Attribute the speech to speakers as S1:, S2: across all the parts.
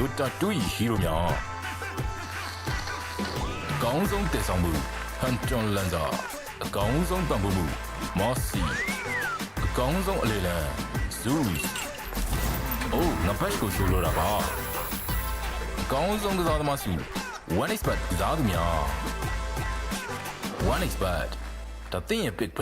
S1: Dota 2 hero များအကောင်းဆုံးတည်ဆောင်မှု Hunton Lanza အကောင်းဆုံးပံ့ပိုးမှု Mossy အကောင်းဆုံးအလေလံ Zeus အိုးငါဘက်ကိုဆိုလိုတာပါအကောင်းဆုံးကစားသမားစု One Expert ကစားသူများ One Expert ဒါသင်ရဲ့ pick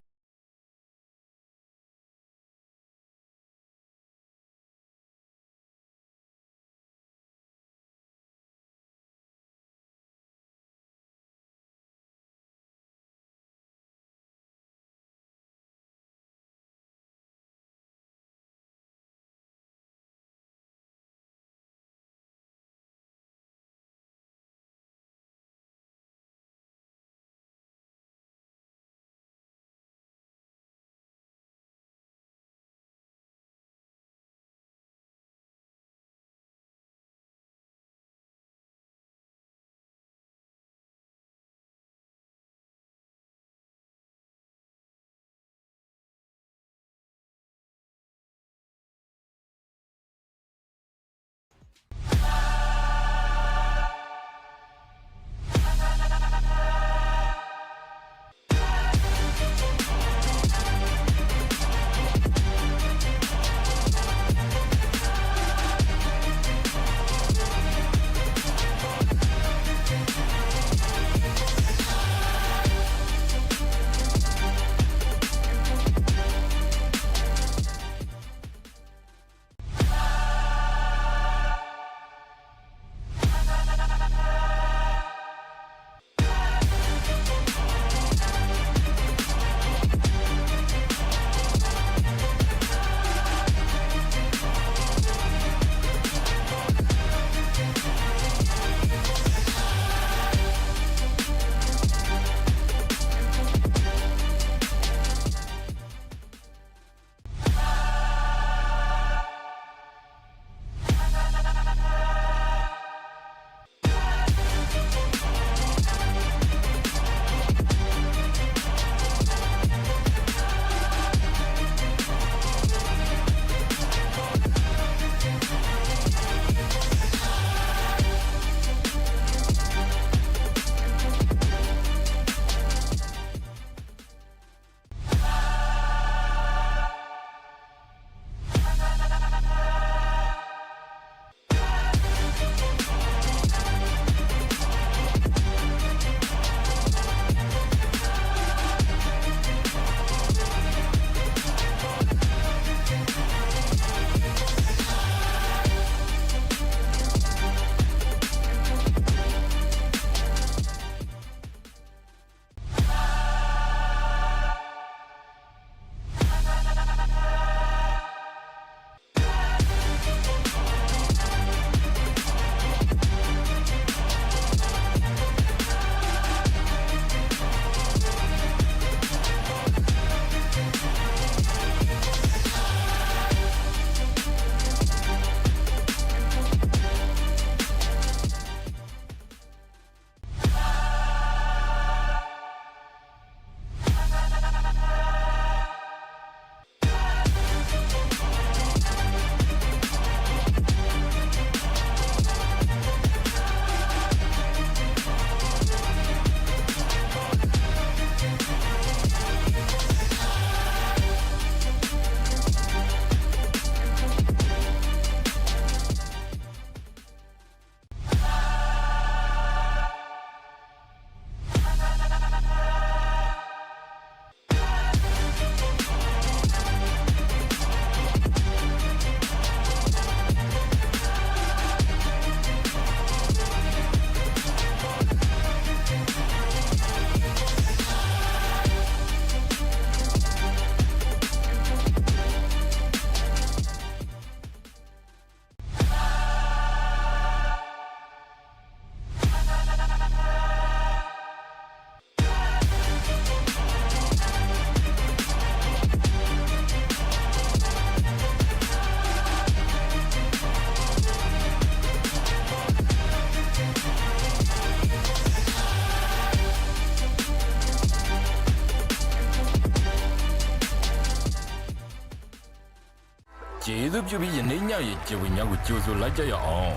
S1: ကျေးဇူးပြုပြီးယနေ့ညရဲ့ကျေဝေများကိုကြိုဆိုလိုက်ကြရအောင်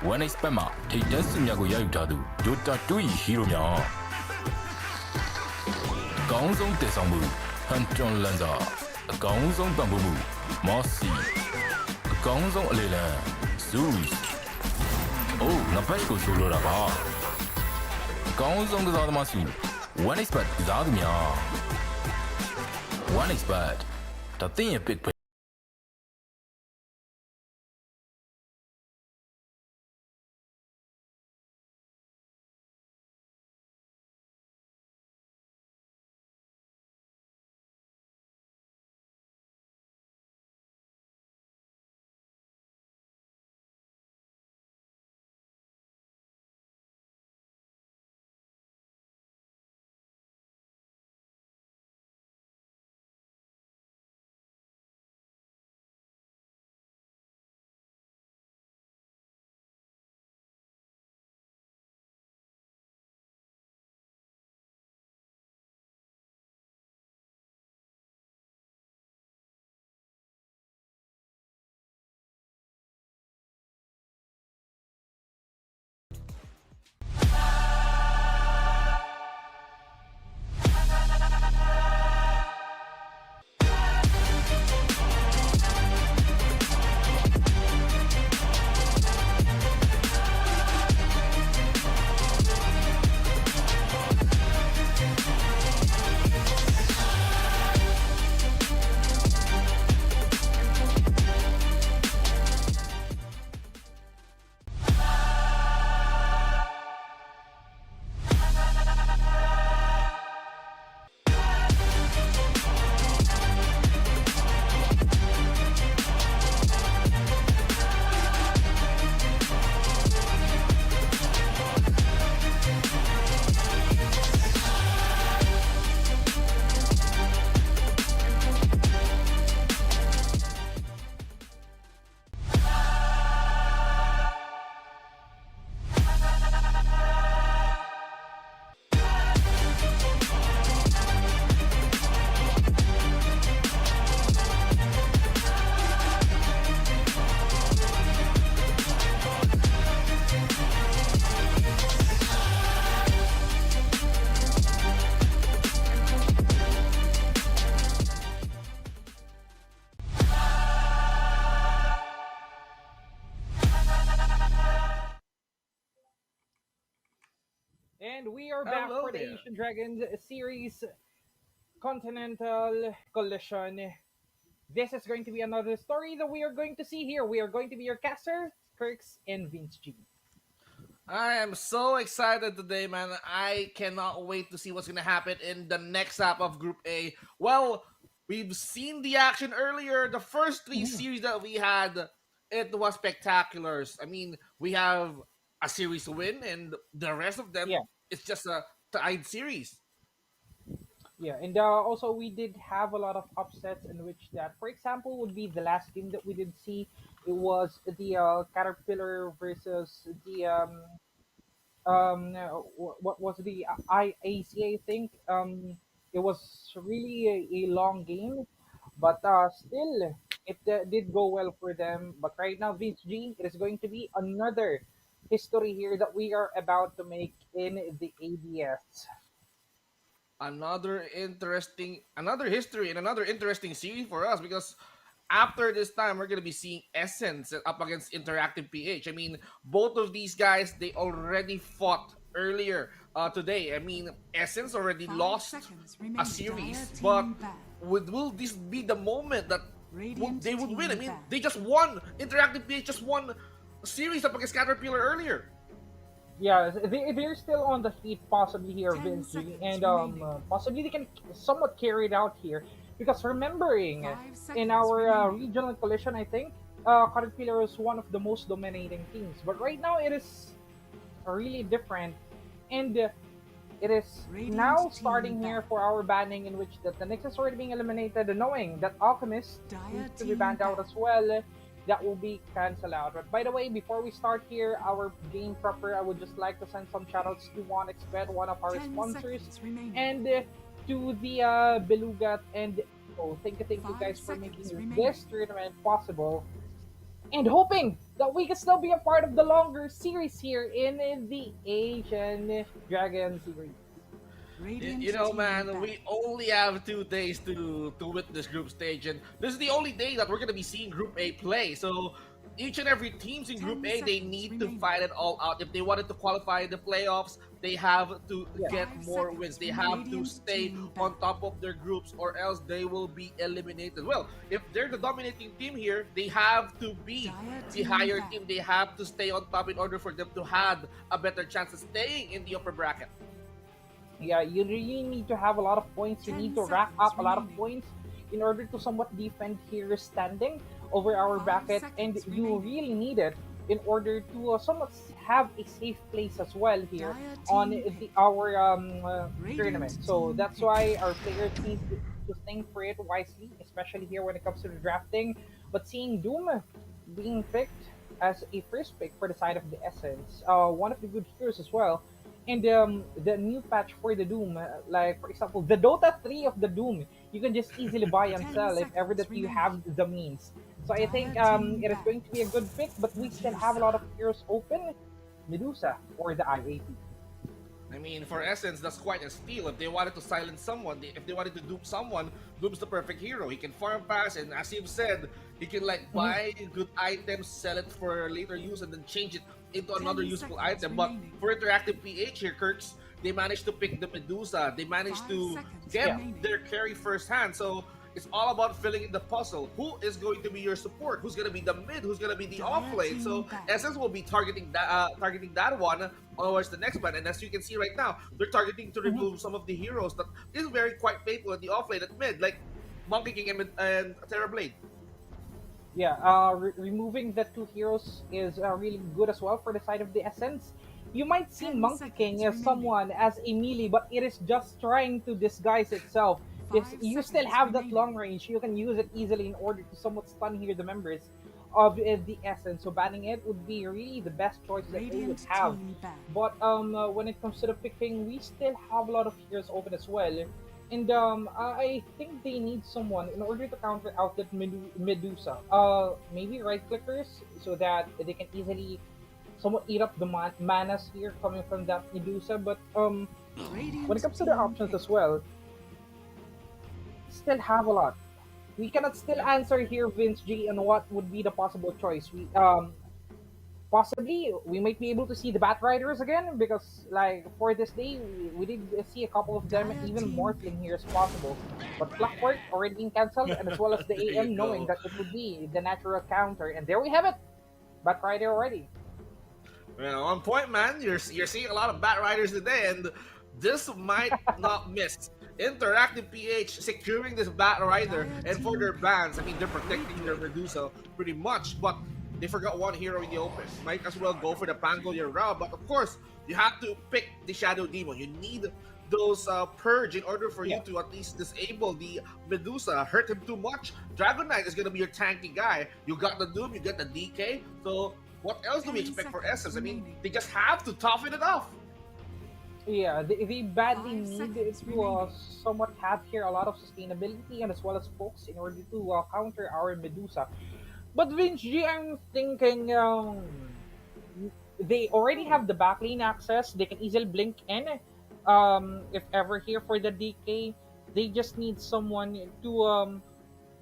S1: 1 expert မှာထိပ်တန်းဆုများကိုရယူထားသူ Dota 2 Hero များအကောင်းဆုံးတည်ဆောင်မှု Hunter Lancer အကောင်းဆုံးပံ့ပိုးမှု Mossy အကောင်းဆုံးအလေလံ Zeus အိုးငါဘက်ကိုရှိုးလို့တာပါအကောင်းဆုံးကစားသမားစု1 expert ကစားသူများ1 expert ဒါသင်ရဲ့ pick
S2: And we are back
S3: Hello
S2: for the
S3: there.
S2: Asian Dragons series Continental Collision. This is going to be another story that we are going to see here. We are going to be your caster, Kirks, and Vince G.
S3: I am so excited today, man. I cannot wait to see what's going to happen in the next half of Group A. Well, we've seen the action earlier. The first three series that we had, it was spectacular. I mean, we have a series win, and the rest of them,
S2: Yeah.
S3: it's just a tied series.
S2: Yeah, and also we did have a lot of upsets in which that, for example, would be the last game that we did see. It was the Caterpillar versus the what was the IAC, I think. It was really a long game, but still it did go well for them. But right now, Vince G, it is going to be another history here that we are about to make in the ADS.
S3: Another history and another interesting series for us because after this time we're gonna be seeing Essence up against Interactive PH. I mean, both of these guys they already fought earlier today. I mean, Essence already lost a series, but will this be the moment that they would win? I mean, they just won. Interactive PH just won a series up against Caterpillar earlier.
S2: Yeah, they're still on the heat, possibly here, Vince G, and possibly they can somewhat carry it out here because remembering in our regional collision, I think Caterpillar is one of the most dominating teams, but right now it is really different, and it is now starting here for our banning, in which the Nyx is already being eliminated, knowing that Alchemist needs to be banned out as well. That will be cancelled out. But by the way, before we start here, our game proper, I would just like to send some shoutouts to OneXBet, one of our sponsors, and to the Beluga and thank you guys for making this tournament possible. and hoping that we can still be a part of the longer series here in the Asian Dragon series.
S3: You know, man, we only have 2 days to witness group stage, and this is the only day that we're gonna be seeing Group A play. So each and every teams in Group A, they need to fight it all out. If they wanted to qualify in the playoffs, they have to
S2: Yeah.
S3: get more wins. They have to stay on top of their groups, or else they will be eliminated. Well, if they're the dominating team here, they have to be the higher team. They have to stay on top in order for them to have a better chance of staying in the upper bracket.
S2: Yeah, you really need to have a lot of points. You need to rack up a lot of points in order to somewhat defend here standing over our bracket, and you really need it in order to somewhat have a safe place as well here on our tournament. So that's why our players need to think for it wisely, especially here when it comes to the drafting. But seeing Doom being picked as a first pick for the side of the Essence, one of the good heroes as well, and the new patch for the Doom, like for example, the Dota 3 of the Doom, you can just easily buy and sell if ever that you have the means. So I think it is going to be a good pick, but we still have a lot of heroes open. Medusa or the IAP.
S3: I mean, for Essence, that's quite a steal. If they wanted to silence someone, if they wanted to dupe someone, Doom's the perfect hero. He can farm pass, and as you've said, he can like buy good items, sell it for later use, and then change it into another useful item. But for Interactive PH here, Kirks, they managed to pick the Medusa. They managed to get their carry firsthand. So it's all about filling in the puzzle. Who is going to be your support? Who's going to be the mid? Who's going to be the off lane? So Essence will be targeting that one towards the next one. And as you can see right now, they're targeting to remove some of the heroes that is very quite faithful at the off lane at mid, like Monkey King and Terrorblade.
S2: Yeah, removing the two heroes is really good as well for the side of the Essence. You might see Monkey King as someone as a melee, but it is just trying to disguise itself. If you still have that long range, you can use it easily in order to somewhat stun here the members of the Essence. So banning it would be really the best choice that they would have. But when it comes to the picking, we still have a lot of heroes open as well. And I think they need someone in order to counter out that Medusa. Maybe right clickers so that they can easily somewhat eat up the manas here coming from that Medusa. But when it comes to the options as well, still have a lot. We cannot still answer here, Vince G, on what would be the possible choice. We possibly we might be able to see the Batriders again because like for this day we did see a couple of them even morphling here as possible. But Clockwork already been cancelled, and as well as the
S3: There
S2: AM
S3: you
S2: knowing
S3: go.
S2: that it would be the natural counter, and there we have it. Batrider already.
S3: Well, on point, man. You're seeing a lot of Bat Riders today, and this might not miss. Interactive PH securing this Bat Rider, and for their bans, I mean, they're protecting their Medusa pretty much, but they forgot one hero in the open. Might as well go for the Pangolier route, but of course, you have to pick the Shadow Demon. You need those Purge in order for you to at least disable the Medusa. Hurt him too much. Dragon Knight is going to be your tanky guy. You got the Doom, you get the DK, so what else do we expect for Essence? I mean, they just have to toughen it off.
S2: Yeah, they badly need to somewhat have here a lot of sustainability and as well as pokes in order to counter our Medusa. But Vince G, I'm thinking they already have the backlane access. They can easily blink in. If ever here for the DK, they just need someone to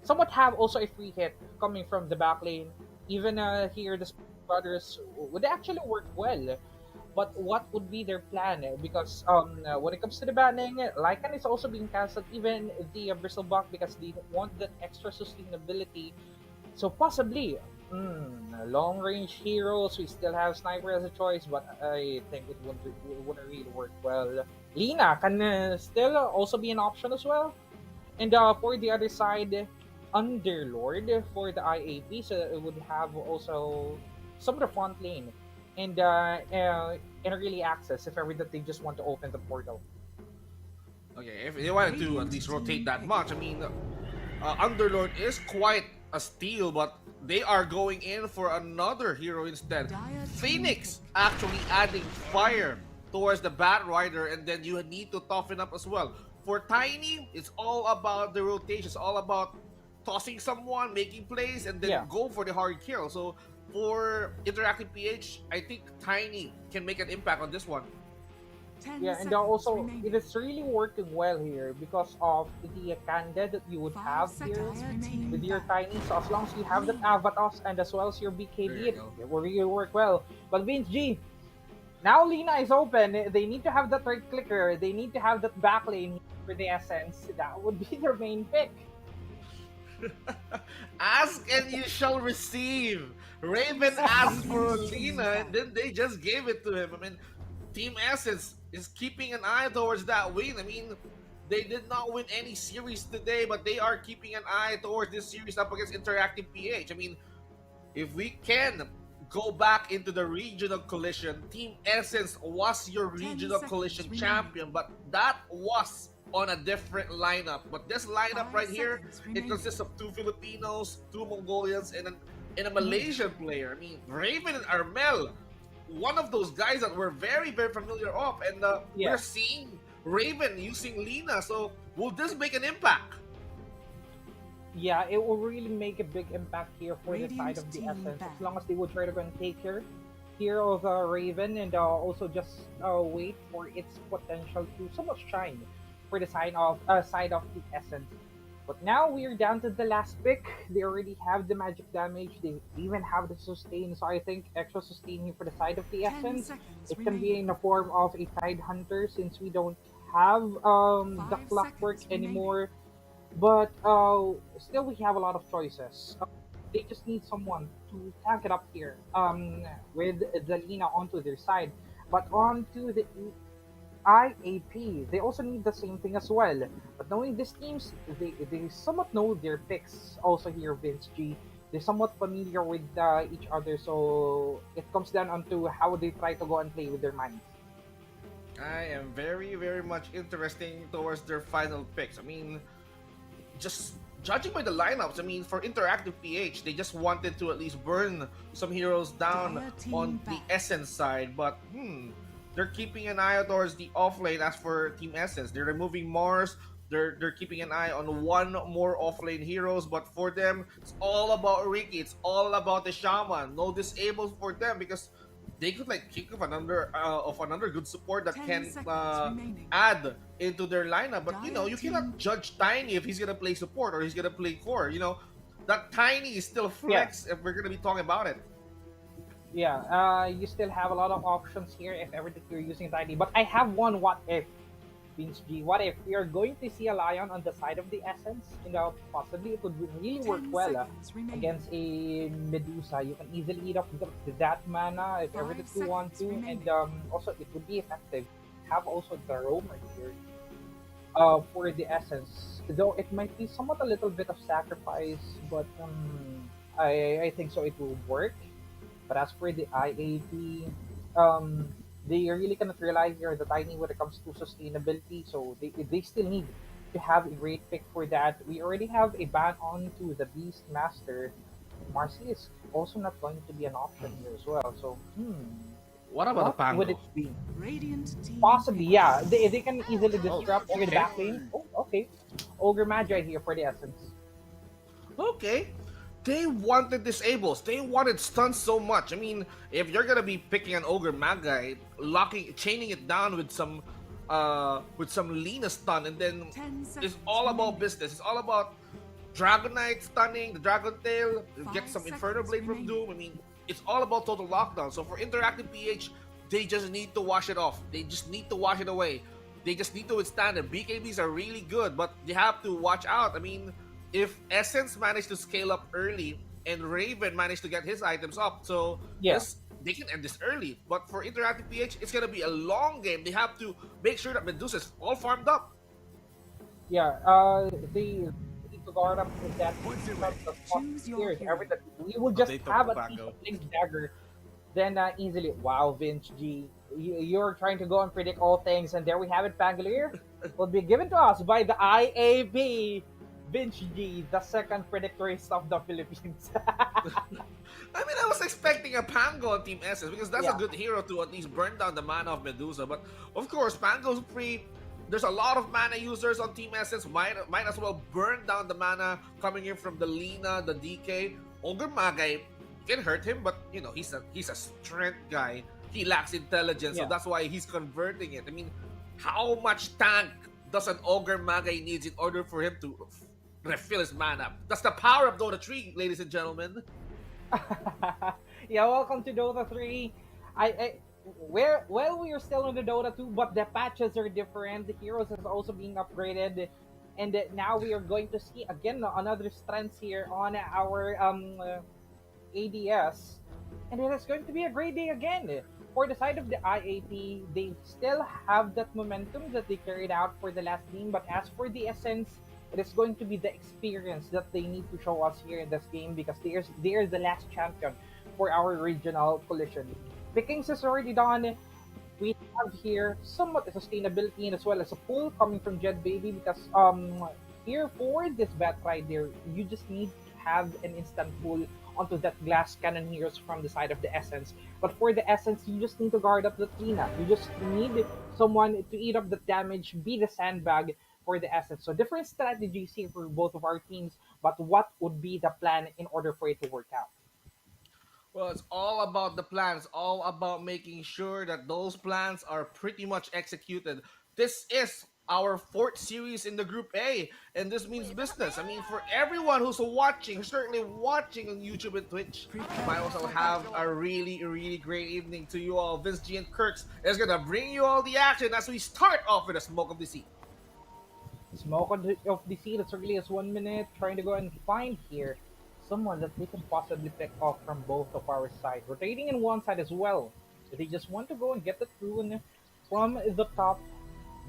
S2: somewhat have also a free hit coming from the backlane. Even here, the brothers would actually work well. But what would be their plan? Because when it comes to the banning, Lycan is also being cancelled, even the Bristlebuck, because they want that extra sustainability. So possibly, long range heroes. We still have Sniper as a choice, but I think it wouldn't really work well. Lina can still also be an option as well. And for the other side, Underlord for the IAP, so it would have also some of the front lane and really access if ever that they just want to open the portal.
S3: Okay, if they wanted to at least rotate that much, I mean, Underlord is quite a steal, but they are going in for another hero instead. Phoenix actually adding fire towards the Bat Rider, and then you need to toughen up as well. For Tiny, it's all about the rotations, all about tossing someone, making plays, and then
S2: Yeah.
S3: go for the hard kill. So for Interactive PH, I think Tiny can make an impact on this one.
S2: Yeah, and also it is really working well here because of the candid that you would have here with your tiny. So as long as you have that Avatos and as well as your BKB,
S3: There you
S2: it
S3: go.
S2: will really work well. But Vince G, now Lina is open. They need to have that right clicker. They need to have that back lane for the Essence. That would be their main pick.
S3: Ask and you shall receive. Raven asked for Lina, and then they just gave it to him. I mean, Team Essence is keeping an eye towards that win. I mean, they did not win any series today, but they are keeping an eye towards this series up against Interactive PH. I mean, if we can go back into the regional collision, Team Essence was your regional collision champion, but that was on a different lineup. But this lineup right here, it consists of 2 Filipinos, 2 Mongolians, and a Malaysian player. I mean, Raven and Armel, one of those guys that we're very, very familiar of, and
S2: Yeah.
S3: we're seeing Raven using Lina. So will this make an impact?
S2: Yeah, it will really make a big impact here for the side of the Essence as long as they would try to go and take care here of Raven and also just wait for its potential to somewhat shine for the side of the Essence. But now we're down to the last pick. They already have the magic damage. They even have the sustain. So I think extra sustain here for the side of the Essence. It can be in the form of a Tide Hunter since we don't have the Clockwork anymore. But still, we have a lot of choices. They just need someone to tank it up here with the Lina onto their side. But onto the IAP, they also need the same thing as well. But knowing these teams, they somewhat know their picks also here, Vince G. They're somewhat familiar with each other, so it comes down onto how they try to go and play with their minds.
S3: I am very, very much interesting towards their final picks. I mean, just judging by the lineups, I mean, for Interactive PH, they just wanted to at least burn some heroes down on the Essence side, but they're keeping an eye towards the offlane. As for Team Essence, they're removing Mars. They're keeping an eye on one more offlane heroes, but for them, it's all about Ricky. It's all about the Shaman. No disables for them because they could like kick off another good support that can add into their lineup. But you know, you cannot judge Tiny if he's gonna play support or he's gonna play core. You know, that Tiny is still flex if we're gonna be talking about it.
S2: Yeah, you still have a lot of options here if ever that you're using Tiny. But I have one what if, Vince G. What if we are going to see a Lion on the side of the Essence? You know, possibly it would really work well against a Medusa. You can easily eat up that mana if ever that you want to. And also, it would be effective. Have also the Roamer here for the Essence. Though it might be somewhat a little bit of sacrifice, but I think so it will work. But as for the IAP, they really cannot rely here the Tiny when it comes to sustainability. So they still need to have a great pick for that. We already have a ban on to the Beast Master. Marcy is also not going to be an option here as well. So
S3: What about the
S2: what would
S3: Pango?
S2: it be? Possibly, yeah. They can easily disrupt over the
S3: okay.
S2: back lane. Oh, okay. Ogre Magi here for the Essence.
S3: Okay. They wanted disables. They wanted stuns so much. I mean, if you're gonna be picking an Ogre Magi, chaining it down with some Lina stun, and then it's all about business. It's all about Dragonite stunning, the Dragon Tail, get some Inferno Blade from Doom. I mean, it's all about total lockdown. So for Interactive PH, they just need to wash it off. They just need to wash it away. They just need to withstand it. BKBs are really good, but they have to watch out. I mean, if Essence managed to scale up early and Raven managed to get his items up, so
S2: Yeah.
S3: they can end this early. But for Interactive PH, it's gonna be a long game. They have to make sure that Medusa is all farmed up.
S2: Yeah, they need to guard up with that. We will just
S3: Update
S2: have
S3: of
S2: a piece
S3: Papango.
S2: of Link Dagger. Then easily, wow, Vince G. You're trying to go and predict all things, and there we have it, Pangolier. Will be given to us by the IAB. Vince G, the second predictorist of the Philippines.
S3: I mean, I was expecting a Pango on Team Essence because that's a
S2: Yeah.
S3: good hero to at least burn down the mana of Medusa. But of course, Pango's free. there's a lot of mana users on Team Essence. Might as well burn down the mana coming in from the Lina, the DK. Ogre Magay can hurt him, but you know he's a strength guy. He lacks intelligence, so
S2: Yeah.
S3: that's why he's converting it. I mean, how much tank does an Ogre Magay needs in order for him to refill his mana? That's the power of Dota 3, ladies and gentlemen.
S2: Yeah, welcome to Dota 3. We are still in the Dota 2, but the patches are different. The heroes is also being upgraded, and now we are going to see again another strength here on our ADS, and it is going to be a great day again. For the side of the IAP, they still have that momentum that they carried out for the last game, but as for the Essence, it is going to be the experience that they need to show us here in this game because they are the last champion for our regional collision. The Kings is already done. We have here somewhat a sustainability and as well as a pull coming from Jet Baby because here for this bat right there, you just need to have an instant pull onto that glass cannon heroes from the side of the Essence. But for the Essence, you just need to guard up the Tina. You just need someone to eat up the damage, be the sandbag for the Essence. So different strategies here for both of our teams, but what would be the plan in order for it to work out?
S3: Well, it's all about the plans, all about making sure that those plans are pretty much executed. This is our fourth series in the Group A, and this means business. I mean, for everyone who's watching, certainly watching on YouTube and Twitch, might also have a really, really great evening to you all. Vince G and Kirks is gonna bring you all the action as we start off with a Smoke of the Sea.
S2: Smoke of the Sea as early as 1 minute, trying to go and find here someone that we can possibly pick off from both of our sides. Rotating in one side as well. They just want to go and get the rune from the top,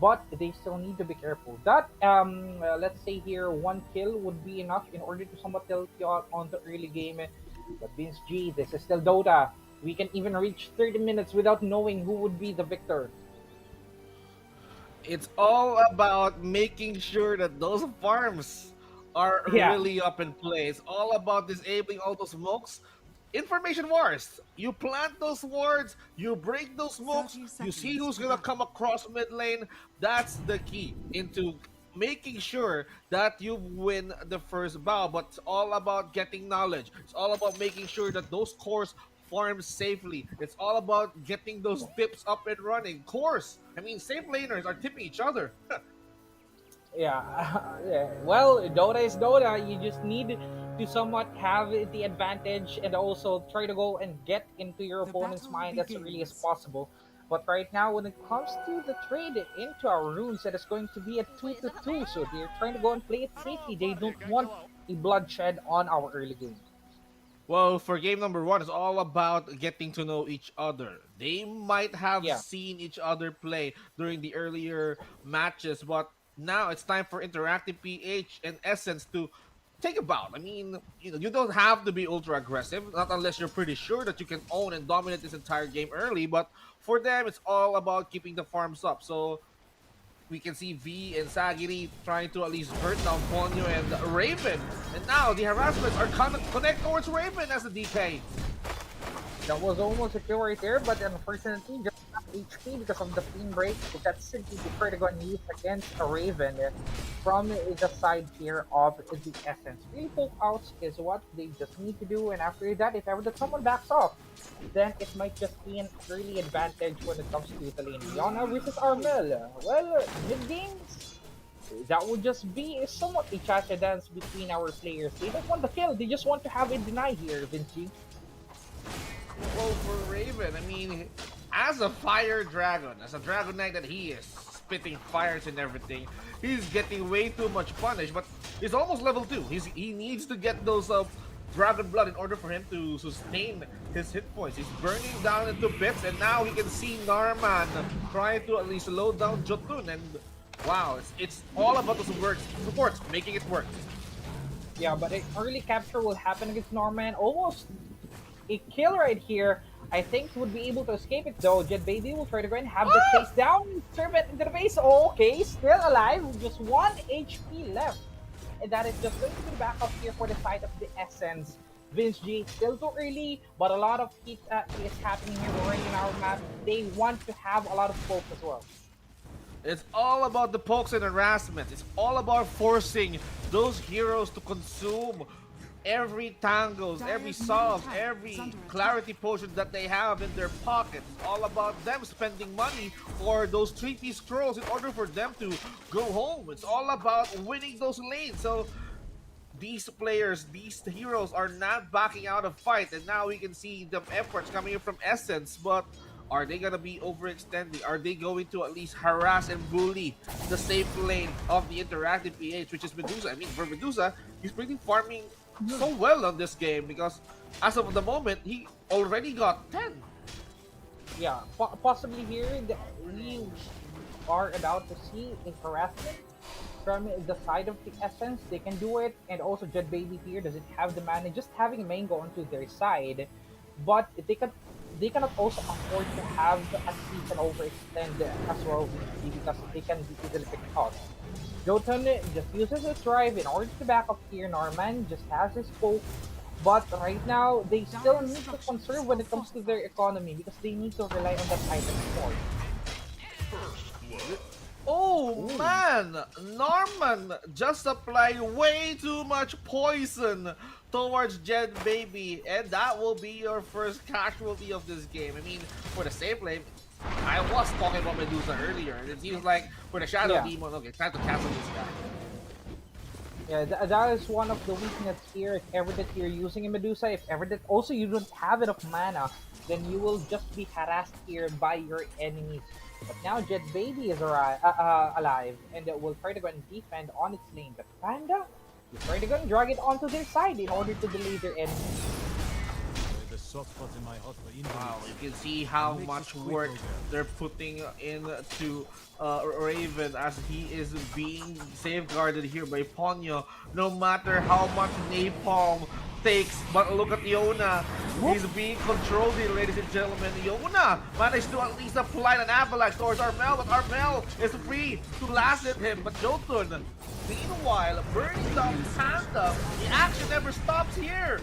S2: but they still need to be careful. That, let's say here, one kill would be enough in order to somewhat tilt you out on the early game. But Vince G, this is still Dota. We can even reach 30 minutes without knowing who would be the victor.
S3: It's all about making sure that those farms are
S2: Yeah.
S3: really up in play. It's all about disabling all those smokes. Information wars. You plant those wards, you break those smokes,
S4: 30
S3: you see
S4: seconds
S3: who's
S4: to
S3: gonna
S4: go.
S3: come across mid lane. That's the key into making sure that you win the first bow. But it's all about getting knowledge. It's all about making sure that those cores farm safely. It's all about getting those tips up and running. Course. I mean, safe laners are tipping each other.
S2: Yeah, yeah. Well, Dota is Dota. You just need to somewhat have the advantage and also try to go and get into your
S4: The
S2: opponent's
S4: battle
S2: mind as early as
S4: begins.
S2: possible. But right now, when it comes to the trade into our runes, it is going to be a 2-2. So they're trying to go and play it safely. They don't want a bloodshed on our early game.
S3: Well, for game number one, it's all about getting to know each other. They might have
S2: Yeah.
S3: seen each other play during the earlier matches, but now it's time for Interactive PH and Essence to take a bout. I mean, you don't have to be ultra aggressive, not unless you're pretty sure that you can own and dominate this entire game early, but for them, it's all about keeping the farms up. So we can see V and Sagiri trying to at least hurt down Ponyo and Raven. And now the harassments are connect towards Raven as the DK.
S2: That was almost a kill right there, but unfortunately, just not HP because of the clean break. That's simply prefer to go and use against a Raven from the side here of the Essence. Really poke outs is what they just need to do, and after that, if ever that someone backs off, then it might just be an early advantage when it comes to the lane. Yana versus Armel. Well, mid games, that would just be somewhat a cha-cha dance between our players. They don't want the kill, they just want to have it deny here, Vinci.
S3: Well, for Raven, I mean, as a fire dragon, as a dragon knight that he is, spitting fires and everything, he's getting way too much punish, but he's almost level 2. He needs to get those dragon blood in order for him to sustain his hit points. He's burning down into bits, and now he can see Narman trying to at least slow down Jotun, and wow, it's all about the supports making it work.
S2: Yeah, but an early capture will happen against Norman. Almost a kill right here. I think he would be able to escape it though. Jet Baby will try to go and have the chase down. Servant into the base. Okay, still alive. Just 1 HP left. And that is just going to be the backup here for the side of the Essence. Vince G, still too early, but a lot of heat is happening here already in our map. They want to have a lot of scope as well.
S3: It's all about the pokes and harassment. It's all about forcing those heroes to consume every tangos, every solves, every clarity potion that they have in their pockets. It's all about them spending money for those 3P scrolls in order for them to go home. It's all about winning those lanes. So these players, these heroes are not backing out of fight, and now we can see the efforts coming in from Essence, but are they gonna be overextending? Are they going to at least harass and bully the safe lane of the interactive PH, which is Medusa? I mean, for Medusa, he's pretty farming so well on this game because as of the moment, he already got 10.
S2: Yeah, possibly here we are about to see a harassment from the side of the Essence. They can do it, and also Jet Baby here doesn't have the mana. Just having Mango onto their side, but they cannot also afford to have a season overextend as well because they can be easily picked off. Jotun just uses his drive in order to back up here. Norman just has his poke, but right now they still need to conserve when it comes to their economy because they need to rely on that item more.
S3: Oh man, Norman just applied way too much poison towards Jet Baby, and that will be your first casualty of this game. I mean, for the same lane, I was talking about Medusa earlier, and it seems like for the Shadow Demon, okay, time to cancel this guy.
S2: Yeah, that is one of the weaknesses here. If ever that you're using a Medusa, if ever that also you don't have enough mana, then you will just be harassed here by your enemies. But now Jet Baby is alive, and will try to go and defend on its lane. But Panda is trying to go and drag it onto their side in order to delay their enemies.
S3: Wow, you can see how much work they're putting into Raven as he is being safeguarded here by Ponyo. No matter how much napalm takes, but look at Yona. He's being controlled here, ladies and gentlemen. Yona managed to at least apply an avalanche towards Armel, but Armel is free to last hit him. But Jotun, meanwhile, burning down Panda. The action never stops here.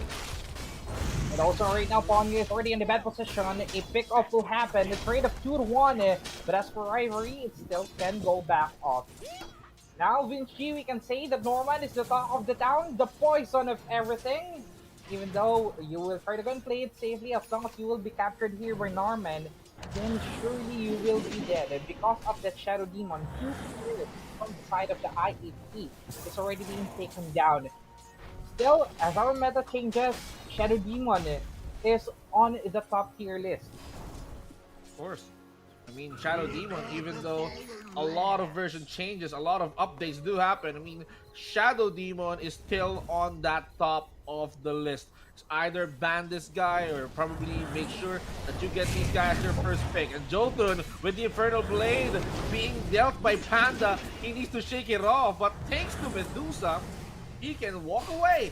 S2: And also right now, Ponyo is already in the bad position. A pick-off will happen. The trade of 2-1. But as for Rivalry, it still can go back off. Now, Vinci, we can say that Norman is the talk of the town, the poison of everything. Even though you will try to go and play it safely, as long as you will be captured here by Norman, then surely you will be dead. And because of that Shadow Demon, 2 spirits from the side of the IAP is already being taken down. Still, as our meta changes, Shadow Demon is on the top tier list.
S3: Of course. I mean, Shadow Demon, even though a lot of version changes, a lot of updates do happen, I mean, Shadow Demon is still on that top of the list. It's either ban this guy or probably make sure that you get these guys your first pick. And Jotun, with the Infernal Blade being dealt by Panda, he needs to shake it off. But thanks to Medusa, he can walk away.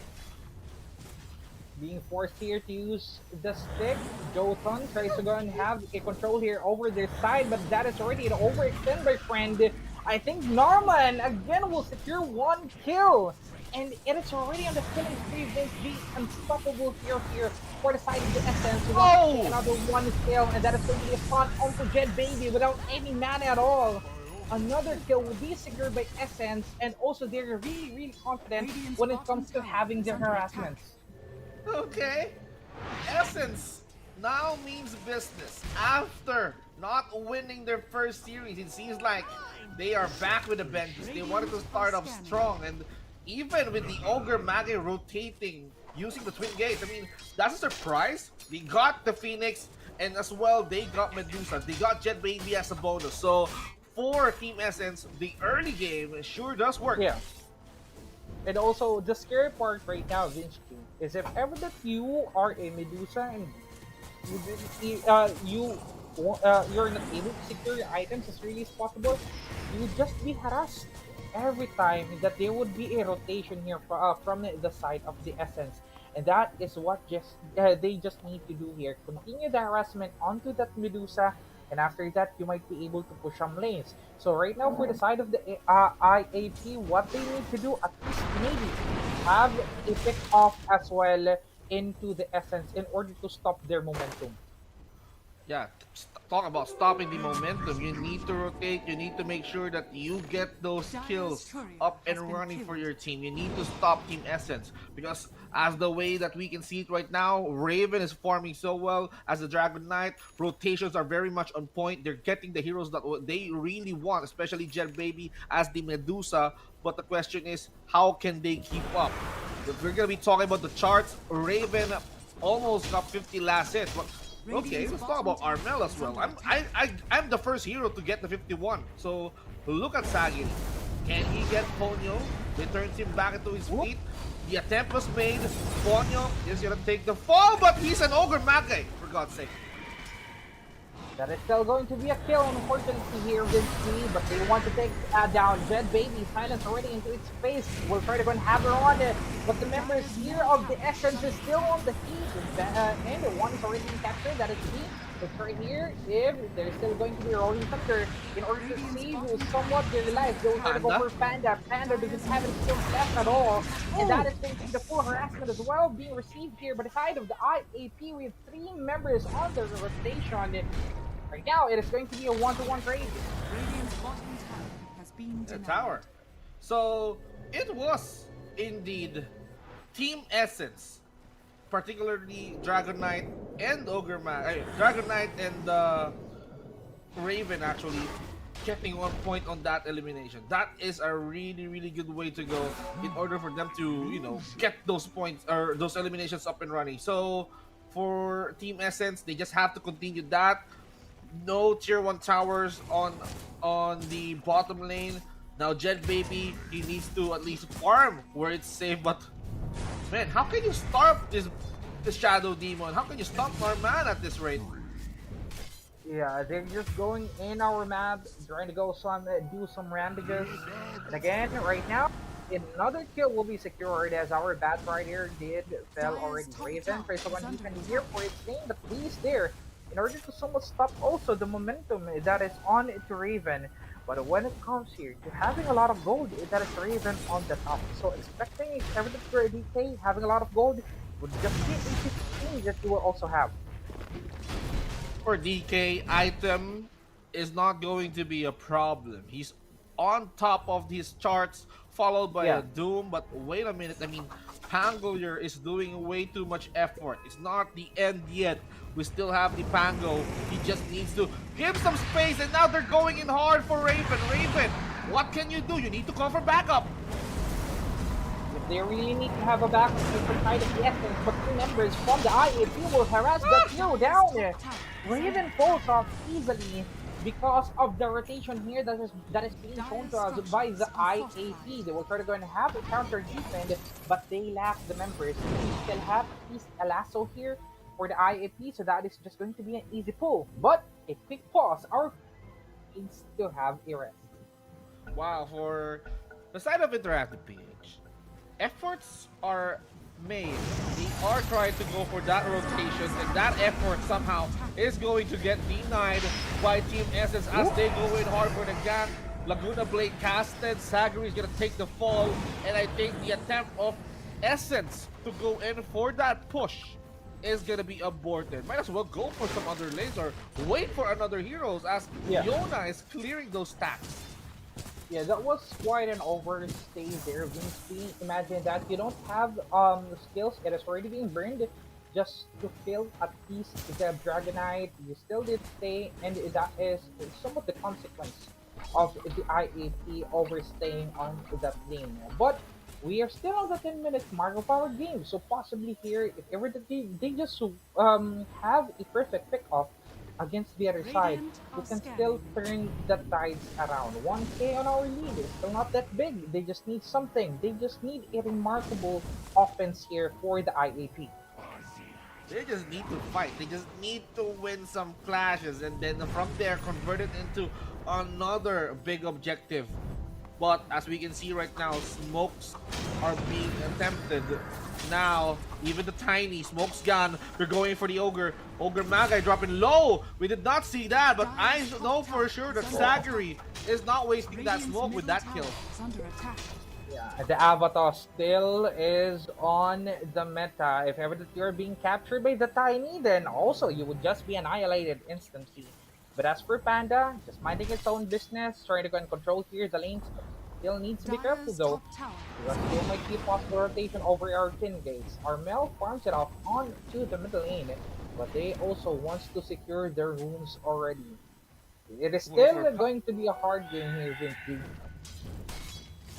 S2: Being forced here to use the stick, Jotun tries to go and have a control here over their side, but that is already an overextend, my friend. I think Norman again will secure 1 kill, and it is already on the killing spree. Vinci unstoppable here for the side of the Essence. Another 1 kill, and that is going to be a spot onto Jet Baby without any mana at all. Another kill will be secured by Essence, and also they're really confident when it comes to having their harassments.
S3: Okay. Essence now means business. After not winning their first series, it seems like they are back with a vengeance. They wanted to start off strong, and even with the Ogre Mage rotating using the Twin Gates, I mean, that's a surprise. They got the Phoenix, and as well, they got Medusa. They got Jet Baby as a bonus. So, for Team Essence, the early game sure does work.
S2: Yeah. And also, the scary part right now, Vinci, is if ever that you are a Medusa and you're not able to secure your items as really as possible, you would just be harassed every time that there would be a rotation here from the side of the Essence. And that is what they just need to do here. Continue the harassment onto that Medusa, and after that, you might be able to push some lanes. So right now, for the side of the IAP, what they need to do, at least maybe, have a pick off as well into the Essence in order to stop their momentum.
S3: Yeah, talk about stopping the momentum. You need to rotate. You need to make sure that you get those kills up and running for your team. You need to stop Team Essence because as the way that we can see it right now, Raven is farming so well as the Dragon Knight. Rotations are very much on point. They're getting the heroes that they really want, especially Jet Baby as the Medusa. But the question is, how can they keep up? If we're gonna be talking about the charts, Raven almost got 50 last hits, but okay, let's talk about Armel as well. I'm the first hero to get the 51. So look at Sagiri. Can he get Ponyo? They turns him back into his feet. The attempt was made. Ponyo is gonna take the fall, but he's an Ogre Mage, for God's sake.
S2: That is still going to be a kill, unfortunately, here with C, but they want to take down Jet Baby. Silence already into its face. We'll try to go and have her on it, but the members here of the Essence is still on the heat, and the one is already been captured. That is C. But right here, if they're still going to be rolling thunder in order to see who is somewhat realized, they will try to go for Panda. Panda doesn't have any skills left at all, and that is going to be the full harassment as well being received here by the side of the IAP with 3 members on the rotation. Right now, it is going to be a 1-to-1 trade.
S3: The tower. So it was indeed Team Essence, particularly Dragon Knight and Dragon Knight and Raven actually getting 1 point on that elimination. That is a really, really good way to go in order for them to, you know, get those points or those eliminations up and running. So for Team Essence, they just have to continue that. No tier 1 towers on the bottom lane. Now Jet Baby, he needs to at least farm where it's safe, but man, how can you stop this Shadow Demon? How can you stop our man at this rate?
S2: Yeah, they're just going in our map, trying to go do some ramages. And again, right now, another kill will be secured as our bat right here did fell already. Raven, first one defend here for its name, but please there. In order to somewhat stop also the momentum that is on to Raven. But when it comes here to having a lot of gold, that is Raven on the top. So expecting everything for DK having a lot of gold would just be a 15 that you will also have.
S3: For DK, item is not going to be a problem. He's on top of his charts, followed by a Doom. But wait a minute, I mean, Pangolier is doing way too much effort. It's not the end yet. We still have the Pango. He just needs to give some space, and now they're going in hard for Raven. Raven, what can you do? You need to call for backup.
S2: If they really need to have a backup for side of the Essence, but 2 members from the IAP will harass that hero down. Raven falls off easily because of the rotation here that is being shown to us by the IAP. They will try to go and have a counter defend, but they lack the members. We still have at least a lasso here for the IAP, so that is just going to be an easy pull. But a quick pause, our needs to have a rest.
S3: Wow, for the side of Interactive PH, efforts are made. They are trying to go for that rotation, and that effort somehow is going to get denied by Team Essence as they go in hard for the gang. Laguna Blade casted, Sagiri is going to take the fall, and I think the attempt of Essence to go in for that push is going to be aborted. Might as well go for some other lanes or wait for another heroes as Yona is clearing those stacks.
S2: Yeah, that was quite an overstay there, Vinci. Imagine that you don't have skills, it is already being burned just to fill at least the Dragonite. You still did stay, and that is somewhat the consequence of the IAP overstaying on that lane. But we are still on the 10-minute mark of our game, so possibly here, if ever they just have a perfect pick-off against the other side, we can still turn the tides around. 1k on our lead is still not that big. They just need something. They just need a remarkable offense here for the IAP.
S3: They just need to fight. They just need to win some clashes, and then from there convert it into another big objective. But as we can see right now, smokes are being attempted. Now, even the tiny smoke's gone. They're going for the Ogre. Ogre Magi dropping low. We did not see that, but I know for sure that Sagiri is not wasting that smoke with that kill.
S2: Yeah, the Avatar still is on the meta. If ever that you're being captured by the Tiny, then also you would just be annihilated instantly. But as for Panda, just minding its own business, trying to go and control here the lanes, still needs to be careful
S4: Dire's
S2: though,
S4: top tower
S2: because
S4: is
S2: still
S4: under
S2: might be a
S4: attack.
S2: possible rotation over our Tin Gates. Armel farms it off onto the middle lane, but they also wants to secure their runes already. It is
S3: Well, for
S2: still going to be a hard game here, Vinci.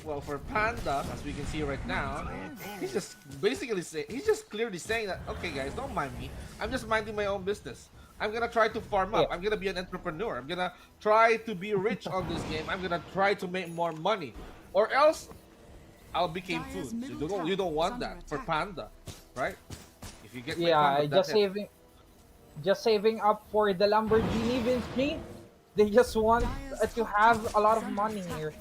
S3: well, for Panda, as we can see right now, he's just he's just clearly saying that, okay, guys, don't mind me. I'm just minding my own business. I'm gonna try to farm
S2: Yeah,
S3: up. I'm gonna be an entrepreneur. I'm gonna try to be rich on this game. I'm gonna try to make more money, or else I'll become
S4: Dire's
S3: food. So
S4: middle
S3: you don't
S4: tower is
S3: want
S4: under
S3: that for
S4: attack.
S3: Panda, right? If you get my
S2: yeah,
S3: Panda, that's it.
S2: just saving up for the Lamborghini Vinci. They just want
S4: Dire's
S2: to
S4: top
S2: have
S4: tower
S2: a lot
S4: is
S2: of
S4: under
S2: money
S4: attack.
S2: here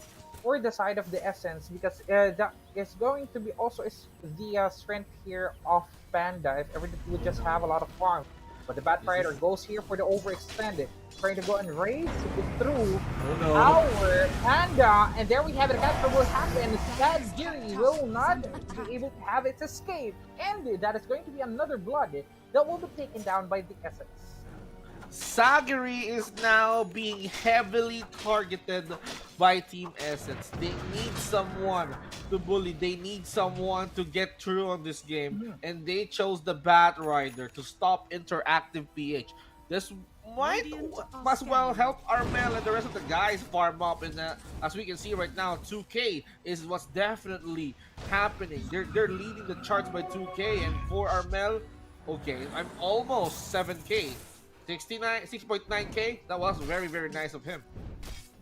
S2: for the side of the Essence because that is going to be also is the strength here of Panda if everything would just have a lot of farm. But the
S3: This
S2: Batrider
S3: is
S2: goes here for the overextended, trying to go and race through
S3: oh no.
S2: our Panda, and there we have it. Capture will happen. Sad Giri will not be able to have its escape, and that is going to be another blood that will be taken down by the Essence.
S3: Sagiri is now being heavily targeted by Team Essence. They need someone to bully. They need someone to get through on this game. And they chose the Bat Rider to stop Interactive PH. This might
S4: Radiant are
S3: as well
S4: scanning.
S3: help Armel and the rest of the guys farm up. And as we can see right now, 2K is what's definitely happening. They're leading the charts by 2K. And for Armel, okay, I'm almost 7K. 6.9k. That was very, very nice of him.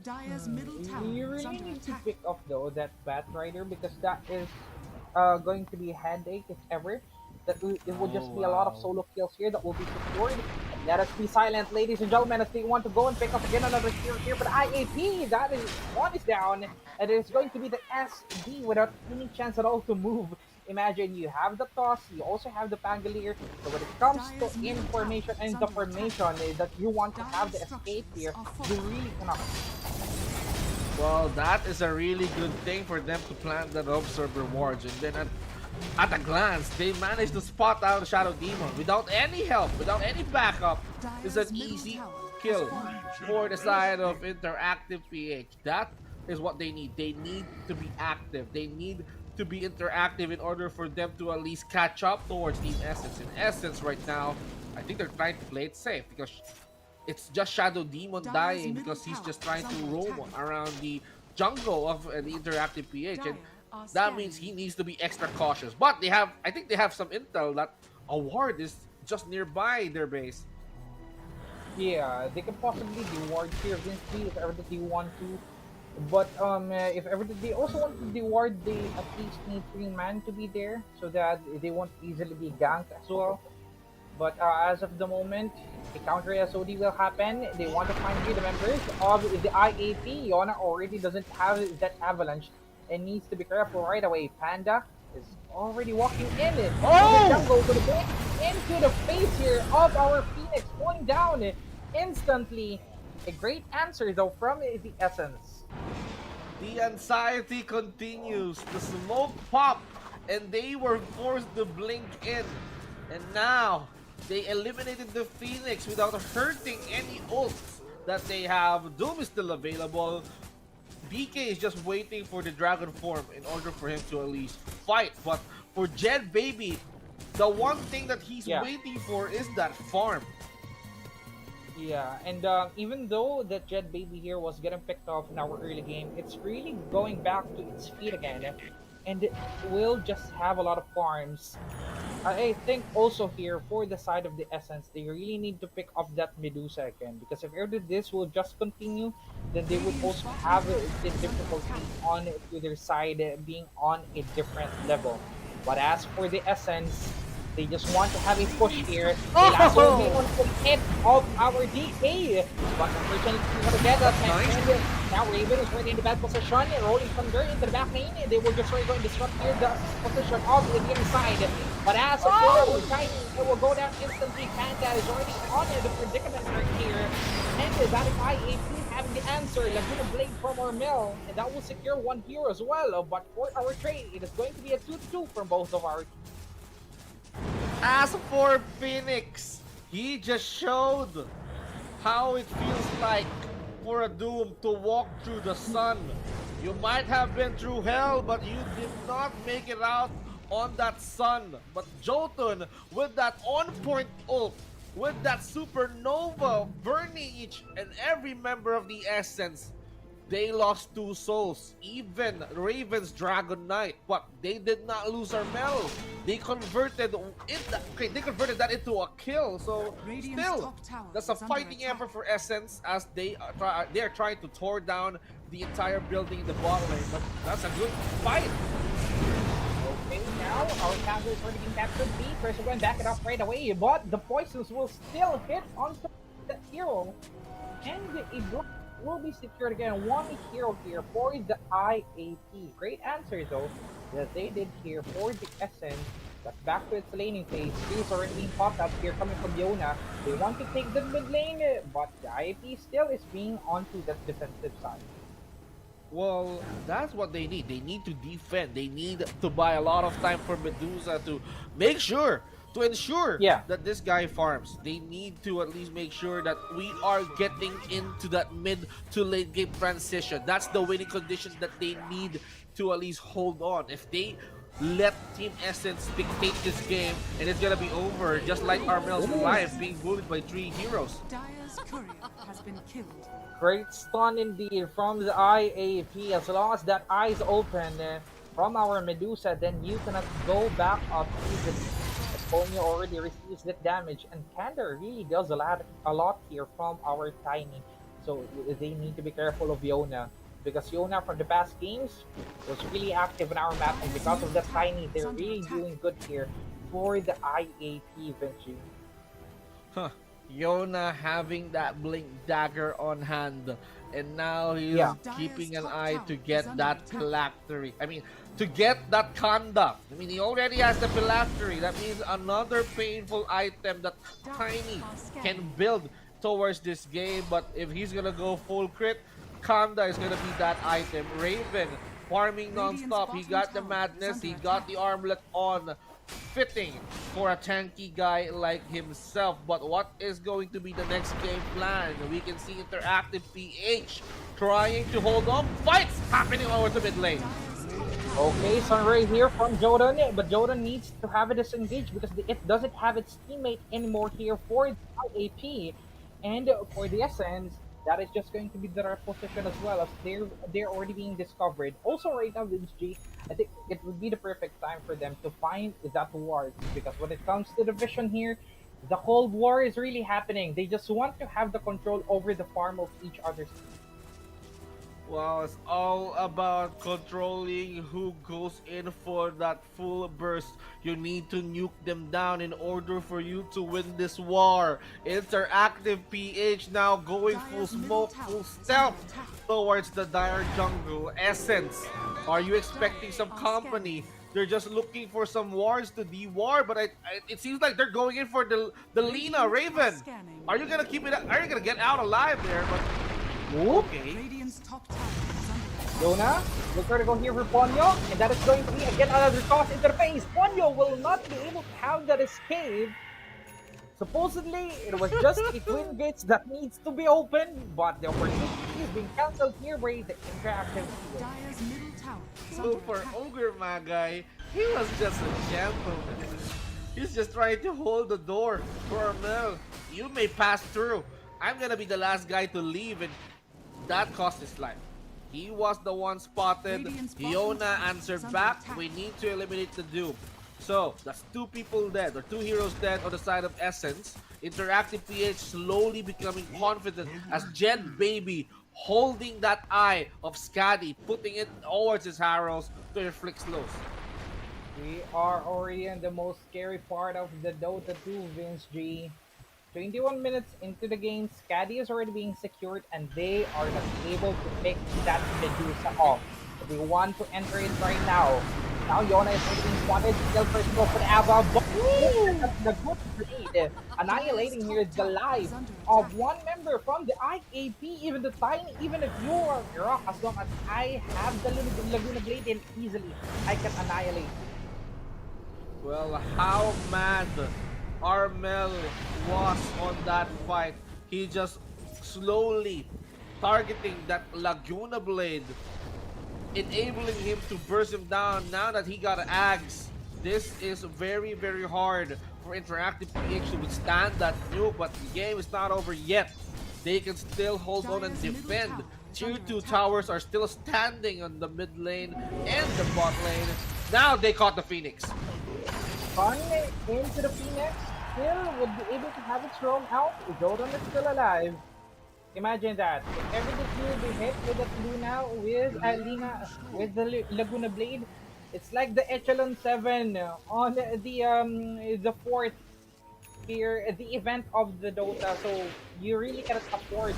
S4: Dire's middle tower
S2: You
S4: is
S2: really
S4: under
S2: need to
S4: attack.
S2: pick up though that Bat Rider because that is going to be a headache if ever. It will just
S3: Oh,
S2: be a lot of
S3: wow.
S2: solo kills here that will be secured. Let us be silent, ladies and gentlemen, as they want to go and pick up again another tier here for the IAP. That is one is down, and it is going to be the SD without any chance at all to move. Imagine you have the toss, you also have the Pangolier. So when it comes
S4: Dire's
S2: to
S4: middle
S2: information
S4: tower is
S2: and the
S4: under attack.
S2: formation that you want to have the
S4: Dire's
S2: escape
S4: structures
S2: here,
S4: are
S2: you
S4: fortified.
S2: really cannot.
S3: Well, that is a really good thing for them to plant that observer rewards. And then at a glance, they managed to spot out Shadow Demon without any help, without any backup. It's an
S4: Dire's middle
S3: easy
S4: tower
S3: kill
S4: has fallen.
S3: for the side of Interactive PH. That is what they need. They need to be active. They need to be interactive in order for them to at least catch up towards Team Essence. In Essence right now, I think they're trying to play it safe because it's just Shadow Demon
S4: Dire's
S3: dying
S4: middle
S3: because he's
S4: tower
S3: just trying
S4: is
S3: to
S4: under
S3: roam
S4: attack.
S3: around the jungle of the Interactive PH. And
S4: Dire are
S3: that means he
S4: scanning.
S3: needs to be extra cautious. But I think they have some intel that a ward is just nearby their base.
S2: Yeah, they can possibly reward here Vinci if ever that they want to. But if ever that they also want to reward, they at least need 3 man to be there so that they won't easily be ganked as well. But as of the moment, the counter SOD will happen. They want to find here the members of the IAP. Yona already doesn't have that avalanche and needs to be careful right away. Panda is already walking in it.
S3: Oh!
S2: The jungle to the back, into the face here of our Phoenix, going down instantly. A great answer though from the Essence.
S3: The anxiety continues. The smoke popped and they were forced to blink in. And now they eliminated the Phoenix without hurting any ults that they have. Doom is still available. BK is just waiting for the dragon form in order for him to at least fight. But for Jed Baby, the one thing that he's
S2: Yeah.
S3: waiting for is that farm.
S2: Yeah, and even though that Jet Baby here was getting picked off in our early game, it's really going back to its feet again, and it will just have a lot of farms. I think also here for the side of the Essence, they really need to pick up that Medusa again because if ever this will just continue, then they would also have the difficulty on to their side being on a different level. But as for the Essence, they just want to have a push here. They last will be on the hit of our DK. But unfortunately, we want to get that.
S3: Nice.
S2: And now Raven is right in the bad position. Rolling Thunder into the back lane. They will just try going to disrupt here the position of the inside. But as for our Tiny, it will go down instantly. Panda is already on the predicament right here. And that is IAP having the answer, Laguna Blade from Armel, and that will secure one hero as well. But for our trade, it is going to be a 2-2 from both of our.
S3: As for Phoenix, he just showed how it feels like for a Doom to walk through the sun. You might have been through hell, but you did not make it out on that sun. But Jotun, with that on-point ult, with that supernova burning each and every member of the Essence, they lost 2 souls, even Raven's Dragon Knight, but they did not lose Armel. They converted they converted that into a kill. So
S4: Radiant's
S3: still,
S4: top tower
S3: that's a
S4: is under
S3: fighting
S4: attack.
S3: effort for Essence as they are trying to tear down the entire building in the bot lane. But that's a good fight.
S2: Okay, now our counter is already being captured. B, first we're going to back it up right away, but the poisons will still hit onto the hero. And a block will be secured again. One hero here for the IAP. Great answer though that they did here for the Essence. But back to its laning phase. He's already being popped up here coming from Yona. They want to take the mid lane, but the IAP still is being onto the defensive side.
S3: Well, that's what they need. They need to defend. They need to buy a lot of time for Medusa to make sure, to ensure that this guy farms. They need to at least make sure that we are getting into that mid to late game transition. That's the winning condition that they need to at least hold on. If they let Team Essence dictate this game, and it's gonna be over, just like Armel's life being bullied by 3 heroes.
S4: Dire's courier has been killed.
S2: Great stun indeed from the IAP. As long as that eye is open from our Medusa, then you cannot go back up easily. Ponyo already receives that damage, and Kanda really does a lot here from our Tiny. So they need to be careful of Yona, because Yona from the past games was really active in our map, and because of the Tiny, they're really doing good here for the IAP Vinci.
S3: Huh. Yona having that blink dagger on hand, and now he's keeping an eye to get that phylactery. I mean, to get that Kanda. I mean, he already has the phylactery. That means another painful item that Tiny can build towards this game. But if he's gonna go full crit, Kanda is gonna be that item. Raven farming non-stop. He got the madness. He got the armlet on. Fitting for a tanky guy like himself. But what is going to be the next game plan? We can see Interactive PH trying to hold on. Fights happening over the mid lane.
S2: Okay, Sunray here from Jordan, but Jordan needs to have it disengaged because it doesn't have its teammate anymore here for the IAP. And for the Essence, that is just going to be their position as well, as they're already being discovered. Also right now, Vince G, I think it would be the perfect time for them to find that ward, because when it comes to the vision here, the Cold War is really happening. They just want to have the control over the farm of each other's team.
S3: Well, it's all about controlling who goes in for that full burst. You need to nuke them down in order for you to win this war. Interactive PH now going full smoke, full stealth towards the Dire jungle. Essence, are you expecting some company? They're just looking for some wards to de-war, but it seems like they're going in for the Lina Raven. Are you gonna keep it? Are you gonna get out alive there? But okay.
S4: Radiant's top tower is under
S2: Yona, look for to go here for Ponyo, and that is going to be again another toss into the face. Ponyo will not be able to have that escape. Supposedly, it was just a twin gates that needs to be opened, but the opportunity is being cancelled here by the Interactive.
S4: Dire's middle tower is
S3: So
S4: under
S3: for
S4: attack.
S3: Ogre Magai, he was just a gentleman. He's just trying to hold the door for Armel. You may pass through. I'm gonna be the last guy to leave, and that cost his life. He was the one spotted. Yona answered back. We need to eliminate the Doom. So that's 2 people dead, or 2 heroes dead on the side of Essence. Interactive PH slowly becoming confident as Jed Baby holding that eye of Skadi, putting it towards his arrows to inflict slows.
S2: We are already in the most scary part of the Dota 2, Vince G. 21 minutes into the game, Skadi is already being secured, and they are not able to pick that Medusa off. They want to enter it right now. Now Yona is already being spotted. Still first go for the Ava, but the good trade, annihilating here the life of one member from the IAP, even the tiny, even if you are rock, as long as I have the Laguna Blade, then easily I can annihilate.
S3: Well, how mad Armel was on that fight. He just slowly targeting that Laguna Blade, enabling him to burst him down. Now that he got Ags, this is very, very hard for Interactive PH to withstand that nuke, but the game is not over yet. They can still hold on and defend. Tier 2 towers are still standing on the mid lane and the bot lane. Now they caught the Phoenix.
S2: Fun into the Phoenix still would be able to have its roam out. Zordon is still alive. Imagine that. If everything will be hit with the Luna with the Laguna Blade, it's like the Echelon 7 on the fourth here, the event of the Dota. So you really cannot afford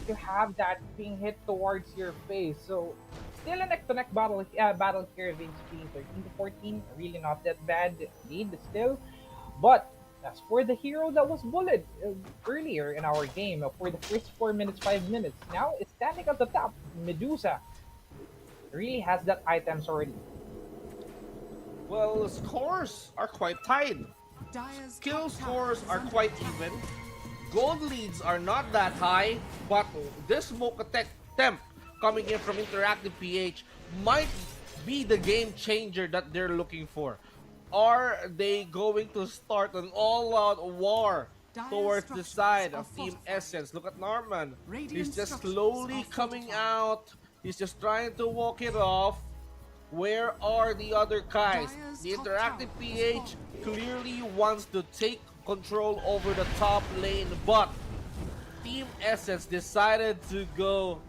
S2: to have that being hit towards your face. So still a neck-to-neck battle here, Vince being 13 to 14, really not that bad lead still. But as for the hero that was bullied earlier in our game for the first 4 minutes, 5 minutes, now it's standing at the top. Medusa really has that items already.
S3: Well, scores are quite tight.
S4: Dire's
S3: Skill
S4: top tower
S3: scores
S4: is
S3: are
S4: under
S3: quite
S4: attack.
S3: even. Gold leads are not that high, but this smoke attack temp coming in from Interactive PH might be the game changer that they're looking for. Are they going to start an all-out war
S4: Dire
S3: towards the
S4: structures
S3: side
S4: are
S3: of Team
S4: fortified.
S3: Essence? Look at Norman.
S4: Radiant
S3: He's just
S4: structures
S3: slowly
S4: are
S3: coming
S4: fortified.
S3: out. He's just trying to walk it off. Where are the other guys?
S4: Dire's
S3: The
S4: top
S3: Interactive
S4: tower is
S3: PH
S4: falling.
S3: clearly wants to take control over the top lane, but Team Essence decided to go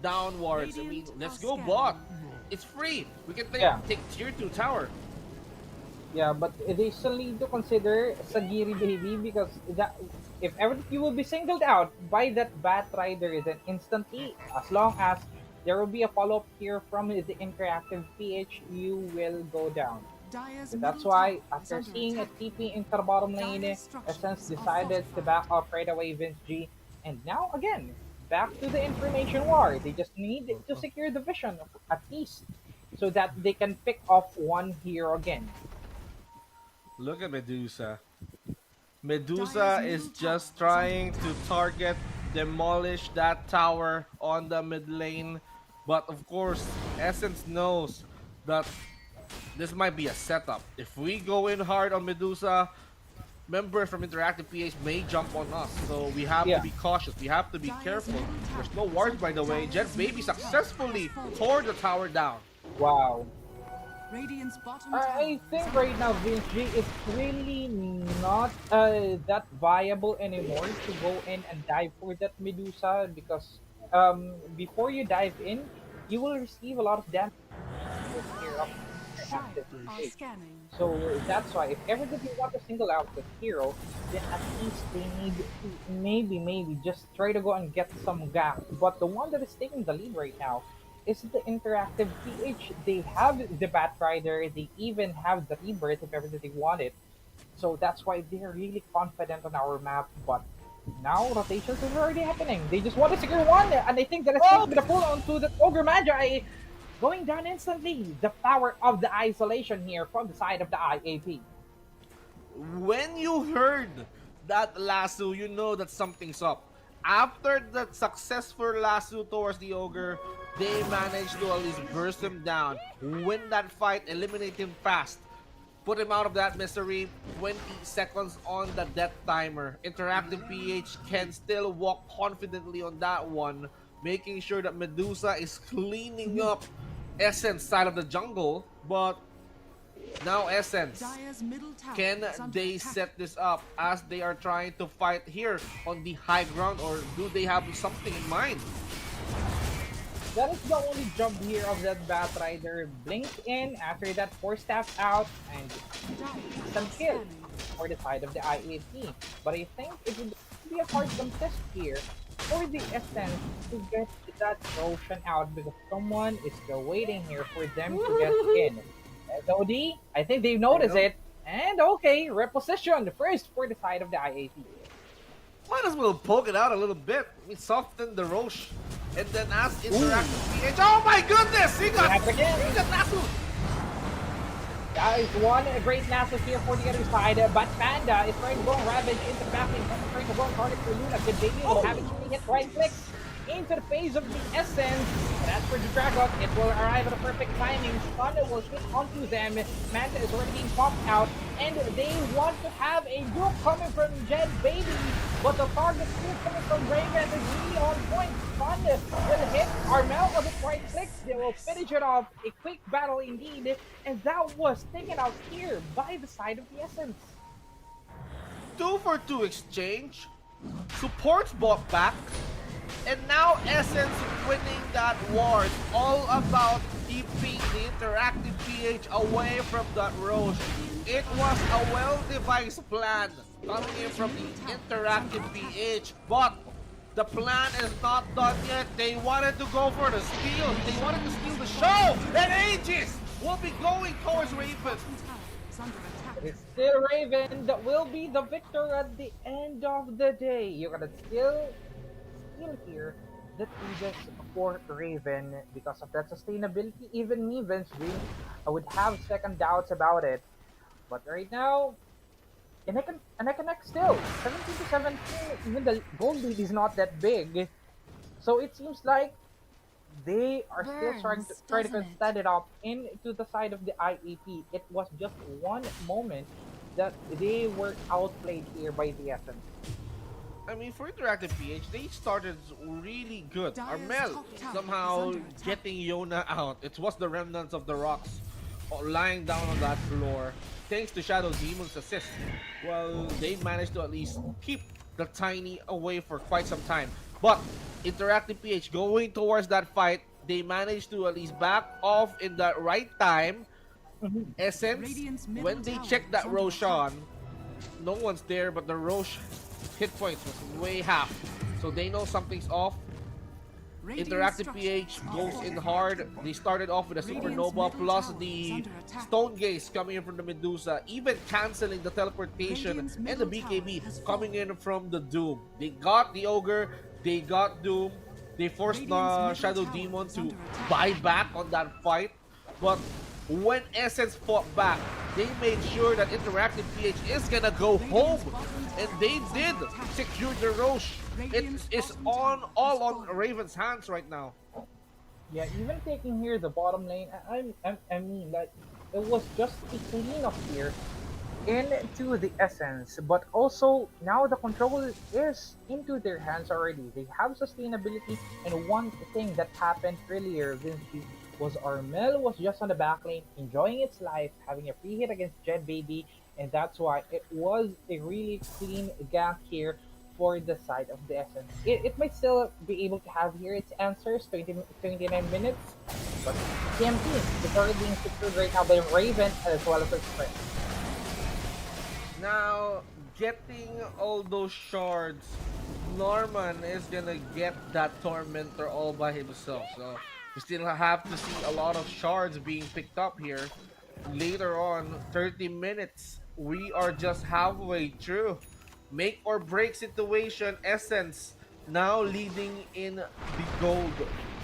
S3: downwards. I mean,
S4: Radiant
S3: let's
S4: are
S3: go
S4: scanning.
S3: bot. It's free. We can
S2: Yeah.
S3: take tier 2 tower.
S2: Yeah, but they still need to consider Sagiri Baby because that if ever you will be singled out by that Bat Rider, then instantly, as long as there will be a follow-up here from the Interactive PH, you will go down.
S4: Dire's
S2: So that's
S4: middle
S2: why,
S4: tower is
S2: after
S4: under
S2: seeing a
S4: attack.
S2: TP into the bottom lane,
S4: Dire's structures
S2: Essence
S4: are
S2: decided to
S4: fortified.
S2: back off right away Vince G. And now, again, back to the information war. They just need to secure the vision, at least, so that they can pick off one hero again.
S3: Look at Medusa. Medusa is just trying to target, demolish that tower on the mid lane. But of course, Essence knows that this might be a setup. If we go in hard on Medusa, members from Interactive PH may jump on us. So we have
S2: Yeah.
S3: to be cautious. We have to be careful. There's no wards, by the way. Jet Baby successfully tore the tower down.
S2: Wow.
S4: Radiant's bottom tower
S2: I
S4: is
S2: think
S4: under
S2: right now Vince G is really not that viable anymore to go in and dive for that Medusa because before you dive in, you will receive a lot of damage here up
S4: Shire
S2: active
S4: are
S2: stage.
S4: scanning.
S2: So that's why if ever that you want to single out the hero, then at least they need to maybe just try to go and get some gap. But the one that is taking the lead right now is the Interactive PH. They have the Bat Rider, they even have the Rebirth if ever that they want it. So that's why they're really confident on our map. But now rotations is already happening. They just want to secure one, and I think that is taking the pull onto the Ogre Magi. Going down instantly. The power of the isolation here from the side of the IAP.
S3: When you heard that lasso, you know that something's up. After that successful lasso towards the ogre, they managed to at least burst him down, win that fight, eliminate him fast, put him out of that misery. 20 seconds on the death timer. Interactive PH can still walk confidently on that one, making sure that Medusa is cleaning up Essence side of the jungle, but now Essence,
S4: Dire's middle tower
S3: can
S4: is under
S3: they
S4: attack.
S3: set this up as they are trying to fight here on the high ground, or do they have something in mind?
S2: That is the only jump here of that Bat Rider. Blink in, after that 4-staff out, and
S4: Dire
S2: some
S4: are
S2: kill
S4: scanning.
S2: for the side of the IAP. But I think it would be a hard contest here for the Essence to get that Roshan out because someone is still waiting here for them to get in. SOD, I think they noticed it. And okay, reposition first for the side of the IAP.
S3: Might as well poke it out a little bit. I mean, soften the Roche. And then as interactive PH. Oh my goodness! He got Nasu!
S2: That is one great Nasus here for the other side, but Panda is trying to go Ravage into the back lane, trying to go target for Luna. Good baby will have it hit right clicks into the phase of the Essence. And as for the Dragon, it will arrive at a perfect timing. Stun will hit onto them. Manta is already being popped out, and they want to have a dupe coming from Jed Baby, but the target still coming from Raven is really on point. Stun will hit Armel with the right clicks. They will finish it off. A quick battle indeed, and that was taken out here by the side of the Essence.
S3: 2-for-2 exchange. Supports bought back. And now Essence winning that war. It's all about keeping the interactive PH away from that Roche. It was a well-devised plan coming in from the interactive PH, but the plan is not done yet. They wanted to go for the steal. They wanted to steal the show. And Aegis will be going towards Raven.
S2: It's still Raven that will be the victor at the end of the day. You're gonna still here that Aegis for Raven because of that sustainability. Even me, Vince Green, I would have second doubts about it. But right now, and I can still 17 to 17. Even the gold lead is not that big, so it seems like they are still trying to stand it up into the side of the IAP. It was just one moment that they were outplayed here by the Essence.
S3: I mean, for interactive PH, they started really good.
S4: Dire's
S3: Armel
S4: top tower
S3: somehow
S4: is under attack.
S3: getting Yona out. It was the remnants of the rocks lying down on that floor. Thanks to Shadow Demon's assist. Well, they managed to at least keep the Tiny away for quite some time. But interactive PH going towards that fight, they managed to at least back off in the right time. Essence,
S4: Radiant's middle
S3: when they
S4: tower
S3: checked that
S4: is under
S3: Roshan, no one's there, but the Roche hit points was way half. So they know something's off.
S4: Radiant
S3: Interactive PH
S4: structures
S3: goes
S4: are
S3: in
S4: fortified.
S3: hard. They started off with a
S4: Radiant's
S3: Supernova
S4: middle
S3: plus
S4: tower is
S3: the
S4: under attack.
S3: Stone Gaze coming in from the Medusa, even canceling the teleportation
S4: Radiant's
S3: and the
S4: middle
S3: BKB
S4: tower has
S3: coming in from the Doom. They got the Ogre, they got Doom, they forced
S4: Radiant's middle
S3: Shadow
S4: tower
S3: Demon
S4: is
S3: to
S4: under attack.
S3: buy back on that fight. But when Essence fought back, they made sure that Interactive PH is gonna go home. And they did secure the Roche. It is all on Raven's hands right now.
S2: Yeah, even taking here the bottom lane, I mean, like, it was just a cleanup here into the Essence, but also now the control is into their hands already. They have sustainability, and one thing that happened earlier, Vince, was Armel was just on the back lane, enjoying its life, having a free hit against Jed Baby, and that's why it was a really clean gank here for the side of the Essence. It might still be able to have here its answers, 29 minutes, but TMT is already being secured right now by Raven as well as Express.
S3: Now, getting all those shards, Norman is gonna get that Tormentor all by himself. So, we still have to see a lot of shards being picked up here. Later on, 30 minutes, we are just halfway through. Make or break situation. Essence now leading in the gold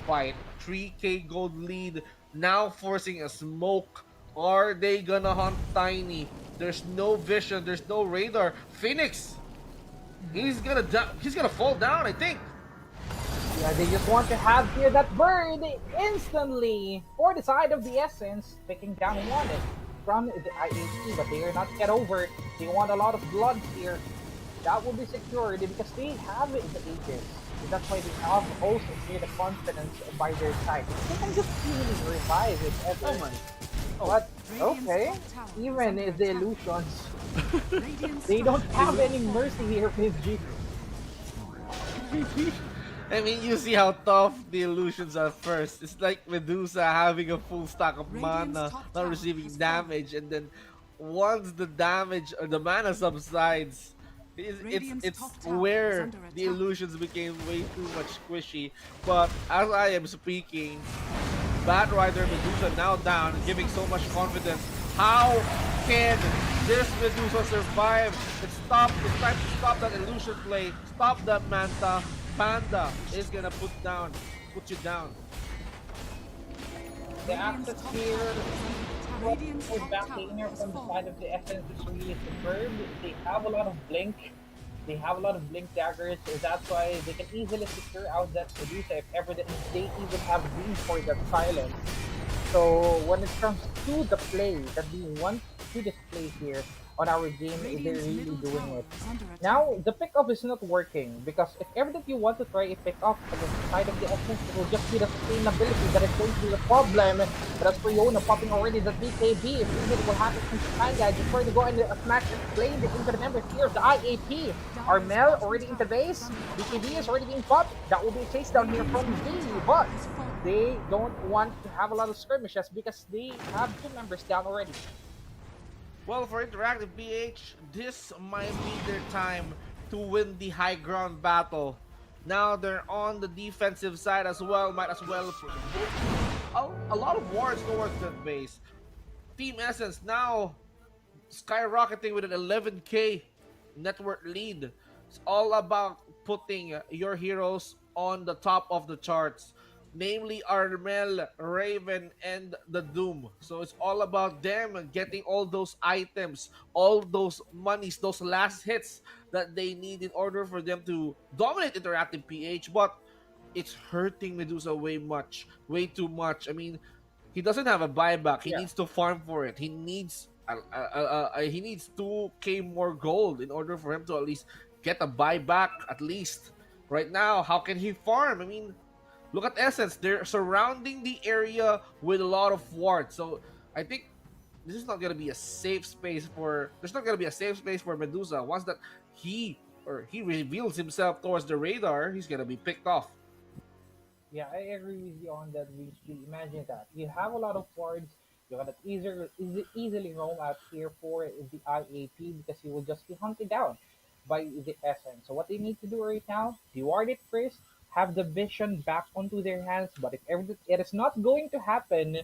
S3: fight. 3k gold lead, now forcing a smoke. Are they gonna hunt Tiny? There's no vision, there's no radar. Phoenix, he's gonna fall down, I think.
S2: Yeah, they just want to have here that bird instantly for the side of the Essence, taking down one from the IHC, but they are not yet over. They want a lot of blood here. That will be secured because they have the Aegis. That's why they have also here the confidence by their side. They can just easily revive it.
S3: Oh my.
S2: But
S4: Radiant's
S2: okay,
S4: top tower is
S2: even
S4: under
S2: if the
S4: attack.
S2: illusions,
S4: Radiant's
S2: they don't
S4: structures
S2: have
S4: are
S2: any mercy here, PG.
S3: I mean, you see how tough the illusions are first. It's like Medusa having a full stack of
S4: Radiant's
S3: mana,
S4: top
S3: not
S4: tower
S3: receiving
S4: has
S3: damage, and then once the damage or the mana subsides,
S4: Radiant's
S3: it's
S4: top tower is
S3: where
S4: under
S3: the
S4: attack.
S3: illusions became way too much squishy. But as I am speaking, Batrider Medusa now down, giving so much confidence. How Can this Medusa survive? It's time to stop that illusion play. Stop that Manta. Panda is gonna put you down.
S2: The access here
S4: Radiant's
S2: for
S4: top
S2: back
S4: tower
S2: laner
S4: has
S2: from the
S4: fallen.
S2: side of the Essence is really superb. They have a lot of blink. They have a lot of blink daggers, so that's why they can easily secure out that Medusa if ever they even have room for that silence. So when it comes to the play that we want to display here on our game, they're
S4: Radiant's
S2: really
S4: middle
S2: doing
S4: tower
S2: it.
S4: is under attack.
S2: Now, the pickup is not working because if ever that you want to try a pickup against the side of the Essence, it will just be the sustainability that is going to be the problem. But as for Yona popping already the BKB, if even will happen to Panda, just trying to go and smash and play the into the members here of the IAP. Armel already into base, BKB is already being popped. That will be a chase down here from Z, but they don't want to have a lot of skirmishes because they have two members down already.
S3: Well, for Interactive BH, this might be their time to win the high ground battle. Now they're on the defensive side as well. Might as well put a lot of wards towards that base. Team Essence now skyrocketing with an 11k network lead. It's all about putting your heroes on the top of the charts, namely Armel, Raven, and the Doom. So it's all about them getting all those items, all those monies, those last hits that they need in order for them to dominate Interactive PH. But it's hurting Medusa way too much. I mean, he doesn't have a buyback. He
S2: Yeah.
S3: needs to farm for it. He needs 2k more gold in order for him to at least get a buyback at least. Right now, how can he farm? I mean, look at Essence. They're surrounding the area with a lot of wards. So I think this is not gonna be a safe space for. There's not gonna be a safe space for Medusa. Once that he reveals himself towards the radar, he's gonna be picked off.
S2: Yeah, I agree with you on that, VG. Imagine that. You have a lot of wards. You can easily roam out here for the IAP because you will just be hunted down by the Essence. So what they need to do right now, reward it first, have the vision back onto their hands. But if it is not going to happen,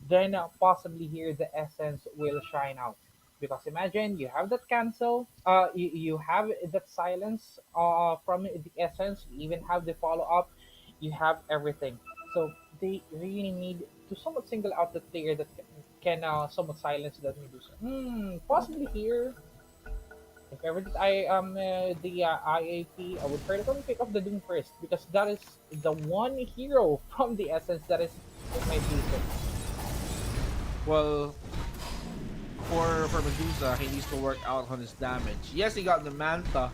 S2: then possibly here the Essence will shine out. Because imagine you have that cancel, you have that silence from the Essence, you even have the follow up, you have everything. So they really need to somewhat single out the player that can somewhat silence that Medusa. Possibly here. If ever that I am the IAP, I would try to come pick up the Doom first because that is the one hero from the Essence that is in my season.
S3: Well, for Medusa, he needs to work out on his damage. Yes, he got the Manta.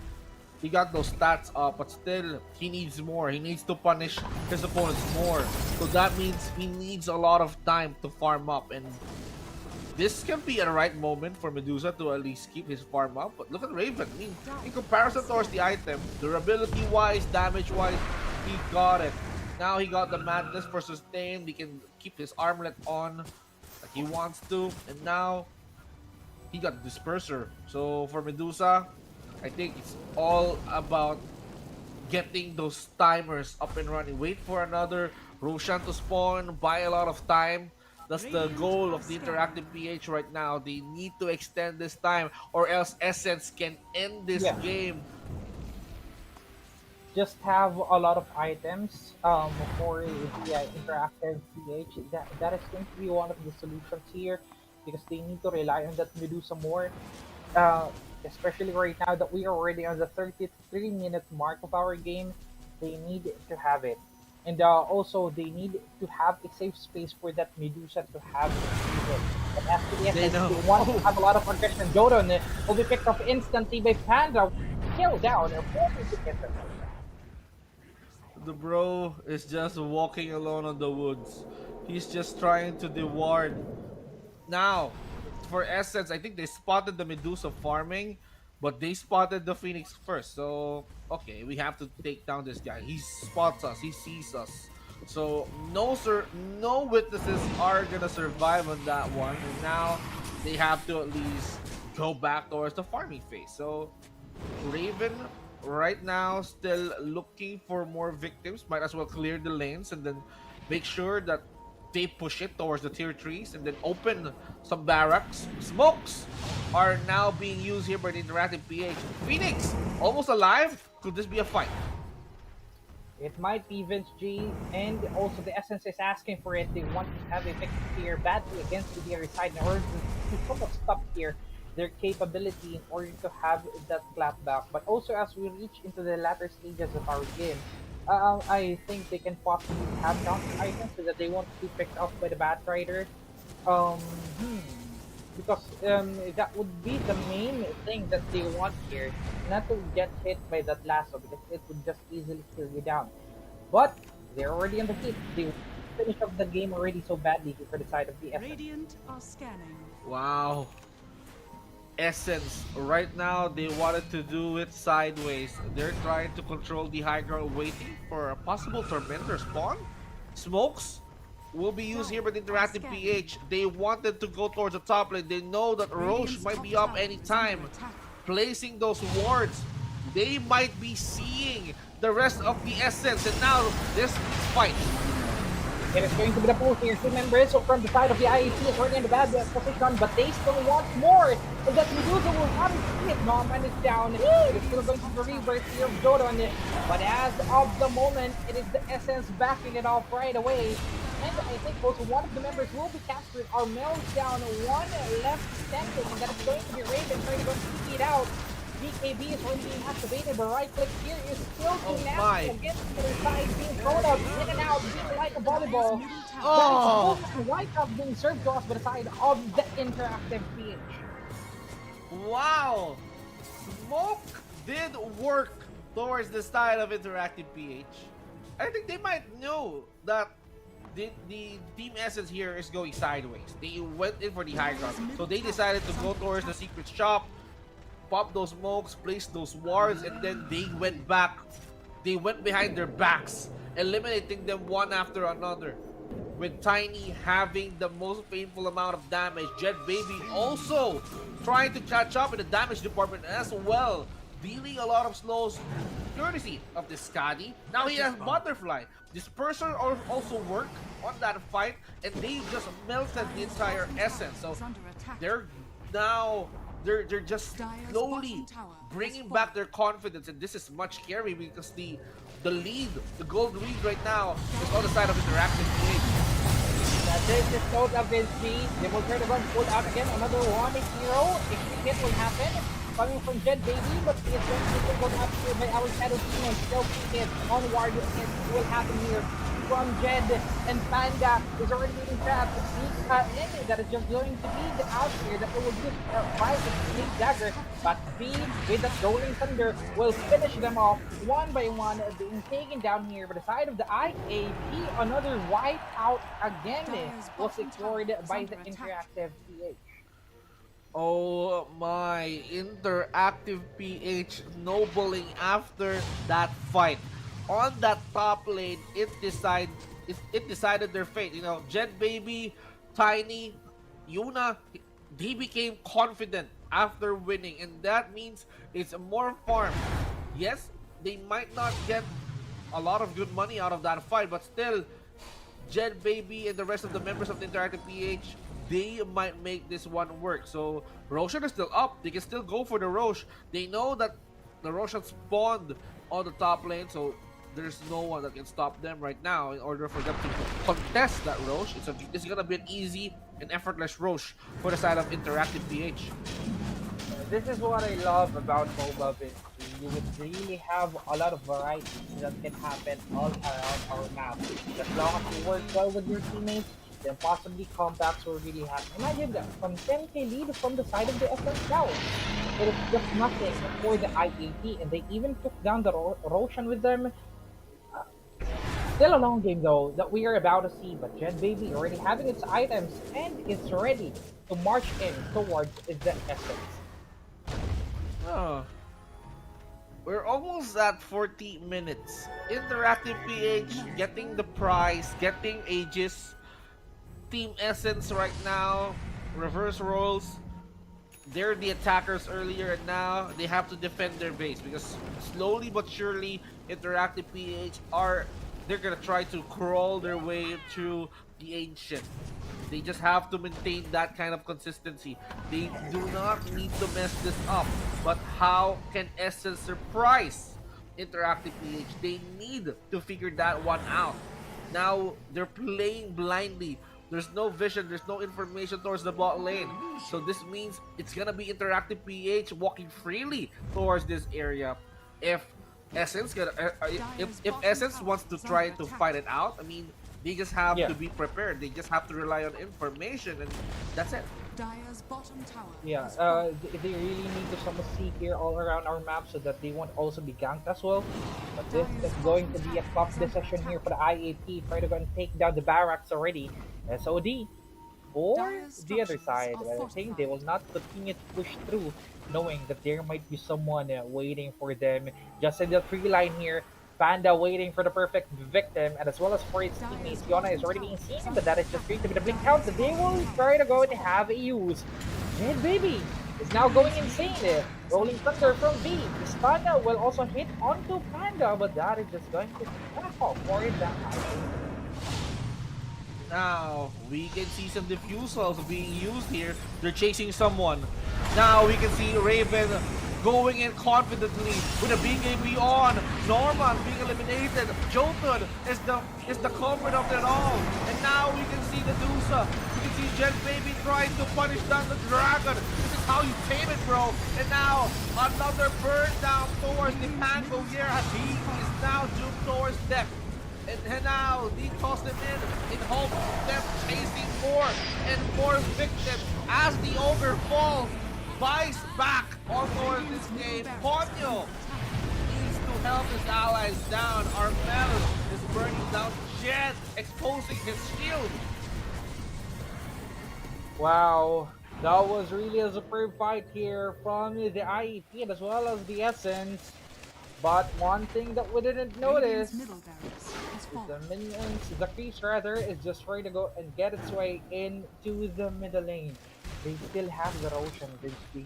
S3: He got those stats up, but still, he needs more. He needs to punish his opponents more. So that means he needs a lot of time to farm up. And this can be a right moment for Medusa to at least keep his farm up. But look at Raven. I mean, in comparison towards the item, durability-wise, damage-wise, he got it. Now he got the Madness for sustain. He can keep his armlet on like he wants to. And now he got Disperser. So for Medusa, I think it's all about getting those timers up and running. Wait for another Roshan to spawn, buy a lot of time. That's the goal of the Interactive PH right now. They need to extend this time or else Essence can end this
S2: Yeah.
S3: game.
S2: Just have a lot of items for the interactive PH. That is going to be one of the solutions here because they need to rely on that Medusa more. Uh, Especially right now that we are already on the 33-minute mark of our game, they need to have it. And also, they need to have a safe space for that Medusa to have it. But after the
S3: They
S2: essence,
S3: know.
S2: they want to have a lot of aggression. Jodan will be picked up instantly by Panda. Kill down.
S3: The bro is just walking alone on the woods. He's just trying to deward. Now, for Essence, I think they spotted the Medusa farming, but they spotted the Phoenix first. So, okay, we have to take down this guy. He spots us, he sees us. So, no sir, no witnesses are gonna survive on that one. And now, they have to at least go back towards the farming phase. So, Raven right now still looking for more victims. Might as well clear the lanes and then make sure that they push it towards the tier 3s and then open some barracks. Smokes are now being used here by the Interactive PH. Phoenix, almost alive. Could this be a fight?
S2: It might be Vince G, and also the Essence is asking for it. They want to have a victory here badly against the other side in order to somewhat stop here their capability in order to have that clapback. But also as we reach into the latter stages of our game, I think they can possibly have counter items so that they won't be picked up by the Batrider. Um, hmm because that would be the main thing that they want here, not to get hit by that lasso because it would just easily kill you down. But they're already on the hit. They finish up the game already so badly for the side of the Essence.
S4: Radiant are scanning.
S3: Wow. Essence, right now they wanted to do it sideways. They're trying to control the high ground, waiting for a possible Tormentor spawn. Smokes will be used here by the Interactive PH. They wanted to go towards the top lane. They know that Roche might be up anytime. Placing those wards, they might be seeing the rest of the Essence. And now this fight.
S2: It is going to be the pull here. Remember, so from the side of the IAT is already in the bad position, but they still want more. And that Medusa will not see it. Norman is down. It's still going to be the rebirth here of Jodo on it. But as of the moment, it is the Essence backing it off right away. And I think also one of the members will be captured. Our Mel's down, one left standing, and that is going to be Raven trying to go see it out. BKB is already being activated, but right click here is still too nasty against the other side, being thrown up in and out, being like a volleyball.
S3: Oh!
S2: But it's white up being served to us by the side of the Interactive PH.
S3: Wow! Smoke did work towards the side of Interactive PH. I think they might know that the Team Essence here is going sideways. They went in for the high ground, so they decided to go towards the secret shop, pop those smokes, place those wards, and then they went back. They went behind their backs, eliminating them one after another. With Tiny having the most painful amount of damage, Jet Baby also trying to catch up in the damage department as well, dealing a lot of slows courtesy of the Skadi. Now he has Butterfly. Disperser also worked on that fight, and they just melted the entire Essence. So they're now they're just slowly bringing back their confidence, and this is much scary because the lead, the gold lead right now is on the side of Interactive PH.
S2: This is Toad of his speed. They will try to run pull out again. Another one hero. A quick hit will happen. Coming from Jet Baby, but he is going to be pulled up here by our Shadow Team and still quick hit onward. It will happen here from Jed, and Panda is already being trapped. Sneak that is just going to be the out here that will use fight the Sneak Dagger, but Speed with the Rolling Thunder will finish them off one by one, being taken down here by the side of the IAP. Another wipe out again was secured by the Interactive PH.
S3: Oh my, Interactive PH nobling after that fight. On that top lane, it decided their fate. You know, Jet Baby, Tiny, Yuna, they became confident after winning, and that means it's more farm. Yes, they might not get a lot of good money out of that fight, but still, Jet Baby and the rest of the members of the Interactive PH, they might make this one work. So Roshan is still up. They can still go for the Roche. They know that the Roshan spawned on the top lane, so there's no one that can stop them right now in order for them to contest that Roche. It's gonna be an easy and effortless Roche for the side of Interactive PH.
S2: This is what I love about MOBA. You would really have a lot of variety that can happen all around our map. As long as you work well with your teammates, then possibly comebacks will really happen. Imagine that, from 10k lead from the side of the SS now. It is just nothing for the IAT, and they even took down the Roshan with them. Still a long game though that we are about to see, but Jet Baby already having its items and it's ready to march in towards the Essence.
S3: Oh. We're almost at 40 minutes. Interactive PH getting the prize, getting Aegis. Team Essence right now, reverse roles. They're the attackers earlier, and now they have to defend their base because slowly but surely Interactive PH they're gonna try to crawl their way through the Ancient. They just have to maintain that kind of consistency. They do not need to mess this up. But how can Essence surprise Interactive PH? They need to figure that one out. Now they're playing blindly. There's no vision, there's no information towards the bot lane. So this means it's gonna be Interactive PH walking freely towards this area. If Essence if Essence wants to try to fight it out, I mean, they just have
S2: Yeah.
S3: to be prepared. They just have to rely on information, and that's it.
S4: Dire's bottom tower
S2: Yeah,
S4: has fallen.
S2: they really need to some see here all around our map so that they won't also be ganked as well. But this is going to be a tough decision here for the IAP. Try to go and take down the barracks already. SOD or the other side. But I think they will not continue to push through, knowing that there might be someone waiting for them just in the tree line here. Panda waiting for the perfect victim, and as well as for its teammates, Yona is already being seen, but that is just going to be the blink out that they will try to go and have a use. Red Baby is now going insane. Rolling Thunder from B. This Panda will also hit onto Panda, but that is just going to fall for it.
S3: Now, we can see some diffusals being used here. They're chasing someone. Now, we can see Raven going in confidently with a BKB on. Norman being eliminated. Jotun is the culprit of it all. And now we can see the Dusa. We can see Jet Baby trying to punish down the dragon. This is how you tame it, bro. And now, another burn down towards the Pango here as he is now doomed towards death. And now they toss them in hopes of them chasing more and more victims as the ogre falls. Buys back on towards this game. Ponyo needs to help his allies down. Armel is burning down Jet, exposing his shield.
S2: Wow, that was really a superb fight here from the IEP as well as the Essence. But one thing that we didn't notice
S4: Radiant's middle barracks has
S2: the
S4: fallen.
S2: minions, the creeps rather, is just ready to go and get its way into the middle lane. They still have the Roshan Grigsby.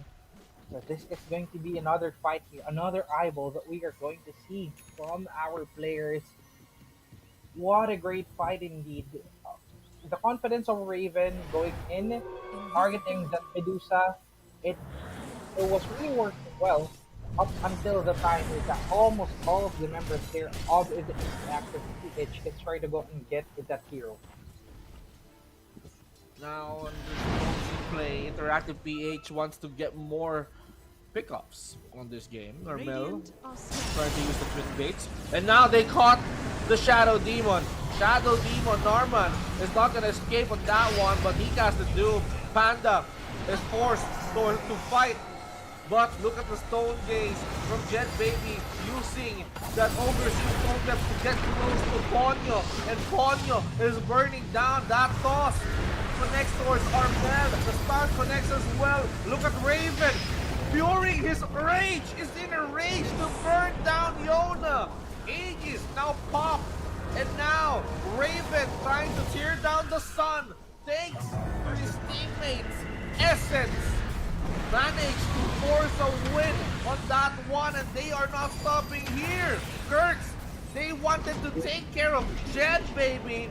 S2: So this is going to be another fight here, another eyeball that we are going to see from our players. What a great fight indeed. The confidence of Raven going in, targeting that Medusa, it was really working well up until the time that almost all of the members here of the Interactive PH is trying to go and get that hero.
S3: Now on this play, Interactive PH wants to get more pickups on this game. Normal
S4: Radiant are slain.
S3: trying to use the twin baits. And now they caught the Shadow Demon. Shadow Demon Norman is not gonna escape on that one, but he casts the Doom. Panda is forced to fight. But look at the Stone Gaze from Jet Baby using that overseas totem to get close to Ponyo. And Ponyo is burning down that toss. Connects towards Armel. The stun connects as well. Look at Raven. Fury, his rage is in a rage to burn down Yona. Aegis now pop. And now Raven trying to tear down the sun. Thanks to his teammates. Essence managed to force a win on that one, and they are not stopping here. Kirks, they wanted to take care of Jet Baby.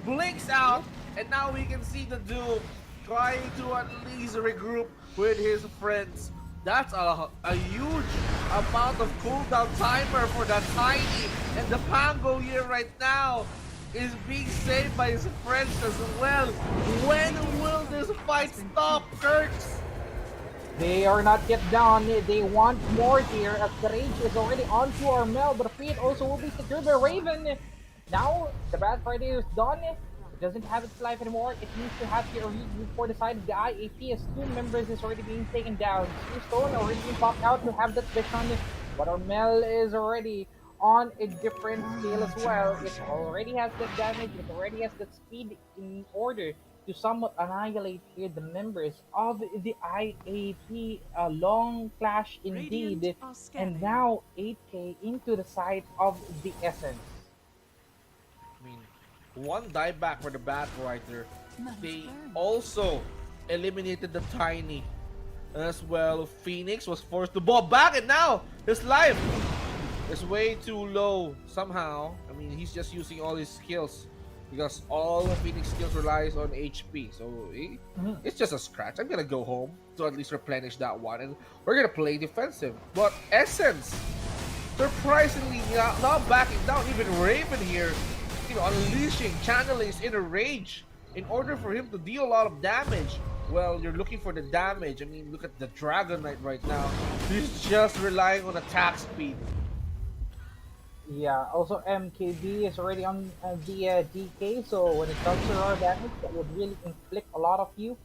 S3: Blinks out, and now we can see the Doom trying to at least regroup with his friends. That's a huge amount of cooldown timer for that Tiny, and the Pango here right now is being saved by his friends as well. When will this fight stop, Kirks?
S2: They are not yet done. They want more here as the rage is already onto Armel, but Fate also will be secured by Raven. Now, the Bad Friday is done. It doesn't have its life anymore. It needs to have here a regroup for the side of the IAP as two members is already being taken down. Stone already being popped out to have that vision, but Armel is already on a different scale as well. It already has that damage, it already has that speed in order to somewhat annihilate here the members of the IAP. A long clash indeed,
S4: Radiant are scanning.
S2: and now 8k into the side of the Essence.
S3: I mean, one dieback for the Batrider.
S4: Nice
S3: They
S4: burn.
S3: also eliminated the Tiny as well. Phoenix was forced to bob back, and now his life is way too low somehow. I mean, he's just using all his skills because all of Phoenix skills relies on HP. So it's just a scratch. I'm gonna go home to at least replenish that one, and we're gonna play defensive. But Essence, surprisingly, not backing down. Even Raven here, unleashing, channeling his inner rage in order for him to deal a lot of damage. Well, you're looking for the damage. I mean, look at the Dragon Knight right now. He's just relying on attack speed.
S2: Yeah, also MKB is already on the DK, so when it comes to raw damage, that would really inflict a lot of you.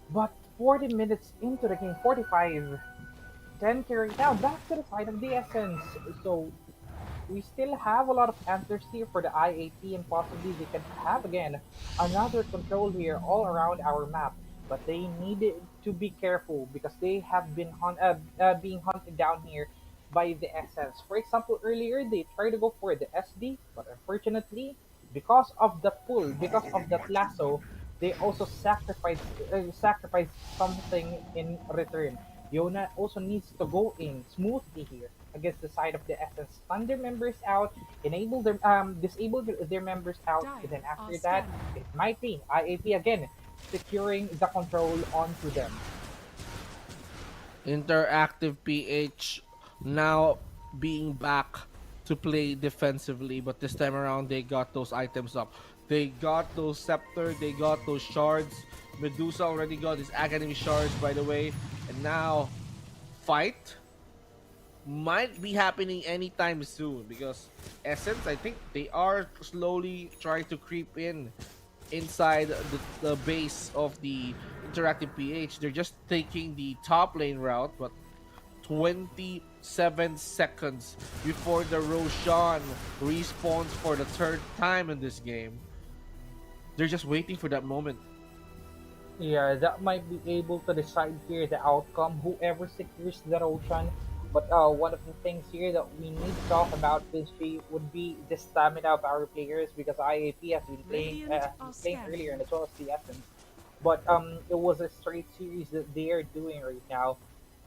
S2: But 40 minutes into the game, 45, 10 carry now, back to the side of the Essence. So we still have a lot of answers here for the IAP, and possibly they can have again another control here all around our map. But they need to be careful because they have been being hunted down here by the Essence. For example, earlier they tried to go for the SD, but unfortunately, because of the pull, because of that lasso, they also sacrificed something in return. Yona also needs to go in smoothly here against the side of the Essence. Stun their members out, disable their members out, and then after that, it might be IAP again securing the control onto them.
S3: Interactive PH now being back to play defensively, but this time around they got those items up. They got those scepter, they got those shards. Medusa already got his academy shards, by the way, and now fight might be happening anytime soon because Essence, I think they are slowly trying to creep inside the base of the interactive PH. They're just taking the top lane route, but 27 seconds before the Roshan respawns for the third time in this game. They're just waiting for that moment.
S2: Yeah, that might be able to decide here the outcome, whoever secures the Roshan. But one of the things here that we need to talk about, Vinci, would be the stamina of our players because IAP has been playing earlier and as well as the Essence. But it was a straight series that they are doing right now.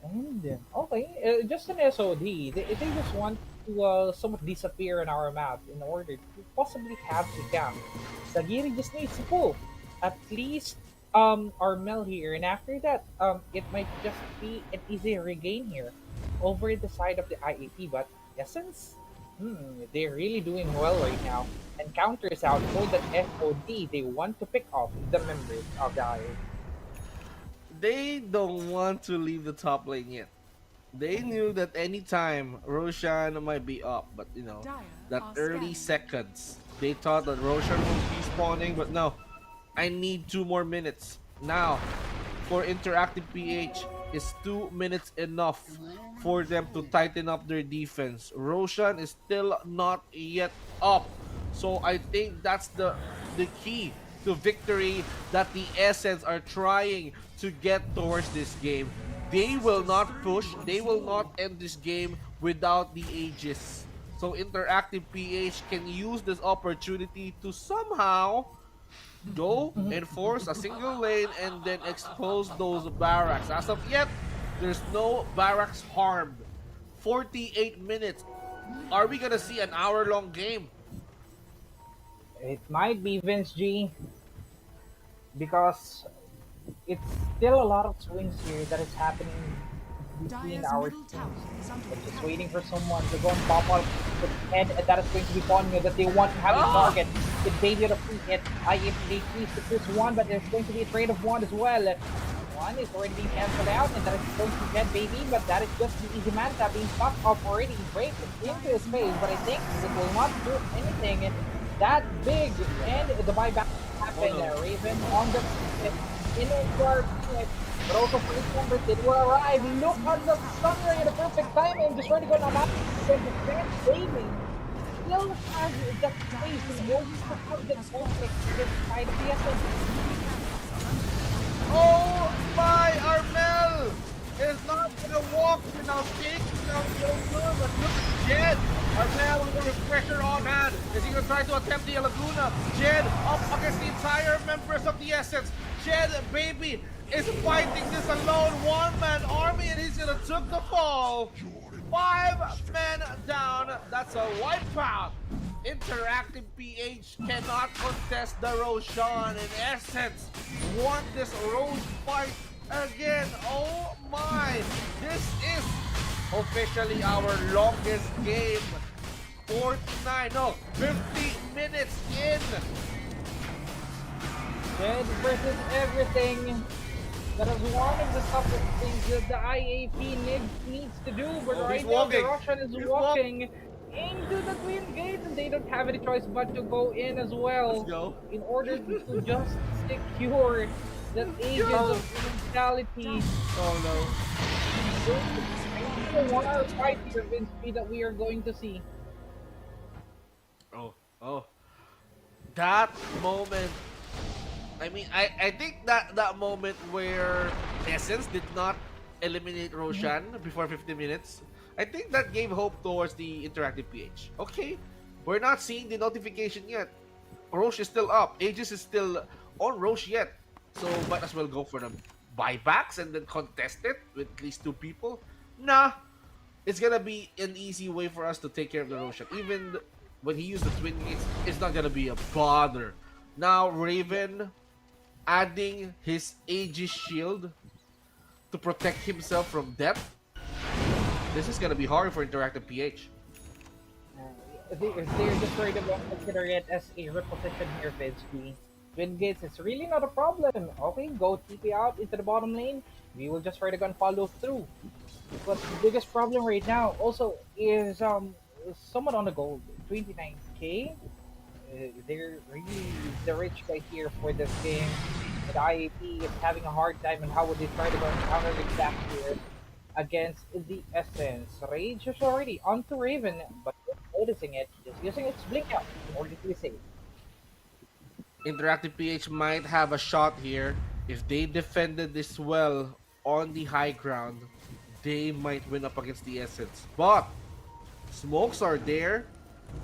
S2: And okay, just an SOD. They just want to somewhat disappear on our map in order to possibly have to camp. Sagiri just needs to pull at least Armel here, and after that, it might just be an easy regain here over the side of the IAP. But Essence, they're really doing well right now. And counters out for the SOD. They want to pick off the members of the IAP.
S3: They don't want to leave the top lane yet. They knew that anytime Roshan might be up, but that early seconds, they thought that Roshan will be spawning, but no. I need 2 more minutes. Now, for interactive PH, is 2 minutes enough for them to tighten up their defense? Roshan is still not yet up. So I think that's the key to victory that the Essence are trying to get towards this game. They will not push, they will not end this game without the Aegis. So interactive PH can use this opportunity to somehow go and force a single lane and then expose those barracks. As of yet, there's no barracks harmed. 48 minutes. Are we gonna see an hour-long game?
S2: It might be Vince G, because it's still a lot of swings here that is happening between our teams. But just waiting for someone to go and pop out with the head, and that is going to be Ponyo that they want to have a target. The Xavier the free hit. IAP decreased to first one, but there's going to be a trade of one as well. One is already being cancelled out, and that is going to get Baby, but that is just the easy manta being popped up already. Break into his face, but I think it will not do anything. And that big, and the buyback happened. Raven on the in guard, but also for this members, it will arrive. Look at the stun ring at the perfect time, and just trying to go now. Baby still has the space and won't put the conflict this side of the Essence.
S3: Oh my, Armel is not gonna walk without taking out the Laguna, but look at Jed. Armel with pressure on hand. Is he gonna try to attempt the Laguna? Jed up against the entire members of the Essence. Jed, baby, is fighting this alone, one-man army, and he's gonna took the fall. 5 men down. That's a wipeout Interactive PH cannot contest the Roshan. In essence, want this Rose fight again. Oh my! This is officially our longest game. 49, no, 50 minutes in.
S2: Jed versus everything. That is one of the toughest things that the IAP needs to do, but
S3: Oh,
S2: right
S3: he's
S2: now
S3: walking.
S2: the Russian is
S3: He's
S2: walking into the Twin Gate, and they don't have any choice but to go in as well.
S3: Let's go.
S2: In order to just secure the Aegis of Immortality.
S3: Oh no.
S2: The one hour fight here, Vince P, that we are going to see.
S3: Oh. That moment. I mean, I think that moment where Essence did not eliminate Roshan before 50 minutes, I think that gave hope towards the Interactive PH. Okay, we're not seeing the notification yet. Roche is still up. Aegis is still on Roche yet. So might as well go for the buybacks and then contest it with at least 2 people. Nah, it's gonna be an easy way for us to take care of the Roshan. Even when he used the Twin Gates, it's not gonna be a bother. Now Raven adding his Aegis shield to protect himself from death. This is gonna be hard for Interactive PH.
S2: They're just trying to consider it as a reposition here, Vince P. Twin Gates is really not a problem. Okay, go TP out into the bottom lane. We will just try to go and follow through. But the biggest problem right now also is someone on the gold, 29k. They're really the rich guy here for this game. And IAP is having a hard time, and how would they try to go and counter the back here against the Essence? Rage is already onto Raven, but noticing it, just using its blink out in order to be safe.
S3: Interactive PH might have a shot here. If they defended this well on the high ground, they might win up against the Essence. But smokes are there.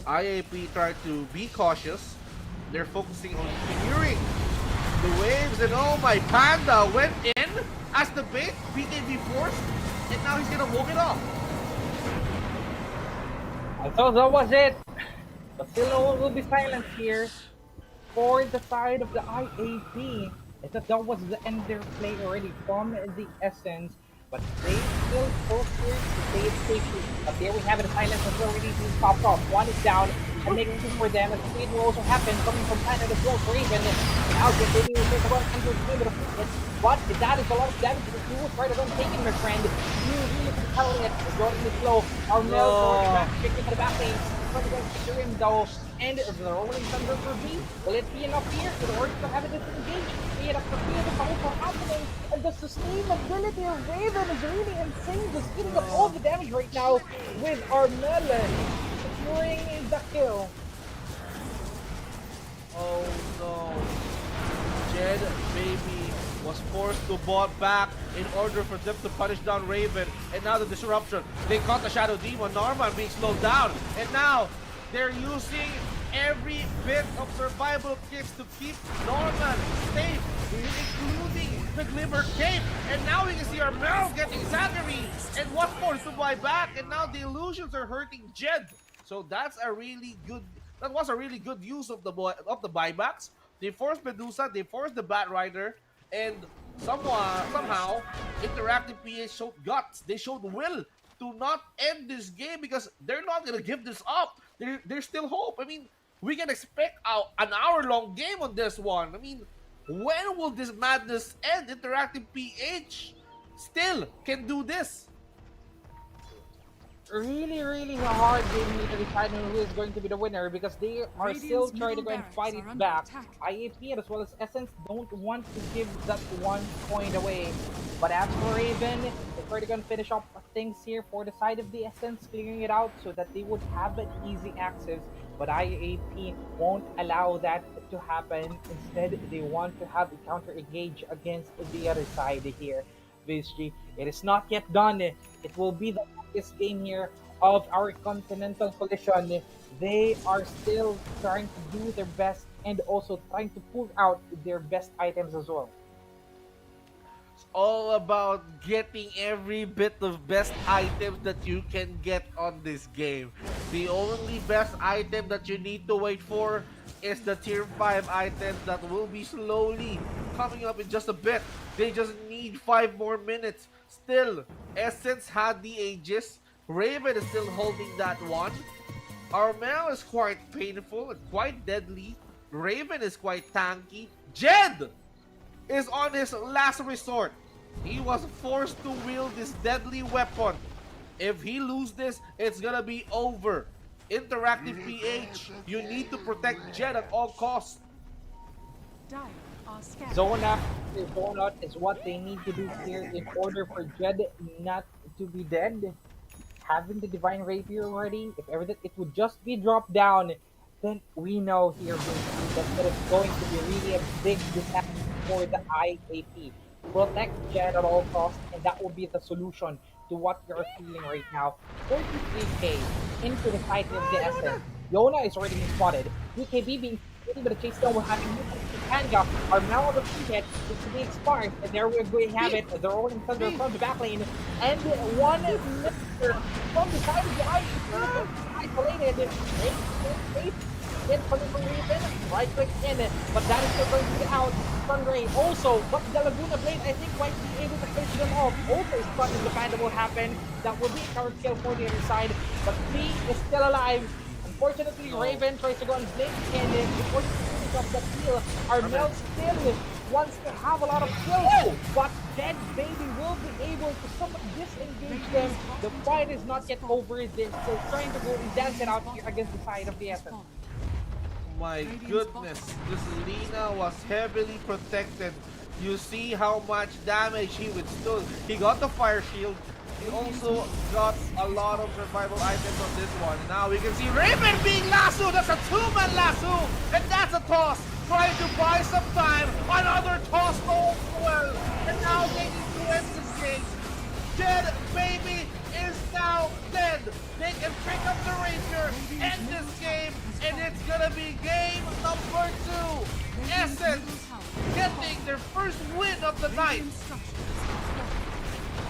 S3: IAP tried to be cautious. They're focusing on clearing the waves, and oh my, Panda went in as the bait, BKB forced, and now he's gonna walk it off.
S2: I thought that was it, but still no one will be silent here for the side of the IAP. I thought that was the end their play already from the Essence, but they still focus to stay it safely. But there we have it, the silence has already been popped off. One is down, and making two for them. A speed will also happen coming from Planet as well for Raven. Now continuing to take about 100 kilometers of it. But that is a lot of damage to the tools right on taking, my friend. You really can tell it. Jordan is low. Our Mel kicking to the back lane. Trying to go to him though. And the Rolling Thunder for B. Will it be enough here in order to have it disengage? Be enough for B to come for happening. And the sustainability of Raven is really insane. Just eating up all the damage right now with our Melon. Securing the kill.
S3: Oh no. Jed Baby was forced to bot back in order for them to punish down Raven. And now the disruption. They caught the Shadow Demon. Norman being slowed down. And now they're using every bit of survival kits to keep Norman safe, including the Glimmer Cape. And now we can see our Meryl getting Zachary and what's more to buy back. And now the illusions are hurting Jed. So that was a really good use of the buybacks. They forced Medusa, they forced the Bat Rider, and somehow Interactive PH showed guts. They showed will to not end this game because they're not gonna give this up. There's still hope. I mean, we can expect an hour-long game on this one. I mean, when will this madness end? Interactive PH still can do this.
S2: Really a hard game to decide who is going to be the winner because they are still
S4: Radiant's
S2: trying to go
S4: middle
S2: and fight
S4: barracks are
S2: it
S4: under
S2: back.
S4: attack.
S2: IAP as well as Essence don't want to give that 1 point away. But as for Raven, they try to go and finish up things here for the side of the Essence, clearing it out so that they would have an easy access. But IAP won't allow that to happen. Instead, they want to have a counter engage against the other side here. VSG, it is not yet done. It will be the longest game here of our Continental Collision. They are still trying to do their best and also trying to pull out their best items as well.
S3: all about getting every bit of best items that you can get on this game. The only best item that you need to wait for is the tier 5 items that will be slowly coming up in just a bit. They just need 5 more minutes. Still, Essence had the Aegis. Raven is still holding that one. Armel is quite painful and quite deadly. Raven is quite tanky. Jed is on his last resort. He was forced to wield this deadly weapon. If he loses this, it's gonna be over. Interactive PH, you need to protect Jed at all costs.
S4: Dire are scared.
S2: Zone out is what they need to do here in order for Jed not to be dead. Having the Divine Rapier already, if everything it would just be dropped down, then we know here basically that it is going to be really a big disaster for the IAP. Protect Jed at all costs, and that will be the solution to what you're feeling right now. 43k into the fight of the Essence. Yona is already being spotted. BKB being spotted, but the chase down will happen. Panga are now on the ticket. It's to be expired, and there we're going to have it. They're rolling thunder from the back lane, and one Mr. from the side of the isolated. Hit coming from Raven, right click in, but that is still going to be out. Sunray also, but the Laguna Blade I think might be able to finish them off. Also, spotting the fight that will happen. That will be a counter kill for the other side, but P is still alive. Unfortunately, Raven tries to go and blink, and before he finishes up the kill, Armel still wants to have a lot of kills, but Dead Baby will be able to somewhat disengage them. The fight is not yet over. They're still trying to go and dance it out here against the side of the Essence.
S3: My goodness, this Lina was heavily protected. You see how much damage he withstood. He got the fire shield. He also got a lot of survival items on this one. Now we can see Raven being lassoed. That's a two-man lasso. And that's a toss. Trying to buy some time. Another toss goes well. And now they need to end this game. Dead Baby is now dead. They can pick up the Rapier, end this game, and it's gonna be game number 2. Essence getting their first win of the night.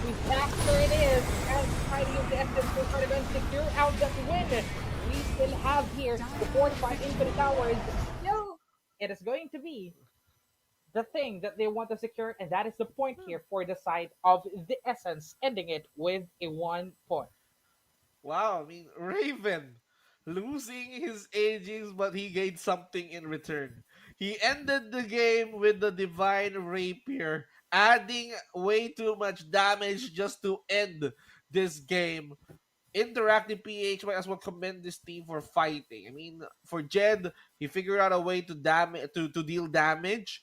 S2: Disaster it is, as Heidi of the Essence will try to secure out that win. We still have here the 45 Infinite Towers. Still, it is going to be the thing that they want to secure, and that is the point here for the side of the Essence, ending it with a 1 point.
S3: Wow, I mean, Raven losing his ages, but he gained something in return. He ended the game with the Divine Rapier, adding way too much damage just to end this game. Interactive PH might as well commend this team for fighting. I mean, for Jed, he figured out a way to deal damage.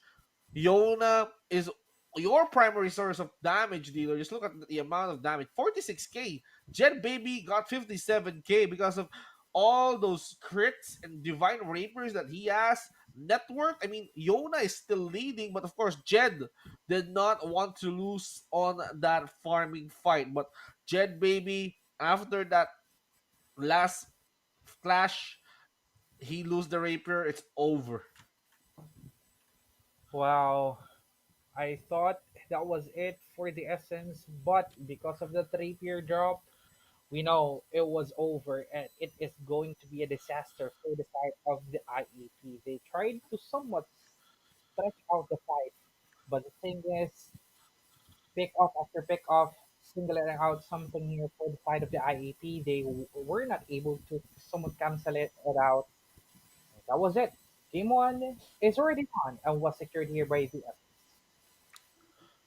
S3: Yona is your primary source of damage dealer. Just look at the amount of damage. 46k. Jet Baby got 57k because of all those crits and divine rapers that he has. Network, I mean, Yona is still leading, but of course, Jed did not want to lose on that farming fight. But Jed Baby, after that last clash, he lose the rapier. It's over.
S2: Wow, I thought that was it for the Essence, but because of the 3 tier drop, we know it was over and it is going to be a disaster for the side of the IEP. They tried to somewhat stretch out the fight, but the thing is, pick off after pick off, singling out something here for the side of the IEP. They were not able to somewhat cancel it out. That was it. Game one is already on and was secured here by the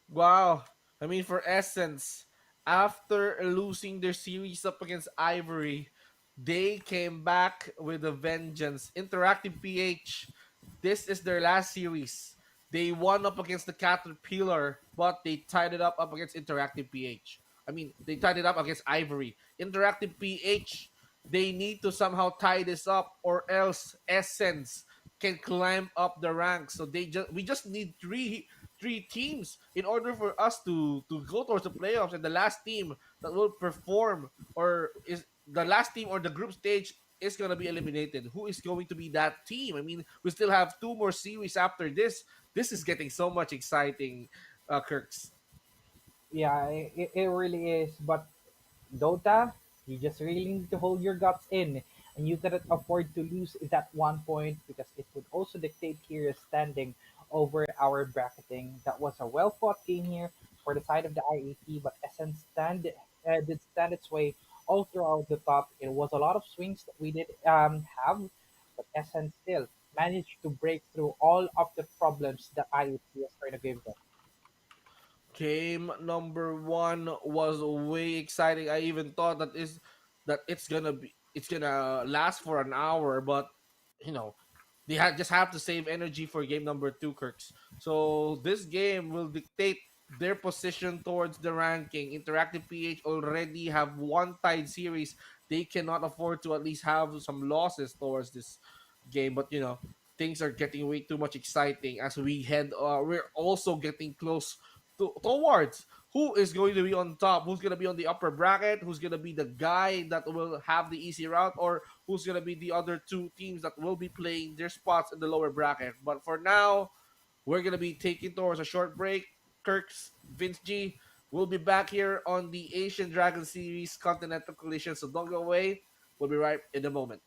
S3: Wow. I mean, for Essence, after losing their series up against Ivory, they came back with a vengeance. Interactive PH, this is their last series. They won up against the Caterpillar, but they tied it up against Interactive PH. I mean, they tied it up against Ivory. Interactive PH, they need to somehow tie this up, or else Essence can climb up the ranks. So we just need three teams in order for us to go towards the playoffs, and the last team that will perform, or is the last team or the group stage, is going to be eliminated. Who is going to be that team? I mean, we still have 2 more series after this. This is getting so much exciting, Kirks.
S2: Yeah, it really is. But Dota, you just really need to hold your guts in, and you cannot afford to lose that 1 point because it would also dictate Kira's standing over our bracketing. That was a well fought game here for the side of the IAT, but Essence did stand its way all throughout the top. It was a lot of swings that we did have, but Essence still managed to break through all of the problems that IAT was trying to give them.
S3: Game number one was way exciting. I even thought that it's gonna last for an hour, but you know just have to save energy for game number two, Kirks. So this game will dictate their position towards the ranking. Interactive PH already have one tied series. They cannot afford to at least have some losses towards this game. But things are getting way too much exciting as we head. We're also getting close towards who is going to be on top, who's going to be on the upper bracket, who's going to be the guy that will have the easy route, or who's going to be the other two teams that will be playing their spots in the lower bracket. But for now, we're going to be taking towards a short break. Kirk's, Vince G, will be back here on the Asian Dragon Series Continental Collision, so don't go away. We'll be right in a moment.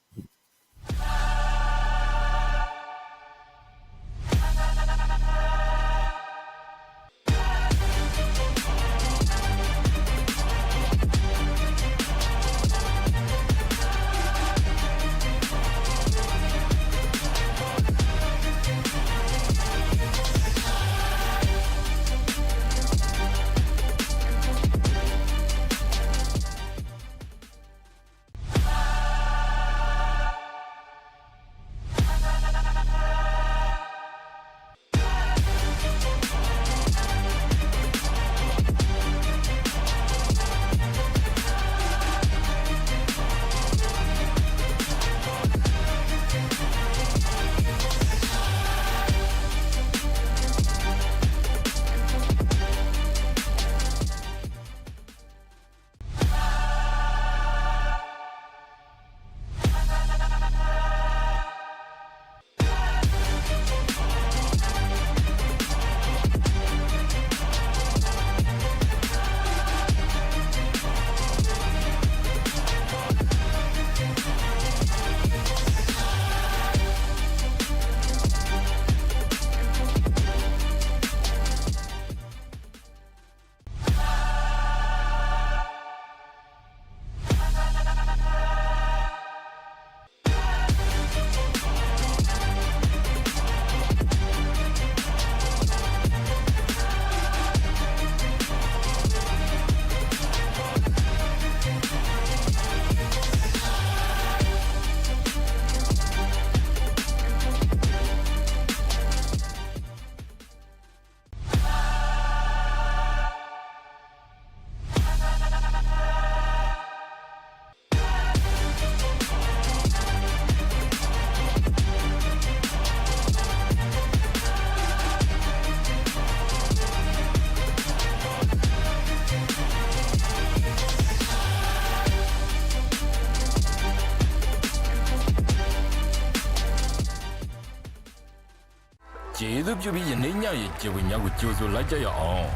S1: ကျေးဇူးပြုပြီးယနေ့ညရဲ့ကျေဝေများကိုကြိုဆိုလိုက်ကြရအောင်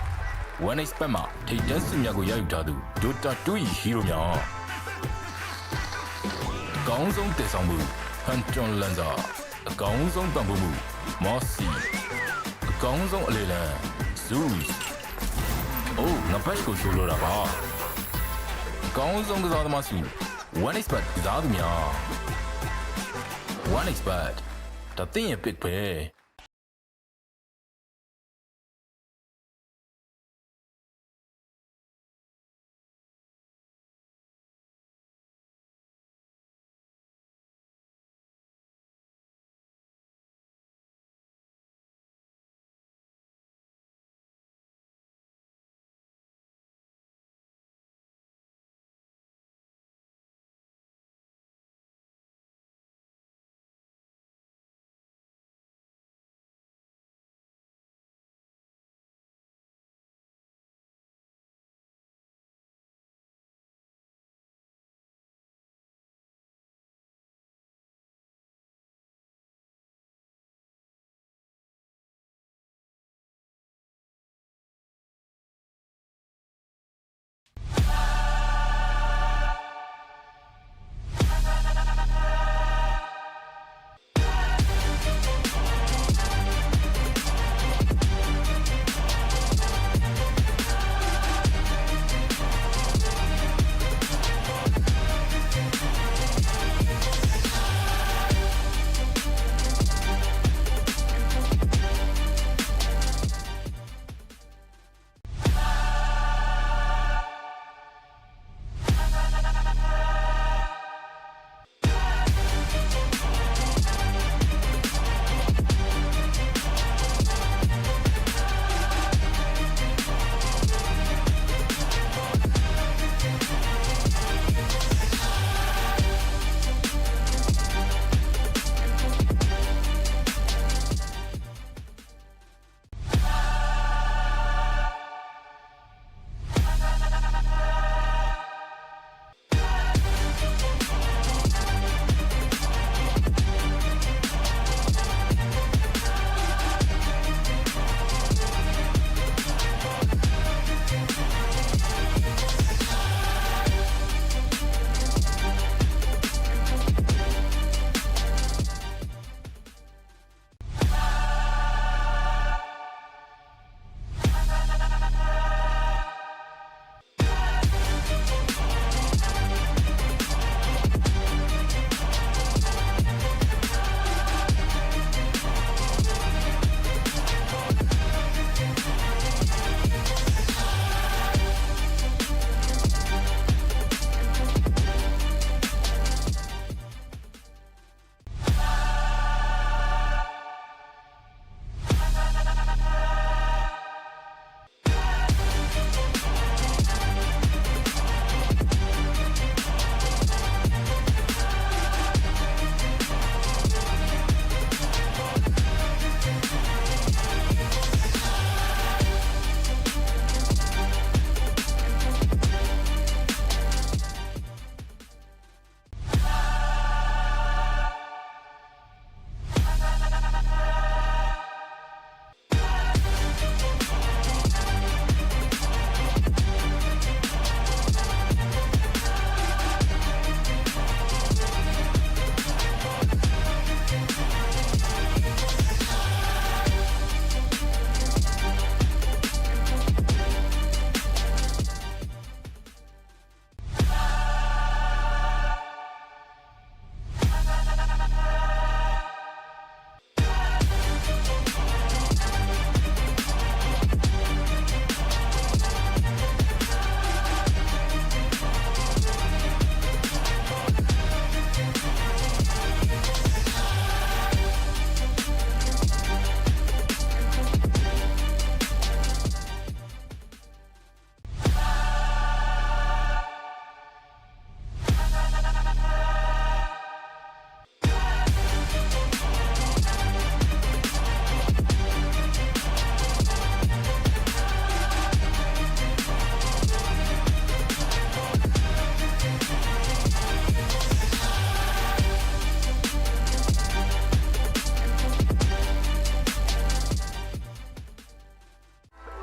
S1: One Expert မှာထိပ်တန်းစစ်များကိုရယူထားသူ Dota 2 ၏ hero များအကောင်းဆုံးတည်ဆောင်မှု Hunter Lanza အကောင်းဆုံးပံ့ပိုးမှု Mossy အကောင်းဆုံးအလေလံ Zeus အိုးငါဘက်ကိုရှိုးလို့တာပါအကောင်းဆုံးကစားသမားစု One Expert ကစားသူများ One Expert ဒါသင်ရဲ့ pick ပဲ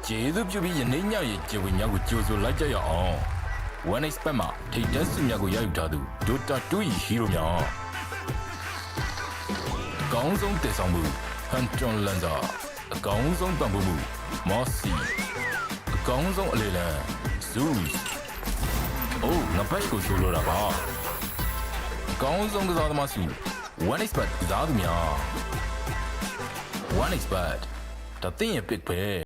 S1: ကျေးဇူးပြုပြီးယနေ့ညရဲ့ကျေဝင်များကိုကြိုဆိုလိုက်ကြရအောင် One Expert မှာထိတ်တက်စုများကိုရယူထားသူ Dota 2 ၏ hero များအကောင်းဆုံးတည်ဆောင်မှု Hunter Lancer အကောင်းဆုံးပံ့ပိုးမှု Mossy အကောင်းဆုံးအလေလံ Zeus အိုးငါဘက်ကိုရှိုးလို့တာပါအကောင်းဆုံးကစားသမားစု One Expert ကစားသူများ One Expert ဒါသင်ရဲ့ pick ပဲ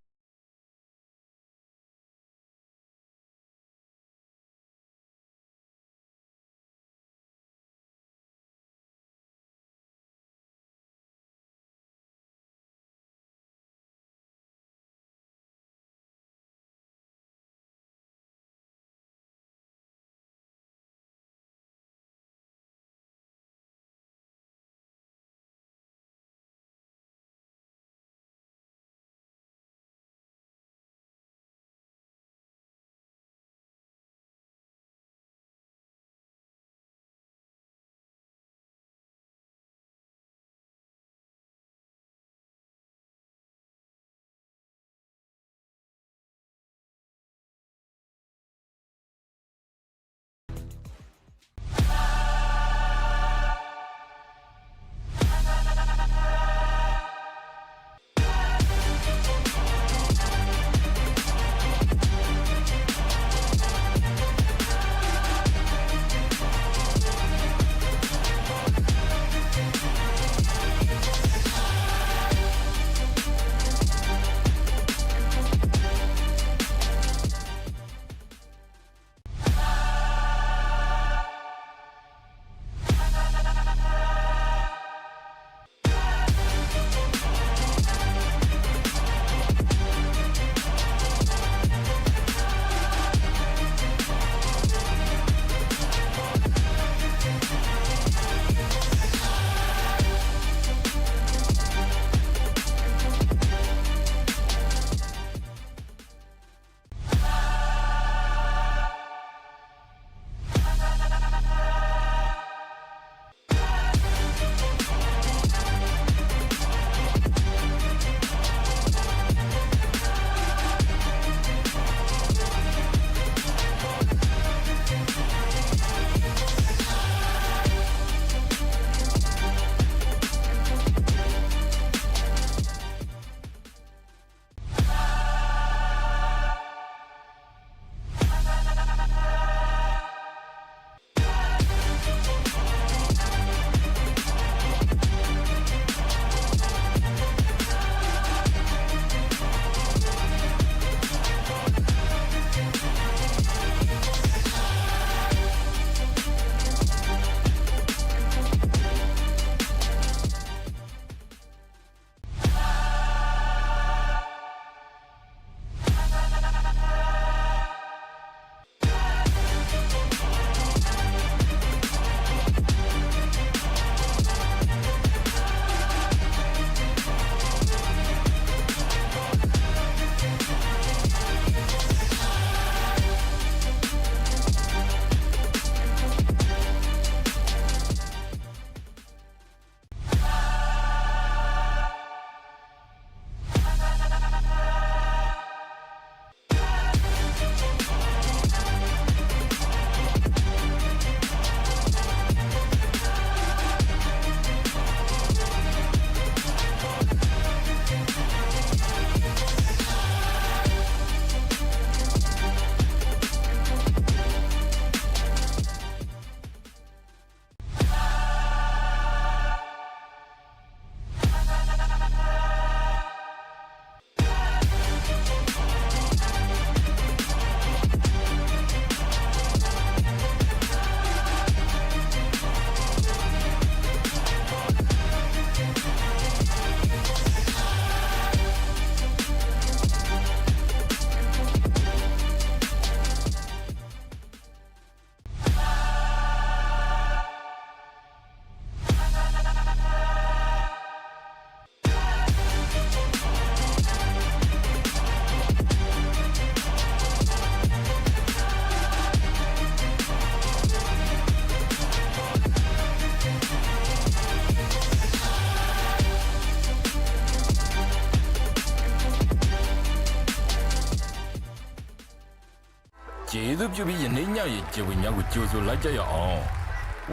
S1: ကျေးဇူးပြုပြီးယနေ့ညရဲ့ကျေဝင်များကိုကြိုဆိုလိုက်ကြရအောင်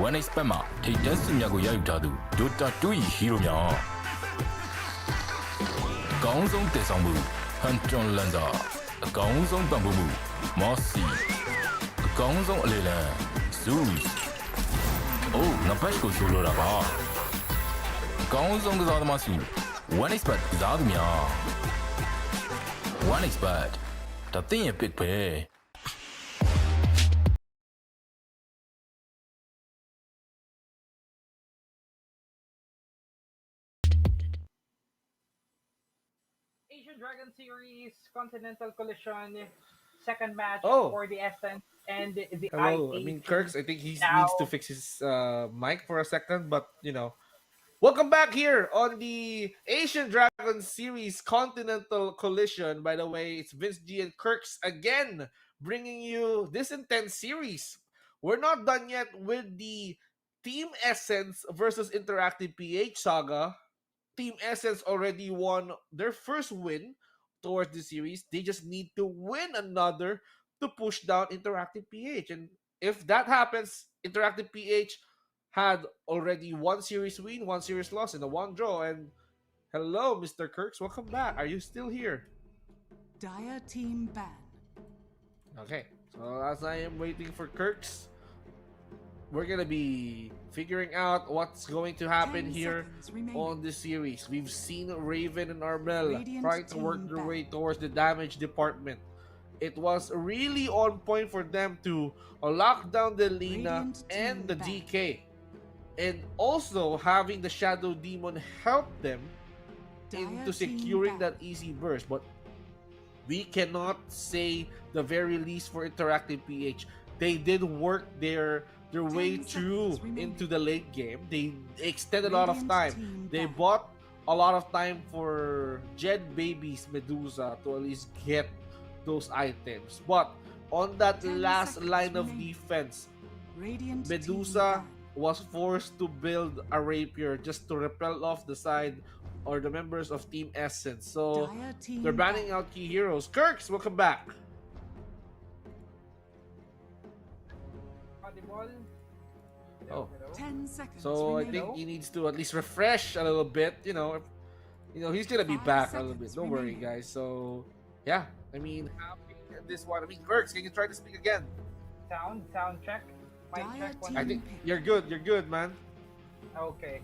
S1: One Expert မှာထိတ်တန်းစုများကိုရယူထားသူ Dota 2 ၏ hero များအကောင်းဆုံးတည်ဆောင်မှု Hunter Lancer အကောင်းဆုံးပံ့ပိုးမှု Mossy အကောင်းဆုံးအလေလံ Zeus အိုးငါဘက်ကိုရှိုးလို့တာပါအကောင်းဆုံးကစားသမားစု One Expert ကစားသူများ One Expert ဒါသင်ရဲ့ pick ပဲ
S2: Asian Dragon Series Continental Collision second match
S3: Oh.
S2: for the Essence and the
S3: Hello. I
S2: IAP.
S3: mean, Kirks, I think he
S2: Now-
S3: needs to fix his mic for a second, but you know. Welcome back here on the Asian Dragon Series Continental Collision. By the way, it's Vince G and Kirks again bringing you this intense series. We're not done yet with the Team Essence versus Interactive PH saga. Team Essence already won their first win towards the series. They just need to win another to push down Interactive PH. And if that happens, Interactive PH had already one series win, one series loss, and a one draw. And hello, Mr. Kirks, welcome back. Are you still here?
S4: Dire team ban.
S3: Okay, so as I am waiting for Kirks, we're gonna be figuring out what's going to happen
S4: 10
S3: here
S4: seconds remaining.
S3: on this series. We've seen Raven and Armel
S4: Radiant
S3: trying to work
S4: team
S3: their
S4: back.
S3: way towards the damage department. It was really on point for them to lock down the Lina
S4: Radiant
S3: and
S4: team
S3: the
S4: back.
S3: DK. And also having the Shadow Demon help them into
S4: Dire
S3: securing
S4: team
S3: that
S4: back.
S3: easy burst. But we cannot say the very least for Interactive PH. They did work their way
S4: 10
S3: through
S4: seconds remaining.
S3: into the late game. They extended a lot of
S4: Radiant
S3: time.
S4: team
S3: They
S4: back.
S3: bought a lot of time for Jed Baby's Medusa to at least get those items. But on that
S4: 10
S3: last
S4: seconds
S3: line of
S4: remaining.
S3: defense,
S4: Radiant team
S3: Medusa
S4: ban.
S3: was forced to build a rapier just to repel off the side or the members of Team Essence. So
S4: Dire team
S3: they're banning
S4: ban.
S3: out key heroes. Kirks, welcome back.
S2: Audible.
S3: Oh.
S4: 10 seconds
S3: So I
S4: remaining.
S3: think he needs to at least refresh a little bit. He's gonna be
S4: 5
S3: back a little bit.
S4: seconds
S3: Don't worry,
S4: remaining.
S3: guys. So yeah, I mean, having this one. I mean, Kirks, can you try to speak again?
S2: Sound check. Mic
S4: Dire
S2: check.
S4: team.
S3: I think
S4: Pick.
S3: you're good. You're good, man.
S2: Okay.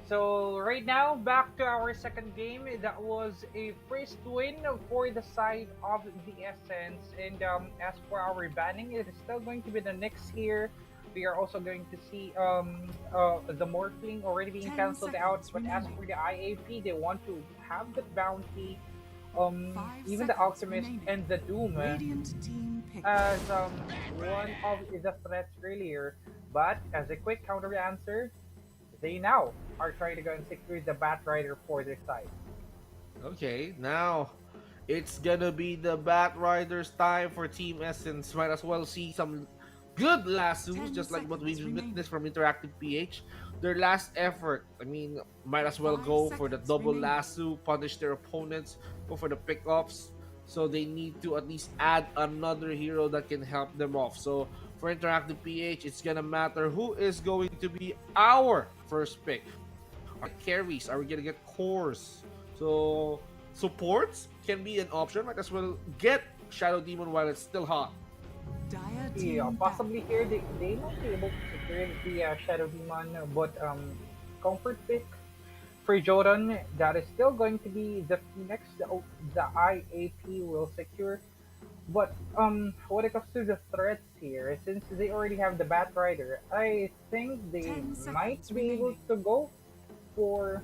S2: So right now, back to our second game. That was a first win for the side of the Essence. And as for our banning, it is still going to be the next here. We are also going to see the Morphling already being
S4: 10
S2: cancelled out.
S4: seconds
S2: But as
S4: remaining.
S2: for the IAP, they want to have the bounty.
S4: 5
S2: Even the
S4: seconds
S2: Alchemist
S4: remaining.
S2: and the Doom.
S4: Radiant team pick.
S2: As one of the threats earlier, but as a quick counter answer, they now are trying to go and secure the Batrider for their side.
S3: Okay, now it's gonna be the Bat Riders' time for Team Essence. Might as well see some good lassos,
S4: 10
S3: just like what we've
S4: seconds remaining.
S3: witnessed from Interactive PH. Their last effort, I mean, might as well
S4: 5
S3: go for the
S4: seconds
S3: double
S4: remaining.
S3: lasso, punish their opponents, go for the pickoffs. So they need to at least add another hero that can help them off. So for Interactive PH, it's gonna matter who is going to be our first pick. Our carries, are we gonna get cores? So supports can be an option. Might as well get Shadow Demon while it's still hot.
S4: Dire team
S2: Yeah,
S4: ban.
S2: possibly here they might be able to secure the Shadow Demon, but comfort pick for Jordan, that is still going to be the Phoenix. The IAP will secure. But when it comes to the threats here, since they already have the Batrider, I think they
S4: 10
S2: might
S4: seconds
S2: be able
S4: remaining.
S2: to go for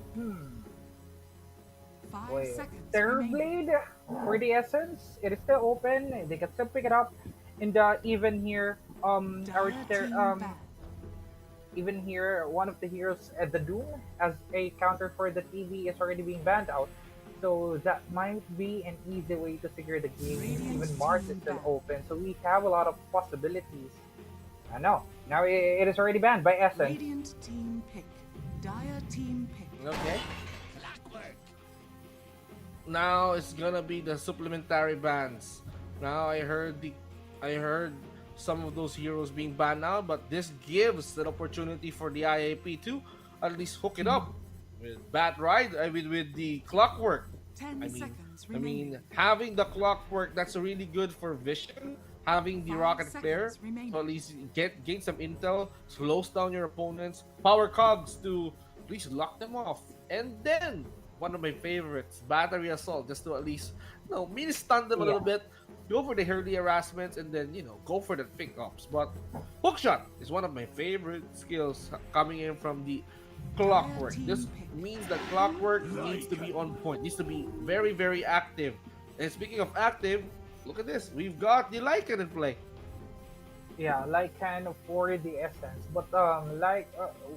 S4: 5
S2: wait,
S4: seconds
S2: Terror
S4: remaining.
S2: Blade for the Essence. It is still open. They can still pick it up. And even here, our
S4: Dire team ban.
S2: even here, one of the heroes at the Doom as a counter for the TV is already being banned out. So that might be an easy way to secure the game.
S4: Radiant
S2: Even Mars is
S4: team
S2: still
S4: ban.
S2: open, so we have a lot of possibilities. I know. Now it is already banned by Essence.
S4: Radiant team pick. Dire team pick.
S3: Okay. Now it's gonna be the supplementary bans. Now I heard the I heard some of those heroes being banned now, but this gives an opportunity for the IAP to at least hook it up with Bat Ride. I mean, with the Clockwork. I
S4: 10
S3: mean,
S4: seconds
S3: I mean,
S4: remaining.
S3: having the Clockwork, that's really good for vision. Having the
S4: 5
S3: Rocket Flare,
S4: seconds
S3: so at
S4: remaining.
S3: least gain some intel, slows down your opponents. Power Cogs to at least lock them off, and then one of my favorites, Battery Assault, just to at least mini stun them a little
S2: Yeah.
S3: bit, go for the early harassments, and then go for the pickups. But Hookshot is one of my favorite skills coming in from the
S4: Dire
S3: Clockwork.
S4: team
S3: This
S4: pick.
S3: means that Clockwork needs to be on point, needs to be very, very active. And speaking of active, look at this. We've got the Lycan in play.
S2: Yeah, like kind of for the essence, but like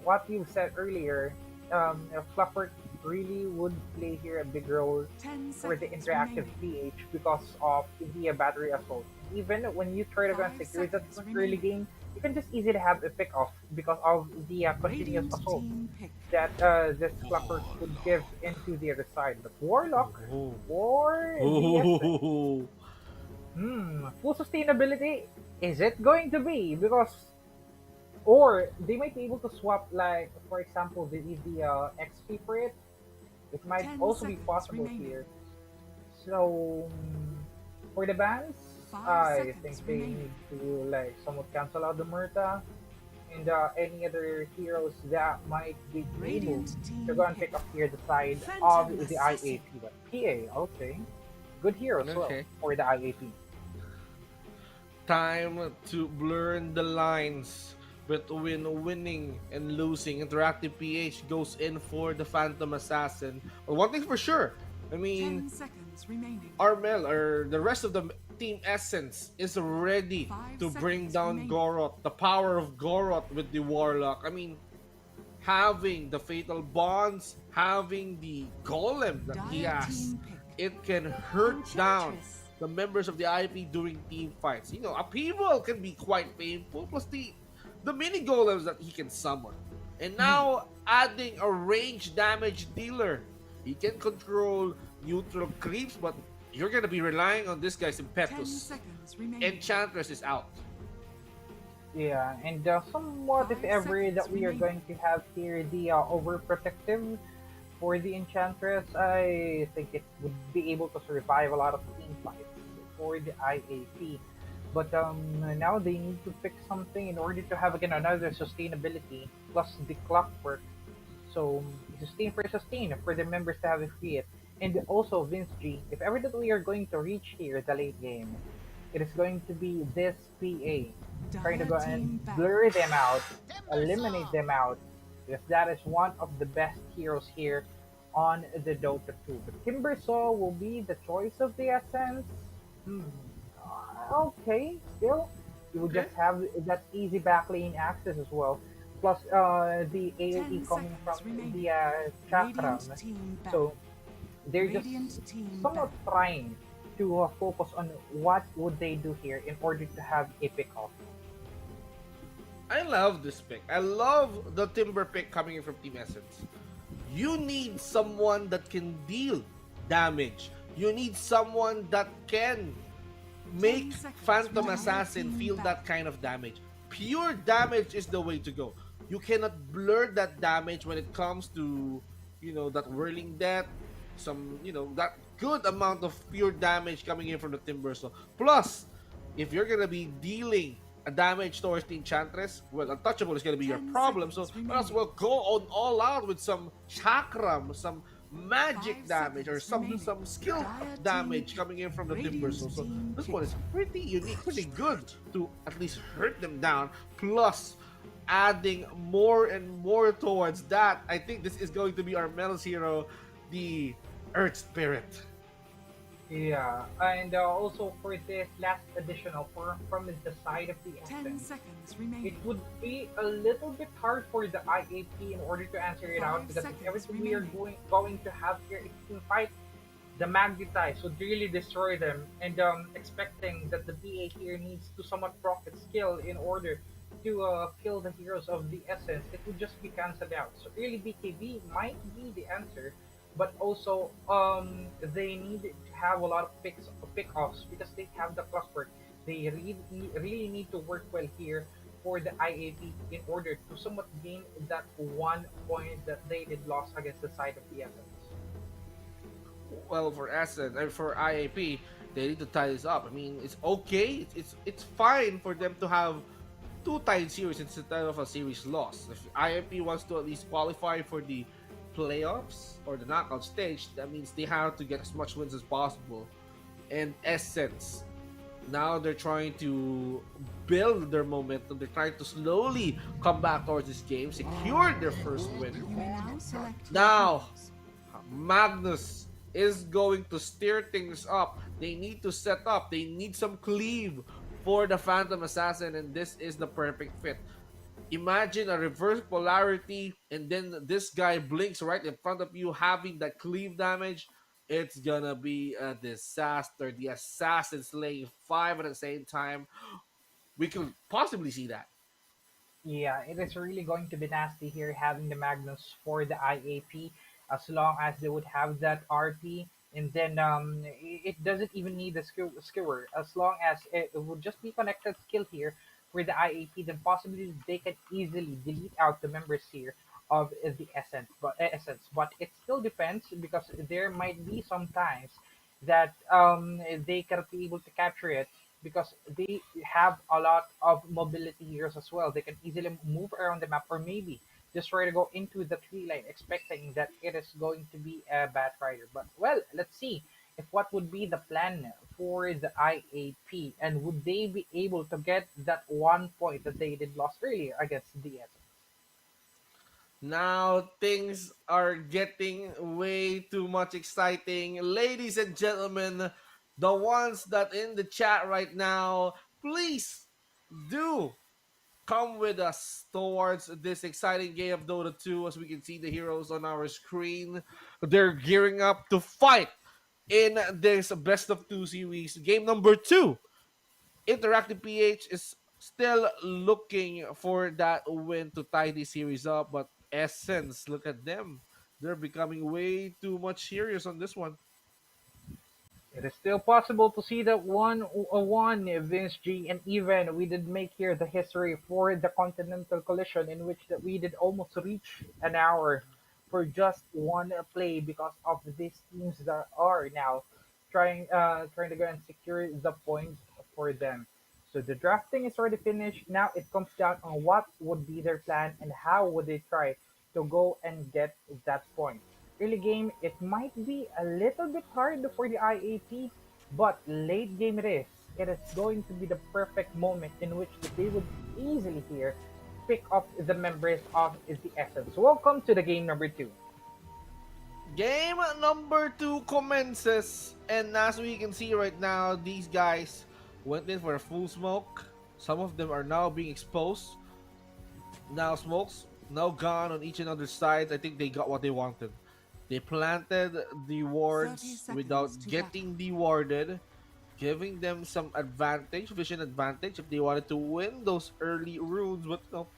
S2: what you said earlier, Fluffer really would play here a big role
S4: 10
S2: for the
S4: seconds
S2: interactive
S4: remaining.
S2: PH because of the battery assault. Even when you try to go and
S4: 5
S2: secure that
S4: seconds
S2: early
S4: remaining.
S2: game, you can just easily have a pick off because of the continuous
S4: Radiant
S2: assault
S4: team pick.
S2: that this Fluffer could give into the other side. But Warlock
S3: Oh.
S2: for the essence.
S3: Oh.
S2: Full sustainability, is it going to be? Because, or they might be able to swap, like, for example, the XP for it. It might
S4: 10
S2: also be
S4: seconds
S2: possible
S4: remaining.
S2: here. So, for the bans,
S4: 5
S2: I
S4: seconds
S2: think they
S4: remaining.
S2: need to, like, somewhat cancel out the Murta and any other heroes that might be able
S4: Radiant
S2: to
S4: team
S2: go and
S4: pick.
S2: pick up here the side of
S4: Phantom
S2: the
S4: Assassin.
S2: IAP. But PA, okay. Good hero as well
S3: Okay.
S2: for the IAP.
S3: Time to blur the lines between winning and losing. Interactive PH goes in for the Phantom Assassin. But one thing for sure, I
S4: 10
S3: mean,
S4: seconds remaining.
S3: Armel or the rest of the Team Essence is ready
S4: 5
S3: to bring
S4: seconds
S3: down
S4: remaining.
S3: Goroth, the power of Goroth with the Warlock. I mean, having the Fatal Bonds, having the Golem that he
S4: Dire
S3: has,
S4: team pick.
S3: it can hurt down
S4: Enchantress.
S3: the members of the IP during team fights. Upheaval can be quite painful, plus the mini golems that he can summon. And now adding a range damage dealer. He can control neutral creeps, but you're gonna be relying on this guy's
S4: 10
S3: impetus.
S4: seconds remaining.
S3: Enchantress is out.
S2: Yeah, and somewhat, if
S4: 5
S2: ever,
S4: seconds
S2: that we are
S4: remaining.
S2: going to have here the overprotective for the Enchantress, I think it would be able to survive a lot of team fights for the IAP. But now they need to pick something in order to have again another sustainability plus the clockwork. So sustain for the members to have a free it. And also Vince G, if ever that we are going to reach here the late game, it is going to be this PA trying to
S4: Dire
S2: go
S4: team
S2: and
S4: back.
S2: blur them out, eliminate them out, because that is one of the best heroes here on the Dota 2. But Timbersaw will be the choice of the Essence. Hmm. Okay, still, you would
S3: Okay.
S2: just have that easy backlane access as well. Plus, the AoE
S4: 10
S2: coming from
S4: seconds remaining.
S2: the Chakram.
S4: Radiant team back.
S2: So, they're just
S4: Radiant team
S2: somewhat
S4: back.
S2: trying to focus on what would they do here in order to have a pick-off.
S3: I love this pick. I love the Timber pick coming in from Team Essence. You need someone that can deal damage. You need someone that can make
S4: 10 seconds
S3: Phantom
S4: remaining.
S3: Assassin feel
S4: Back.
S3: that kind of damage. Pure damage is the way to go. You cannot blur that damage when it comes to, that whirling death, that good amount of pure damage coming in from the Timber. So, plus, if you're gonna be dealing a damage towards the Enchantress, well, Untouchable is gonna be your
S4: 10
S3: problem. So,
S4: seconds
S3: might as well go on all out with some Chakram, some magic
S4: 5
S3: damage, or
S4: seconds remaining.
S3: some skill
S4: Dire
S3: damage
S4: team
S3: coming in from the
S4: Radiant
S3: Timber. So
S4: team
S3: this
S4: pick.
S3: one is pretty unique, pretty good to at least hurt them down. Plus, adding more and more towards that, I think this is going to be our Mel's hero, the Earth Spirit.
S2: Yeah, and also for this last additional from the side of the
S4: 10
S2: Essence,
S4: seconds
S2: it
S4: remaining.
S2: would be a little bit hard for the IAP in order to answer it out
S4: 5
S2: because if
S4: seconds
S2: everything we are
S4: remaining.
S2: going to have here is to fight the Magnetize would really destroy them, and expecting that the BA here needs to somewhat proc its skill in order to kill the heroes of the Essence, it would just be cancelled out. So really BKB might be the answer, but also they need to have a lot of pickoffs because they have the clockwork. They really need to work well here for the IAP in order to somewhat gain that 1 point that they did lost against the side of the Essence.
S3: Well, for Essence and for IAP, they need to tie this up. I mean, it's okay. It's fine for them to have two tied series instead of a series loss. If IAP wants to at least qualify for the playoffs or the knockout stage, that means they have to get as much wins as possible. And Essence, now they're trying to build their momentum. They're trying to slowly come back towards this game, secure their first win.
S4: You may now select your
S3: Now,
S4: heroes.
S3: Magnus is going to steer things up. They need to set up. They need some cleave for the Phantom Assassin, and this is the perfect fit. Imagine a reverse polarity, and then this guy blinks right in front of you, having that cleave damage. It's gonna be a disaster. The assassin slaying five at the same time. We could possibly see that.
S2: Yeah, it is really going to be nasty here having the Magnus for the IAP as long as they would have that RP, and then it doesn't even need the skewer as long as it would just be connected skill here for the IAP, then possibly they can easily delete out the members here of the essence, but it still depends because there might be some times that they cannot be able to capture it because they have a lot of mobility heroes as well. They can easily move around the map, or maybe just try to go into the tree line, expecting that it is going to be a Bat Rider. But well, let's see if what would be the plan for the IAP, and would they be able to get that 1 point that they did lost earlier against DS?
S3: Now things are getting way too much exciting. Ladies and gentlemen, the ones that in the chat right now, please do come with us towards this exciting game of Dota 2. As we can see the heroes on our screen, they're gearing up to fight in this best of two series. Game number 2. Interactive PH is still looking for that win to tie the series up, but Essence, look at them. They're becoming way too much serious on this one.
S2: It is still possible to see that 1-1 Vince G, and even we did make here the history for the Continental Collision in which that we did almost reach an hour for just one play because of these teams that are now trying to go and secure the points for them. So the drafting is already finished. Now it comes down on what would be their plan and how would they try to go and get that point. Early game, it might be a little bit hard for the IAP, but late game it is. It is going to be the perfect moment in which they would easily here pick up the members of the Essence. Welcome to the game number 2.
S3: Game number 2 commences, and as we can see right now, these guys went in for a full smoke. Some of them are now being exposed. Now smokes, now gone on each and other side. I think they got what they wanted. They planted the
S4: 30
S3: wards
S4: seconds
S3: without
S4: to
S3: getting dewarded, giving them some advantage, vision advantage if they wanted to win those early runes. But no,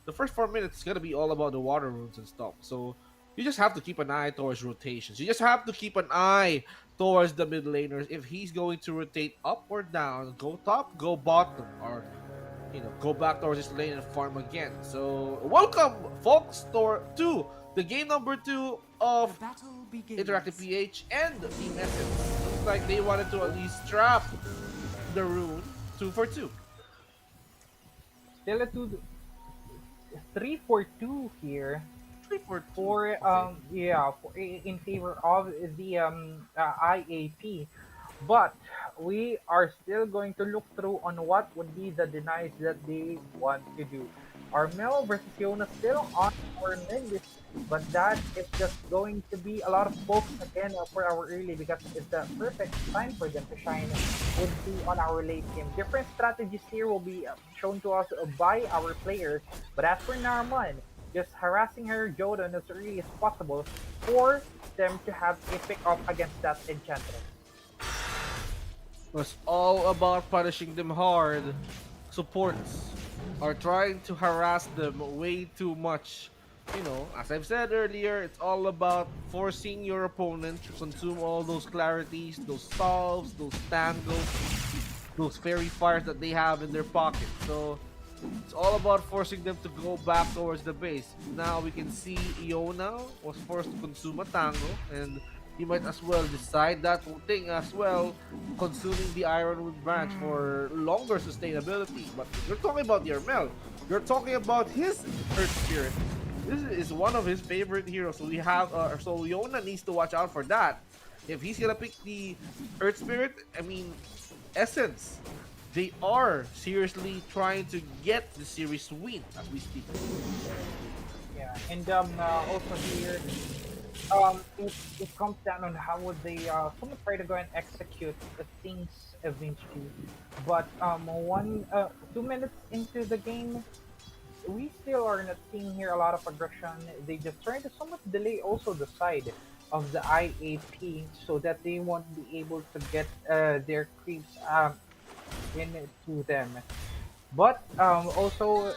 S3: the first 4 minutes is gonna be all about the water runes and stuff. So you just have to keep an eye towards rotations. You just have to keep an eye towards the mid laners. If he's going to rotate up or down, go top, go bottom, or go back towards his lane and farm again. So welcome, folks, to the game number 2
S4: The
S3: of
S4: battle begins.
S3: Interactive PH and Team Essence. Looks like they wanted to at least trap the rune 2 for 2.
S2: Still a 3-4-2 here
S3: 3 for 2.
S2: for
S3: Okay.
S2: yeah in favor of the IAP, but we are still going to look through on what would be the denies that they want to do. Armel versus Yona still on our mid, but that is just going to be a lot of focus again for our early because it's the perfect time for them to shine would be on our late game. Different strategies here will be shown to us by our players, but as for Narman, just harassing her Jodan as early as possible for them to have a pick up against that enchantress.
S3: Was all about punishing them hard. Supports are trying to harass them way too much. As I've said earlier, it's all about forcing your opponent to consume all those clarities, those solves, those tangles. those fairy fires that they have in their pocket. So it's all about forcing them to go back towards the base. Now we can see Iona was forced to consume a tango, and he might as well decide that thing as well, consuming the Ironwood branch for longer sustainability. But you're talking about Yermel. You're talking about his Earth Spirit. This is one of his favorite heroes. So we have, so Iona needs to watch out for that. If he's gonna pick the Earth Spirit, I mean, Essence, they are seriously trying to get the series win as we speak.
S2: Yeah, and also here, it comes down on how would they someone try to go and execute the things eventually. But 2 minutes into the game, we still are not seeing here a lot of aggression. They just trying to somewhat delay also the side of the IAP so that they won't be able to get their creeps into them. But also,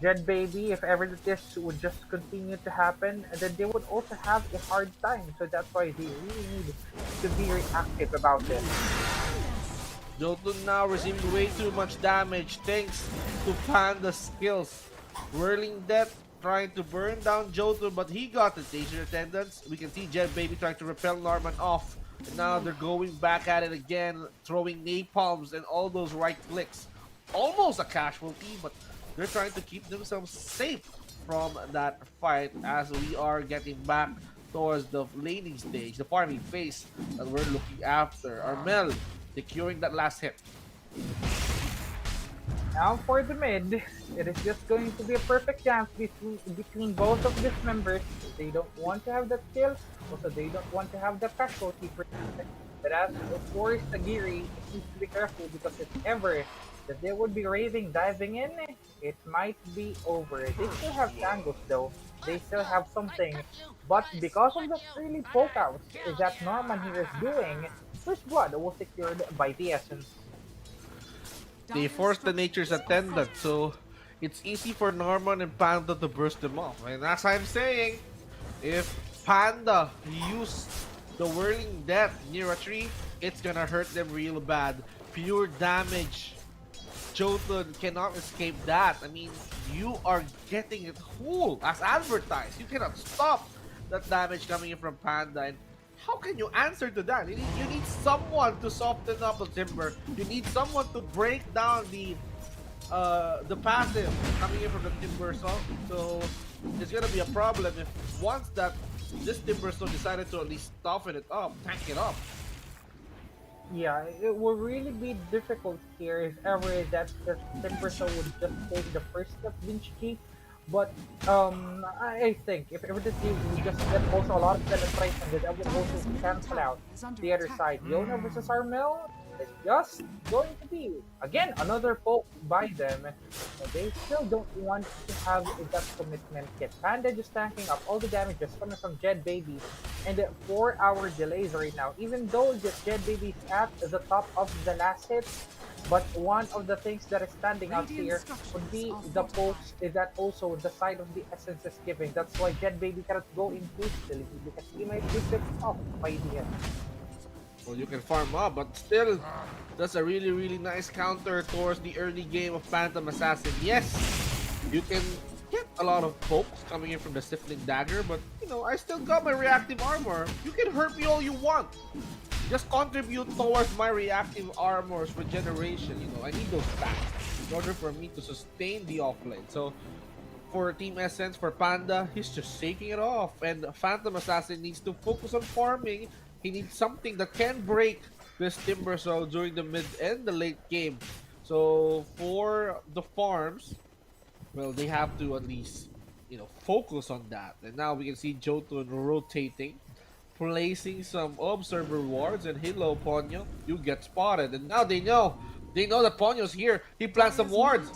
S2: Dread Baby, if ever this would just continue to happen, then they would also have a hard time. So that's why they really need to be reactive about this.
S3: Jotun now receiving way too much damage thanks to Panda's skills. Whirling Death trying to burn down Jotun, but he got the Taser attendants. We can see Jet Baby trying to repel Norman off. And now they're going back at it again, throwing napalms and all those right clicks. Almost a casualty, but they're trying to keep themselves safe from that fight as we are getting back towards the laning stage, the farming phase that we're looking after. Armel securing that last hit.
S2: Now for the mid, it is just going to be a perfect dance between both of these members. They don't want to have that kill, also they don't want to have the casualty per se. But as for Sagiri, it needs to be careful because if ever that they would be raving diving in, it might be over. They still have tangles though. They still have something. But because of the early pokeouts that Norman here is doing, First Blood was secured by the Essence.
S3: They forced the Nature's Attendant, so it's easy for Norman and Panda to burst them off. And as I'm saying, if Panda used the Whirling Death near a tree, it's gonna hurt them real bad. Pure damage. Jotun cannot escape that. I mean, you are getting it whole as advertised. You cannot stop that damage coming in from Panda. And how can you answer to that? You need someone to soften up the timber. You need someone to break down the passive coming in from the timber saw. So it's gonna be a problem if once that this timber saw decided to at least toughen it up, tank it up.
S2: Yeah, it will really be difficult here if ever that the Timbersaw would just take the first step Vinci. But I think if ever the team would just get also a lot of penetration, that would also cancel out the other side. Yona versus Armel is just going to be again another poke by them. They still don't want to have that commitment yet. Panda just tanking up all the damage just coming from Jed Baby, and 4-hour delays right now. Even though the Jed Baby is at the top of the last hit, but one of the things that is standing out here would be the pokes that also the side of the Essence is giving. That's why Jed Baby cannot go in hastily because he might be picked off by the end.
S3: Well, you can farm up, but still, that's a really nice counter towards the early game of Phantom Assassin. Yes, you can get a lot of pokes coming in from the Sifling Dagger, but you know, I still got my reactive armor. You can hurt me all you want. Just contribute towards my reactive armor's regeneration. You know, I need those stats in order for me to sustain the offlane. So for Team Essence, for Panda, he's just shaking it off. And Phantom Assassin needs to focus on farming. He needs something that can break this Timber Soul during the mid and the late game. So for the farms, well, they have to at least, you know, focus on that. And now we can see Jotun rotating, placing some observer wards, and hello Ponyo, you get spotted. And now they know that Ponyo's here. He plants some wards.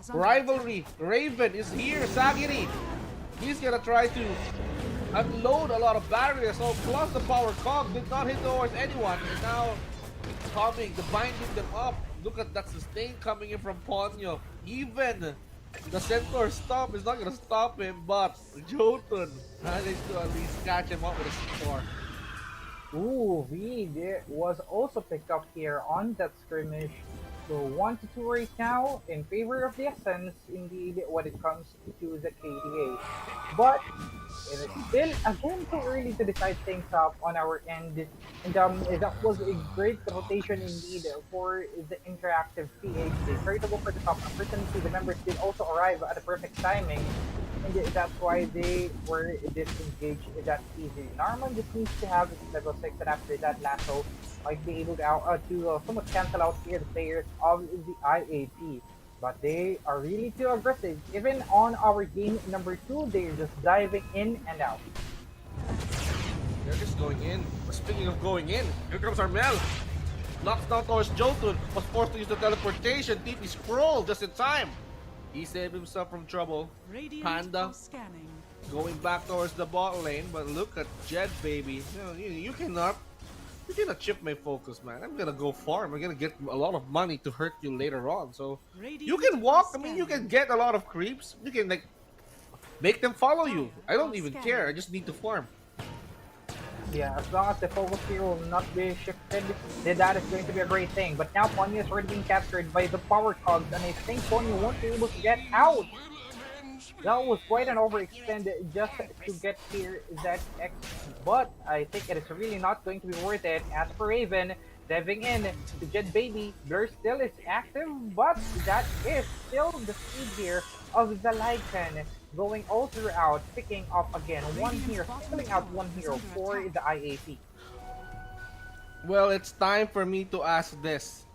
S3: Rivalry, Raven is here. Sagiri, he's gonna try to unload a lot of barriers. So plus the power cog did not hit towards anyone. And now coming, the binding them up. Look at that sustain coming in from Ponyo. Even the Centaur stomp is not gonna stop him, but Jotun managed to at least catch him up with a score.
S2: Ooh, Reed was also picked up here on that skirmish. So 1 to 2 right now in favor of the Essence, indeed, when it comes to the KDA. But it is still again too early to decide things up on our end. And that was a great rotation indeed for the interactive PH. They tried to go for the top. Unfortunately, the members did also arrive at the perfect timing. And that's why they were disengaged that easy. Norman just needs to have his level 6, and after that, Lasso might be able to somewhat cancel out here the players of the IAP. But they are really too aggressive. Even on our game number 2, they're just diving in and out.
S3: They're just going in. Speaking of going in, here comes Armel. Knocks down towards Jotun. Was forced to use the teleportation. TP scroll just in time. He saved himself from trouble.
S4: Radiant
S3: Panda
S4: are scanning.
S3: going back towards the bot lane, but look at Jed, baby. You cannot chip my focus, man. I'm gonna go farm. I'm gonna get a lot of money to hurt you later on. So you can walk. I mean, you can get a lot of creeps. You can like make them follow you. I don't even care. I just need to farm.
S2: Yeah, as long as the focus here will not be shifted, then that is going to be a great thing. But now Ponyo is already being captured by the power cogs, and I think Ponyo won't be able to get out. That was quite an overextend just to get here that X, but I think it is really not going to be worth it. As for Raven, diving in to Jed Baby, Blur still is active, but that is still the speed here of the Lycan. Going all throughout, picking up again one here, pulling out one hero for the IAP.
S3: Well, it's time for me to ask this.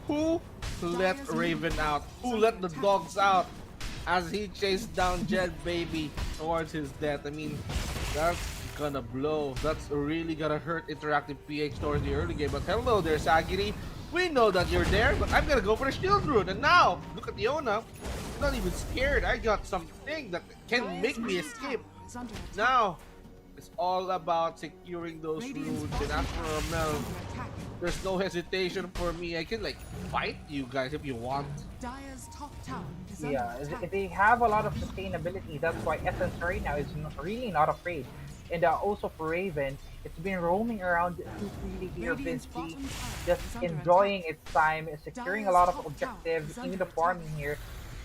S3: Who let Raven out? Who let the dogs out as he chased down Jed Baby towards his death? I mean, that's gonna blow. That's really gonna hurt Interactive PH towards the early game. But hello there, Sagiri. We know that you're there, but I'm gonna go for the shield rune. And now, look at Leona. Not even scared. I got something that can make me escape. Now, it's all about securing those runes. And as for Ramel, there's no hesitation for me. I can like fight you guys if you want.
S4: Dire's top tower is
S2: Yeah,
S4: under attack.
S2: they have a lot of sustainability. That's why Essence right now is really not afraid. And also for Raven, it's been roaming around too freely here,
S4: Radiant's
S2: Vinci,
S4: bottom tower
S2: just
S4: is under
S2: enjoying its time, securing a lot of
S4: Dire's top
S2: objectives.
S4: tower is
S2: Even
S4: under
S2: the farming here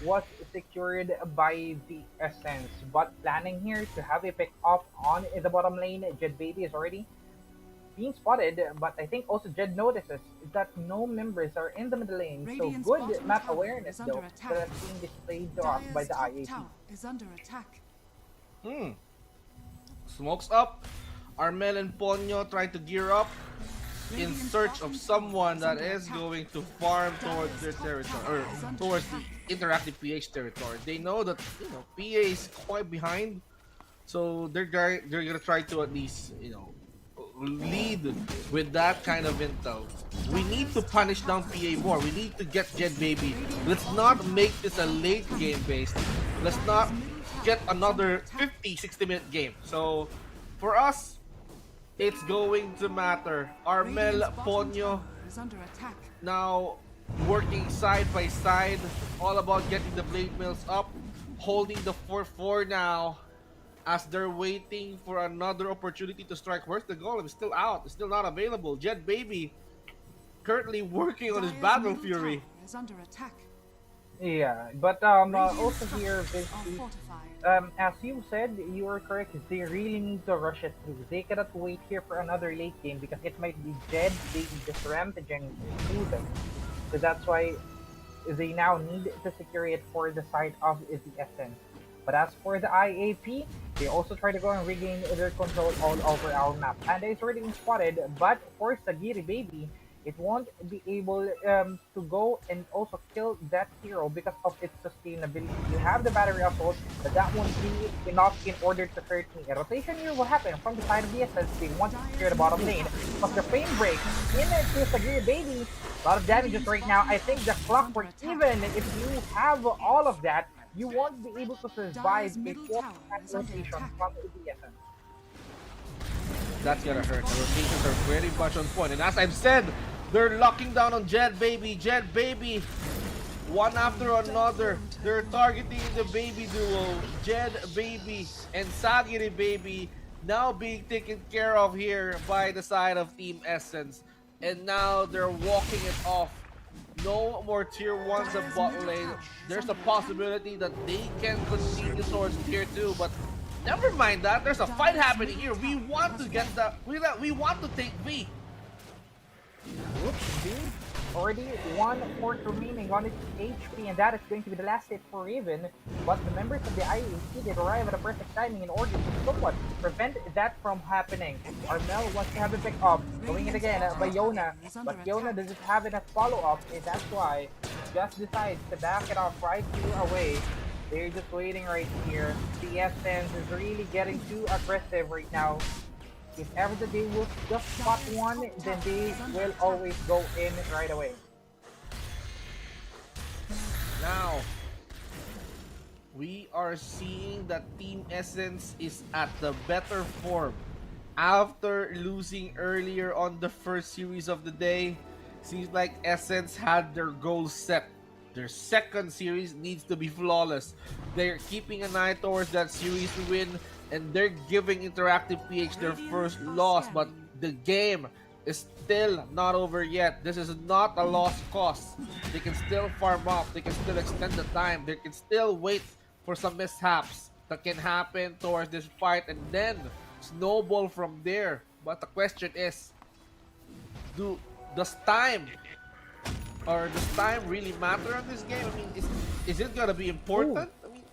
S2: was secured by the Essence. But planning here to have a pick off on the bottom lane, Jed Baby is already being spotted, but I think also Jed notices that no members are in the middle lane.
S4: Radiant's
S2: So
S4: bottom
S2: good map
S4: tower
S2: awareness
S4: is under
S2: though,
S4: attack.
S2: that's being displayed to us by
S4: Dire's
S2: the
S4: top
S2: IAP.
S4: tower is under attack.
S3: Smokes up. Armel and Ponyo trying to gear up in
S4: Radiant's
S3: search
S4: bottom
S3: of someone
S4: tower
S3: that
S4: under
S3: is
S4: attack.
S3: going to farm towards their
S4: Dire's top
S3: territory
S4: tower
S3: or
S4: is under
S3: towards
S4: attack.
S3: the interactive PH territory. They know that PA is quite behind, so they're gonna try to at least lead with that kind of intel. We need to punish down PA more. We need to get Jed Baby. Let's not make this a late game based. Let's not get another 50-60 minute game. So for us, it's going to matter. Armel,
S4: Radiant's bottom
S3: Ponyo
S4: tower is under attack.
S3: now working side by side, all about getting the blade mills up, holding the 4-4 now as they're waiting for another opportunity to strike. Where's the golem? It's still out. It's still not available. Jed Baby currently working on his
S4: Dire's
S3: battle
S4: middle
S3: fury.
S4: tower is under attack.
S2: Yeah, but
S4: Radiant's
S2: also
S4: structures
S2: here,
S4: are
S2: Vinci,
S4: fortified.
S2: as you said, you are correct. They really need to rush it through. They cannot wait here for another late game because it might be Jed Baby just rampaging through them. So that's why they now need to secure it for the side of the Essence. But as for the IAP, they also try to go and regain their control all over our map. And it's already been spotted, but for Sagiri Baby, it won't be able to go and also kill that hero because of its sustainability. You have the battery assault, but that won't be enough in order to hurt me. A rotation here will happen from the side of the Essence. They want to secure the bottom lane, but the frame break into Sagiri Baby. A lot of damages right now. I think the clockwork, even if you have all of that, you won't be able to survive
S4: Dire's middle
S2: before
S4: tower
S2: that
S4: is under
S2: rotation
S4: attack.
S2: from the Essence.
S3: That's gonna hurt. The rotations are very much on point. And as I've said, they're locking down on Jed Baby. Jed Baby, one after another. They're targeting the baby duo, Jed Baby and Sagiri Baby, now being taken care of here by the side of Team Essence. And now they're walking it off. No more tier 1s at bot lane. There's a possibility that they can continue towards tier 2, but never mind that. There's a fight happening here. We want to get that. We want to take V.
S2: Whoops, dude. Already 1/4 remaining on its HP, and that is going to be the last hit for Raven. But the members of the IAC did arrive at a perfect timing in order to somewhat prevent that from happening. Armel wants to have a pick up, going in again by Yona, but Yona doesn't have enough follow-up, and that's why just decides to back it off right here away. They're just waiting right here. The Essence is really getting too aggressive right now. If ever that they will just spot one, then they will always go in right away.
S3: Now, we are seeing that Team Essence is at the better form. After losing earlier on the first series of the day, seems like Essence had their goals set. Their second series needs to be flawless. They're keeping an eye towards that series win, and they're giving Interactive PH their first loss, but the game is still not over yet. This is not a lost cause. They can still farm up, they can still extend the time, they can still wait for some mishaps that can happen towards this fight and then snowball from there. But the question is, does time really matter in this game? I mean, is it gonna be important? I mean,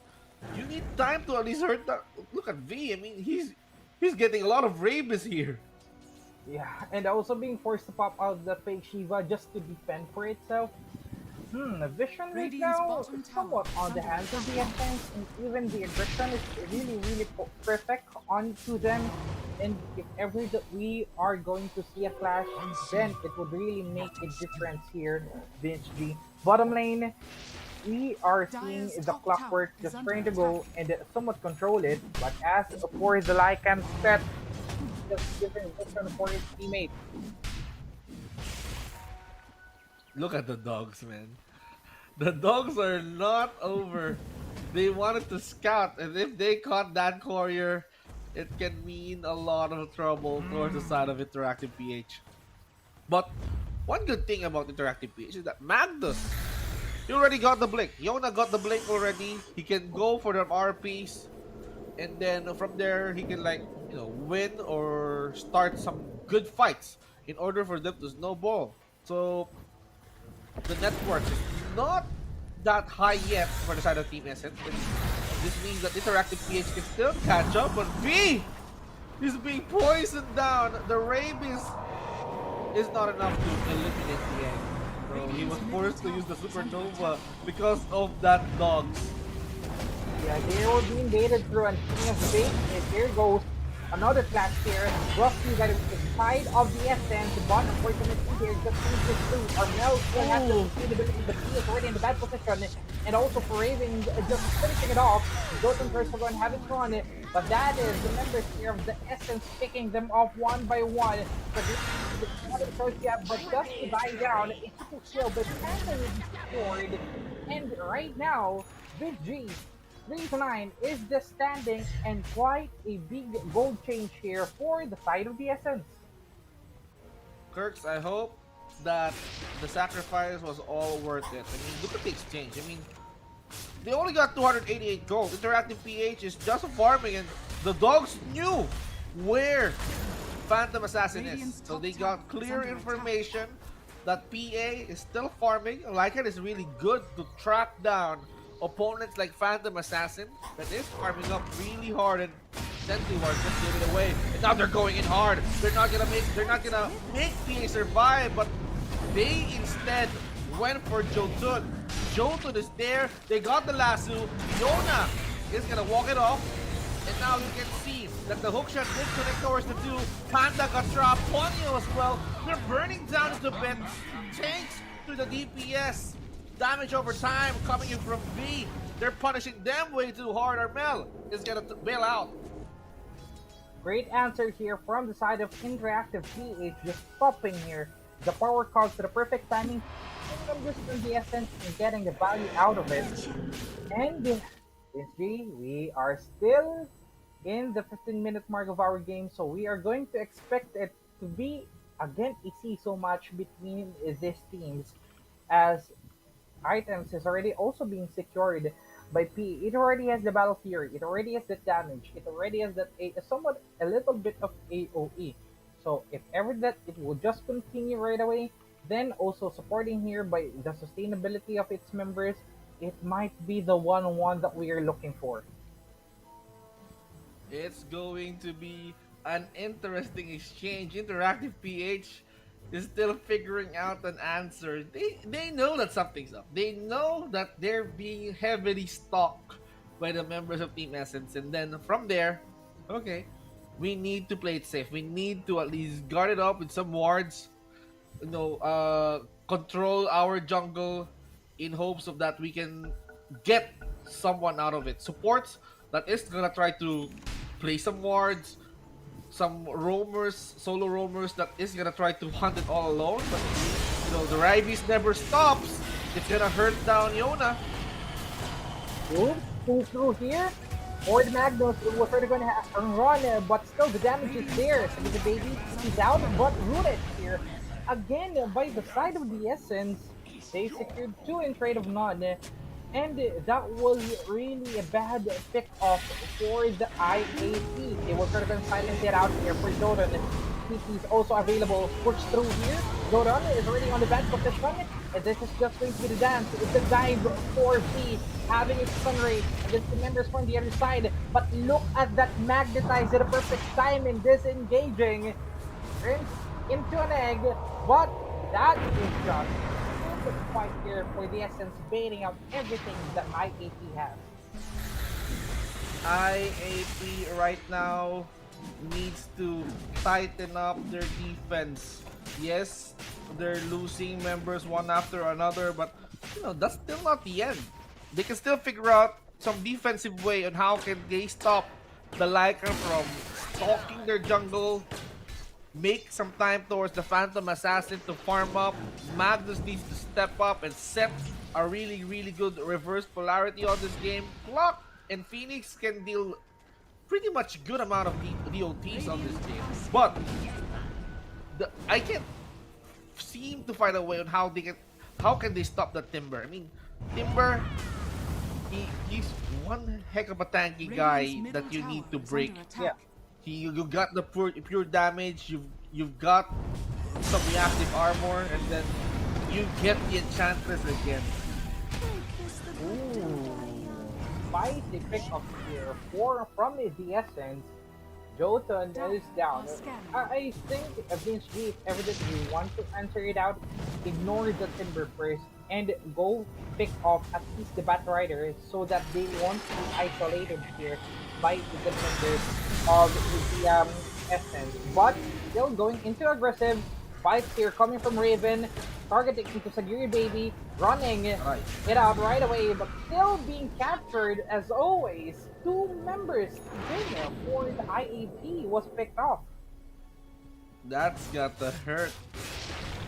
S3: you need time to at least hurt that. Look at V. I mean, he's getting a lot of rabies here.
S2: Yeah, and also being forced to pop out the fake Shiva just to defend for itself. Vision right
S4: Radiant's
S2: now
S4: bottom
S2: is
S4: tower
S2: somewhat on
S4: is
S2: the
S4: under
S2: hands of the
S4: attack.
S2: Essence, and even the aggression is really perfect onto them. And if ever that we are going to see a flash, then it would really make a difference here, Vince G. Bottom lane, we are seeing
S4: Dire's
S2: the
S4: top
S2: clockwork
S4: tower is
S2: just
S4: under
S2: trying to go
S4: attack.
S2: and somewhat control it, but as for the Lycan set, just giving vision for his teammate.
S3: Look at the dogs, man. The dogs are not over. They wanted to scout, and if they caught that courier, it can mean a lot of trouble towards the side of Interactive PH. But one good thing about Interactive PH is that Magnus, he already got the blink. Yona got the blink already. He can go for them RPs, and then from there he can win or start some good fights in order for them to snowball. So the network is not that high yet for the side of Team Essence. This means that Interactive PH can still catch up, but V is being poisoned down. The rabies is not enough to eliminate the egg. So he was forced to use the Supernova because of that dogs.
S2: Yeah, they were being baited through, and speaking of bait, here goes another flash here. Rusty that is inside of the Essence, but unfortunately here just finishes through. Armel still has the sustainability, but he is already in the bad position. And also for Raven, just finishing it off. Jotun first will go and have it run. But that is the members here of the Essence picking them off one by one. But this is not a choice yet, but just to die down, it took a kill, but Panda will be scored. And right now, Big G 3-9 is the standing, and quite a big gold change here for the side of the Essence.
S3: Kirks, I hope that the sacrifice was all worth it. I mean, look at the exchange. I mean, they only got 288 gold. Interactive PH is just farming, and the dogs knew where Phantom Assassin is. So they got clear information that PA is still farming. Lycan is really good to track down opponents like Phantom Assassin, that is farming up really hard, and Sentinel just gave it away. And now they're going in hard. They're not gonna make PA survive, but they instead went for Jotun. Jotun is there. They got the lasso. Yona is gonna walk it off. And now you can see that the hookshot did connect towards the two. Panda got trapped. Ponyo as well. They're burning down into bits. Tanks to the DPS. Damage over time coming in from V. They're punishing them way too hard. Armel is gonna bail out.
S2: Great answer here from the side of Interactive PH, just stopping here. The power calls to the perfect timing. Just from the Essence and getting the value out of it. And SG, we are still in the 15-minute mark of our game, so we are going to expect it to be again a see so much between these teams. as items is already also being secured by P. It already has the Battle Fury. It already has the damage. It already has that somewhat a little bit of AOE. So if ever that it will just continue right away, then also supporting here by the sustainability of its members, it might be the one that we are looking for.
S3: It's going to be an interesting exchange. Interactive PH is still figuring out an answer. They know that something's up. They know that they're being heavily stalked by the members of Team Essence, and then from there, okay, we need to play it safe. We need to at least guard it up with some wards. Control our jungle in hopes of that we can get someone out of it. Supports that is gonna try to play some wards, some roamers, solo roamers that is gonna try to hunt it all alone. But the Rybies never stops. It's gonna hurt down Yona.
S2: Move, pull through here. Or the Magnus was already going to run, but still the damage is there. So the baby is out, but rooted here. Again, by the side of the Essence, they secured 2 in trade of none. And that was really a bad pick-off for the IAP. They were sort of going to silence it out here for Jordan. PT is also available. Push through here. Jordan is already on the back of this one. And this is just going to be the dance. It's a dive for P, having its stun rate against the members from the other side. But look at that magnetize at a perfect time in disengaging. Turns into an egg, but that is just the fight here for the Essence, baiting out everything that IAP has.
S3: IAP right now needs to tighten up their defense. Yes, they're losing members one after another, but that's still not the end. They can still figure out some defensive way on how can they stop the Lyca from stalking their jungle, make some time towards the Phantom Assassin to farm up. Magnus needs to step up and set a really, really good reverse polarity on this game. Clock and Phoenix can deal pretty much good amount of DOTs on this game, but I can't seem to find a way on how can they stop the Timber. I mean, Timber, he's one heck of a tanky guy that you need to break.
S2: Yeah.
S3: You got the pure damage, you've got some reactive armor, and then you get the Enchantress again.
S2: Ooh. Spicy pick-up here from the Essence. Jotun is down. I think Vince G, if ever that you want to answer it out, ignore the Timber first and go pick off at least the Batrider so that they won't be isolated here by the members of the Essence. But still going into aggressive. Spikes here coming from Raven, targeting into Sagiri Baby, running it out right away, but still being captured as always. 2 members for the IAP was picked off.
S3: That's gotta hurt.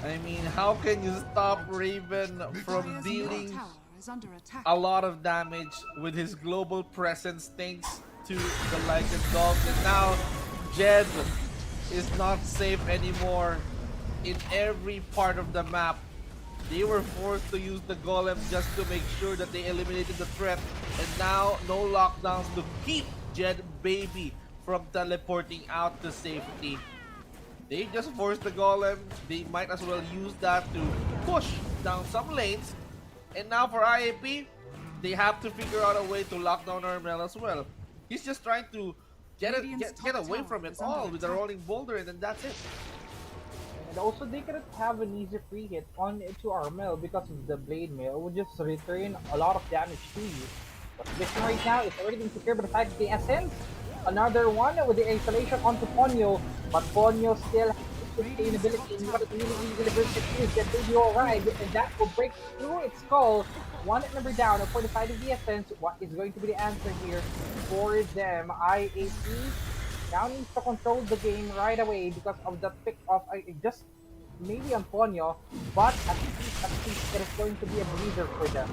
S3: I mean, how can you stop Raven from dealing a lot of damage with his global presence thanks to the Lycan Dog? And now Jed is not safe anymore in every part of the map. They were forced to use the Golem just to make sure that they eliminated the threat, and now no lockdowns to keep Jed Baby from teleporting out to safety. They just forced the Golem. They might as well use that to push down some lanes, and now for IAP, they have to figure out a way to lock down Armel as well. He's just trying to get away from it all with the rolling boulder, and then that's it.
S2: And also, they couldn't have an easy free hit on to Armel because of the Blade Mail. It would just return a lot of damage to you. But Vision right now is already being secured by the side of the Essence. Another one with the isolation onto Ponyo, but Ponyo still has sustainability and what it really brings is that Baby will arrive, and that will break through its skull. 1 member down for the side of the Essence. What is going to be the answer here for them? IAP now needs to control the game right away because of the pick of just maybe on Ponyo, but at least it is going to be a breather for them.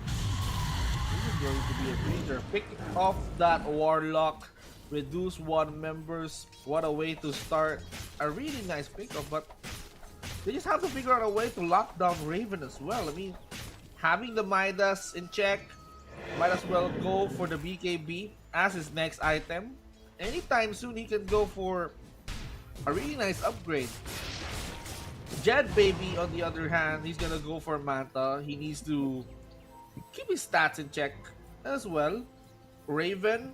S3: This is going to be a breather. Pick off that Warlock, reduce 1 members. What a way to start a really nice pickup, but They just have to figure out a way to lock down Raven as well. I mean, having the Midas in check, might as well go for the BKB as his next item. Anytime soon, he can go for a really nice upgrade. Jed Baby, on the other hand, he's gonna go for Manta. He needs to keep his stats in check as well. Raven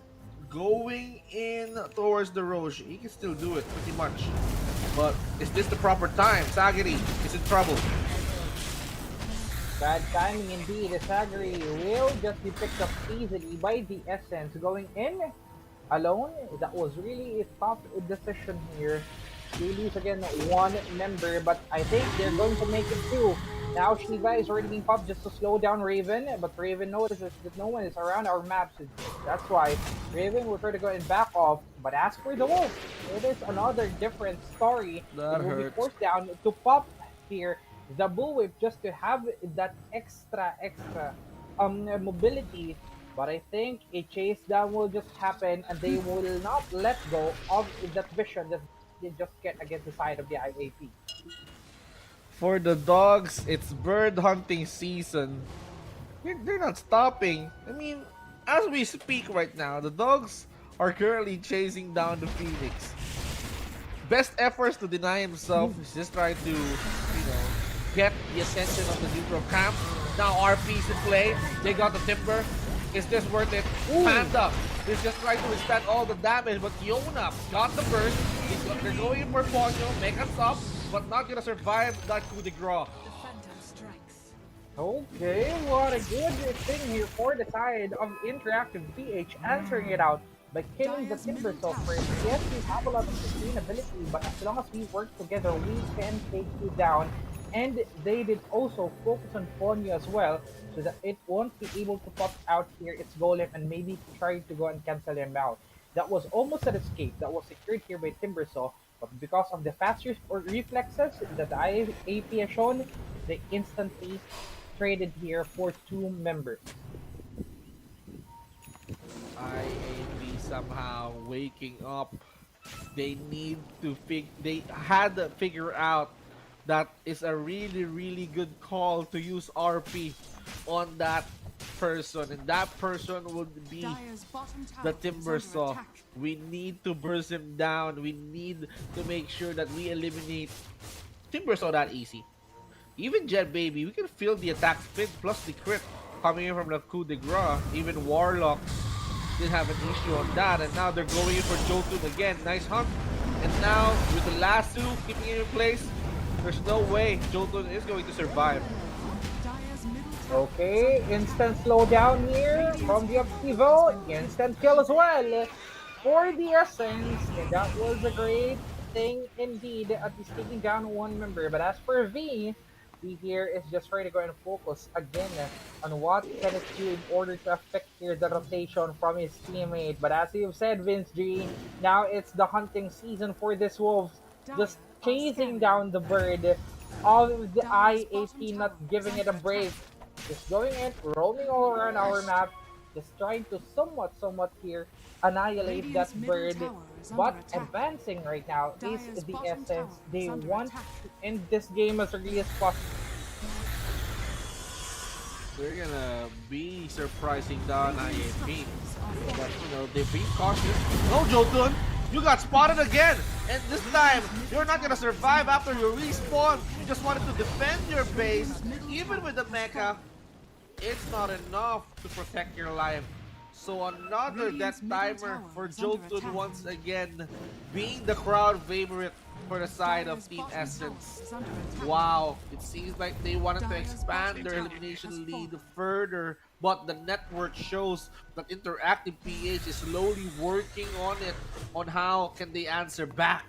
S3: going in towards the Roche. He can still do it pretty much. But is this the proper time? Sagiri is in trouble.
S2: Bad timing indeed. Sagri will just be picked up easily by the Essence. Going in alone, that was really a tough decision here. They lose again one member, but I think they're going to make it too. Now Shiva is already being popped just to slow down Raven, but Raven notices that no one is around our maps. That's why Raven will try to go and back off. But as for the Wolf, it is another different story.
S3: That
S2: it will be
S3: hurts.
S2: forced down to pop here the Bullwhip just to have that extra mobility. But I think a chase down will just happen, and they will not let go of that vision that they just get against the side of the IAP.
S3: For the dogs, it's bird hunting season. They're not stopping. I mean, as we speak right now, the dogs are currently chasing down the Phoenix. Best efforts to deny himself is just trying to, get the attention of the neutral camp. Now RP's in play. They got the Timber. Is this worth it? Panda is just trying to withstand all the damage, but Yona got the burst. They're going for Ponyo, make us up, but not gonna survive that coup de grace.
S4: Defender strikes.
S2: Okay, what a good thing here for the side of Interactive PH, answering it out by killing the Timber so first. Yes, we have a lot of sustainability, but as long as we work together, we can take you down. And they did also focus on Ponyo as well, so that it won't be able to pop out here its golem and maybe try to go and cancel him out. That was almost an escape that was secured here by Timbersaw, but because of the fast reflexes that the IAP has shown, they instantly traded here for two members.
S3: IAP somehow waking up. They need to they had to figure out that is a really good call to use RP on that person, and that person would be
S4: Dire's bottom tower
S3: the
S4: is under
S3: Timbersaw.
S4: attack.
S3: We need to burst him down. We need to make sure that we eliminate Timbersaw that easy. Even Jet Baby, we can feel the attack spin plus the crit coming in from the coup de grace. Even Warlock did have an issue on that, and now they're going in for Jotun again. Nice hunt. And now with the last two keeping it in place, there's no way Jotun is going to survive.
S4: Dire's middle tower
S2: Okay, instant slowdown here from the Optivo, instant kill as well for the Essence, and that was a great thing indeed, at least taking down one member. But as for V here is just trying to go and focus again on what can it do in order to affect here the rotation from his teammate. But as you've said, Vince G, now it's the hunting season for this Wolves, just chasing down the bird of the IAP, not giving it a break. Just going in, roaming all around our map, just trying to somewhat here annihilate that bird. But advancing right now is the Essence. They want to end this game as early as possible.
S3: They're gonna be surprising down IAP. But they're being cautious. No, Jotun! You got spotted again! And this time, you're not gonna survive after you respawn. You just wanted to defend your base. Even with the mecha, it's not enough to protect your life. So another death timer for Jotun once again, being the crowd favorite for the side of Team Essence. Wow, it seems like they wanted to expand their elimination lead further, but the network shows that Interactive PH is slowly working on it, on how can they answer back.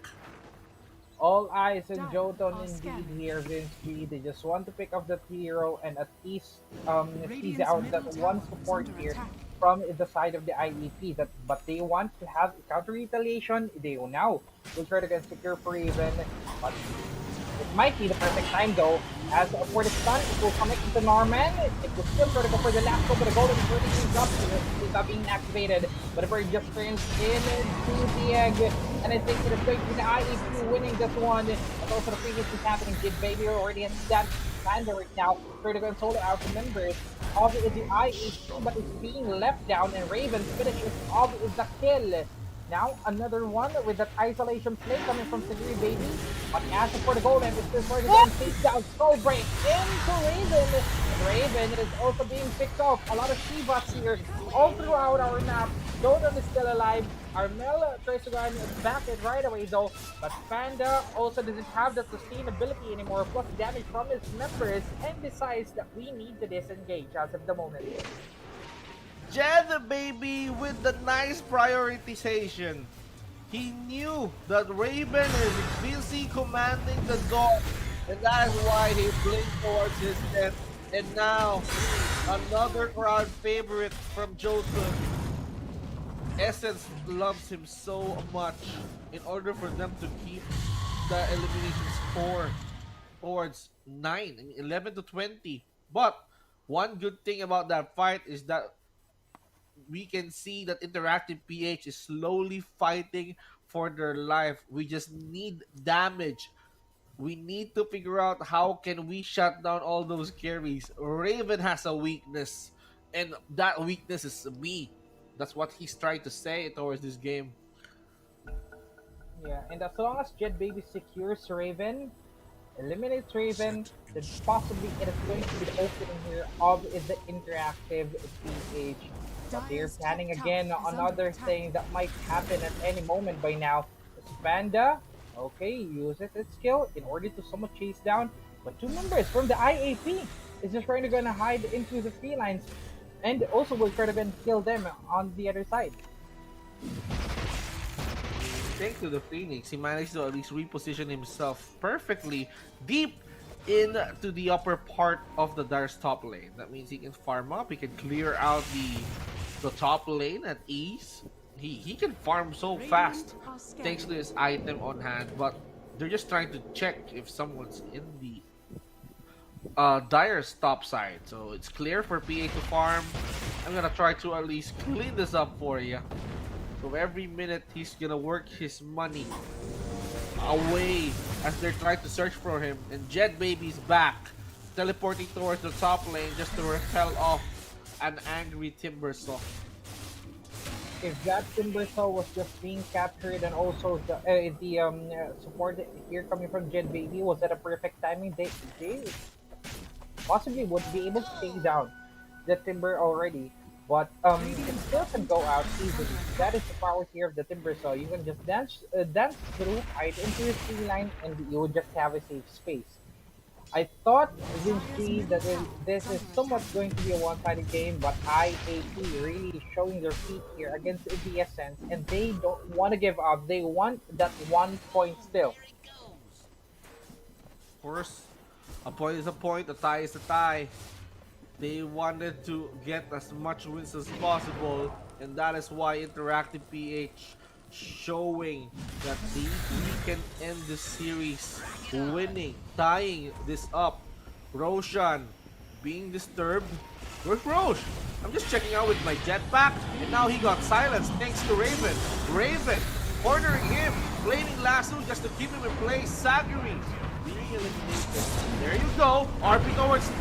S2: All eyes on Jotun indeed here, Vince G. They just want to pick up that hero and at least tease out that one support here from the side of the IEP. But they want to have counter retaliation. They will now will try to get secure for Raven, but it might be the perfect time though. As for the stun, it will connect to Norman. It will still try to go for the last go, but the golden is already up. It's not being activated, but the bird just turns into the egg. And I think it is going to be the IEP winning this one. But also the previous is happening. Kid Baby already has that commander right now. Critical and Solar out members. Ovi is the IEP, but is being left down. And Raven's finish is Ovi is the kill. Now another one with that isolation play coming from Sigrid Baby. But as for the golem, it's still for the gun. Takes down Skull Break into Raven. And Raven is also being picked off. A lot of Shivas here all throughout our map. Dodan is still alive. Armel tries to go and back it right away though. But Panda also doesn't have that sustainability anymore. Plus damage from his members. And decides that we need to disengage as of the moment.
S3: Jed Baby with the nice prioritization. He knew that Raven is busy commanding the dog, and that is why he blinked towards his death. And now, another crowd favorite from Jotun. Essence loves him so much in order for them to keep the elimination score towards 9 and 11 to 20. But one good thing about that fight is that we can see that Interactive PH is slowly fighting for their life. We just need damage. We need to figure out how can we shut down all those carries. Raven has a weakness, and that weakness is me. That's what he's trying to say towards this game.
S2: Yeah, and as long as Jet Baby secures Raven, eliminates Raven, then possibly it is going to be the opening here of is the Interactive PH. But they're planning again another thing that might happen at any moment by now. Panda, okay, uses its skill in order to somewhat chase down, but two members from the IAP is just trying to go and hide into the felines, and also will try to go and kill them on the other side.
S3: Thanks to the Phoenix, he managed to at least reposition himself perfectly deep into the upper part of the Dire's top lane. That means he can farm up, he can clear out the top lane at ease. He can farm so fast thanks to his item on hand, but they're just trying to check if someone's in the Dire's top side. So it's clear for PA to farm. I'm gonna try to at least clean this up for you. So every minute he's gonna work his money away as they're trying to search for him. And Jet Baby's back, teleporting towards the top lane just to repel off an angry Timbersaw.
S2: If that Timbersaw was just being captured and also the support here coming from Jet Baby was at a perfect timing, they possibly would be able to take down the Timber already. But it still can go out easily. That is the power here of the Timbersaw. You can just dance through, hide into the tree line, and you would just have a safe space. I thought eventually that this is somewhat going to be a one-sided game, but IAP really showing their feet here against the Essence, and they don't want to give up. They want that 1 point still.
S3: Of course, a point is a point, a tie is a tie. They wanted to get as much wins as possible, and that is why Interactive PH showing that we can end this series winning, tying this up. Roshan being disturbed. Where's Rosh? I'm just checking out with my jetpack, and now he got silenced thanks to Raven. Raven cornering him, blaming Lasso just to keep him in place. Sagiri being eliminated. There you go. RP towards 2.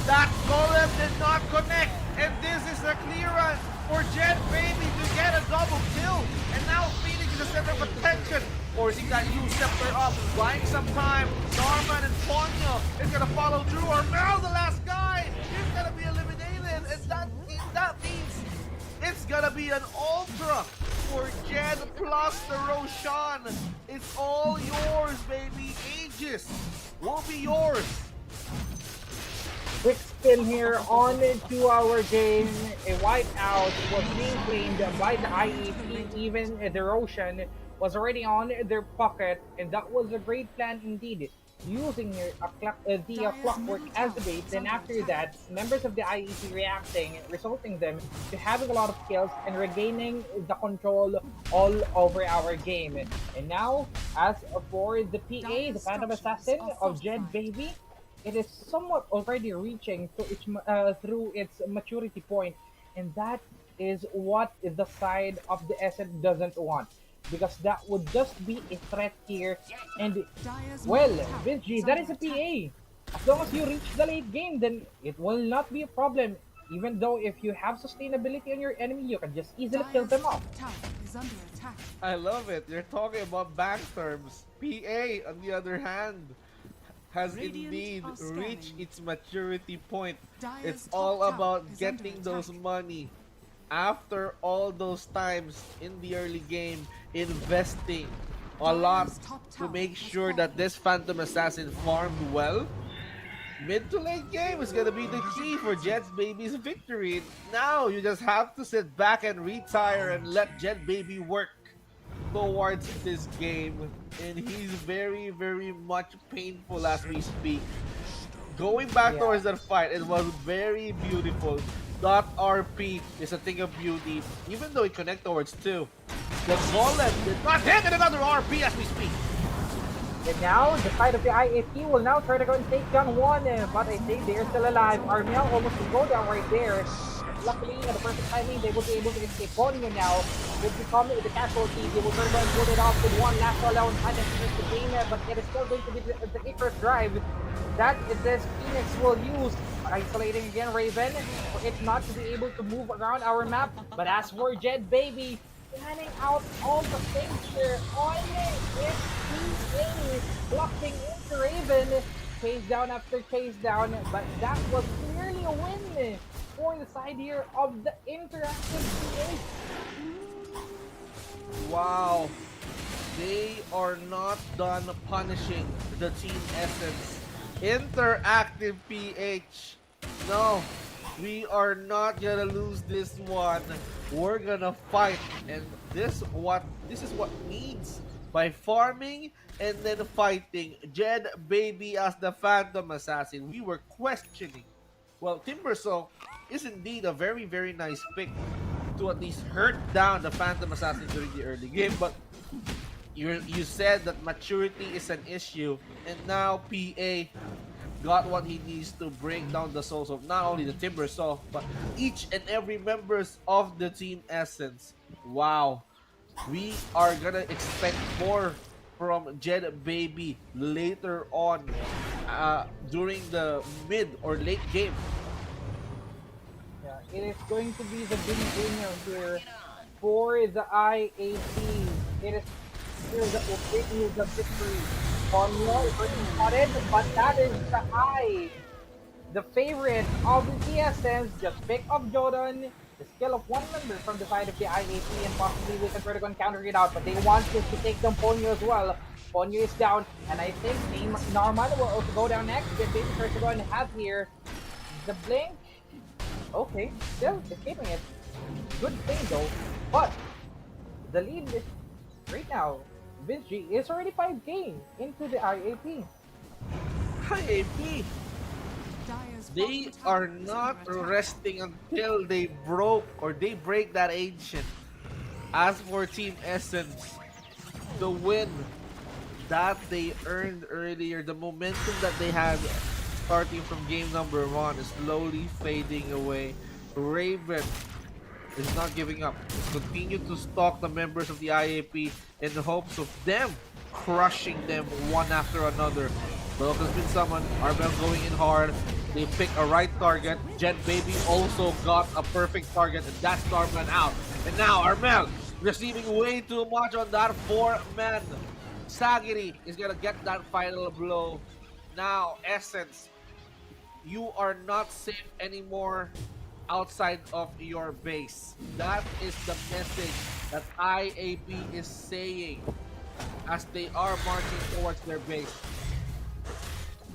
S3: That golem did not connect, and this is a clearance for Jet Baby to get a double kill. And now Phoenix is the center of attention, forcing that U scepter up, buying some time. Norman and Ponyo is gonna follow through. Armel, the last guy, is gonna be eliminated, and that means it's gonna be an ultra for Jed plus the Roshan. It's all yours, baby. Aegis will be yours.
S2: Quick spin here on to our game. A whiteout was being claimed by the IEP. Even the Roshan was already on their pocket, and that was a great plan indeed. Using the clockwork as the bait, then after that, members of the IEP reacting, resulting them to having a lot of kills and regaining the control all over our game. And now, as for the PA, the Phantom Assassin of Jed Baby, it is somewhat already reaching to its through its maturity point, and that is what the side of the Essence doesn't want. because that would just be a threat here. And
S4: Dire's
S2: well,
S4: middle tower
S2: Vince G,
S4: is
S2: that
S4: under
S2: is a
S4: attack.
S2: PA. As long as you reach the late game, then it will not be a problem. Even though if you have sustainability on your enemy, you can just easily kill
S4: Dire's
S2: them off.
S4: top tower is under attack.
S3: I love it. You're talking about bank terms. PA, on the other hand, has
S4: Radiant
S3: indeed
S4: are
S3: reached
S4: scanning.
S3: its maturity point.
S4: Dire's
S3: It's
S4: top
S3: all
S4: tower
S3: about
S4: is
S3: getting
S4: under
S3: those
S4: attack.
S3: money after all those times in the early game, investing a lot
S4: Dire's top
S3: to
S4: tower
S3: make
S4: has
S3: sure that
S4: fallen.
S3: this Phantom Assassin farmed well. Mid to late game is gonna be the key for Jet's Baby's victory. Now you just have to sit back and retire and let Jet Baby work towards this game, and he's very, very much painful as we speak. Going back
S2: Yeah.
S3: towards that fight, it was very beautiful. Dot RP is a thing of beauty, even though it connect towards two. The Golem did not hit in another RP as we speak.
S2: And now, the side of the IAP will now try to go and take down one, but I think they're still alive. Armel almost will go down right there. Luckily, at the perfect timing, they will be able to escape. Ponyo now will become the casualty. They will try to go and put it off with one last alone. Trying to finish the game, but it is still going to be the Icarus drive that this Phoenix will use. Isolating again Raven for it not to be able to move around our map. But as for Jet Baby, planning out all the things here on it. It's blocking into Raven. Chase down after chase down, but that was clearly a win for the side here of the interactive PH.
S3: Wow. They are not done punishing the Team Essence. Interactive PH. No, we are not gonna lose this one. We're gonna fight, and this is what needs by farming and then fighting. Jed Baby as the Phantom Assassin. We were questioning. Well, Timbersaw is indeed a very, very nice pick to at least hurt down the Phantom Assassin during the early game, but you said that maturity is an issue, and now PA got what he needs to break down the souls of not only the Timbersaw, but each and every members of the Team Essence. Wow. We are gonna expect more from Jed Baby later on during the mid or late game.
S2: Yeah, it is going to be the big winner here for the IAP. It is here that will bring you the victory. Formula is already spotted, but that is the eye. The favorite of the TSMs, just pick up Jordan, the skill of one member from the side of the IAP, and possibly we can try to go and counter it out, but they want to take down Ponyo as well. Ponyo is down, and I think Narmada will also go down next. Get Baby tries to go and have here the blink. Okay, still escaping it. Good thing though, but the lead right now, Vince G is already 5k into the IAP.
S3: IAP,
S4: Dire's
S3: they
S4: bottom tower
S3: are
S4: is
S3: not
S4: under attack.
S3: resting until they break that ancient. As for Team Essence, the win that they earned earlier, the momentum that they had starting from game number 1 is slowly fading away. Raven is not giving up. He's continued to stalk the members of the IAP in the hopes of them crushing them one after another. But has been summoned. Arbel going in hard. They pick a right target. Jet Baby also got a perfect target, and that's Starman out. And now Armel receiving way too much on that 4-man. Sagiri is gonna get that final blow. Now Essence, you are not safe anymore outside of your base. That is the message that IAP is saying as they are marching towards their base.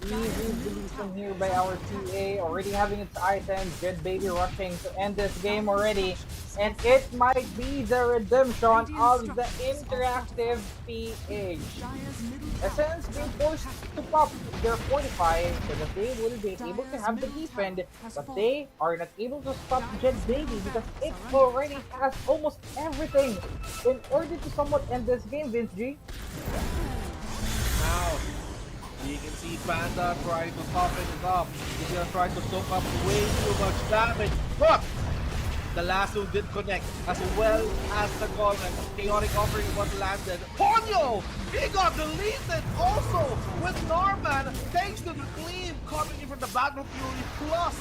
S2: Easy deletion here by our TA, already having its items, Jet Baby rushing to end this game already. And it might be the redemption of the interactive PH.
S4: Dire's middle tower
S2: Essence
S4: is
S2: being
S4: under
S2: forced
S4: attack.
S2: to pop their fortify so that they will be able to have the defend, but they are not able to stop Jet Baby because it already has almost everything in order to somewhat end this game, Vince G.
S3: Now, you can see Panda trying to toughen it up. He's gonna try to soak up way too much damage. Look! The lasso did connect as well as the golem. Chaotic offering was landed. Ponyo! He got deleted also with Norman thanks to the cleave coming in from the Battle Fury plus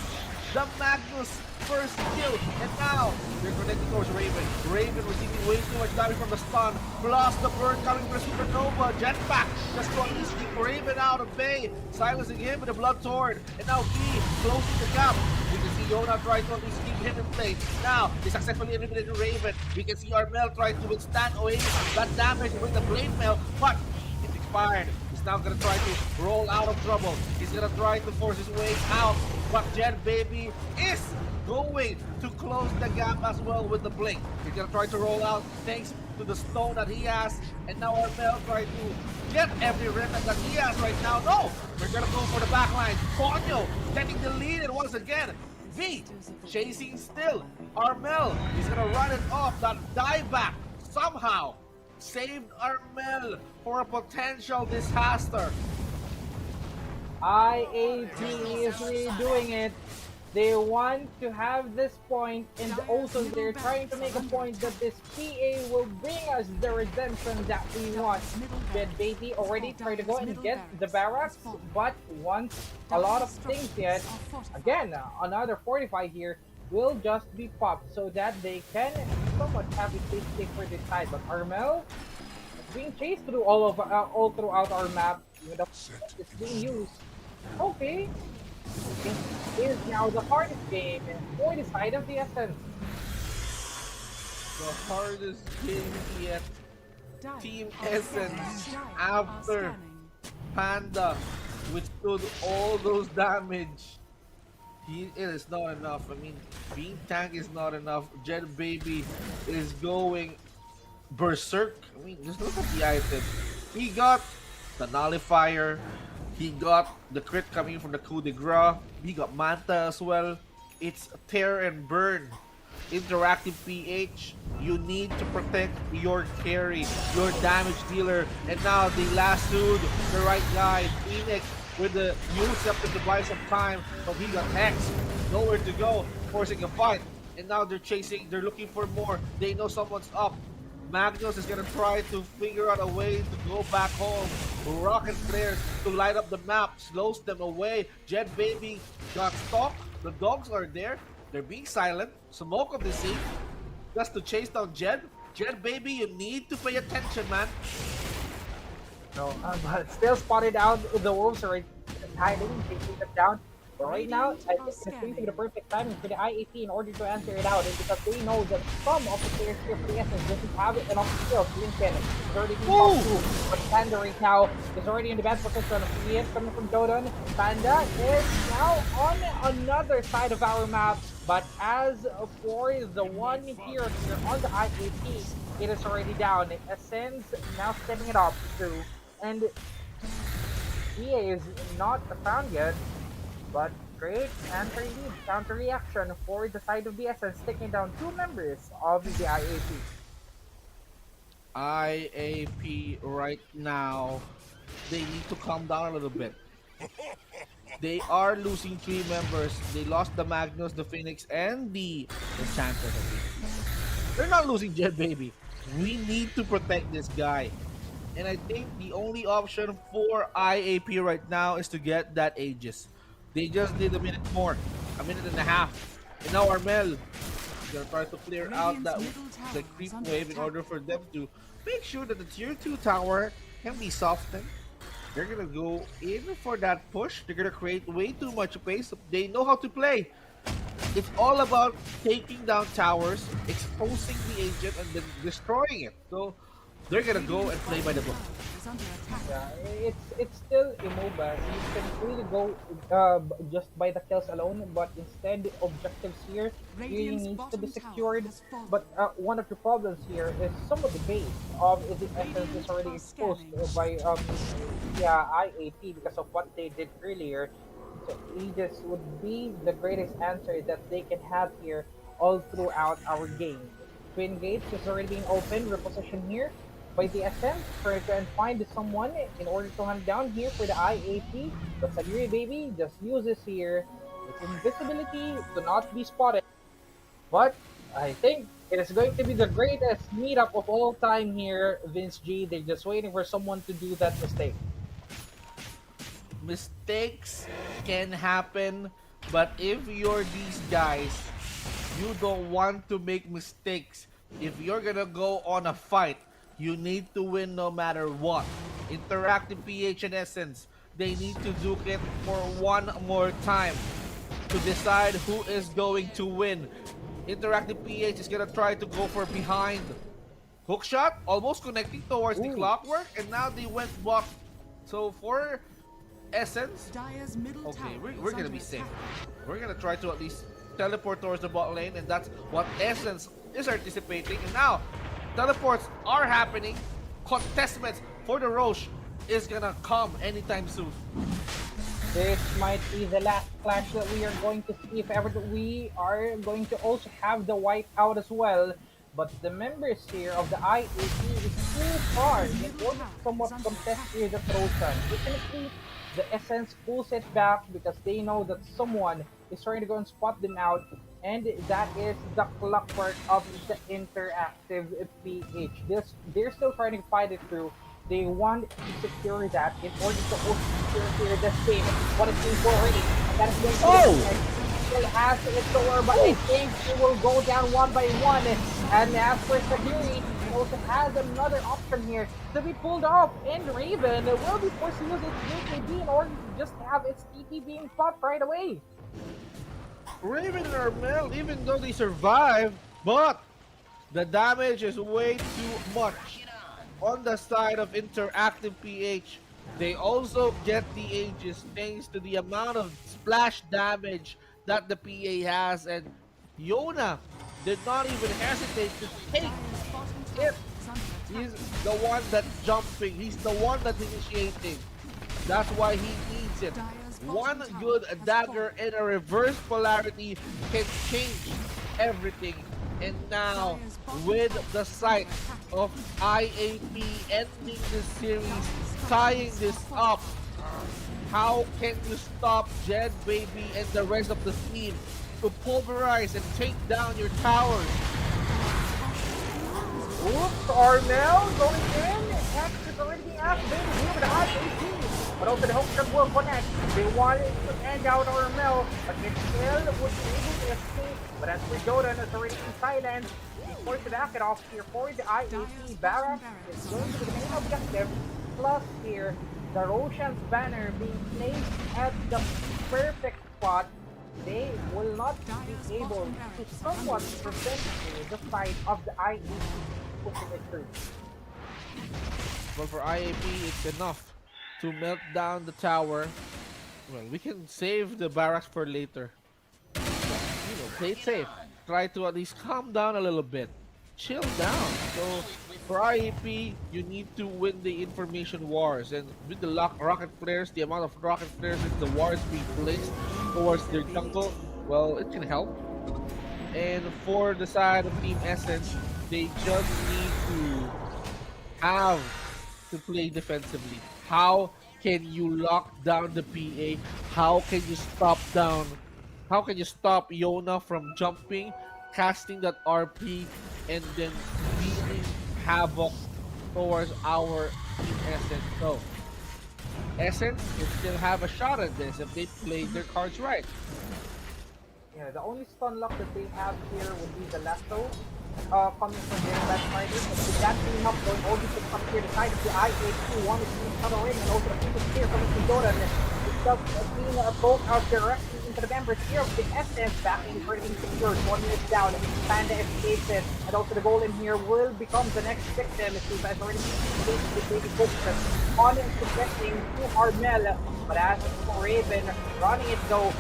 S3: the Magnus first kill. And now they're connecting towards Raven. Raven receiving way too much damage from the stun. Plus the burn coming from the Supernova. Jetpack just to at least keep Raven out of bay. Silencing him with the Blood Sword. And now he closing the gap. We can see Yona try to at least keep him in place. Now they successfully eliminated Raven. We can see Armel try to withstand Oasis that damage with the Blade Mail, but it expired. He's now gonna try to roll out of trouble. He's gonna try to force his way out. But Jet Baby is going to close the gap as well with the blink. He's gonna try to roll out thanks to the stone that he has. And now Armel try to get every remnant that he has right now. No! We're gonna go for the backline. Ponyo getting the lead and once again. V chasing still. Armel is gonna run it off. That dive back somehow saved Armel for a potential disaster.
S2: IAP is really doing it. They want to have this point, and also they're trying to make a point that this PA will bring us the redemption that we want. Jet Baby already tried to go and get the barracks, but once a lot of things yet, again, another fortify here will just be popped so that they can somewhat have a safe stay for this side. But Armel is being chased through all throughout our map, even though it's being used. Okay. It is now the hardest game for the side of the Essence.
S3: The hardest game yet.
S4: Dire
S3: Team
S4: are
S3: Essence
S4: scanning.
S3: after
S4: Are
S3: Panda withstood all those damage. It is not enough. I mean, being tank is not enough. Jet Baby is going berserk. I mean, just look at the item. He got the nullifier. He got the crit coming from the coup de grace. He got Manta as well. It's tear and burn. Interactive PH. You need to protect your carry, your damage dealer. And now they lassoed the right guy, Phoenix, with the use up the device of time. But he got X. Nowhere to go. Forcing a fight. And now they're chasing. They're looking for more. They know someone's up. Magnus is gonna try to figure out a way to go back home. Rocket flares to light up the map, slows them away. Jet Baby got stalked. The dogs are there. They're being silent. Smoke of the sea just to chase down Jet. Jet Baby, you need to pay attention, man.
S2: No, but still spotted out. The wolves are hiding, taking them down. But right now, I think it's going to be the perfect timing for the IAP in order to answer it out, and because they know that some of the players here for the Essence doesn't have enough skills. Lincoln is already being top two, but Panda right now is already in the bad position. He is coming from Dodon. Panda is now on another side of our map, but as for the one here on the IAP, it is already down. Essence now stepping it up too, and EA is not found yet. But great counter reaction for the side of the Essence, taking down two members of the IAP.
S3: IAP right now, they need to calm down a little bit. They are losing 3 members. They lost the Magnus, the Phoenix, and the Enchanter. They're not losing Jet Baby. We need to protect this guy. And I think the only option for IAP right now is to get that Aegis. They just need a minute more, a minute and a half. And now Armel is gonna try to clear out that the creep wave in order for them to make sure that the tier 2 tower can be softened. They're gonna go in for that push. They're gonna create way too much space. They know how to play. It's all about taking down towers, exposing the agent, and then destroying it. So they're gonna go and play by the book.
S2: Yeah, it's still a MOBA. You can really go just by the kills alone, but instead objectives here really needs to be secured. But one of the problems here is some of the base of the Essence is already exposed by IAP because of what they did earlier. So Aegis would be the greatest answer that they can have here all throughout our game. Twin Gates is already being opened, repositioned here by the SM, try to find someone in order to hunt down here for the IAP. But Sagiri Baby just uses here its invisibility to not be spotted. But I think it is going to be the greatest meetup of all time here, Vince G. They're just waiting for someone to do that mistake.
S3: Mistakes can happen, but if you're these guys, you don't want to make mistakes. If you're gonna go on a fight, you need to win no matter what. Interactive PH and Essence, they need to duke it for one more time to decide who is going to win. Interactive PH is gonna try to go for behind. Hook shot, almost connecting towards the
S2: Ooh.
S3: clockwork, and now they went block. So for Essence,
S4: Dire's middle
S3: okay,
S4: tower
S3: we're
S4: is
S3: gonna
S4: under
S3: be safe.
S4: attack.
S3: We're gonna try to at least teleport towards the bot lane, and that's what Essence is anticipating. And now, teleports are happening. Contestments for the Roche is gonna come anytime soon.
S2: This might be the last clash that we are going to see if ever we are going to also have the white out as well. But the members here of the IAP is too far in order to somewhat contest here the Trojan. Definitely, the Essence pulls it back because they know that someone is trying to go and spot them out, and that is the clockwork of the interactive PH. They're still trying to fight it through. They want to secure that in order to also secure the same what it's being for already. And that is going to still has its door, but I think it will go down one by one. And as for Sagiri, he also has another option here to be pulled off, and Raven will be forced to use its UKB in order to just have its TP being popped right away.
S3: Raven and Armel, even though they survive, but the damage is way too much on the side of Interactive PH. They also get the Aegis thanks to the amount of splash damage that the PA has, and Yona did not even hesitate to take
S4: Dire's bottom
S3: it.
S4: tower is under
S3: He's
S4: attack.
S3: the one that's jumping. He's the one that's initiating. That's why he needs it. One good dagger in a reverse polarity can change everything. And now, with the sight of IAP ending this series, tying this up, how can you stop Jed Baby and the rest of the team to pulverize and take down your towers?
S2: Oops, Armel going in. Hex is already being asked in here with the high AP. But also the hook will connect. They wanted to end out Armel, but Nixel would be able to escape. But as for Jordan, it's already in silence. He's forced to back it off here for the IAP. Barracks is going to be the main objective. Plus here, the Roshan's banner being placed at the perfect spot. They will not be able to somewhat prevent the fight of the IAP pushing it through.
S3: But for IAP, it's enough to melt down the tower. Well, we can save the barracks for later. Play it safe. Try to at least calm down a little bit. Chill down. So for IAP, you need to win the information wars. And with the rocket flares, the amount of rocket flares that the wars being placed towards their jungle, well, it can help. And for the side of Team Essence, they just need to have to play defensively. How can you lock down the PA? How can you stop down? How can you stop Yona from jumping, casting that RP, and then dealing havoc towards our Team Essence? So, Essence can still have a shot at this if they play their cards right.
S2: Yeah, the only stun lock that they have here would be the lasso coming from their left side. But with that team up going over to come here, the side of the IAQ wanted to cover in, and also the people here coming from Jordan. It's up being both out directly into the members here of the SS backing for being secured. 1 minute down, Panda escapes it, and also the golem here will become the next victim. It has already been basically focused on protecting to Armel, but as for Raven running it though.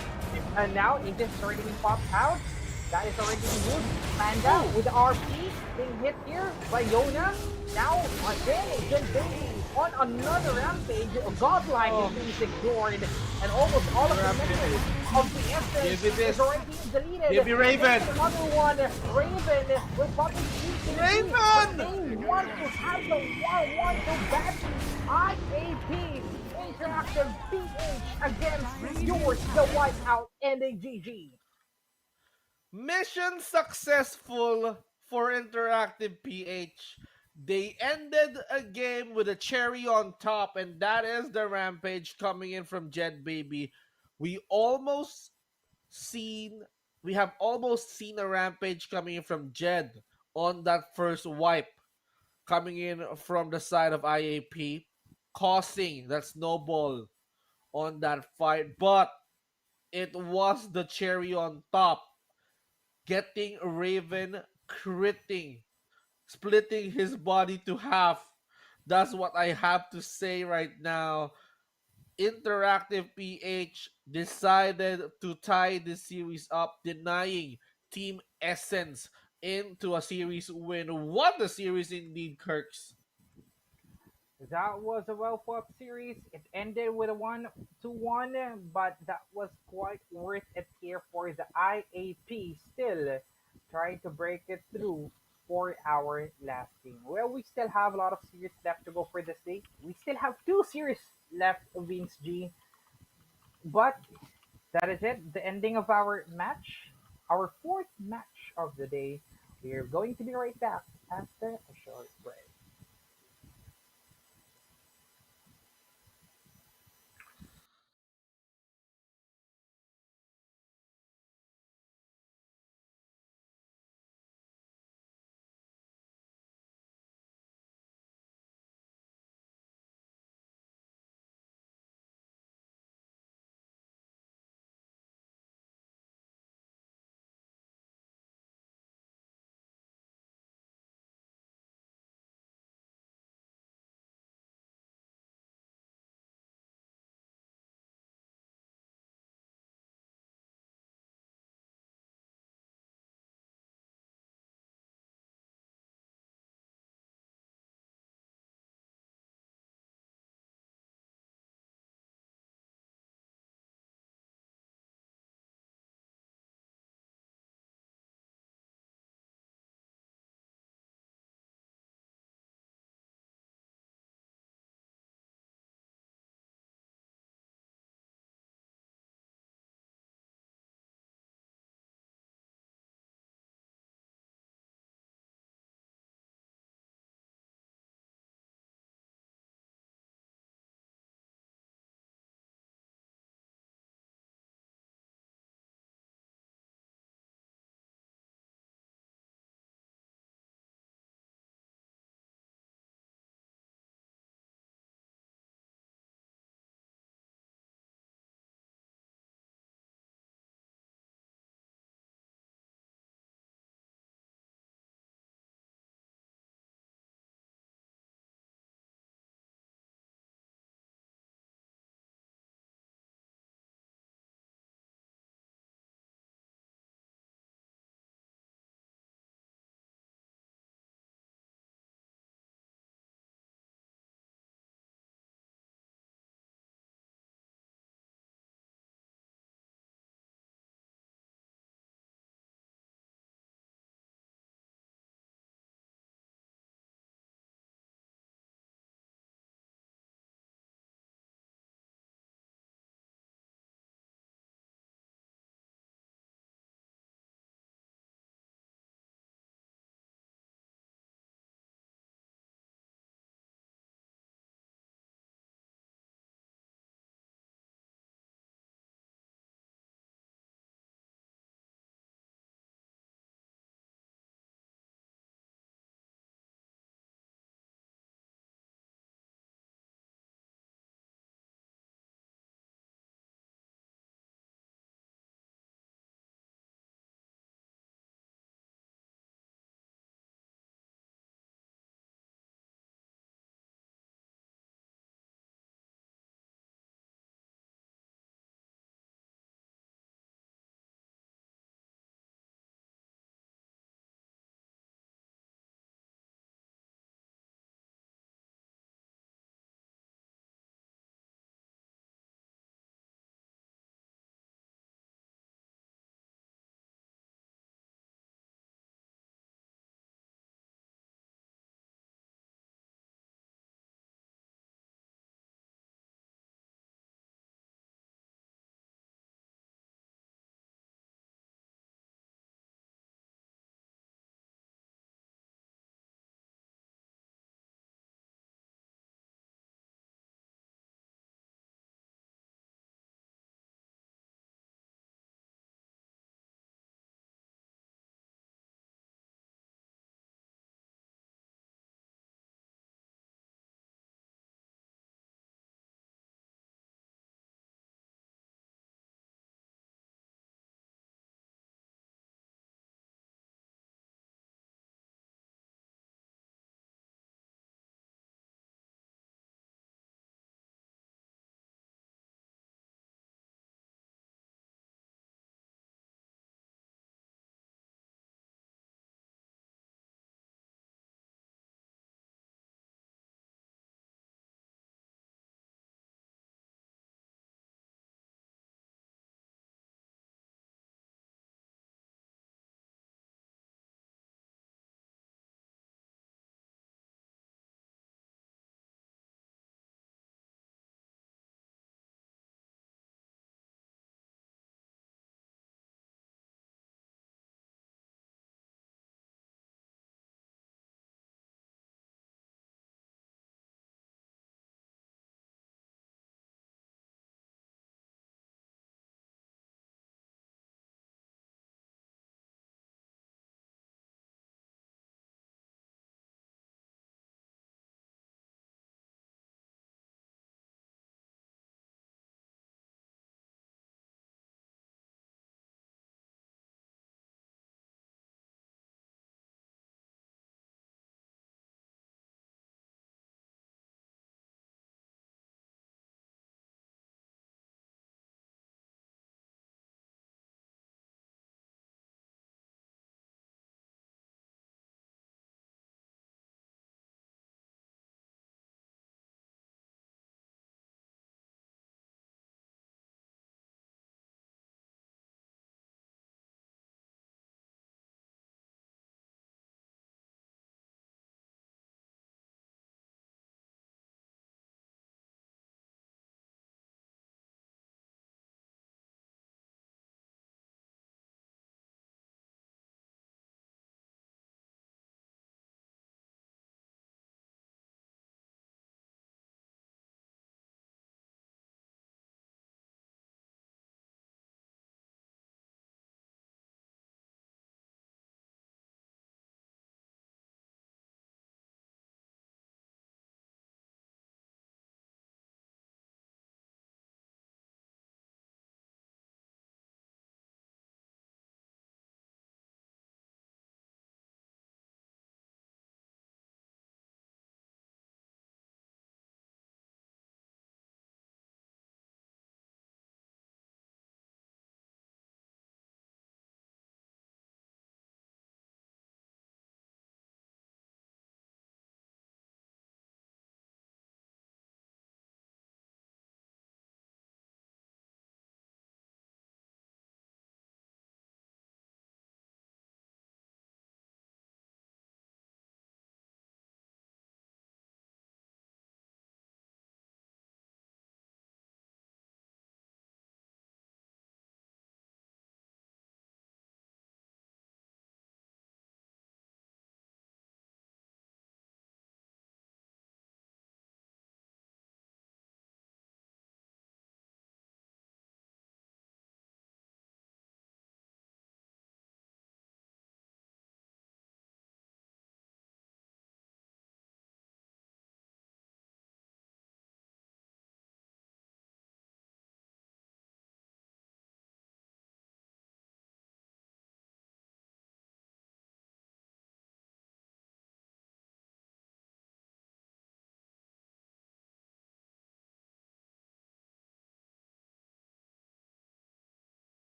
S2: And now it is already been popped out. That is already been used. Panda with the RP being hit here by Yona. Now again, Jin Baby on another rampage. Godlike is being secured. And almost all of the members of the Essence is already being deleted.
S3: Give me Raven.
S2: And another one. Raven will probably see
S3: Raven!
S2: They want to have the 1-1 so badly. IAP Interactive PH against yours, the Whiteout and a GG.
S3: Mission successful for Interactive PH. They ended a game with a cherry on top, and that is the Rampage coming in from Jed Baby. We almost seen we have almost seen a Rampage coming in from Jed on that first wipe coming in from the side of IAP, causing that snowball on that fight. But it was the cherry on top, getting Raven critting, splitting his body to half. That's what I have to say right now. Interactive PH decided to tie this series up, denying Team Essence into a series win. What a series indeed, Kirks.
S2: That was a well fought series. It ended with a 1-1, but that was quite worth it here for the IAP. Still trying to break it through for our last game. Well, we still have a lot of series left to go for this day. We still have two series left, Vince G. But that is it. The ending of our match, our fourth match of the day. We're going to be right back after a short break.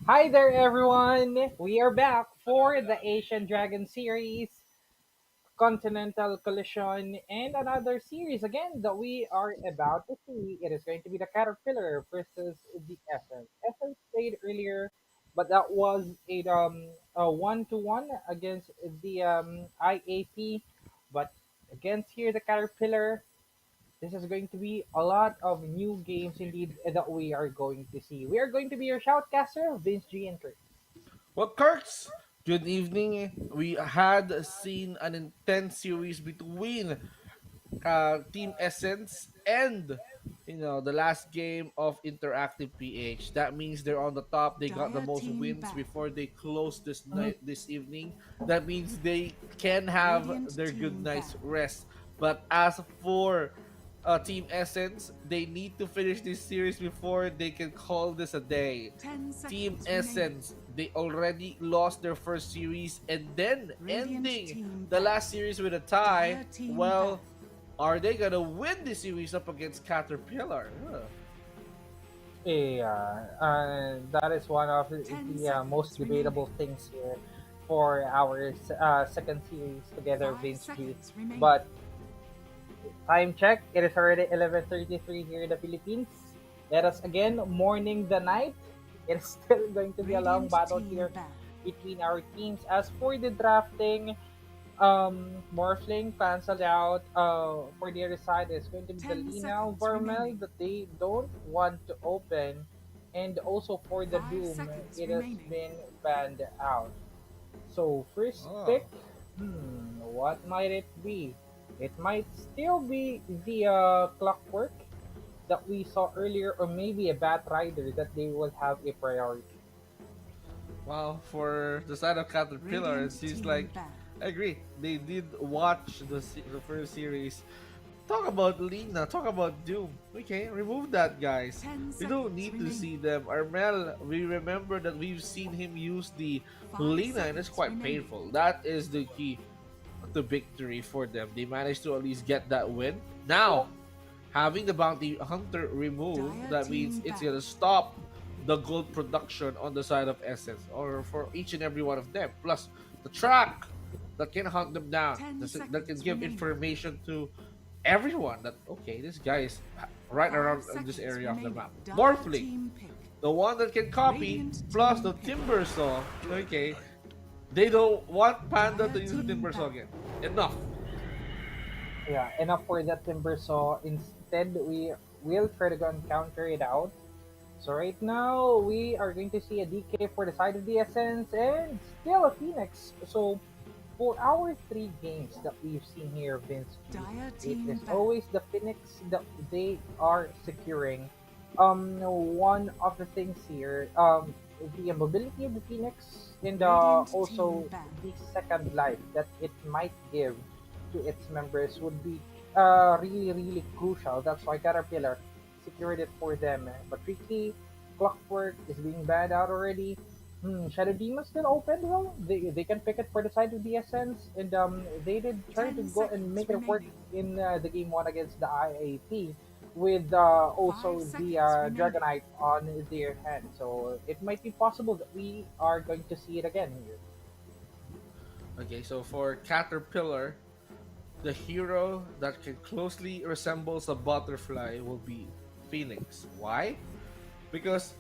S2: Hi there, everyone. We are back for the Asian Dragon series, Continental Collision, and another series again that we are about to see. It is going to be the Caterpillar versus the Essence. Essence played earlier, but that was a 1-1 against the IAP. But against here, the Caterpillar, this is going to be a lot of new games indeed that we are going to see. We are going to be your shoutcaster, Vince G and Chris.
S3: Well, Kirks, good evening. We had seen an intense series between Team Essence and the last game of Interactive PH. That means they're on the top. They got the
S4: Dire
S3: most
S4: team
S3: wins
S4: ban.
S3: before they close this
S2: Mhm.
S3: night this evening. That means they can have
S4: Radiant
S3: their good
S4: team
S3: night's
S4: ban.
S3: rest. But as for Team Essence, they need to finish this series before they can call this a day.
S4: 10
S3: Team
S4: seconds remaining.
S3: Essence, they already lost their first series and then
S4: Radiant
S3: ending
S4: team
S3: the
S4: ban.
S3: last series with a tie.
S4: Dire team ban.
S3: Well, are they gonna win the series up against Caterpillar?
S2: Yeah, that is one of
S4: 10
S2: the most
S4: seconds
S2: debatable
S4: remaining.
S2: things here for our second series together,
S4: 5
S2: Vince G.
S4: seconds remaining.
S2: But time check, it is already 11:33 here in the Philippines. Let us again morning the night. It is still going to be a long
S4: Radiant
S2: battle
S4: team
S2: here
S4: ban.
S2: between our teams. As for the drafting, Morphling canceled out. For the other side, it's going to be the
S4: 10
S2: Lina
S4: seconds
S2: Vermel
S4: remaining.
S2: that they don't want to open, and also for the
S4: 5
S2: Doom,
S4: seconds
S2: it has
S4: remaining.
S2: been banned out. So first
S3: Oh,
S2: pick, what might it be? It might still be the Clockwork that we saw earlier, or maybe a Bat Rider that they will have a priority.
S3: well, for the side of Caterpillar, it
S4: Radiant
S3: seems
S4: team
S3: like
S4: ban.
S3: I agree. They did watch the first series. Talk about Lina, talk about Doom. Okay, remove that, guys.
S4: 10
S3: We don't
S4: seconds
S3: need to
S4: remaining.
S3: see them. Armel, we remember that we've seen him use the
S4: 5
S3: Lina, and it's
S4: seconds
S3: quite
S4: remaining.
S3: painful. That is the key to victory for them. They managed to at least get that win. Now, having the bounty hunter removed,
S4: Dire
S3: that means
S4: team
S3: it's
S4: ban.
S3: gonna stop the gold production on the side of Essence, or for each and every one of them. Plus, the track that can hunt them down,
S4: 10
S3: that can
S4: seconds
S3: give
S4: remaining.
S3: information to everyone that okay, this guy is right
S4: 5
S3: around this
S4: seconds
S3: area of the
S4: remaining.
S3: map.
S4: Dire
S3: Morphling,
S4: team pick.
S3: the one that can copy,
S4: Radiant
S3: plus
S4: team
S3: the
S4: pick.
S3: Timber Saw. Okay, they don't want Panda to
S4: Dire
S3: use the
S4: team
S3: Timber Saw
S4: ban.
S3: again. Enough.
S2: Yeah, enough for that Timber Saw. Instead, we will try to go and counter it out. So right now, we are going to see a DK for the side of the Essence and still a Phoenix. So for our three games that we've seen here, Vince G,
S4: Dire
S2: it
S4: team
S2: is
S4: ban.
S2: always the Phoenix that they are securing. One of the things here, the mobility of the Phoenix and
S4: Radiant team
S2: also
S4: ban.
S2: the second life that it might give to its members would be really, really crucial. That's why Caterpillar secured it for them. But Ricky, Clockwork is being banned out already. Shadow Demon still open though. They can pick it for the side of the Essence, and they did try to
S4: 10
S2: go and
S4: seconds
S2: make it work
S4: remaining.
S2: in the game one against the IAP with
S4: 5
S2: also the
S4: seconds remaining.
S2: Dragonite on their hand. So it might be possible that we are going to see it again here.
S3: Okay, so for Caterpillar, the hero that can closely resembles a butterfly will be Phoenix. Why? Because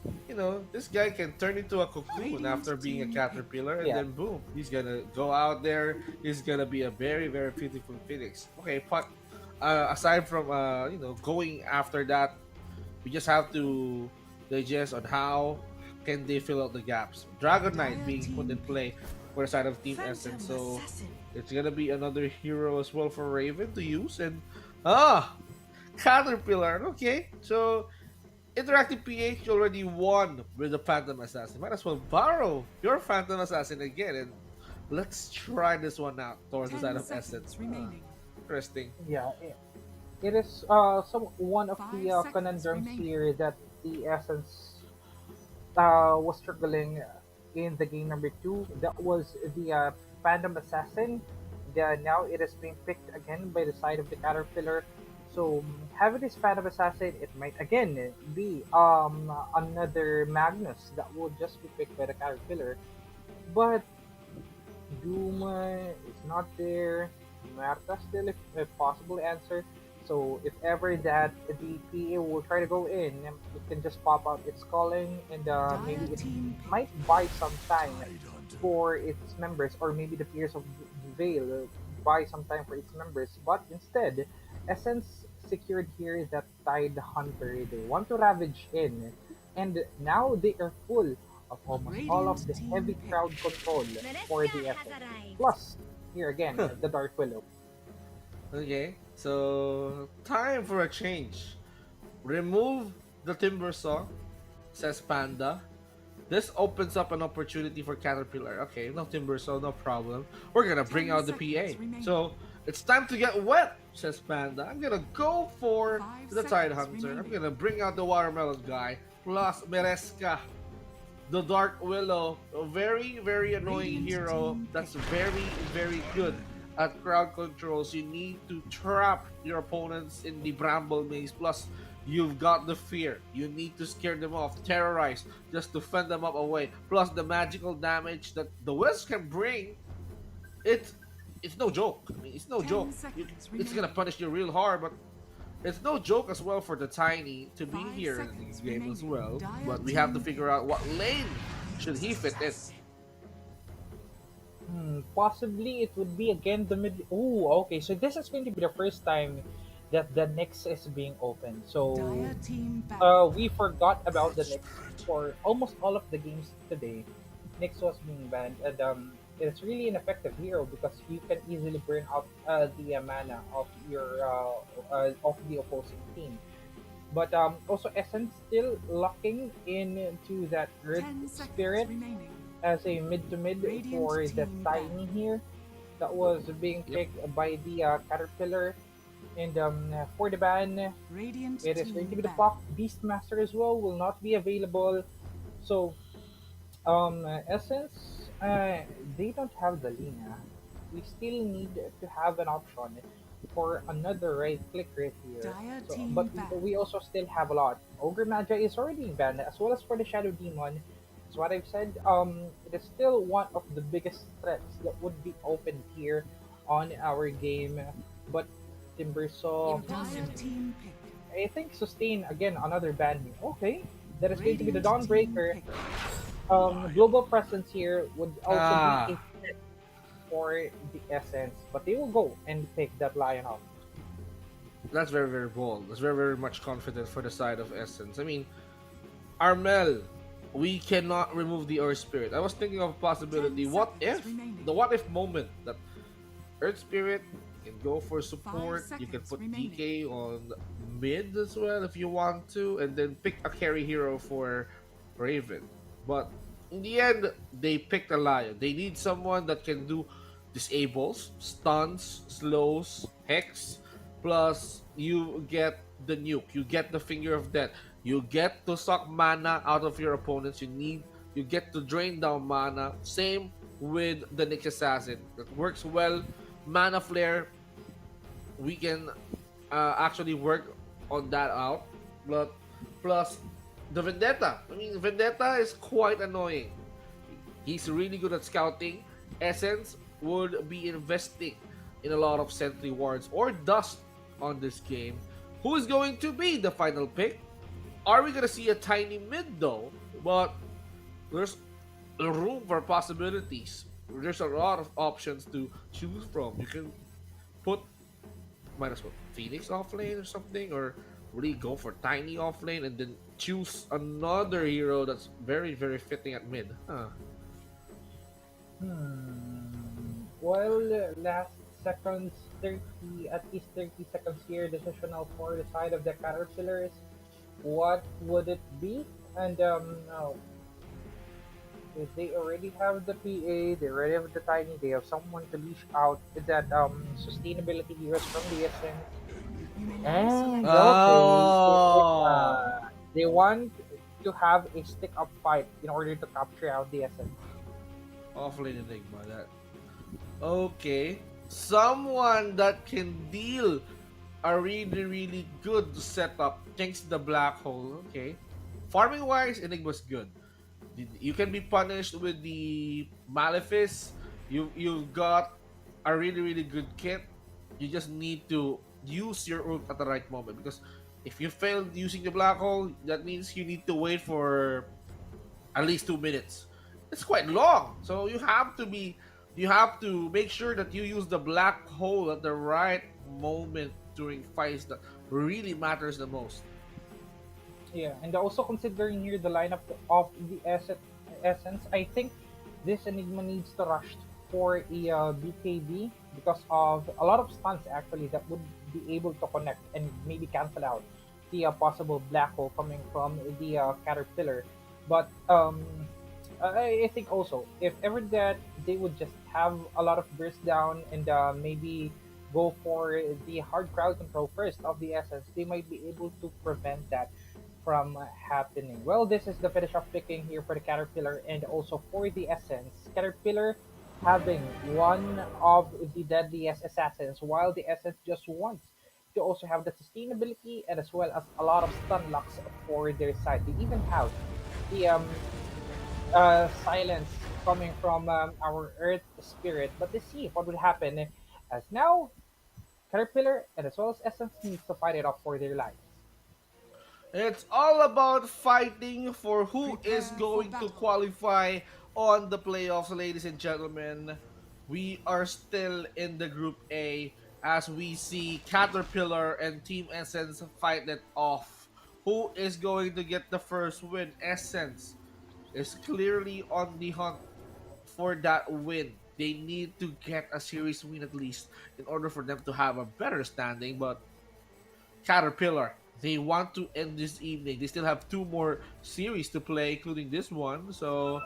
S3: this guy can turn into a cocoon
S4: Radiant
S3: after being a
S4: team pick.
S3: caterpillar, and
S2: Yeah,
S3: then boom, he's gonna go out there. He's gonna be a very very beautiful Phoenix. Okay, but aside from going after that, we just have to digest on how can they fill out the gaps. Dragon Knight
S4: Dire
S3: being put in
S4: team pick.
S3: play for the side of Team
S4: Phantom
S3: Essence, so
S4: assassin.
S3: it's gonna be another hero as well for Raven to use. And Caterpillar. Okay, so Interactive PH already won with the Phantom Assassin. Might as well borrow your Phantom Assassin again, and let's try this one out towards the side
S4: 10
S3: of Essence.
S4: seconds remaining.
S3: Interesting.
S2: yeah. It is some one of
S4: 5
S2: the
S4: seconds
S2: conundrums
S4: remaining.
S2: here that the Essence was struggling in the game number two. That was the Phantom Assassin. Now it is being picked again by the side of the Caterpillar. So having this Phantom Assassin, it might again be another Magnus that will just be picked by the Caterpillar. But Duma is not there. Marta still a possible answer. So if ever that the PA will try to go in, it can just pop out its calling, and maybe
S4: Dire
S2: it
S4: team pick.
S2: might buy some time for its members, or maybe the peers of Vale buy some time for its members. But instead, Essence secured here is that Tide Hunter. They want to ravage in, and now they are full of almost all of
S4: Radiant
S2: the heavy
S4: team pick.
S2: crowd control for the Essence. Plus, here again, the Dark Willow.
S3: Okay, so time for a change. Remove the Timber Saw, says Panda. This opens up an opportunity for Caterpillar. Okay, no Timber Saw, no problem. We're gonna bring
S4: 10
S3: out the PA.
S4: seconds remaining.
S3: So it's time to get wet, says Panda. I'm gonna go for
S4: 5
S3: the Tide
S4: seconds
S3: Hunter. I'm
S4: remaining.
S3: gonna bring out the Watermelon guy. Plus Mereska, the Dark Willow, a very, very annoying
S4: Radiant
S3: hero
S4: team
S3: that's
S4: pick.
S3: very, very good at crowd controls. You need to trap your opponents in the Bramble Maze. Plus, you've got the fear. You need to scare them off, terrorize, just to fend them up away. Plus, the magical damage that the Wisp can bring, it's it's no joke. I mean, it's no
S4: 10
S3: joke.
S4: seconds
S3: It's
S4: remaining.
S3: gonna punish you real hard, but it's no joke as well for the Tiny to be
S4: 5
S3: here in
S4: seconds
S3: the game as
S4: remaining.
S3: well.
S4: Dire
S3: But we have to
S4: team
S3: figure out what lane should he fit in.
S2: Possibly it would be again the mid. Oh, okay. So this is going to be the first time that the Nyx is being opened. So
S4: Dire team back.
S2: we forgot about the Nyx for almost all of the games today. Nyx was being banned, and it's really an effective hero because you can easily burn out the mana of your of the opposing team. But also Essence still locking into that Earth
S4: 10 seconds
S2: Spirit
S4: remaining.
S2: as a mid to mid
S4: Radiant
S2: for the
S4: team
S2: Tiny here that was being
S3: Yep.
S2: picked by the Caterpillar. And for the ban,
S4: Radiant
S2: it is
S4: team
S2: going to be the
S4: back.
S2: Flock Beastmaster as well, will not be available. So, Essence, they don't have the Lina. We still need to have an option for another right click right here.
S4: Dire
S2: So,
S4: team
S2: but
S4: back.
S2: we also still have a lot. Ogre Magi is already banned, as well as for the Shadow Demon. That's what I've said. It is still one of the biggest threats that would be opened here on our game. But Timbersaw,
S4: Dire team pick.
S2: I think sustain again another ban here. Okay, that is going to be the
S4: Radiant team
S2: Dawnbreaker.
S4: pick.
S2: Global presence here would also
S3: Ah.
S2: be a threat for the Essence, but they will go and pick that Lion up.
S3: That's very, very bold. That's very, very much confident for the side of Essence. I mean, Armel, we cannot remove the Earth Spirit. I was thinking of a possibility.
S4: 10
S3: What
S4: seconds
S3: if
S4: remaining.
S3: the what if moment that Earth Spirit can go for support. You can
S4: seconds
S3: put
S4: remaining.
S3: DK on mid as well if you want to, and then pick a carry hero for Raven. But in the end, they picked a Lion. They need someone that can do disables, stuns, slows, hex, plus you get the nuke, you get the finger of death, you get to suck mana out of your opponents. You get to drain down mana. Same with the Nyx Assassin. That works well. Mana Flare, we can actually work on that out. But plus the Vendetta. I mean, Vendetta is quite annoying. He's really good at scouting. Essence would be investing in a lot of sentry wards or dust on this game. Who is going to be the final pick? Are we gonna see a tiny mid though? But there's a room for possibilities. There's a lot of options to choose from. You can put might as well Phoenix offlane or something, or really go for Tiny offlane and then choose another hero that's very, very fitting at mid. Huh.
S2: Well, last seconds, 30, at least 30 seconds here, decisional for the side of the Caterpillars. What would it be? And, no. If they already have the PA, they already have the Tiny, they have someone to leash out with that, sustainability heroes from the SM.
S4: You may now
S2: And,
S4: select
S3: Oh.
S2: they want to have a stick-up fight in order to capture out the SM.
S3: Offlane Enigma, that. Okay. Someone that can deal a really good setup against the black hole. Okay, farming wise, Enigma's good. You can be punished with the Malefice. You've got a really good kit. You just need to use your ult at the right moment, because if you fail using the black hole, that means you need to wait for at least 2 minutes. It's quite long, so you have to make sure that you use the black hole at the right moment during fights that really matters the most.
S2: Yeah, and also considering here the lineup of the essence, I think this Enigma needs to rush for a BKB because of a lot of stunts actually that would be able to connect and maybe cancel out the possible black hole coming from the caterpillar. But I think also if ever that they would just have a lot of burst down and maybe go for the hard crowd control first of the essence, they might be able to prevent that from happening. Well, this is the finish of picking here for the Caterpillar and also for the Essence. Caterpillar having one of the deadliest assassins, while the Essence just wants to also have the sustainability and as well as a lot of stun locks for their side. They even have the silence coming from our Earth Spirit, but let's see what will happen as now Caterpillar and as well as Essence needs to fight it off for their lives.
S3: It's all about fighting for who is
S4: Prepare for
S3: going to
S4: battle.
S3: qualify on the playoffs, ladies and gentlemen. We are still in the Group A as we see Caterpillar and Team Essence fight it off. Who is going to get the first win? Essence is clearly on the hunt for that win. They need to get a series win at least in order for them to have a better standing, but Caterpillar, they want to end this evening. They still have two more series to play, including this one, so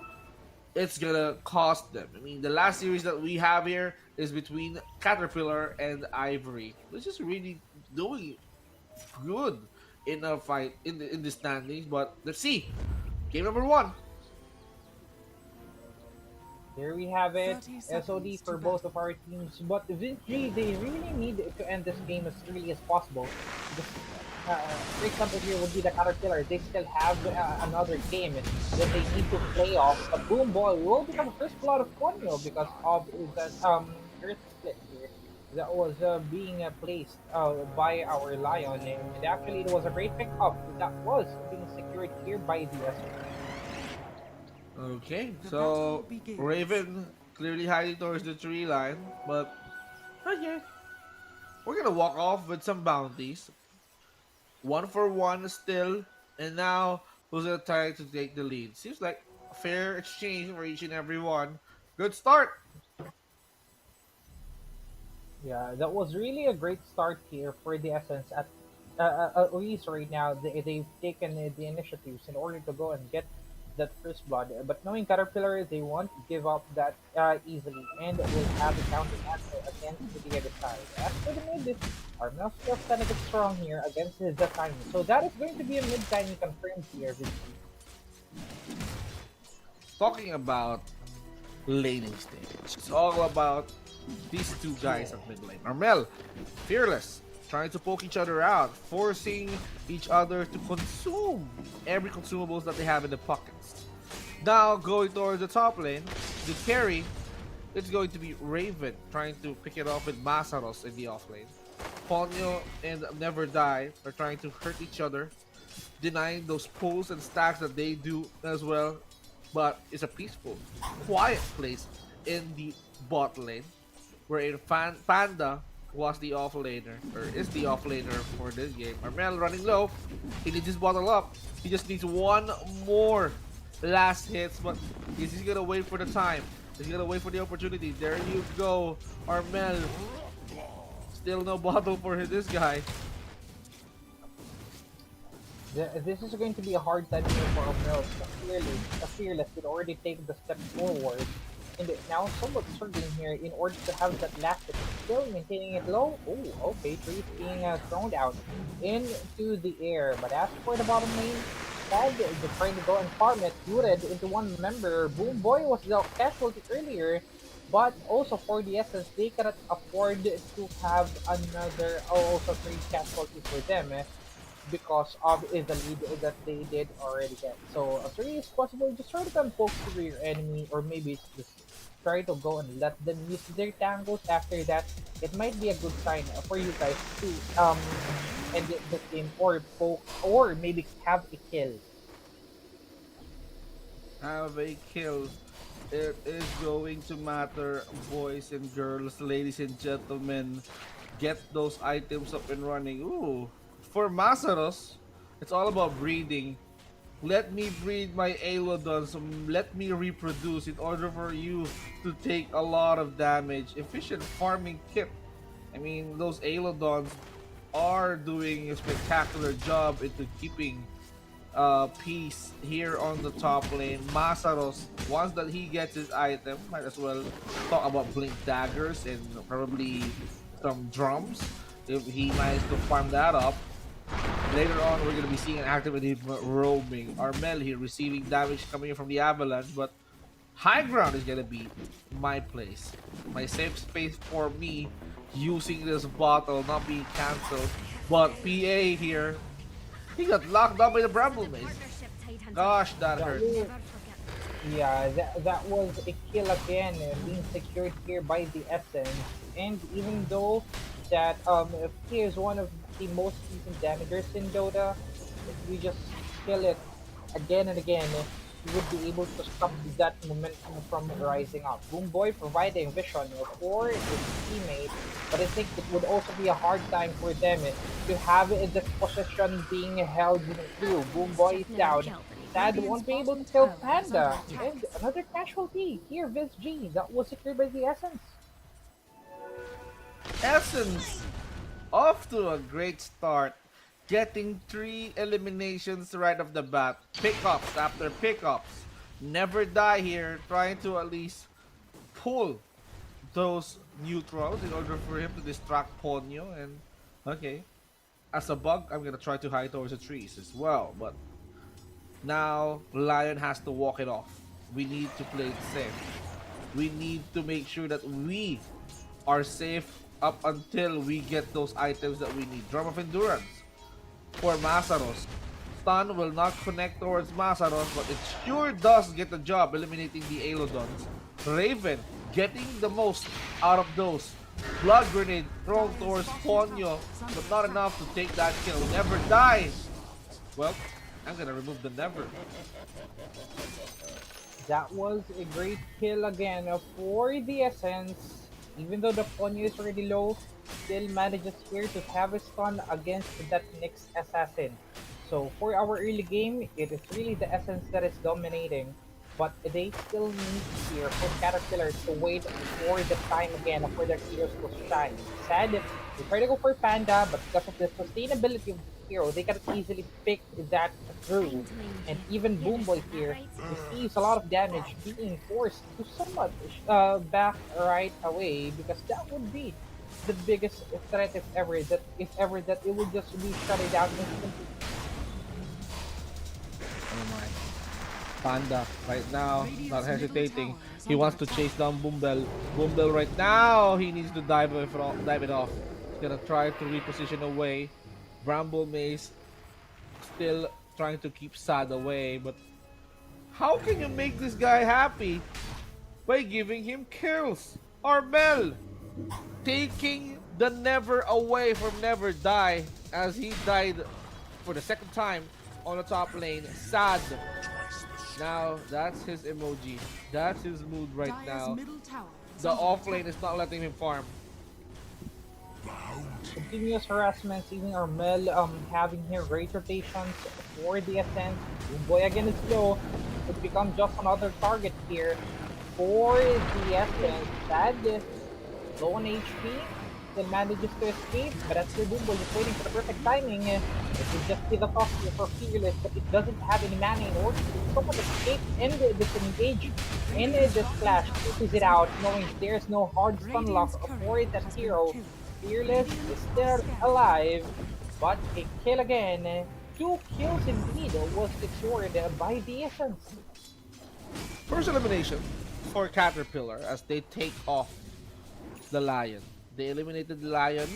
S3: it's gonna cost them. I mean, the last series that we have here is between Caterpillar and Ivory, which is really doing good in a fight in the standings. But let's see, game number one.
S2: Here we have it,
S4: 30
S2: SOD
S4: seconds
S2: for
S4: to
S2: both
S4: battle.
S2: of our teams, but eventually they really need to end this game as early as possible. This, for example, here would be the Caterpillar. They still have another game that they need to play off, but Boom Boy will become the first blood of Ponyo because of that Earth split here that was being placed by our Lion, and actually it was a great pickup that was being secured here by the SOD.
S3: Okay,
S4: The
S3: so
S4: battle begins.
S3: Raven clearly hiding towards the tree line, but not yet. We're gonna walk off with some bounties. 1 for 1 still, and now who's gonna try to take the lead? Seems like a fair exchange for each and every one. Good start.
S2: Yeah, that was really a great start here for the Essence. At least right now, they've taken the initiatives in order to go and get that first blood. But knowing Caterpillar, they won't give up that easily and will have a counter answer against the other side. As for the mid, Armel still standing a bit strong here against the Tiny. So that is going to be a mid Tiny confirmed here.
S3: Talking about laning stage, it's all about these two guys at mid lane. Armel, fearless, trying to poke each other out, forcing each other to consume every consumables that they have in the pockets. Now going towards the top lane, the carry, it's going to be Raven trying to pick it off with Masaros in the off lane. Ponyo and Never Die are trying to hurt each other, denying those pulls and stacks that they do as well. But it's a peaceful, quiet place in the bot lane, where Panda was the offlaner, or is the offlaner for this game. Armel running low. He needs his bottle up. He just needs one more last hits, but he's gonna wait for the time. He's gonna wait for the opportunity. There you go, Armel. Still no bottle for this guy.
S2: This is going to be a hard time here for Armel. Clearly, a Fearless could already take the step forward. And now somewhat struggling here in order to have that last hit. Still maintaining it low. Oh, okay. Trees being thrown out into the air. But as for the bottom lane, Fog is trying to go and farm it, rooted into one member. Boom Boy was the casualty earlier. But also for the Essence, they cannot afford to have another also three casualties for them because of the lead that they did already get. So as early as possible, just try to come poke through your enemy, or maybe just try to go and let them use their tangles. After that, it might be a good sign for you guys to end this game or poke or maybe have a kill.
S3: Have a kill. It is going to matter, boys and girls, ladies and gentlemen. Get those items up and running. Ooh, for Masaros, it's all about breeding. Let me breed my Alodons. Let me reproduce in order for you to take a lot of damage. Efficient farming kit. I mean, those Alodons are doing a spectacular job into keeping piece here on the top lane. Masaros, once that he gets his item, might as well talk about blink daggers and probably some drums if he managed to farm that up. Later on, we're gonna be seeing an activity roaming. Armel here receiving damage coming in from the avalanche, but high ground is gonna be my place, my safe space for me using this bottle, not being cancelled. But PA here, he got locked up by the Bramble Maze. Gosh, that hurt.
S2: Yeah, that was a kill again, being secured here by the Essence. And even though that he is one of the most decent damagers in Dota, if we just kill it again and again, we would be able to stop that momentum from rising up. Boomboy providing vision for his teammate, but I think it would also be a hard time for them to have this position being held through. Boomboy is down. Sad won't be able to kill Panda. And another casualty here, Vince G. That was secured by the Essence.
S3: Essence off to a great start, getting 3 eliminations right off the bat. Pickups after pickups. Never die here, trying to at least pull those neutrals in order for him to distract Ponyo. And okay, as a bug, I'm gonna try to hide towards the trees as well. But now Lion has to walk it off. We need to play it safe. We need to make sure that we are safe up until we get those items that we need. Drum of Endurance for Masaros. Stun will not connect towards Masaros, but it sure does get the job eliminating the Alodons. Raven getting the most out of those. Blood Grenade thrown towards Ponyo, but not enough to take that kill. Never die. Well, I'm gonna remove the Never.
S2: That was a great kill again for the Essence. Even though the Ponyo is already low, still manages here to have a stun against that next assassin. So for our early game, it is really the Essence that is dominating. But they still need here for Caterpillar to wait for the time again for their heroes to shine. Sad, they try to go for Panda, but because of the sustainability of the hero, they can easily pick that through. And even Boomboy here receives a lot of damage, being forced to somewhat back right away, because that would be the biggest threat if ever that it would just be shut it down instantly.
S3: Oh my. Panda right now, not hesitating. He wants to chase down Boombell. Boombell right now, he needs to dive it off. He's gonna try to reposition away. Bramble Maze still trying to keep Sad away, but how can you make this guy happy? By giving him kills. Armel taking the Never away from Never Die as he died for the second time on the top lane. Sad. Now that's his emoji. That's his mood right now. The off lane is not letting him farm.
S2: Continuous harassment, seeing Armel having here great rotations for the Ascent. Boomboy again is low. It becomes just another target here for the Ascent. Sad, low on HP. Still manages to escape, but that's the Boomboy just waiting for the perfect timing. It will just be the toss here for Fearless, but it doesn't have any mana in order to somewhat escape and disengage. And this flash pushes it out, knowing there's no hard stun lock for that hero. Fearless is still alive, but a kill again. 2 kills indeed was secured by the Essence.
S3: First elimination for Caterpillar as they take off the Lion. They eliminated the Lion.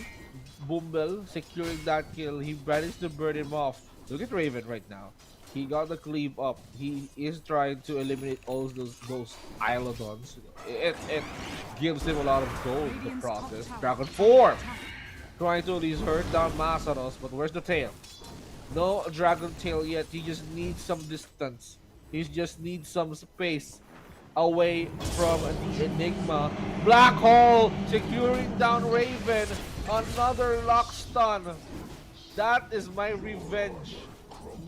S3: Boombel securing that kill. He managed to burn him off. Look at Raven right now. He got the cleave up. He is trying to eliminate all those Isladons. It gives him a lot of gold in the
S4: Radiant's
S3: process.
S4: top tower
S3: Dragon
S4: is under
S3: form
S4: attack.
S3: trying to at least hurt down Masaros, but where's the tail? No dragon tail yet. He just needs some distance. He just needs some space away from the Enigma. Black Hole securing down Raven. Another lock stun. That is my revenge.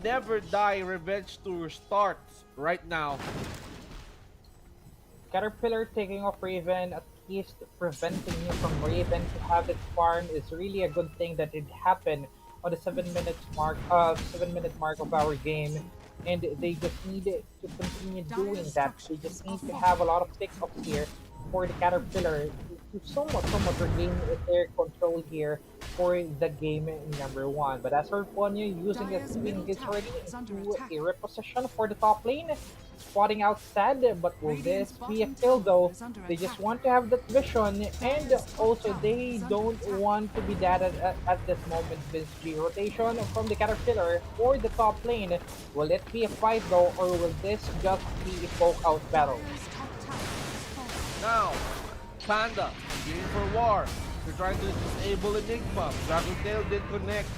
S3: Never die revenge tour starts right now.
S2: Caterpillar taking off Raven, at least preventing him from Raven to have its farm is really a good thing that it happened on the 7 minute mark of our game. And they just need to continue doing that. They just need to have a lot of pickups here for the Caterpillar to somewhat regain their control here for the game number one. But as for Ponyo using his swing gets ready into a reposition for the top lane, spotting out Sad, but will this be a kill though? They just want to have that vision, and also they don't want to be dead at this moment. This G rotation from the Caterpillar for the top lane. Will it be a fight though, or will this just be a poke out battle?
S4: Dire's top tower has fallen.
S3: Now, Panda gearing for war. They're trying to disable Enigma. Dragon Tail did connect.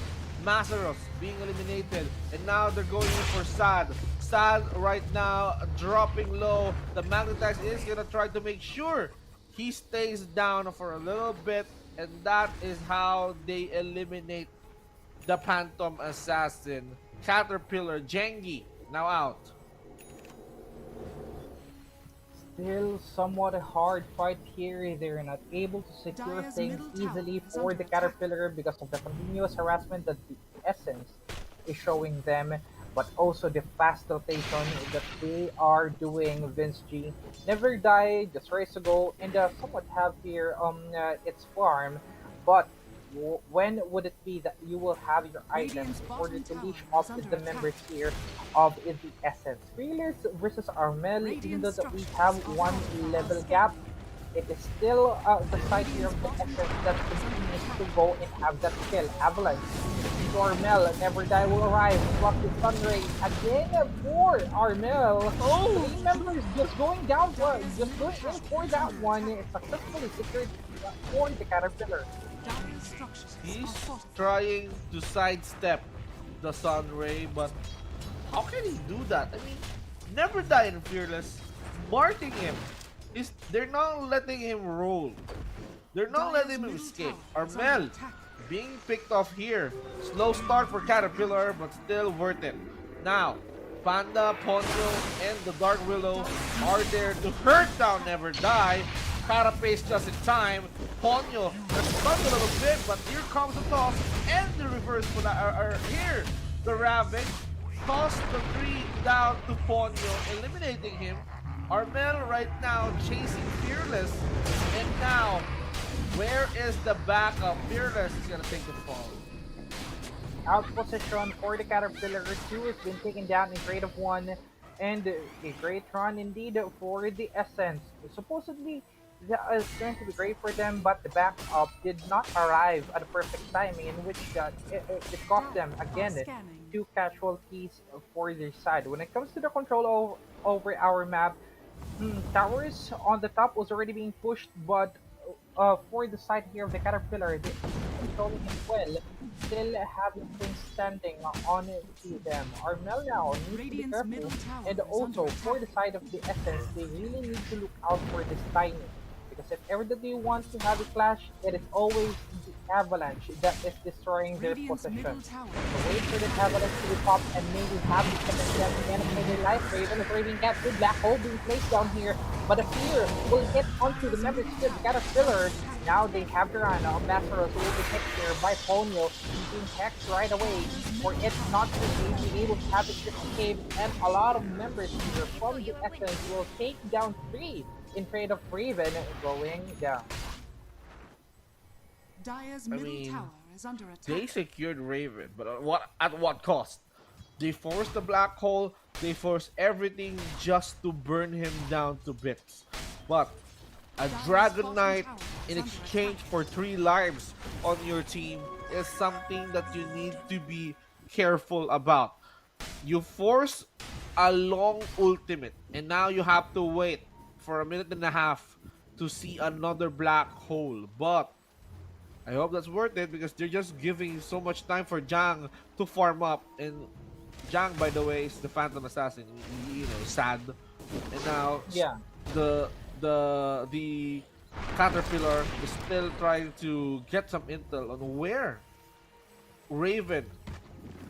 S3: Masaros being eliminated, and now they're going in for Sad. Sad right now dropping low. The Magnetize is gonna try to make sure he stays down for a little bit, and that is how they eliminate the Phantom Assassin. Caterpillar, Jengi now out.
S2: Still somewhat a hard fight here. They're not able to secure
S4: Dire's
S2: things
S4: middle tower
S2: easily
S4: is
S2: for
S4: under
S2: the
S4: attack.
S2: Caterpillar because of the continuous harassment that the Essence is showing them, but also the fast rotation that they are doing. Vince G never die, just race to go, and somewhat have here its farm, but when would it be that you will have your items
S4: Radiant's
S2: in order
S4: bottom
S2: to leash
S4: tower
S2: up
S4: is under
S2: the
S4: attack.
S2: members here of the Essence? Fearless versus Armel, even though that we have one level gap, it is still the side here of the Essence that continues to go and have that kill. Avalanche to Armel, Never Die will arrive, block the Sun Ray again for Armel. Oh, three members just going down, just going in for that one, successfully secured for the Caterpillar.
S4: Dire's structures
S3: He's
S4: are fortified.
S3: trying to sidestep the Sun Ray, but how can he do that? I mean, Never Die and Fearless marking him. They're not letting him roll. They're not
S4: Dire's
S3: letting him
S4: middle
S3: escape.
S4: tower is under
S3: Armel
S4: attack.
S3: being picked off here. Slow start for Caterpillar, but still worth it. Now, Panda, Ponyo, and the Dark Willow are there to hurt down Never Die. Carapace just in time. Ponyo has stunned a little bit, but here comes the toss and the reverse for here. The Ravage toss the 3 down to Ponyo, eliminating him. Armel right now chasing Fearless, and now where is the backup? Fearless is gonna take the fall.
S2: Out position for the Caterpillar. 2 has been taken down in grade of 1, and a great run indeed for the Essence. Supposedly, that is going to be great for them, but the backup did not arrive at the perfect timing, in which it cost them again
S4: Scanning.
S2: 2 casualties for their side. When it comes to the control over our map, towers on the top was already being pushed, but for the side here of the Caterpillar, they controlling it well, still having things standing on to them. Armel now needs to be
S4: Radiant's
S2: careful,
S4: middle tower
S2: and
S4: is
S2: also
S4: under
S2: for the
S4: attack.
S2: side of the Essence, they really need to look out for this timing. Because if ever that they want to have a clash, it is always the Avalanche that is destroying their
S4: Radiant's
S2: position.
S4: middle tower.
S2: So wait for the Avalanche to be popped and maybe have the second them again for their life. Raven is Raven captured, Black Hole being placed down here, but a fear will hit onto the members of the Caterpillar. Now they have their run. Masaros will be hit here by Ponyo. He's being hexed right away for it not to be able to have it escape, and a lot of members here from the Essence will take down 3 in trade of Raven going down.
S4: Dire's
S3: I
S4: middle
S3: mean,
S4: tower is under
S3: They
S4: attack.
S3: secured Raven, but at what cost? They forced the Black Hole. They forced everything just to burn him down to bits. But a Dragon Knight in exchange for 3 lives on your team is something that you need to be careful about. You force a long ultimate, and now you have to wait for a minute and a half to see another black hole. But I hope that's worth it because they're just giving so much time for Jang to farm up. And Jang, by the way, is the Phantom Assassin. You know, sad. And now
S2: Yeah.
S3: the Caterpillar is still trying to get some intel on where Raven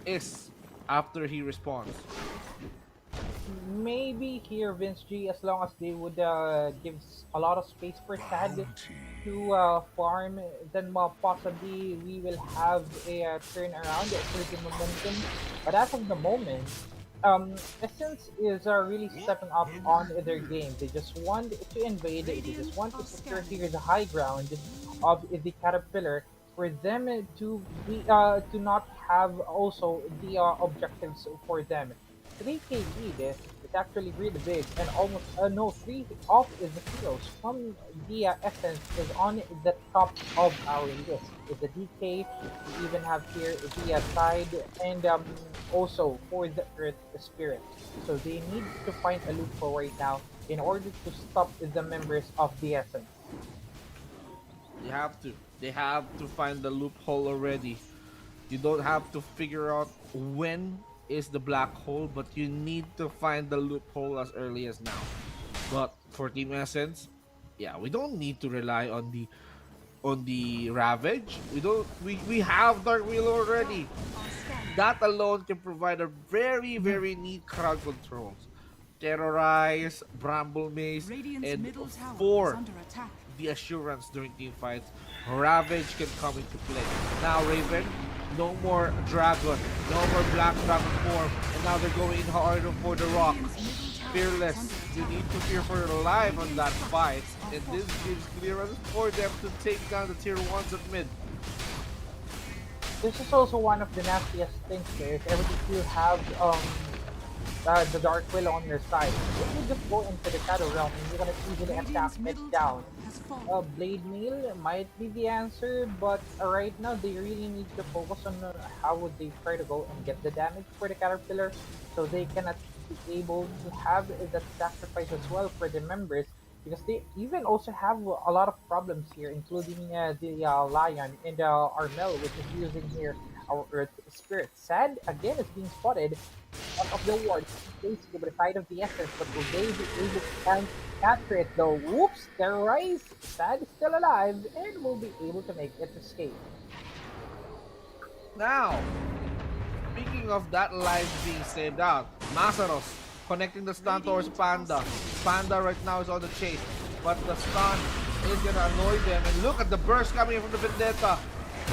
S3: is after he responds.
S2: Maybe here, Vince G, as long as they would give a lot of space for Sad to farm, then possibly we will have a turnaround for the momentum. But as of the moment, Essence is really stepping up on their game. They just want to invade, they just want to secure here the high ground of the Caterpillar for them to not have also the objectives for them. 3k lead is actually really big, and almost no, 3 of the heroes from the Essence is on the top of our list. With the DK, we even have here the side, and also for the Earth Spirit. So they need to find a loophole right now in order to stop the members of the Essence.
S3: They have to. They have to find the loophole already. You don't have to figure out when is the black hole, but you need to find the loophole as early as now. But for Team Essence, yeah, we don't need to rely on the Ravage. We have Dark Wheel already. That alone can provide a very neat crowd controls. Terrorize, Bramble Maze,
S4: Radiant's
S3: and
S4: middle tower is
S3: for
S4: under attack.
S3: the assurance during team fights, Ravage can come into play. Now Raven, no more Dragon, no more Black Dragon form, and now they're going harder for the Rock. Fearless, you need to fear for your life on that fight, and this gives clearance for them to take down the tier 1s at mid.
S2: This is also one of the nastiest things there. If ever you have the Dark Will on your side, you can just go into the Shadow Realm and you're gonna easily attack
S4: Radiant's
S2: it
S4: middle
S2: down.
S4: tower has fallen.
S2: Blade Meal might be the answer, but right now they really need to focus on how would they try to go and get the damage for the Caterpillar, so they cannot be able to have that sacrifice as well for the members, because they even also have a lot of problems here, including the Lion and Armel, which is using here our Earth Spirit. Sad again is being spotted out of the wards, basically by the side of the Essence, but will they be able to capture it though? Whoops, Terrorize! Sad is still alive and will be able to make its escape.
S3: Now, speaking of that life being saved out, Masaros connecting the stun towards Panda. Panda right now is on the chase, but the stun is gonna annoy them. And look at the burst coming from the Vendetta.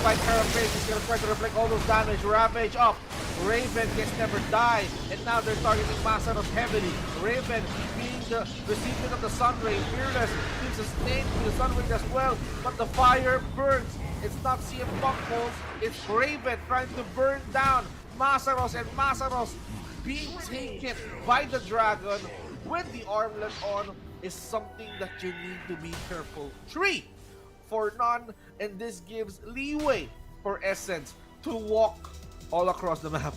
S3: Fight Carapace is gonna try to reflect all those damage. Ravage up. Raven gets never die, and now they're targeting Masaros heavily. Raven being the recipient of the Sun Ray. Fearless being sustained with the Sun Ray as well, but the fire burns. It's not CM Punk Pulse, it's Raven trying to burn down Masaros, and Masaros being taken by the Dragon with the armlet on is something that you need to be careful. 3 for none, and this gives leeway for Essence to walk all across the map.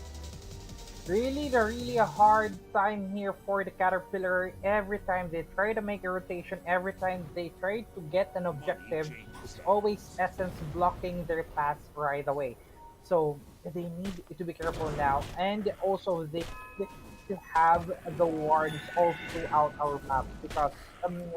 S2: Really a hard time here for the Caterpillar. Every time they try to make a rotation, every time they try to get an objective, it's always Essence blocking their paths right away. So they need to be careful now, and also they need to have the wards all throughout our map, because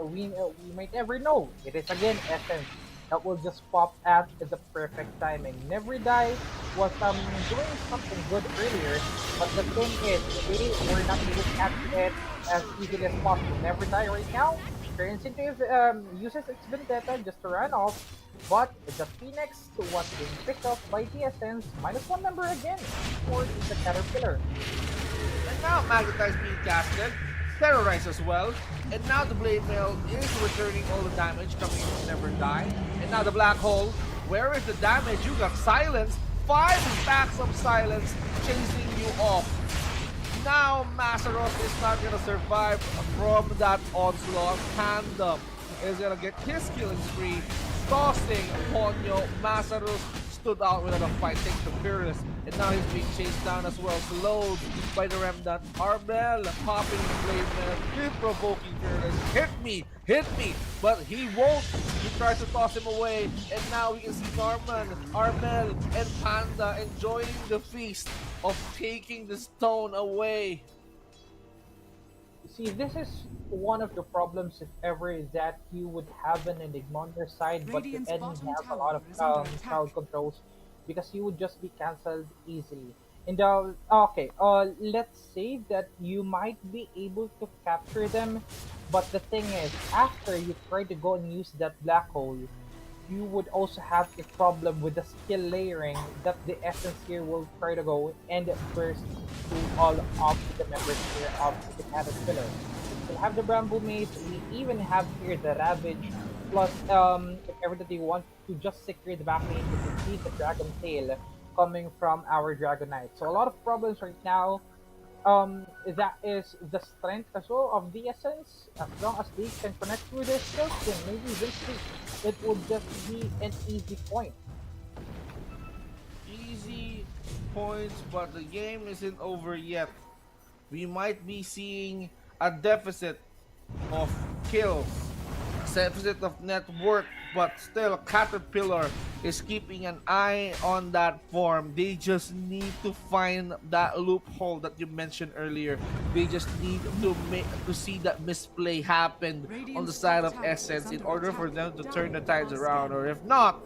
S2: we might never know. It is again Essence that will just pop at the perfect timing. Never Die was doing something good earlier, but the thing is, they were not able to catch it as easily as possible. Never Die right now turns into uses its Vendetta just to run off, but the Phoenix was being picked up by the Essence. -1 member again for the Caterpillar.
S3: And now Magnetize being casted, Terrorize as well, and now the Blade Mail is returning all the damage coming from Never Die. And now the Black Hole, where is the damage? You got Silence, 5 stacks of Silence chasing you off. Now Masaros is not gonna survive from that onslaught. Panda is gonna get his killing spree, tossing Ponyo. Masaros stood out without a fight, takes the Pyrrhus, and now he's being chased down as well, slowed by the Remnant. Arbel popping his blade man, with provoking Pyrrhus. Hit me, but he won't. He tries to toss him away, and now we can see Norman, Arbel, and Panda enjoying the feast of taking the stone away.
S2: See, this is one of the problems, if ever, is that you would have an Enigma on your side, but you
S4: Radiant's
S2: didn't
S4: bottom
S2: have a
S4: tower
S2: lot of
S4: is under attack.
S2: crowd controls, because you would just be cancelled easily. And okay, let's say that you might be able to capture them, but the thing is, after you try to go and use that black hole, you would also have a problem with the skill layering that the essence here will try to go and burst to all of the members here of the caterpillar. We have the bramble maze, we even have here the ravage, plus if ever that they want to just secure the back lane, you can see the dragon tail coming from our dragonite. So a lot of problems right now. That is the strength as well of the essence. As long as they can connect with their skills, then maybe eventually it would just be an easy point.
S3: Easy points, but the game isn't over yet. We might be seeing a deficit of kills, deficit of net worth, but still Caterpillar is keeping an eye on that form. They just need to find that loophole that you mentioned earlier. They just need to see that misplay happen on the side of Essence in order for them to turn the tides around, or if not,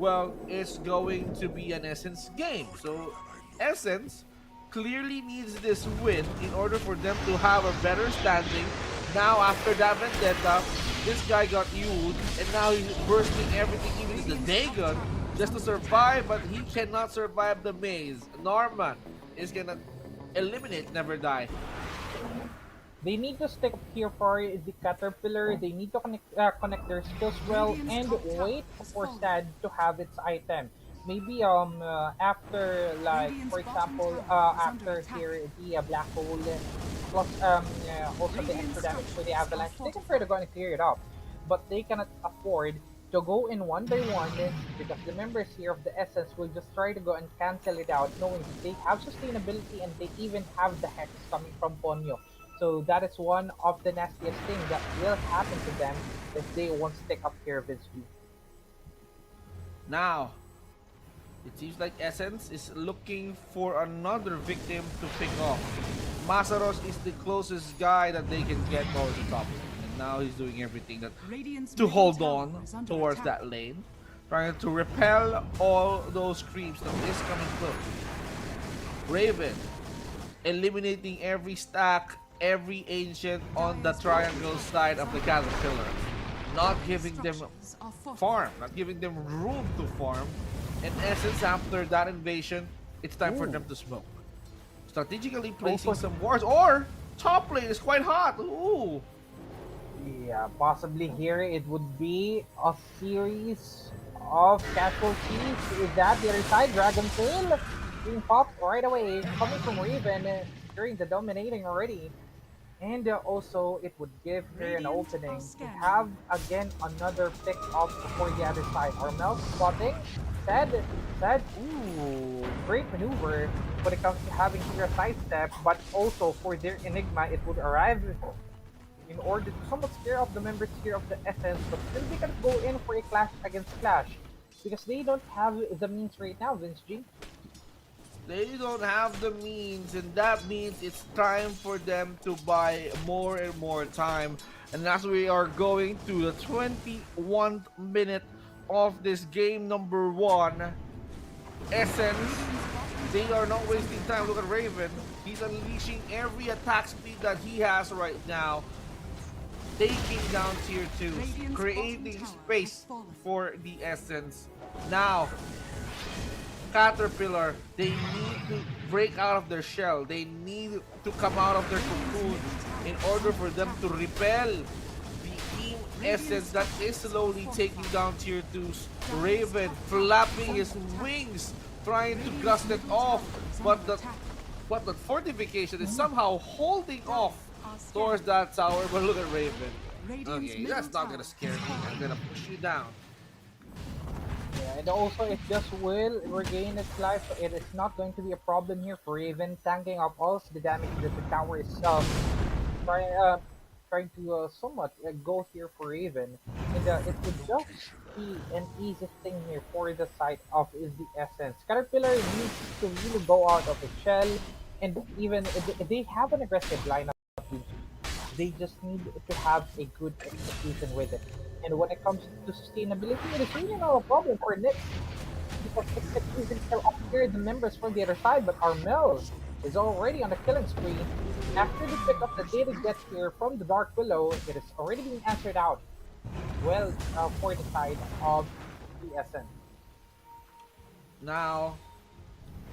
S3: well, it's going to be an Essence game. So Essence clearly needs this win in order for them to have a better standing. Now after that vendetta, this guy got Yu'd, and now he's bursting everything, even the Dagon, just to survive, but he cannot survive the maze. Norman is gonna eliminate Never Die.
S2: They need to stick up here for the caterpillar. They need to connect their skills well and wait for Sad to have its item. Maybe after, like, for example, after here the black hole plus also the extra damage for the avalanche, they can try to go and clear it up, but they cannot afford to go in one by one, because the members here of the essence will just try to go and cancel it out, knowing that they have sustainability and they even have the hex coming from Ponyo. So that is one of the nastiest things that will happen to them if they won't stick up here with you.
S3: Now, it seems like Essence is looking for another victim to pick off. Masaros is the closest guy that they can get over the top. And now he's doing everything that to hold on towards that lane. Trying to repel all those creeps that is coming close. Raven eliminating every stack, every ancient on the triangle side of the Caterpillar. Not giving them farm, not giving them room to farm. In essence, after that invasion, it's time for them to smoke. Strategically placing some wards, or top lane is quite hot. Ooh.
S2: Yeah, possibly here it would be a series of casualties. Is that the other side? Dragon Tail being popped right away, coming from Raven during the dominating already. And also, it would give her an opening to have again another pick up for the other side. Armel spotting. Sad, ooh, great maneuver when it comes to having here a sidestep, but also for their Enigma, it would arrive in order to somewhat scare off the members here of the Essence, but still they can go in for a clash against clash, because they don't have the means right now, Vince G.
S3: They don't have the means, and that means it's time for them to buy more and more time. And as we are going to the 21st minute of this game number 1, Essence, they are not wasting time. Look at Raven. He's unleashing every attack speed that he has right now. Taking down tier 2, creating space for the Essence. Now, Caterpillar, they need to break out of their shell. They need to come out of their cocoon in order for them to repel the Team Essence that is slowly taking down tier 2's. Raven flapping his wings, trying to gust it off, but the But the fortification is somehow holding off
S4: Are
S3: towards
S4: scattered.
S3: that tower. But look at Raven.
S4: Radiant's
S3: Okay,
S4: middle
S3: that's not gonna
S4: tower
S3: scare
S4: is
S3: me.
S4: falling.
S3: I'm gonna push you down.
S2: Yeah, and also it just will regain its life, so it is not going to be a problem here for Raven tanking up all the damage that the tower is try, uh, trying to somewhat go here for Raven. And it would just be an easy thing here for the side of is the Essence. Caterpillar needs to really go out of its shell, and even they have an aggressive lineup. They just need to have a good execution with it. And when it comes to sustainability, it is really not a problem for Nyx because Nyx can easily kill off here the members from the other side, but Armel is already on the killing spree. After the pick up the data get here from the Dark Willow, it is already being answered out well for the side of the Essence.
S3: Now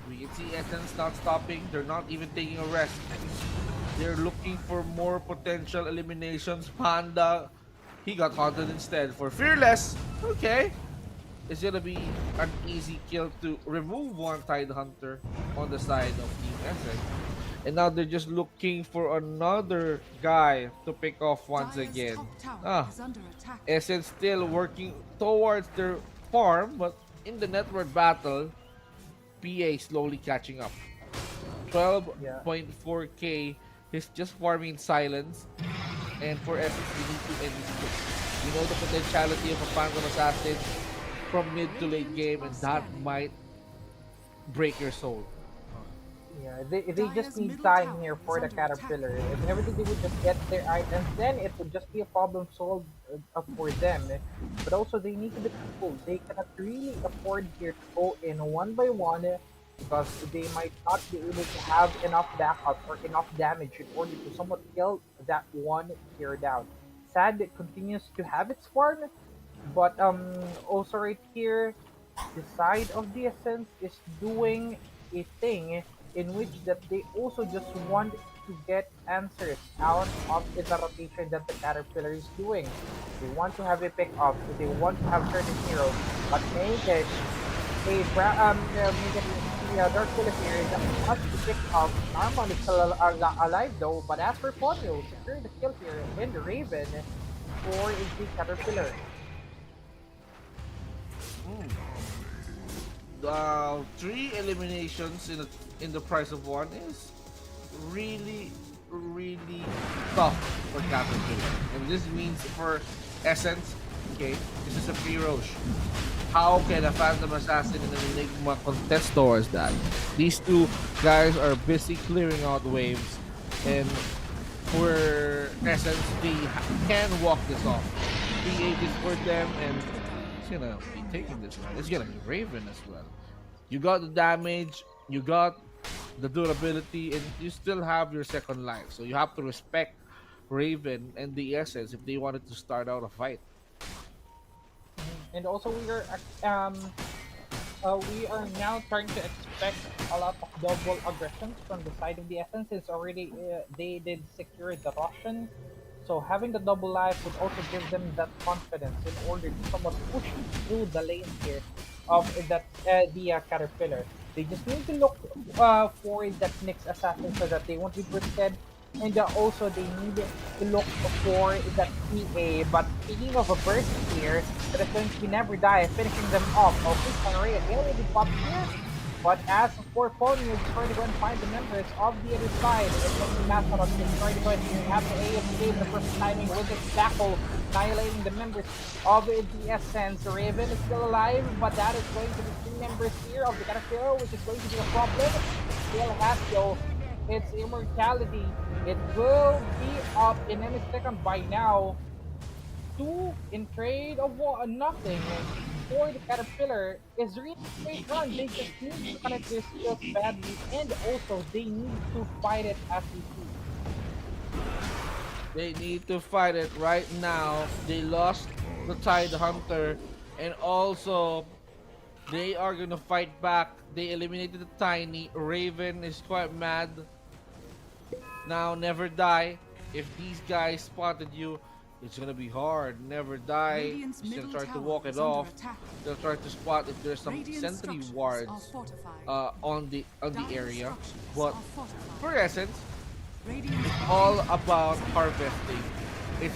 S3: we can see Essence not stopping. They're not even taking a rest. They're looking for more potential eliminations. Panda, he got haunted instead for Fearless. Okay. It's gonna be an easy kill to remove one Tide Hunter on the side of Team Essence. And now they're just looking for another guy to pick off once
S4: Dire's
S3: again.
S4: top tower
S3: Ah,
S4: is under attack.
S3: Essence still working towards their farm, but in the network battle, PA slowly catching up.
S2: Yeah.
S3: 12.4k. He's just farming in silence. And for Essence, we need to end this quick. You know the potentiality of a Phantom Assassin from mid to late game, and that might break your soul.
S2: Yeah, they just
S4: Dire's
S2: need
S4: middle
S2: time
S4: tower
S2: here
S4: is
S2: for the
S4: under attack.
S2: Caterpillar. If everything they would just get their items, then it would just be a problem solved for them. But also they need to be careful. They cannot really afford here to go in one by one because they might not be able to have enough backup or enough damage in order to somewhat kill that one here down. Sad it continues to have its farm, but also right here the side of the Essence is doing a thing in which that they also just want to get answers out of the rotation that the Caterpillar is doing. They want to have a pickup, they want to have certain heroes, but make it make it Dark Willow here is not to pick up. Armon is still alive though, but as for Ponyo, securing the kill here in the Raven for the Caterpillar.
S3: Three eliminations in the price of one is really tough for Caterpillar. And this means for Essence, okay, this is a free Roche. How can a Phantom Assassin and an Enigma contest towards that? These two guys are busy clearing out waves, and for Essence, they can walk this off. 3 ages for them, and it's gonna be taking this one. It's gonna be Raven as well. You got the damage, you got the durability, and you still have your second life. So you have to respect Raven and the Essence if they wanted to start out a fight.
S2: And also we are now trying to expect a lot of double aggressions from the side of the Essence. It's already they did secure the Roshan, so having the double life would also give them that confidence in order to somewhat push through the lane here of that the Caterpillar. They just need to look for that Nyx assassin so that they won't be boosted. And also they need to look for that PA. But speaking of a burst here, that is going to be Never Die, finishing them off. Okay, Conray again with the pop here. But as for Pony, he's trying to go and find the members of the other side. It's going to be Masteros is trying to go and have the AFK the first timing with his tackle, annihilating the members of the Essence. Raven is still alive, but that is going to be 3 members here of the Caterpillar, which is going to be a problem. Still has though its immortality. It will be up in any second by now. 2 in trade of nothing for the Caterpillar is really a great run. They just need to connect their skills badly, and also they need to fight it as we see.
S3: They need to fight it right now. They lost the Tide Hunter, and also they are gonna fight back. They eliminated the Tiny. Raven is quite mad. Now, Never Die. If these guys spotted you, It's gonna be hard. Never die.
S4: Radiant's
S3: He's gonna
S4: middle
S3: try to
S4: tower
S3: walk it
S4: is under
S3: off.
S4: attack.
S3: They'll try to spot if there's some
S4: Radiant
S3: sentry
S4: structures are
S3: wards
S4: fortified.
S3: on the
S4: Dire
S3: area.
S4: structures
S3: But
S4: are fortified.
S3: for essence,
S4: Radiant
S3: all about harvesting. It's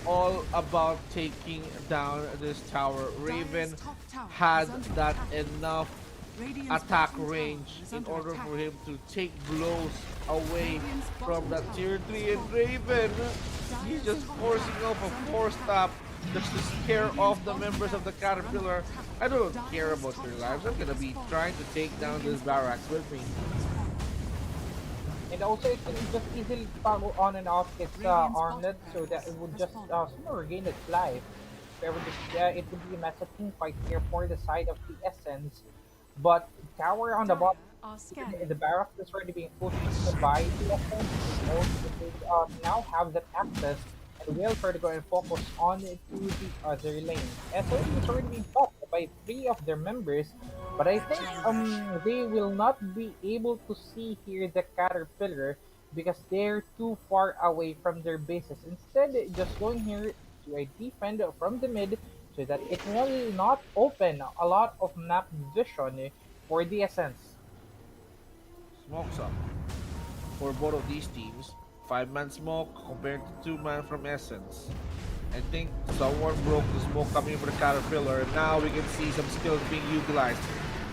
S3: all about taking down this tower. Raven
S4: Dire's top tower
S3: had
S4: is under
S3: that
S4: attack.
S3: enough
S4: Radiant's
S3: attack
S4: bottom tower
S3: range
S4: is
S3: in
S4: under
S3: order
S4: attack.
S3: for him to take blows away
S4: Radiant's
S3: from
S4: bottom
S3: that
S4: tower
S3: tier
S4: is
S3: 3 and
S4: falling.
S3: Raven. He's
S4: Dire's
S3: just
S4: top
S3: forcing
S4: tower
S3: off a
S4: is under
S3: 4-stop just to scare off the
S4: bottom
S3: members of the
S4: barracks are under
S3: Caterpillar.
S4: attack.
S3: I don't
S4: Dire's
S3: care about
S4: top
S3: your lives. I'm
S4: tower
S3: gonna
S4: is
S3: be
S4: falling.
S3: trying to take down this barracks with me.
S2: And also, it can just easily toggle on and off its armlet so that it would just soon regain its life. There would just, it would be a massive team fight here for the side of the Essence. But tower on the
S4: Dire
S2: bottom,
S4: are scanning.
S2: the barracks is already being pushed by the Essence. They now have that access and will try to go and focus on it to the other lane. Essence is already being fought by 3 of their members, but I think they will not be able to see here the Caterpillar because they're too far away from their bases. Instead, just going here to a defend from the mid so that it will not open a lot of map vision for the Essence.
S3: Smokes up for both of these teams. 5-man smoke compared to 2-man from Essence. I think someone broke the smoke coming for the Caterpillar. Now we can see some skills being utilized.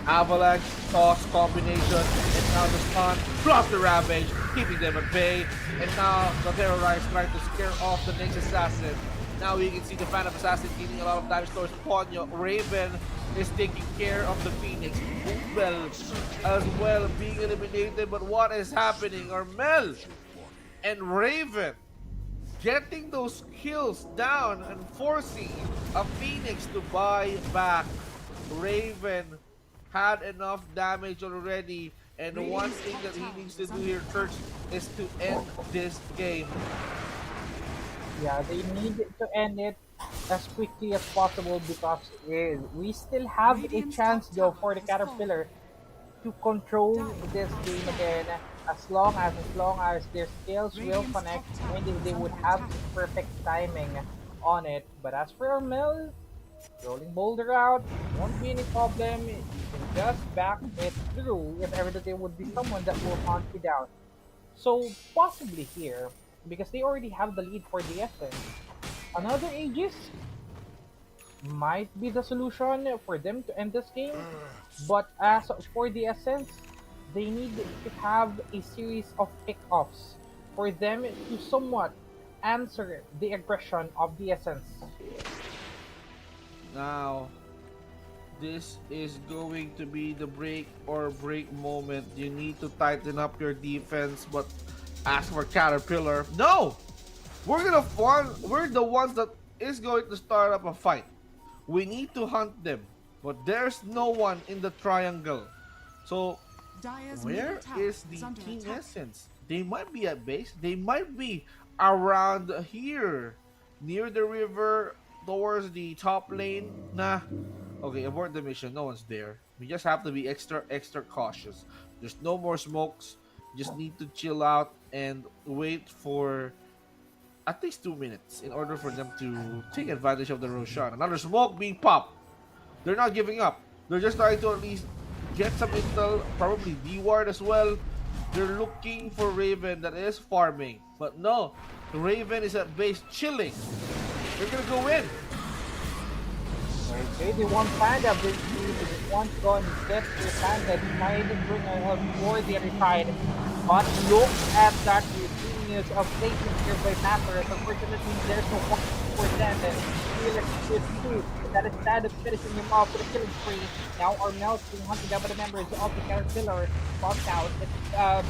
S3: Avalanche, toss combination, and now the stun, plus the Ravage, keeping them at bay. And now the Terrorize trying to scare off the next assassin. Now we can see the Phantom Assassin dealing a lot of damage towards Ponyo. Raven is taking care of the Phoenix. Ubel as well being eliminated, but what is happening? Armel and Raven getting those kills down and forcing a Phoenix to buy back. Raven had enough damage already, and the one thing that he needs to do here, Church, is to end this game.
S2: Yeah, they need to end it as quickly as possible because we still have a chance though for the Caterpillar to control this game again as long as their skills will connect and they would have the perfect timing on it. But as for Armel, rolling boulder out won't be any problem. You can just back it through if ever that there would be someone that will hunt you down. So possibly here, because they already have the lead for the Essence, another Aegis might be the solution for them to end this game. But as for the Essence, they need to have a series of pickoffs for them to somewhat answer the aggression of the Essence.
S3: Now, this is going to be the break or break moment. You need to tighten up your defense, but as for Caterpillar, no! We're the ones that is going to start up a fight. We need to hunt them, but there's no one in the triangle. So
S4: Dire's
S3: where
S4: middle tower
S3: is the
S4: under
S3: Team
S4: attack.
S3: Essence? They might be at base. They might be around here, near the river, towards the top lane. Nah. Okay, abort the mission. No one's there. We just have to be extra cautious. There's no more smokes. Just need to chill out and wait for at least 2 minutes in order for them to take advantage of the Roshan. Another smoke being popped. They're not giving up. They're just trying to at least get some intel, probably D-Ward as well. They're looking for Raven that is farming. But no, Raven is at base chilling. They're gonna go in.
S2: Okay, they want Panda, but they want to go and get the Panda. They might even bring for the other side. But look at that genius of placement here by Mathers. Unfortunately, there's no one for them. Felix with 2. That is Sad finishing him off with a killing spree. Now Armel's being hunted down by the members of the Caterpillar. Bumped out. It's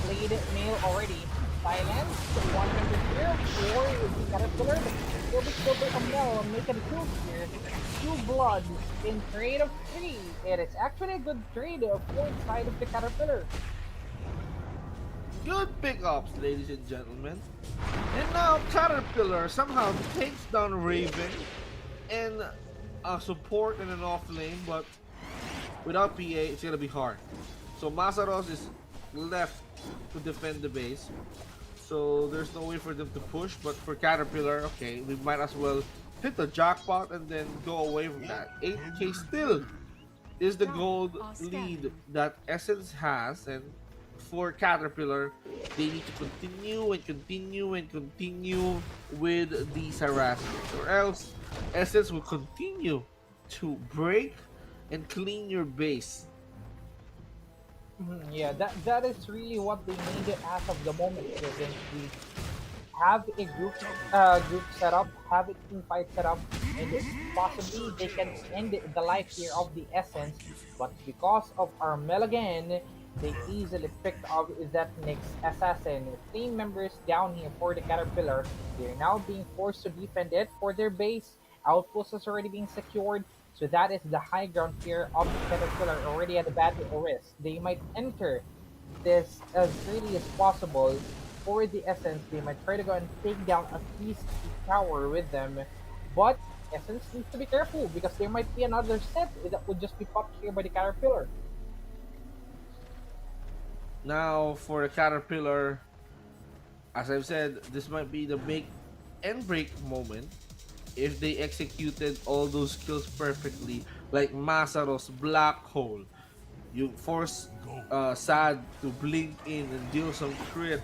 S2: Blade Mail already. Silence. One member here for the Caterpillar. Will be killed by Armel, making a 2 here. 2 bloods in trade of 3. It is actually a good trade for the side of the Caterpillar.
S3: Good pickups, ladies and gentlemen. And now Caterpillar somehow takes down Raven and support in an off lane, but without PA, it's gonna be hard. So Masaros is left to defend the base. So there's no way for them to push, but for Caterpillar, okay, we might as well hit the jackpot and then go away from that. 8k still is the gold lead that Essence has, and for Caterpillar, they need to continue and continue and continue with these harassments, or else Essence will continue to break and clean your base.
S2: Yeah, that is really what they needed as of the moment. Since we have a group set up, have a team fight set up, and possibly they can end the life here of the Essence. But because of our Meligan, they easily picked up that next assassin. Team members down here for the Caterpillar, they're now being forced to defend it for their base. Outpost has already been secured. So that is the high ground here of the Caterpillar already at a bad risk. They might enter this as early as possible for the Essence. They might try to go and take down at least the tower with them. But Essence needs to be careful because there might be another set that would just be popped here by the Caterpillar.
S3: Now for the Caterpillar, as I've said, this might be the make and break moment if they executed all those skills perfectly, like Masaros Black Hole. You force Sad to blink in and deal some crit,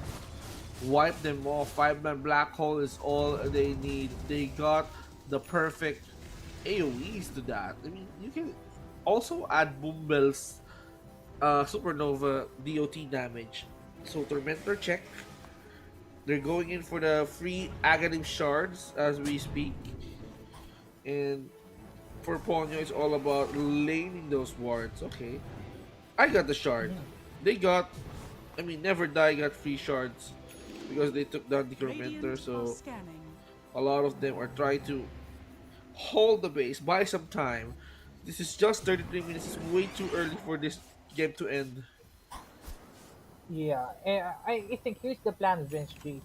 S3: wipe them off. 5-man Black Hole is all they need. They got the perfect AoEs to that. I mean, you can also add Boombel's Supernova DOT damage. So Tormentor check. They're going in for the free Aghanim shards as we speak. And for Ponyo, it's all about laning those wards. Okay. I got the shard. They got, I mean, Never Die got free shards because they took down the Tormentor. So a lot of them are trying to hold the base, buy some time. This is just 33 minutes. It's way too early for this game to end.
S2: Yeah, I think here's the plan, Vince G.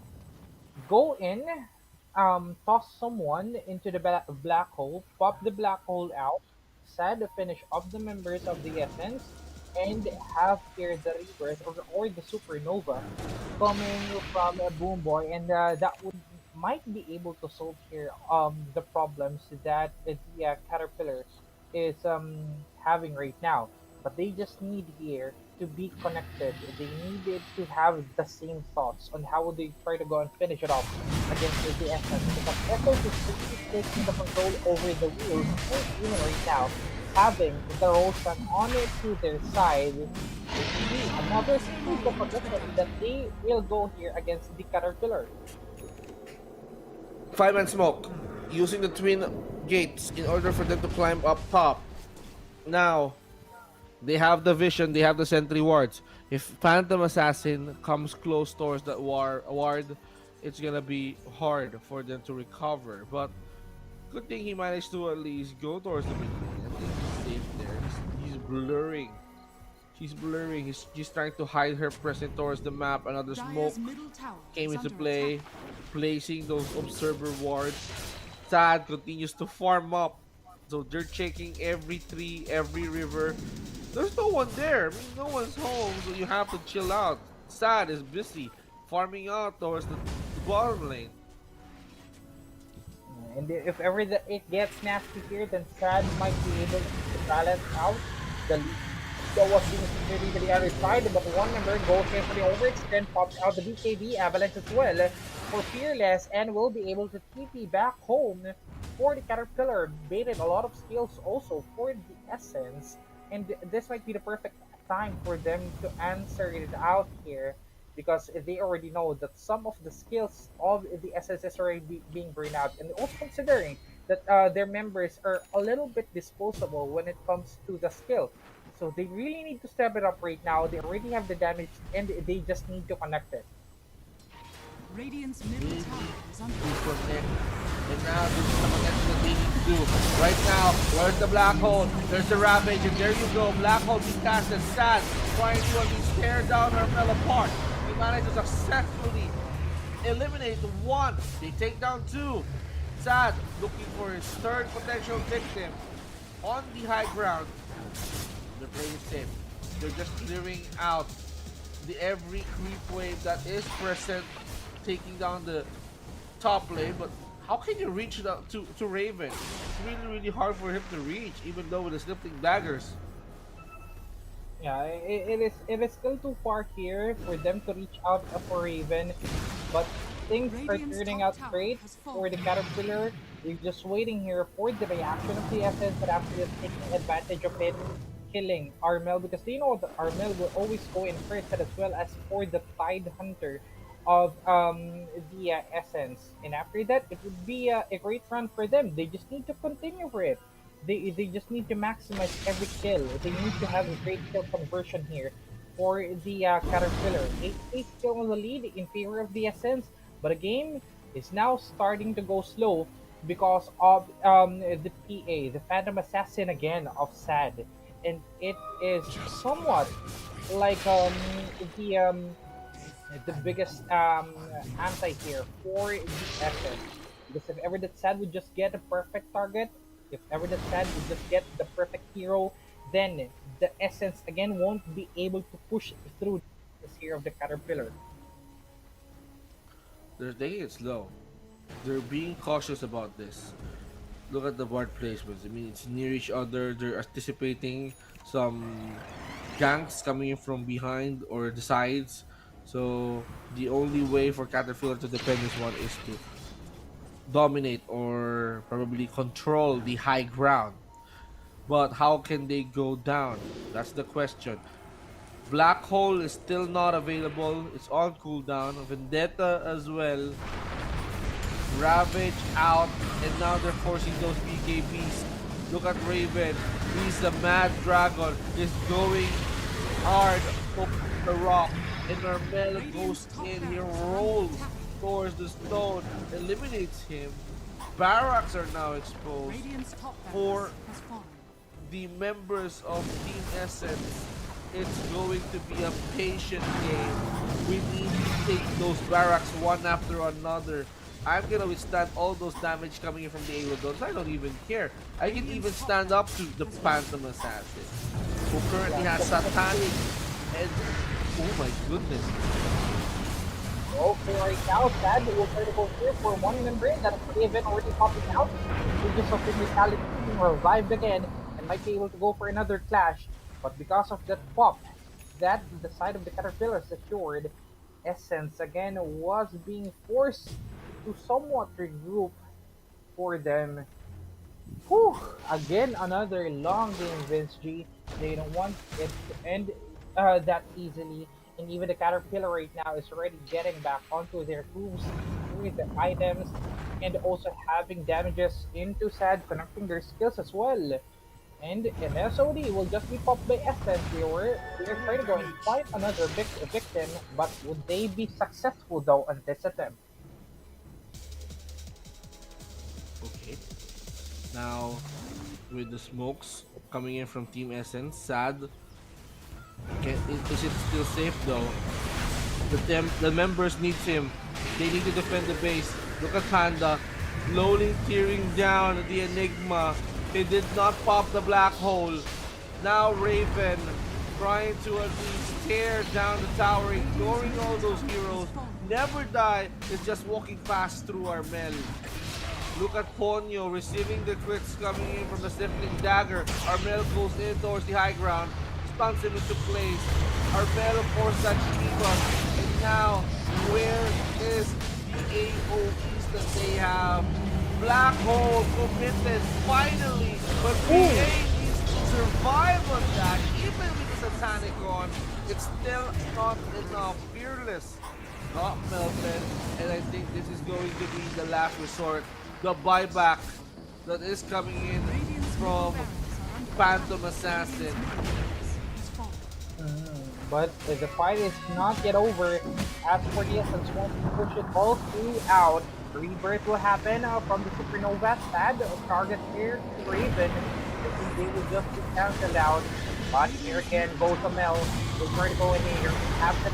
S2: Go in, toss someone into the black hole, pop the black hole out, sad to finish up the members of the Essence, and have here the Rebirth or the Supernova coming from Boom Boy, and that would might be able to solve here the problems that the Caterpillar is having right now. But they just need here to be connected. They needed to have the same thoughts on how they try to go and finish it off against the Essence. Because Essence is really taking the control over the wheels, and even right now, having the Roshan on it to their side, another scoop of position that they will go here against the Caterpillar.
S3: 5-man smoke, using the twin gates in order for them to climb up top. Now, they have the vision, they have the sentry wards. If Phantom Assassin comes close towards that ward, it's gonna be hard for them to recover. But good thing he managed to at least go towards the mid lane. I think he's safe there. He's blurring. She's blurring. She's trying to hide her presence towards the map. Another smoke came into play, placing those observer wards. Sad continues to farm up. So they're checking every tree, every river. There's no one there. I mean, no one's home, so you have to chill out. Sad is busy farming out towards the bottom lane.
S2: And if ever it gets nasty here, then Sad might be able to balance out the lead that was being secured to the other side. But one member goes in for the overextend, pops out the BKB Avalanche as well for Fearless, and will be able to TP back home for the Caterpillar. Baited a lot of skills also for the Essence. And this might be the perfect time for them to answer it out here, because they already know that some of the skills of the Essence is already being burned out, and also considering that their members are a little bit disposable when it comes to the skill. So they really need to step it up right now. They already have the damage, and they just need to connect it.
S4: Radiant's middle tower is under
S3: Connect. And now this is the connection that they need to do. Right now, where's the black hole? There's the Ravage, and there you go. Black hole being casted. Sad trying to tear down Armel apart. He managed to successfully eliminate one. They take down two. Sad looking for his third potential victim on the high ground. They're playing it safe. They're just clearing out every creep wave that is present taking down the top lane, but how can you reach to Raven? It's really hard for him to reach, even though with the slipping daggers.
S2: Yeah, it is still too far here for them to reach out for Raven, but things are
S4: Radiant's
S2: turning
S4: top
S2: out
S4: tower
S2: great
S4: has
S2: for the
S4: fallen.
S2: Caterpillar. We're just waiting here for the reaction of the Essence, but after this taking advantage of it, killing Armel, because they know that Armel will always go in first, and as well as for the Tide Hunter of the Essence. And after that, it would be a great run for them. They just need to continue for it. They just need to maximize every kill. They need to have a great kill conversion here for the Caterpillar. 8 kill on the lead in favor of the Essence, but the game is now starting to go slow because of the PA, the Phantom Assassin again of SAD, and it is somewhat like the biggest anti here for the Essence. Because if ever that Sad would just get a perfect target, if ever that Sad would just get the perfect hero, then the Essence again won't be able to push through this here of the Caterpillar.
S3: They're taking it slow. They're being cautious about this. Look at the ward placements. I mean, it's near each other. They're anticipating some ganks coming in from behind or the sides. So the only way for Caterpillar to defend this one is to dominate or probably control the high ground. But how can they go down? That's the question. Black Hole is still not available. It's on cooldown. Vendetta as well. Ravage out, and now they're forcing those BKBs. Look at Raven. He's the Mad Dragon. Is going hard over the rock. And Armel goes in. He rolls towards the stone, eliminates him. Barracks are now exposed
S4: Radiant's top
S3: for
S4: barracks has fallen.
S3: the members of Team Essence. It's going to be a patient game. We need to take those barracks one after another. I'm gonna withstand all those damage coming in from the Aerodons. I don't even care. I can even stand up to the Phantom Assassin, who currently has Satanic and oh my goodness.
S2: Okay, right now, Sad will try to go here for one membrane that is Raven already popping out. Just of Immortality being revived again and might be able to go for another clash. But because of that pop, that the side of the Caterpillar secured, Essence again was being forced to somewhat regroup for them. Whew, again another long game, Vince G. They don't want it to end that easily. And even the Caterpillar right now is already getting back onto their hooves with the items and also having damages into SAD, connecting their skills as well. And an SOD will just be popped by Essence. They are trying to go and find another victim, but would they be successful though on this attempt?
S3: Okay. Now, with the smokes coming in from Team Essence, Sad. Is it still safe though? The members need him. They need to defend the base. Look at Panda, slowly tearing down the Enigma. He did not pop the black hole. Now Raven trying to at least tear down the tower, ignoring all those heroes. Never Die is just walking fast through Armel. Look at Ponyo receiving the crits coming in from the Stifling Dagger. Armel goes in towards the high ground, stuns him into place. Armel, of course, that Shiva. And now, where is the AOEs that they have? Black Hole committed finally, but PA needs to survive on that. Even with the Satanic on, it's still not enough. Fearless not melted, and I think this is going to be the last resort. The buyback that is coming in from Phantom Assassin.
S2: But the fight is not yet over. As for the Essence, wants to push it all throughout. Rebirth will happen from the Supernova. Sad target here, Raven. I think they will just be cancelled out. But here again, goes Amel. We'll try to go in here. Have the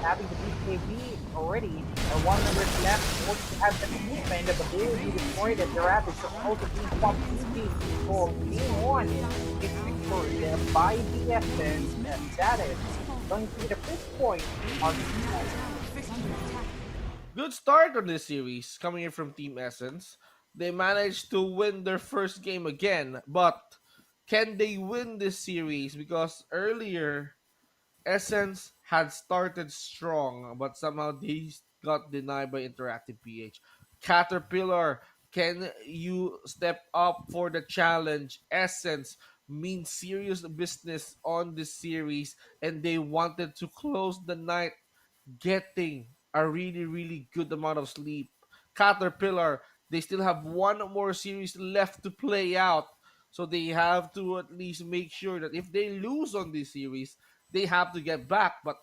S2: having the BKB already. And one member is left. Wants to have the movement, but they will be destroyed as the Rapid is also being popped easy. So game one is victory by the Essence. And that is going to be the first point on the
S3: Good start on this series coming in from Team Essence. They managed to win their first game again, but can they win this series? Because earlier Essence had started strong, but somehow they got denied by Interactive PH. Caterpillar, can you step up for the challenge? Essence means serious business on this series, and they wanted to close the night getting a really, really good amount of sleep. Caterpillar, they still have one more series left to play out. So they have to at least make sure that if they lose on this series, they have to get back. But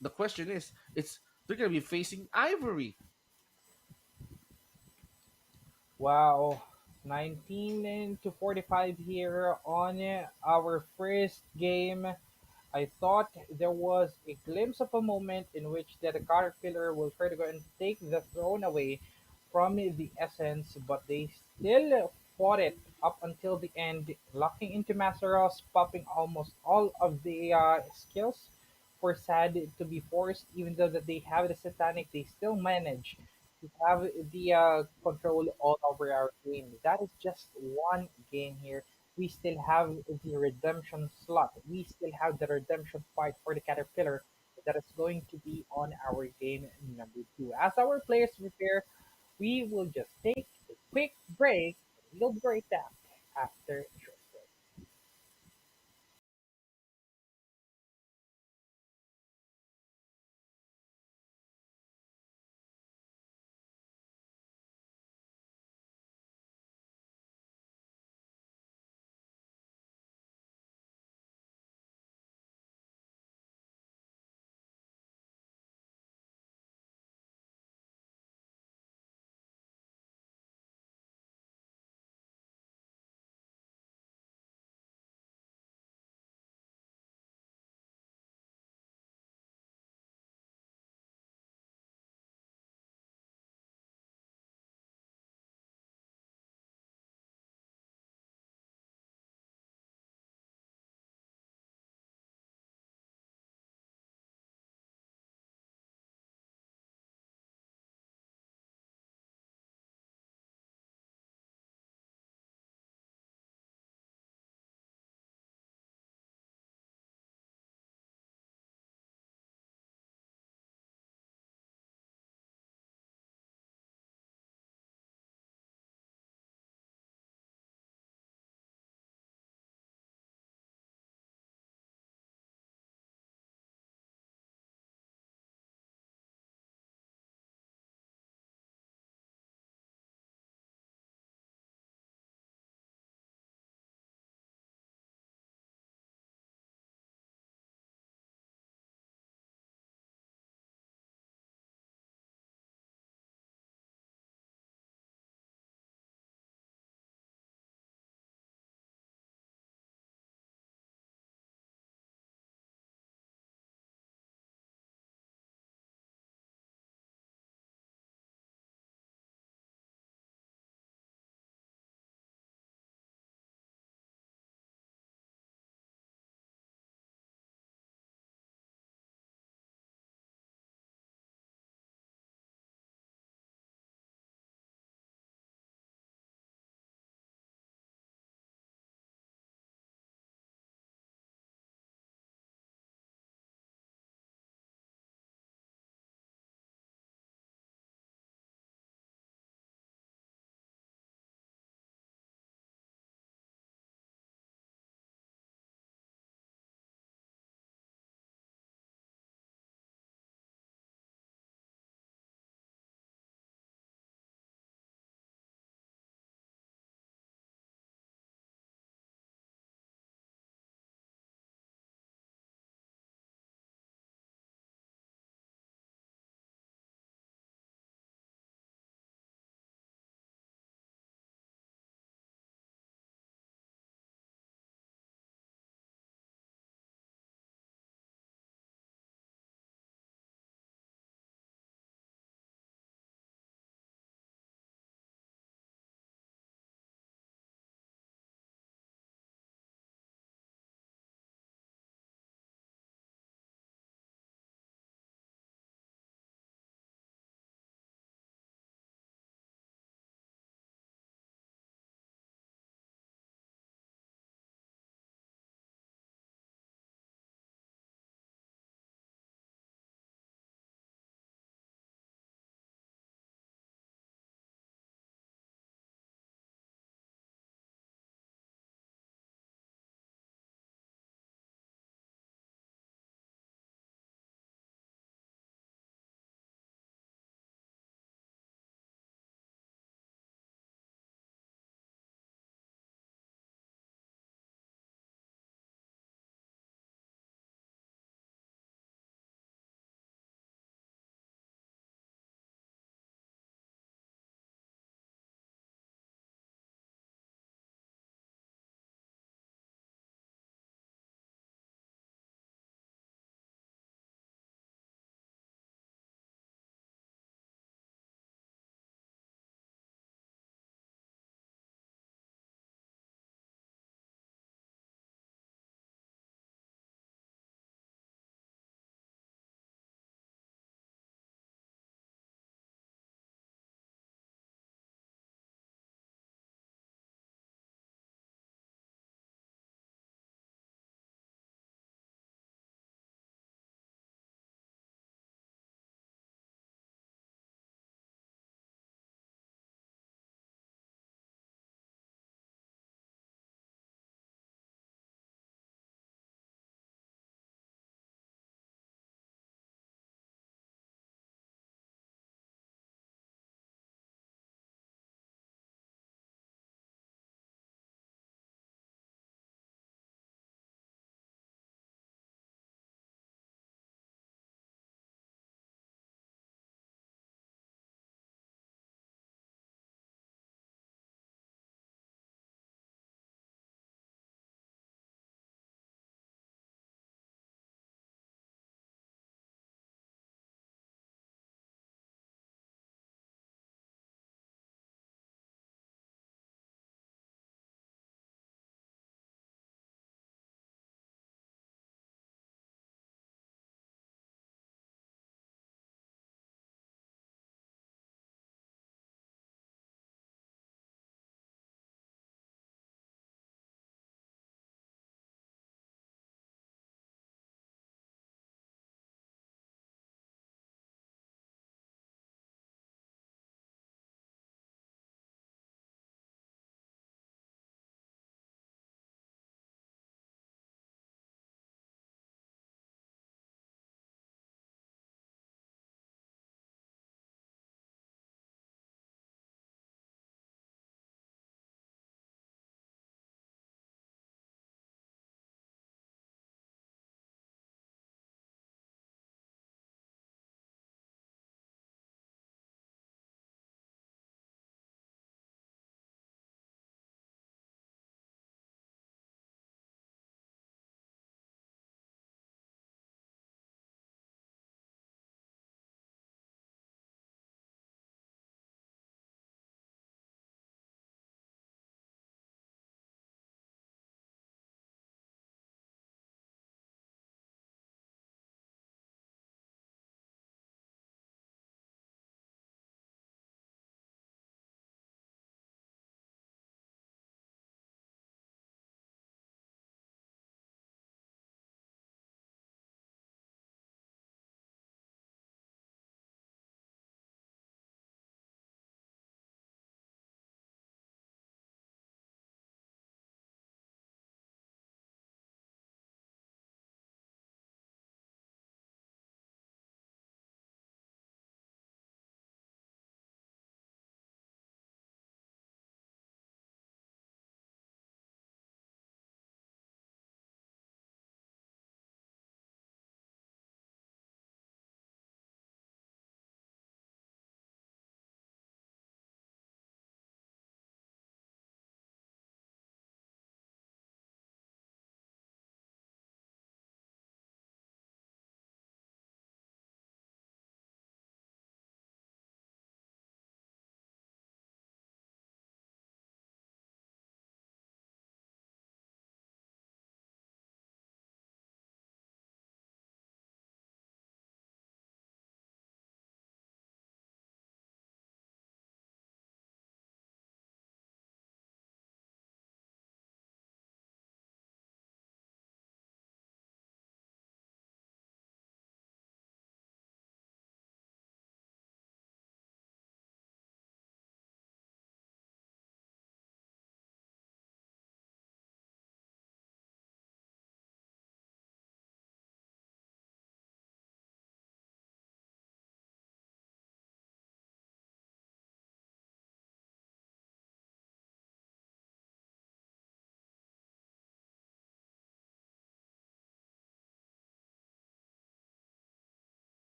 S3: the question is, it's they're gonna be facing Ivory.
S2: Wow, 19 to 45 here on our first game. I thought there was a glimpse of a moment in which that the Caterpillar will try to go and take the throne away from the Essence, but they still fought it up until the end, locking into Masteros, popping almost all of the skills for Sad to be forced, even though that they have the Satanic, they still manage to have the control all over our game. That is just one game here. We still have the redemption slot. We still have the redemption fight for the Caterpillar that is going to be on our game number two. As our players prepare, we will just take a quick break. We'll be right back after a short break.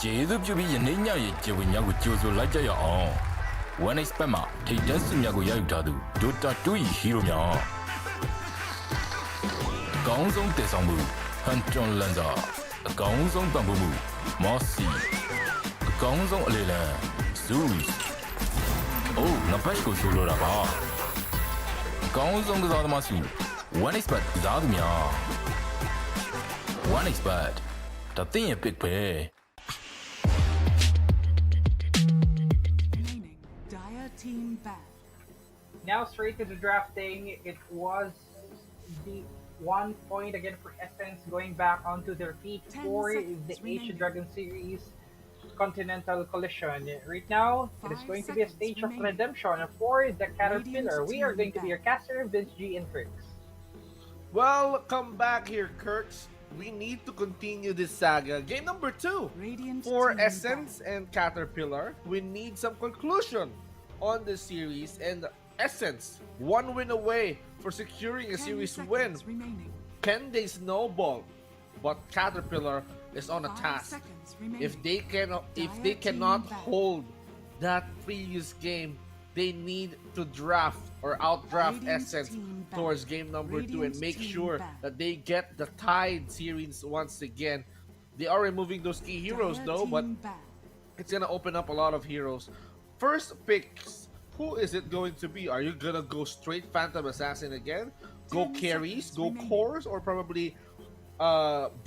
S1: ကျေးဇူးပြုပြီးယနေ့ညရဲ့ကျေဝင်များကိုကြိုဆိုလိုက်ကြရအောင် One Expert မှာထိပ်တန်းစစ်များကိုရယူထားသူ Dota 2 ၏ hero များအကောင်းဆုံးတည်ဆောင်မှု Hunter Lanza အကောင်းဆုံးပံ့ပိုးမှု Mossy အကောင်းဆုံးအလေလံ Zeus အိုးငါဘက်ကိုရှိုးလို့တာပါအကောင်းဆုံးကစားသမားစု One Expert ကစားသူများ One Expert ဒါတင်ရဲ့ pick ပဲ
S4: Remaining. Dire team ban.
S2: Now straight to the drafting. It was the 1 point again for Essence going back onto their feet
S4: 10
S2: for
S4: seconds
S2: the Asia
S4: remaining.
S2: Dragon Series Continental Collision. Right now, it is
S4: 5
S2: going to be a
S4: seconds
S2: stage of
S4: remaining.
S2: redemption for the Caterpillar.
S4: Radiant
S2: We are
S4: team
S2: going to be
S4: back.
S2: your caster, Vince G and Trix.
S3: Well, come back here, Kurtz. We need to continue this saga. Game number 2.
S4: Radiant
S3: For
S4: team
S3: Essence and Caterpillar, we need some conclusion on the series. And Essence, 1 win away for securing a
S4: 10
S3: series
S4: seconds
S3: win.
S4: remaining.
S3: Can they snowball? But Caterpillar is on a
S4: 5
S3: task.
S4: seconds remaining.
S3: If they
S4: Dire
S3: cannot
S4: team back.
S3: hold that previous game, they need to draft or outdraft
S4: Radiant
S3: Essence
S4: team back.
S3: towards game number 2 and
S4: Radiant
S3: make
S4: team
S3: sure
S4: back.
S3: that they get the Tide series once again. They are removing those key heroes
S4: Dire
S3: though, but
S4: team back.
S3: it's gonna open up a lot of heroes. First picks, who is it going to be? Are you gonna go straight Phantom Assassin again? Go
S4: 10
S3: carries,
S4: seconds
S3: go
S4: remaining.
S3: cores, or probably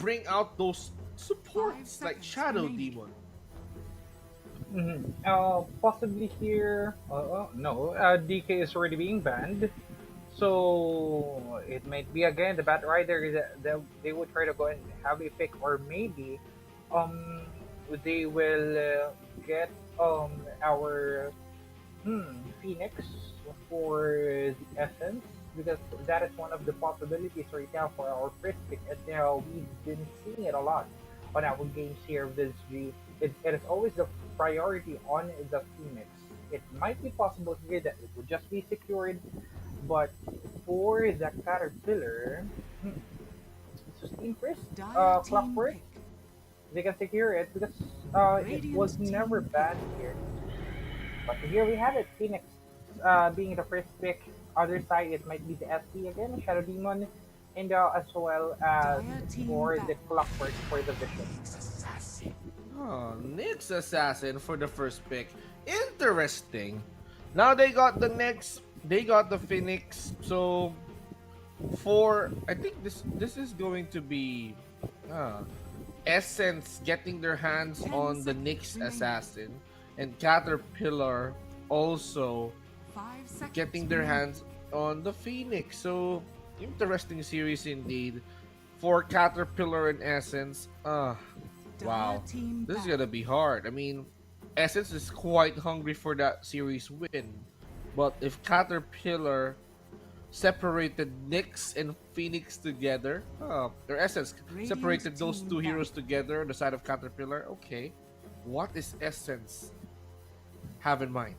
S3: bring out those supports
S4: 5
S3: like
S4: seconds
S3: Shadow
S4: remaining.
S3: Demon?
S2: Possibly here. No, DK is already being banned. So it might be again the Bat Rider that they would try to go and have a pick, or maybe they will get our Phoenix for the Essence, because that is one of the possibilities right now for our first pick, and now we've been seeing it a lot on our games here with G. It is always the priority on the Phoenix. It might be possible here that it would just be secured, but for the Caterpillar, Sustain First,
S4: Dire team
S2: Clockwork,
S4: pick.
S2: they can secure it because it was
S4: Radiant
S2: never
S4: team
S2: banned here. But here we have it, Phoenix being the first pick. Other side, it might be the SC again, Shadow Demon, and as well as
S4: Dire team
S2: for the
S4: back.
S2: Clockwork for the Vision.
S3: Oh, Nyx Assassin for the first pick. Interesting. Now they got the Phoenix. So I think this is going to be Essence getting their hands
S4: 10
S3: on the
S4: seconds
S3: Nyx
S4: remaining.
S3: Assassin, and Caterpillar also
S4: 5 seconds
S3: getting their
S4: remaining.
S3: hands on the Phoenix. So interesting series indeed for Caterpillar and Essence.
S4: Dire
S3: Wow,
S4: team
S3: this is
S4: back.
S3: gonna be hard. I mean, Essence is quite hungry for that series win, but if Caterpillar separated Nyx and Phoenix together, or Essence
S4: Radiant
S3: separated those
S4: team
S3: two
S4: back.
S3: heroes together on the side of Caterpillar, okay, what is Essence have in mind?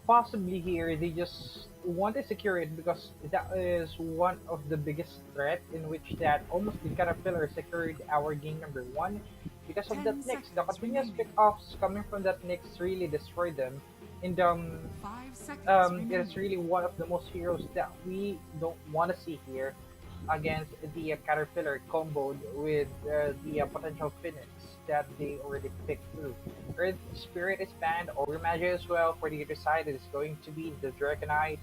S2: Possibly here they just want to secure it because that is one of the biggest threat in which that almost the Caterpillar secured our game number 1 because of
S4: 10
S2: that Nyx. The
S4: seconds
S2: continuous
S4: remaining.
S2: pickoffs coming from that Nyx really destroyed them, and
S4: 5 seconds
S2: it
S4: remaining.
S2: is really one of the most heroes that we don't want to see here against the Caterpillar comboed with the potential Phoenix that they already picked through. Earth Spirit is banned, Ogre Magi as well. For the other side, it is going to be the Dragonite.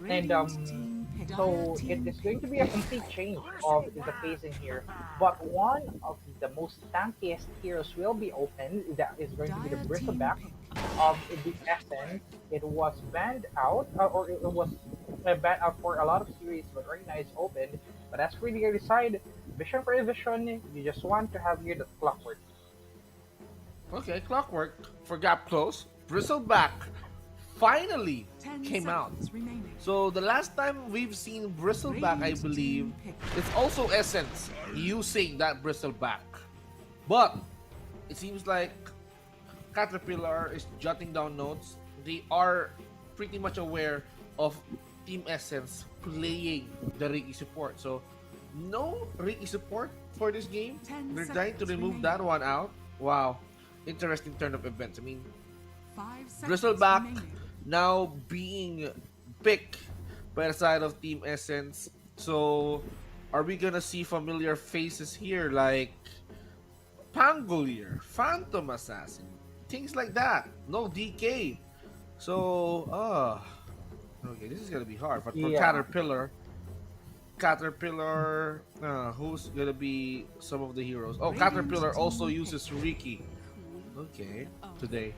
S2: And
S4: Radiant team pick.
S2: so
S4: Dire
S2: it
S4: team
S2: is going to be a complete change of the phasing here. But one of the most tankiest heroes will be open. That is going to be the
S4: Dire
S2: Bristleback
S4: team
S2: of the Essence. It was banned out, or it was banned out for a lot of series, but right now it's open. But as for the other side, Vision for Vision, you just want to have here the Clockwork.
S3: Okay, Clockwork for Gap Close. Bristleback finally
S4: 10
S3: came out.
S4: seconds remaining.
S3: So the last time we've seen Bristleback, I
S4: Radiant
S3: believe,
S4: team pick.
S3: it's also Essence using that Bristleback. But it seems like Caterpillar is jotting down notes. They are pretty much aware of Team Essence playing the Ricky support. So no Ricky support for this game.
S4: 10
S3: They're trying to
S4: seconds
S3: remove
S4: remaining.
S3: that one out. Wow, interesting turn of events. I mean,
S4: 5 seconds
S3: Bristleback
S4: remaining.
S3: now being picked by the side of Team Essence. So, are we gonna see familiar faces here like Pangolier, Phantom Assassin, things like that? No DK. So, okay, this is gonna be hard. But for
S2: Yeah.
S3: Who's gonna be some of the heroes? Oh,
S4: Radiant
S3: Caterpillar also
S4: team
S3: uses
S4: pick.
S3: Riki.
S4: Queen
S3: Okay,
S4: of
S3: today.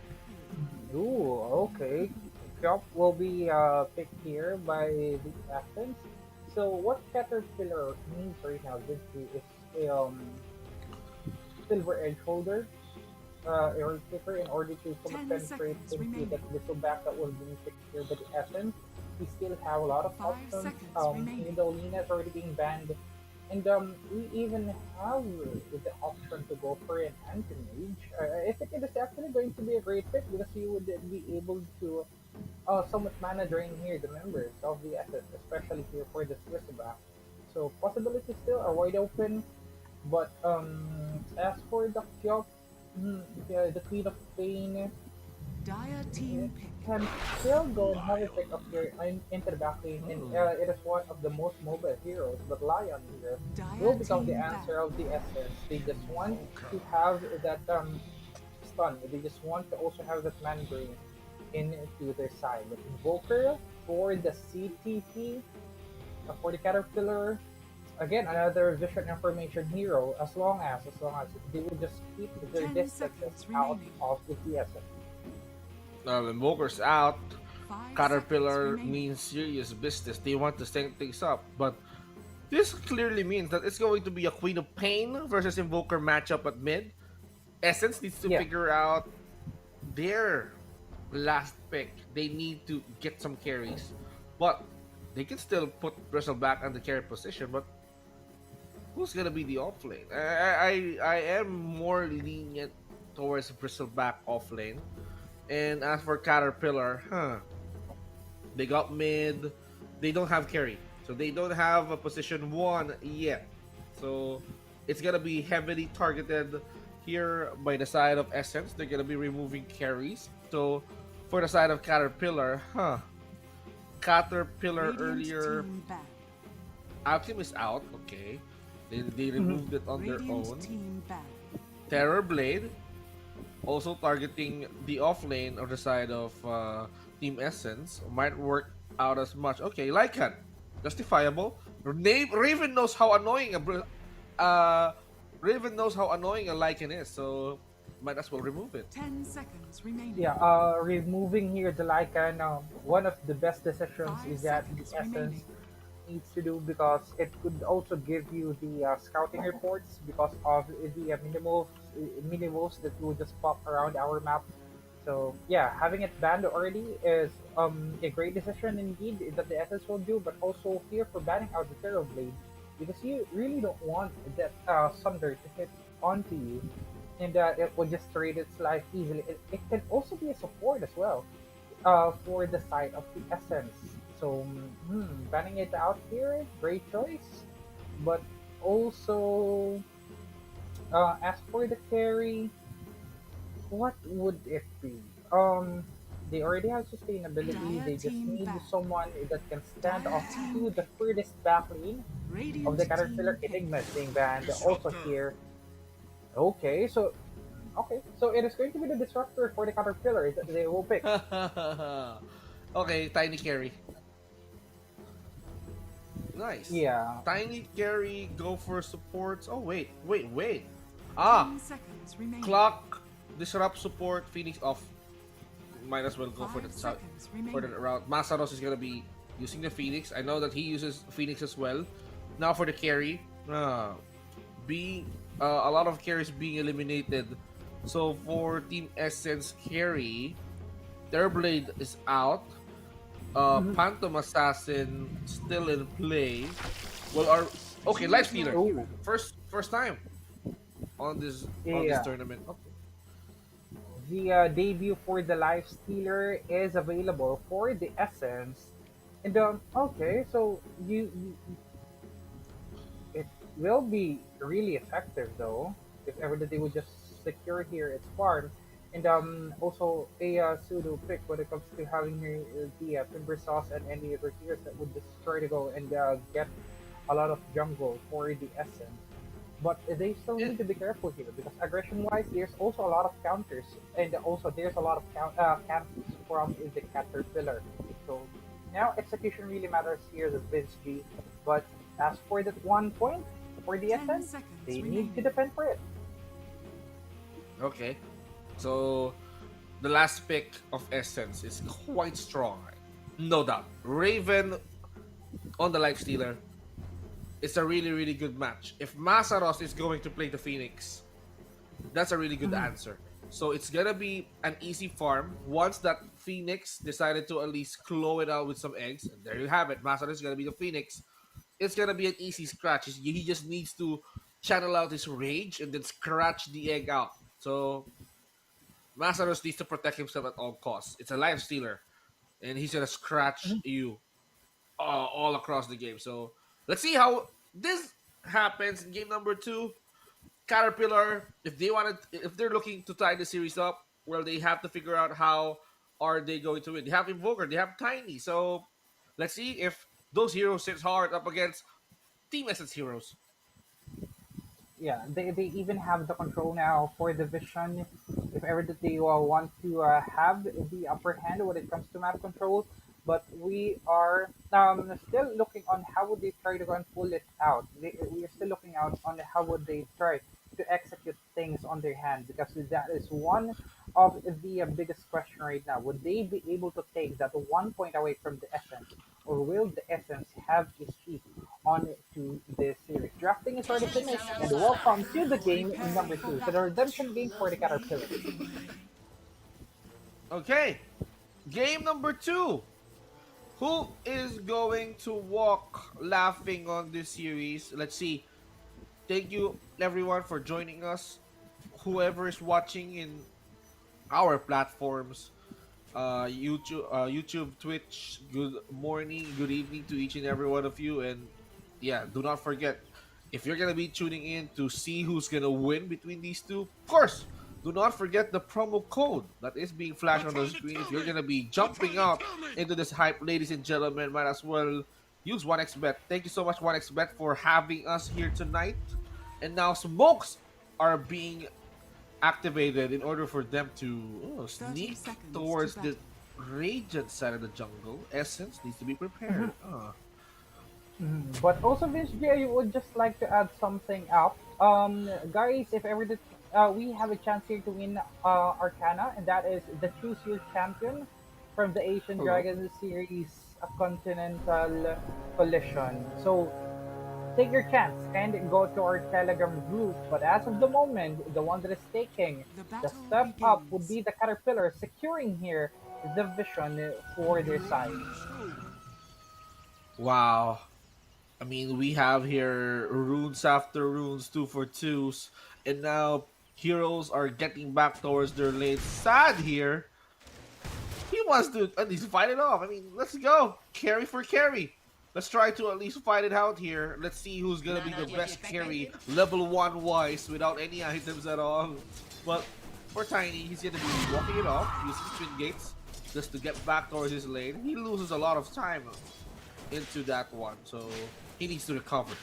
S2: Ooh, okay. Chop will be picked here by the Athens. So what Caterpillar needs right now basically is Silver Edge Holder, Air Kicker in order to somewhat
S4: 10
S2: penetrate
S4: seconds
S2: into
S4: remaining.
S2: that little back that was being picked here by the Essence. We still have a lot of
S4: 5
S2: options.
S4: seconds remaining.
S2: Nidolina is already being banned. And we even have the option to go for an anti-mage. I think it is actually going to be a great pick because you would be able to somewhat mana drain here the members of the asset, especially here for the Swissback. So possibilities still are wide open, but as for the Kyop, the Queen of Pain
S4: Dire team pick.
S2: can still go and have a pick up here into the back lane, and it is one of the most mobile heroes. But Lion here will
S4: Dire
S2: become the
S4: team
S2: answer
S4: back.
S2: of the essence. They just want to have that stun. They just want to also have that man brain into their side. But Invoker for the CTP, for the Caterpillar, again another vision information hero. As long as they will just keep their
S4: 10
S2: distances
S4: seconds
S2: out
S4: remaining.
S2: of the TSM.
S3: Invoker's out.
S4: 5
S3: Caterpillar
S4: seconds remaining.
S3: means serious business. They want to set things up, but this clearly means that it's going to be a Queen of Pain versus Invoker matchup at mid. Essence needs to
S2: Yeah.
S3: figure out their last pick. They need to get some carries, but they can still put Bristleback on the carry position. But who's gonna be the off lane? I am more lenient towards Bristleback off lane. And as for Caterpillar, they got mid. They don't have carry, so they don't have a position one yet. So it's gonna be heavily targeted here by the side of Essence. They're gonna be removing carries. So for the side of Caterpillar, Caterpillar
S4: Radiant
S3: earlier,
S4: team back.
S3: Alchemist out. Okay, they removed it on their
S4: Radiant
S3: own.
S4: team back.
S3: Terror Blade also targeting the off lane on the side of Team Essence might work out as much. Okay, Lycan, justifiable. Raven knows how annoying uh, Raven knows how annoying a Lycan is, so might as well remove it.
S4: 10 seconds remaining.
S2: Yeah, removing here the Lycan, one of the best decisions
S4: 5
S2: is that
S4: seconds
S2: the Essence
S4: remaining.
S2: needs to do because it could also give you the scouting reports because of the mini wolves that will just pop around our map. So yeah, having it banned already is a great decision indeed that the Essence will do, but also here for banning out the Terror Blade because you really don't want that Sunder to hit onto you and it will just trade its life easily. It can also be a support as well for the side of the Essence. So banning it out here, great choice. But also, as for the carry, what would it be? They already have sustainability.
S4: Dire
S2: They just
S4: team
S2: need
S4: back.
S2: someone that can stand
S4: Dire
S2: off
S4: team
S2: to the
S4: pick.
S2: furthest back lane of
S4: Radiant
S2: the
S4: team
S2: Caterpillar.
S4: pick.
S2: Enigma is being banned. Also here. Okay, so it is going to be the disruptor for the Caterpillar that they will pick.
S3: Okay, Tiny Carry. Nice.
S2: Yeah.
S3: Tiny Carry, go for supports. Oh, wait. Ah,
S4: 10 seconds remaining.
S3: Clock, Disrupt support, Phoenix off. Might as well go for
S4: 5
S3: the
S4: seconds
S3: for the
S4: remaining.
S3: route. Masaros is gonna be using the Phoenix. I know that he uses Phoenix as well. Now for the carry, being a lot of carries being eliminated. So for Team Essence carry, Terrorblade is out. Phantom Assassin still in play. Well, our okay, Life Stealer.
S2: Ooh.
S3: First time on this
S2: Yeah.
S3: tournament. Okay.
S2: The debut for the Life Stealer is available for the Essence. And okay, so it will be really effective though if ever that they would just secure here its farm. And also a pseudo pick when it comes to having here the Timber Sauce and any other tiers that would just try to go and get a lot of jungle for the essence. But they still
S3: Yeah.
S2: need to be careful here because aggression-wise, there's also a lot of counters, and also there's a lot of camps from the Caterpillar. So now execution really matters here, the Vince G. But as for that 1 point for the
S4: 10
S2: essence,
S4: seconds
S2: they need to
S4: remaining.
S2: defend for it.
S3: Okay. So the last pick of Essence is quite strong. No doubt. Raven on the Life Stealer. It's a really, really good match. If Masaros is going to play the Phoenix, that's a really good answer. So it's gonna be an easy farm once that Phoenix decided to at least claw it out with some eggs. And there you have it. Masaros is gonna be the Phoenix. It's gonna be an easy scratch. He just needs to channel out his rage and then scratch the egg out. So Masaros needs to protect himself at all costs. It's a life stealer, and he's gonna scratch you all across the game. So let's see how this happens in game number two. Caterpillar, if they're looking to tie the series up, well, they have to figure out how are they going to win. They have Invoker, they have Tiny. So let's see if those heroes hit hard up against Team Essence heroes.
S2: Yeah, they even have the control now for the vision. If ever that they want to have the upper hand when it comes to map control, but we are still looking on how would they try to go and pull it out. We are still looking out on how would they try to execute things on their hand because that is one of the biggest question right now. Would they be able to take that 1 point away from the essence, or will the essence have a streak on to this series? Drafting is already finished, and welcome to the game number two, to the redemption game for the Caterpillar.
S3: Okay, game number two. Who is going to walk laughing on this series? Let's see. Thank you everyone for joining us. Whoever is watching in our platforms, YouTube, Twitch. Good morning, good evening to each and every one of you. And yeah, do not forget if you're gonna be tuning in to see who's gonna win between these two. Of course, do not forget the promo code that is being flashed on the screen. If you're gonna be jumping out into this hype, ladies and gentlemen, might as well use 1xBet. Thank you so much, 1xBet, for having us here tonight. And now smokes are being activated in order for them to
S4: 30
S3: sneak
S4: seconds
S3: towards
S4: to
S3: the
S4: battle.
S3: radiant side of the jungle. Essence needs to be prepared.
S2: But also, Vince J, I would just like to add something up. Guys, if ever that we have a chance here to win Arcana, and that is the Choose Your Champion from the Asian
S3: Hello.
S2: Dragon Series Continental Collision. So take your chance and go to our Telegram group. But as of the moment, the one that is taking
S4: The
S2: the
S4: battle
S2: step up would
S4: begins.
S2: be the Caterpillar, securing here the vision for their side.
S3: Wow. I mean, we have here runes after runes, 2 for 2s, and now heroes are getting back towards their lane. Sad here. He wants to at least fight it off. I mean, let's go. Carry for carry. Let's try to at least fight it out here. Let's see who's gonna be the best carry level 1 wise without any items at all. But for Tiny, he's gonna be walking it off using Twin Gates just to get back towards his lane. He loses a lot of time into that one, so he needs to recover.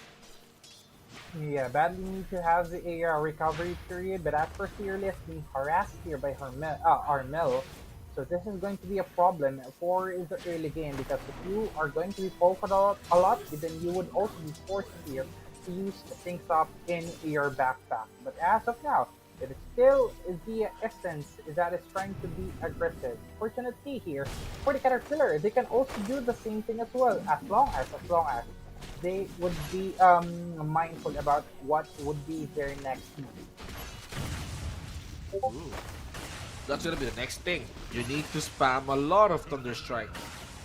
S2: Yeah, badly need to have a recovery period, but as for Fearless being harassed here by Armel, so this is going to be a problem for the early game because if you are going to be focused a lot, then you would also be forced here to use things up in your backpack. But as of now, it is still the essence that is trying to be aggressive. Fortunately here, for the Caterpillar, they can also do the same thing as well, as long as they would be mindful about what would be their next move.
S3: Ooh. That's gonna be the next thing. You need to spam a lot of Thunder Strike.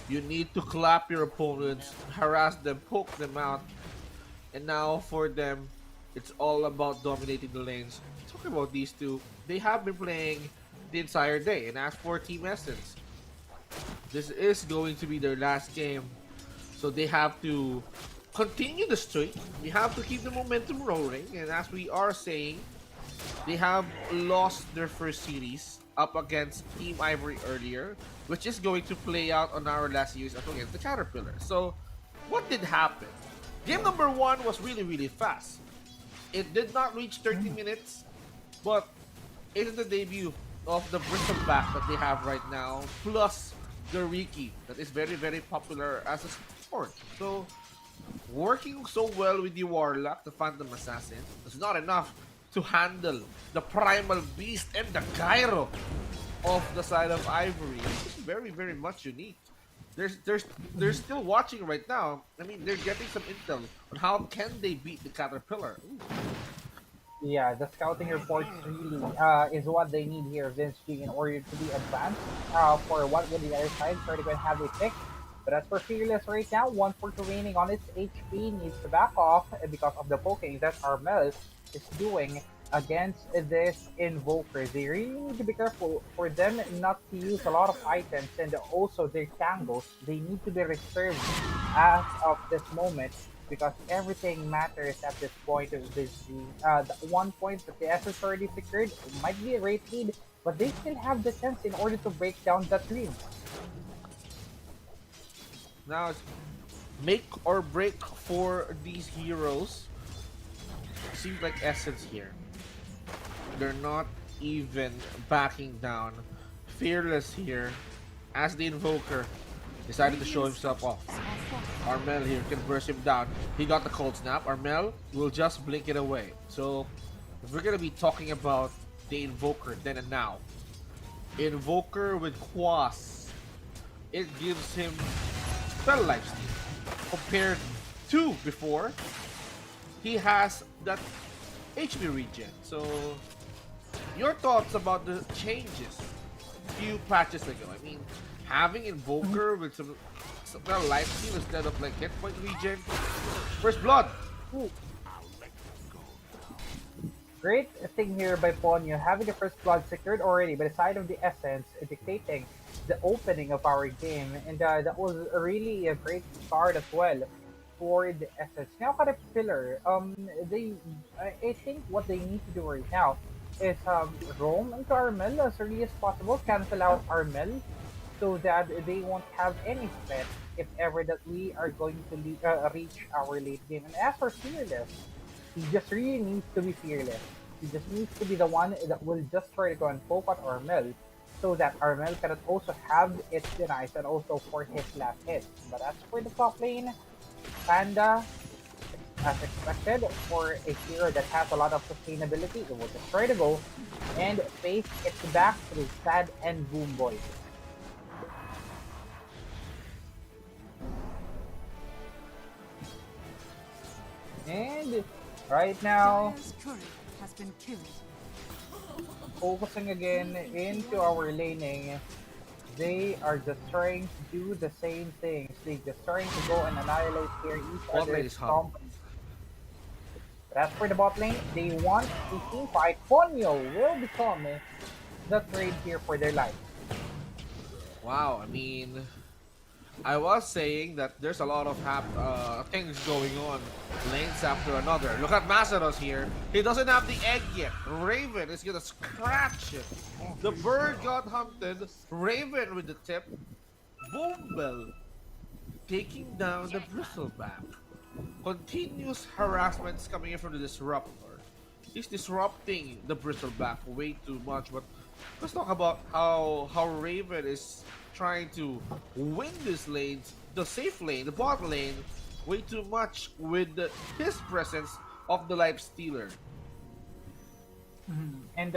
S3: You need to clap your opponents, harass them, poke them out. And now for them, it's all about dominating the lanes. Talking about these two, they have been playing the entire day. And as for Team Essence, this is going to be their last game. So they have to continue the streak. We have to keep the momentum rolling. And as we are saying, they have lost their first series up against Team Ivory earlier, which is going to play out on our last series up against the Caterpillar. So, what did happen? Game number 1 was really, really fast. It did not reach 30 minutes, but it is the debut of the Bristleback that they have right now, plus the Riki that is very, very popular as a sport. So, working so well with the Warlock, the Phantom Assassin, is not enough to handle the Primal Beast and the Gyro of the side of Ivory. It's very, very much unique. They're still watching right now. I mean, they're getting some intel on how can they beat the Caterpillar. Ooh.
S2: Yeah, the scouting reports really is what they need here, Vince G, in order to be advanced for what will the other side try to go and have a pick. But as for Fearless right now, 1/4 remaining on its HP, needs to back off because of the poking that Armel is doing against this Invoker. They really need to be careful for them not to use a lot of items, and also their tangles. They need to be reserved as of this moment because everything matters at this point of this the 1 point that the SS already secured might be a great lead, but they still have the chance in order to break down that lead.
S3: Now it's make or break for these heroes. Seems like Essence here. They're not even backing down. Fearless here, as the Invoker decided to show himself off. Armel here can burst him down. He got the cold snap. Armel will just blink it away. So, if we're gonna be talking about the Invoker then and now, Invoker with Quas, it gives him spell lifesteal compared to before. He has that HP regen. So, your thoughts about the changes a few patches ago? I mean, having Invoker with some kind of lifesteal instead of like hit point regen. First blood.
S2: Ooh. Great thing here by Ponyo, having the first blood secured already by the side of the Essence, dictating the opening of our game, and that was really a great start as well for the Essence. Now Caterpillar, I think what they need to do right now is roam into Armel as early as possible, cancel out Armel, so that they won't have any threat if ever that we are going to reach our late game. And as for Fearless, he just really needs to be fearless. He just needs to be the one that will just try to go and poke at Armel, so that Armel can also have its denies and also for his last hit. But as for the top lane, Panda, as expected, for a hero that has a lot of sustainability, it will just try to go and face its back through Sad and Boom Boy. And right now,
S4: Dire's turret has been killed.
S2: focusing again into our laning, they are just trying to do the same things. They just trying to go and annihilate here each
S3: Bot lane
S2: other's
S3: is hot.
S2: company. But as for the bot lane, they want a team fight. Ponyo will become the trade here for their life.
S3: Wow, I mean, I was saying that there's a lot of things going on, lanes after another. Look at Masaros here. He doesn't have the egg yet. Raven is gonna scratch it. The bird got hunted. Raven with the tip. Boombell taking down the Bristleback. Continuous harassments coming in from the Disruptor. He's disrupting the Bristleback way too much, but let's talk about how Raven is trying to win this lane, the safe lane, the bot lane, way too much with his presence of the Life Stealer.
S2: And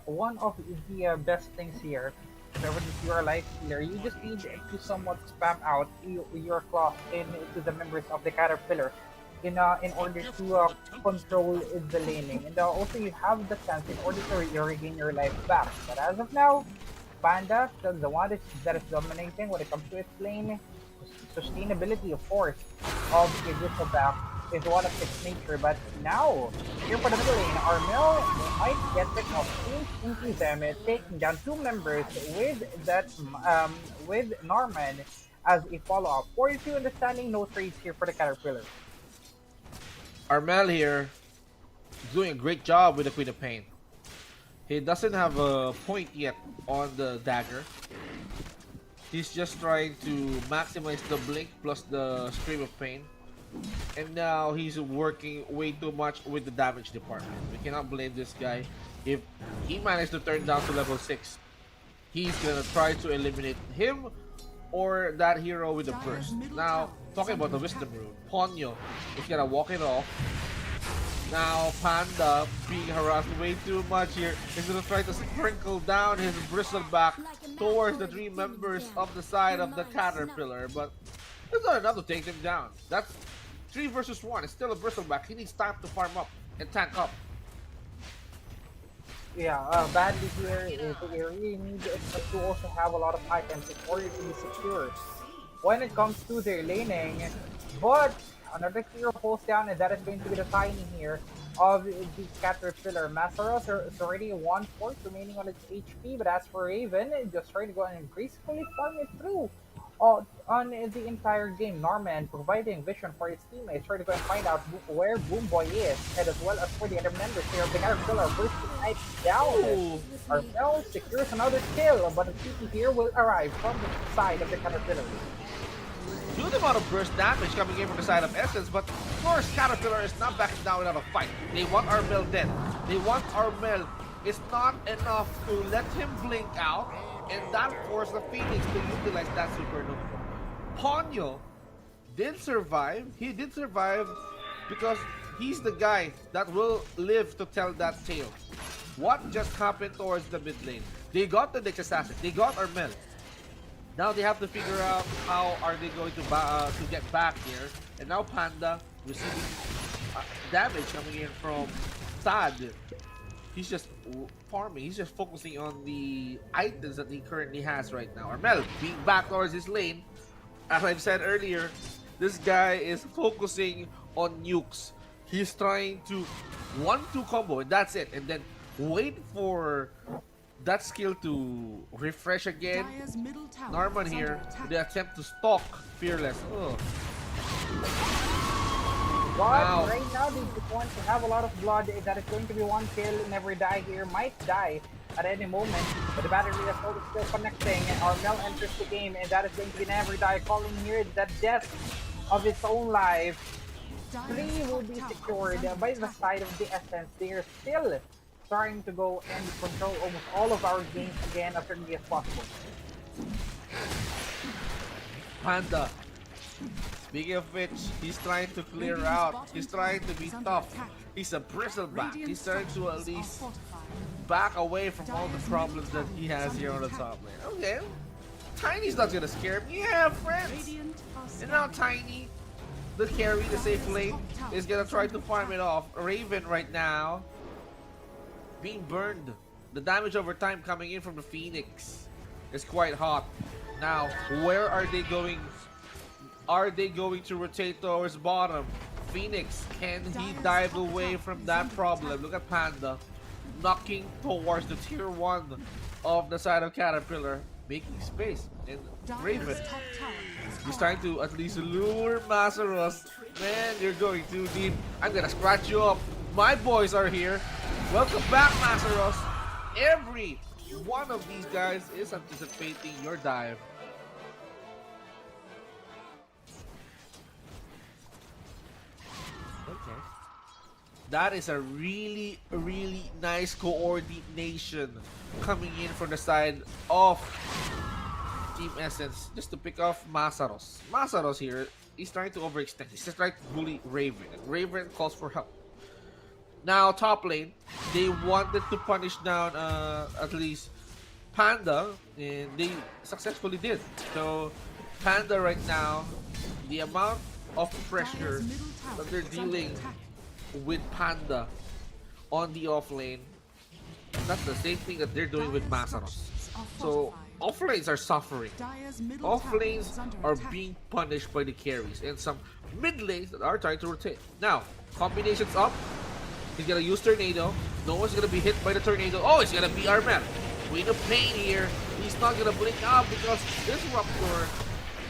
S2: one of the best things here, whenever you are a life healer, you just need to somewhat spam out your claws into the members of the Caterpillar in order to control the laning. And also you have the chance in order to regain your life back. But as of now, Panda, the one that is dominating when it comes to its lane, sustainability of course of a Bristleback is one of its nature. But now, here for the middle lane, Armel might get the teams into them, taking down two members with that with Norman as a follow-up. 42 in the standing, no trades here for the Caterpillar.
S3: Armel here doing a great job with the Queen of Pain. He doesn't have a point yet on the dagger. He's just trying to maximize the blink plus the stream of pain. And now he's working way too much with the damage department. We cannot blame this guy. If he managed to turn down to level 6, he's gonna try to eliminate him or that hero with the burst. Now, talking about the Wisdom Rune, Ponyo is gonna walk it off. Now, Panda being harassed way too much here is gonna try to sprinkle down his bristleback towards the 3 members of the side of the Caterpillar, but there's not enough to take them down. That's 3 versus 1. It's still a bristleback. He needs time to farm up and tank up.
S2: Yeah, badly here is we really need to also have a lot of items in order to be secure when it comes to their laning. But another hero falls down, and that is going to be the Tiny here of the Caterpillar. Masaros is already 1/4 remaining on its HP, but as for Raven, just trying to go and gracefully farm it through on the entire game. Norman providing vision for his teammates, trying to go and find out where Boomboy is, and as well as for the other members here of the Caterpillar, bursting knife down. Armel secures another kill, but the TP here will arrive from the side of the Caterpillar.
S3: Huge amount of burst damage coming in from the side of Essence, but of course Caterpillar is not backing down without a fight. They want Armel dead. They want Armel. It's not enough to let him blink out, and that forced the Phoenix to utilize that supernova. Ponyo did survive. He did survive because he's the guy that will live to tell that tale. What just happened towards the mid lane? They got the Nyx Assassin. They got Armel. Now they have to figure out how are they going to get back here. And now Panda receiving damage coming in from Sad. He's just farming. He's just focusing on the items that he currently has right now. Armel being back towards his lane. As I've said earlier, this guy is focusing on nukes. He's trying to 1-2 combo and that's it. And then wait for that skill to refresh again. Norman here, the attempt to stalk Fearless. Ugh.
S2: But right now they just want to have a lot of blood. That is going to be one kill, never die here. Might die at any moment, but the battery is still connecting, and Armel enters the game, and that is going to be never die, calling here the death of its own life. 3 will be secured by the side of the Essence. They are still trying to go and control almost all of our games again as early as possible.
S3: Panda. Speaking of which, he's trying to clear out. He's trying to be tough. He's a bristleback. He's trying to at least back away from all the problems that he has here on the top lane. Okay. Tiny's not gonna scare me. Yeah, friends. And now Tiny, the carry, the safe lane, is gonna try to farm it off. Raven right now being burned. The damage over time coming in from the Phoenix is quite hot. Now, where are they going? Are they going to rotate towards bottom? Phoenix, can he dive away from that problem? Look at Panda knocking towards the tier 1 of the side of Caterpillar, making space. And Raven, he's trying to at least lure Masaros. Man, you're going too deep. I'm gonna scratch you up. My boys are here. Welcome back, Masaros. Every one of these guys is anticipating your dive. Okay. That is a really nice coordination coming in from the side of Team Essence just to pick off Masaros. Masaros here is trying to overextend. He's just trying to bully Raven. And Raven calls for help. Now, top lane, they wanted to punish down at least Panda, and they successfully did. So, Panda right now, the amount of pressure that they're dealing with Panda on the off lane, that's the same thing that they're doing with Masaros. So, off lanes are suffering. Off lanes are being punished by the carries, and some mid lanes that are trying to rotate. Now, combinations up. He's gonna use Tornado. No one's gonna be hit by the Tornado. Oh, it's gonna be Armel. Queen of Pain here. He's not gonna blink out because this Disruptor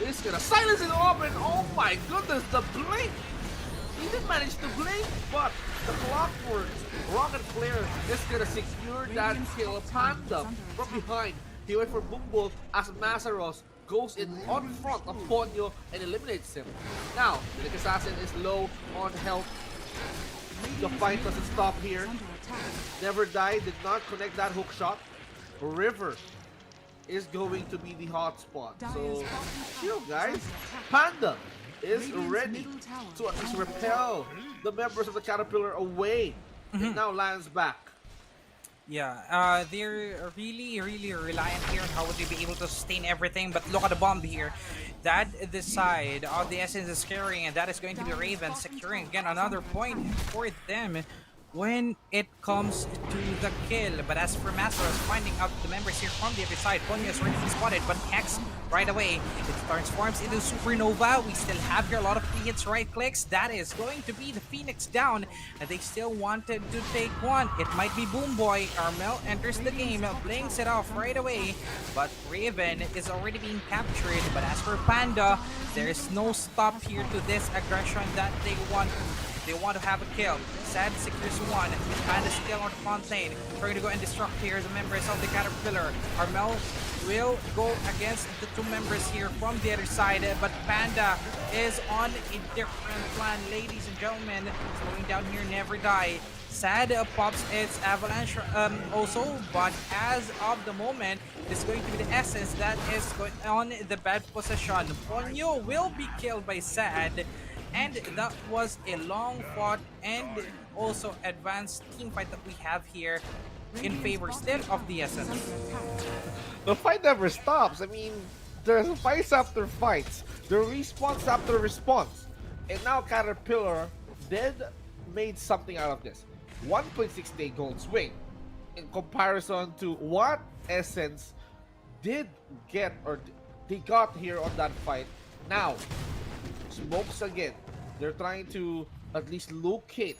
S3: is gonna silence it off, and oh my goodness, the blink! He did manage to blink, but the clockwork rocket flare is gonna secure that kill. Panda from behind. He went for Bumble as Masaros goes in on front of Ponyo and eliminates him. Now, the Assassin is low on health. The fight doesn't stop here. Never Die did not connect that hook shot. River is going to be the hot spot. So, chill guys. Panda is ready to at least repel the members of the Caterpillar away. And now lands back.
S5: Yeah, they're really reliant here on how would they be able to sustain everything. But look at the bomb here. That the side of the Essence is carrying, and that is going to be Raven securing again another point for them when it comes to the kill. But as for Masaros finding out the members here from the other side, Ponyo is already spotted, but Hex right away, it transforms into Supernova. We still have here a lot of hits, right clicks. That is going to be the Phoenix down, and they still wanted to take one. It might be Boom Boy. Armel enters the game, blinks it off right away, but Raven is already being captured. But as for Panda, there is no stop here to this aggression that they want. They want to have a kill. Sad secures one. Panda still on the front lane. Trying to go and destruct here the members of the Caterpillar. Armel will go against the two members here from the other side, but Panda is on a different plan, ladies and gentlemen. Slowing down here, Never Die. Sad pops its Avalanche also, but as of the moment, it's going to be the Essence that is going on the bad position. Ponyo will be killed by Sad. And that was a long fought and also advanced team fight that we have here in favor still of the Essence.
S3: The fight never stops. I mean, there's fights after fights. The response after response. And now Caterpillar did made something out of this. 1.6k gold swing in comparison to what Essence did get or they got here on that fight. Now, smokes again. They're trying to at least locate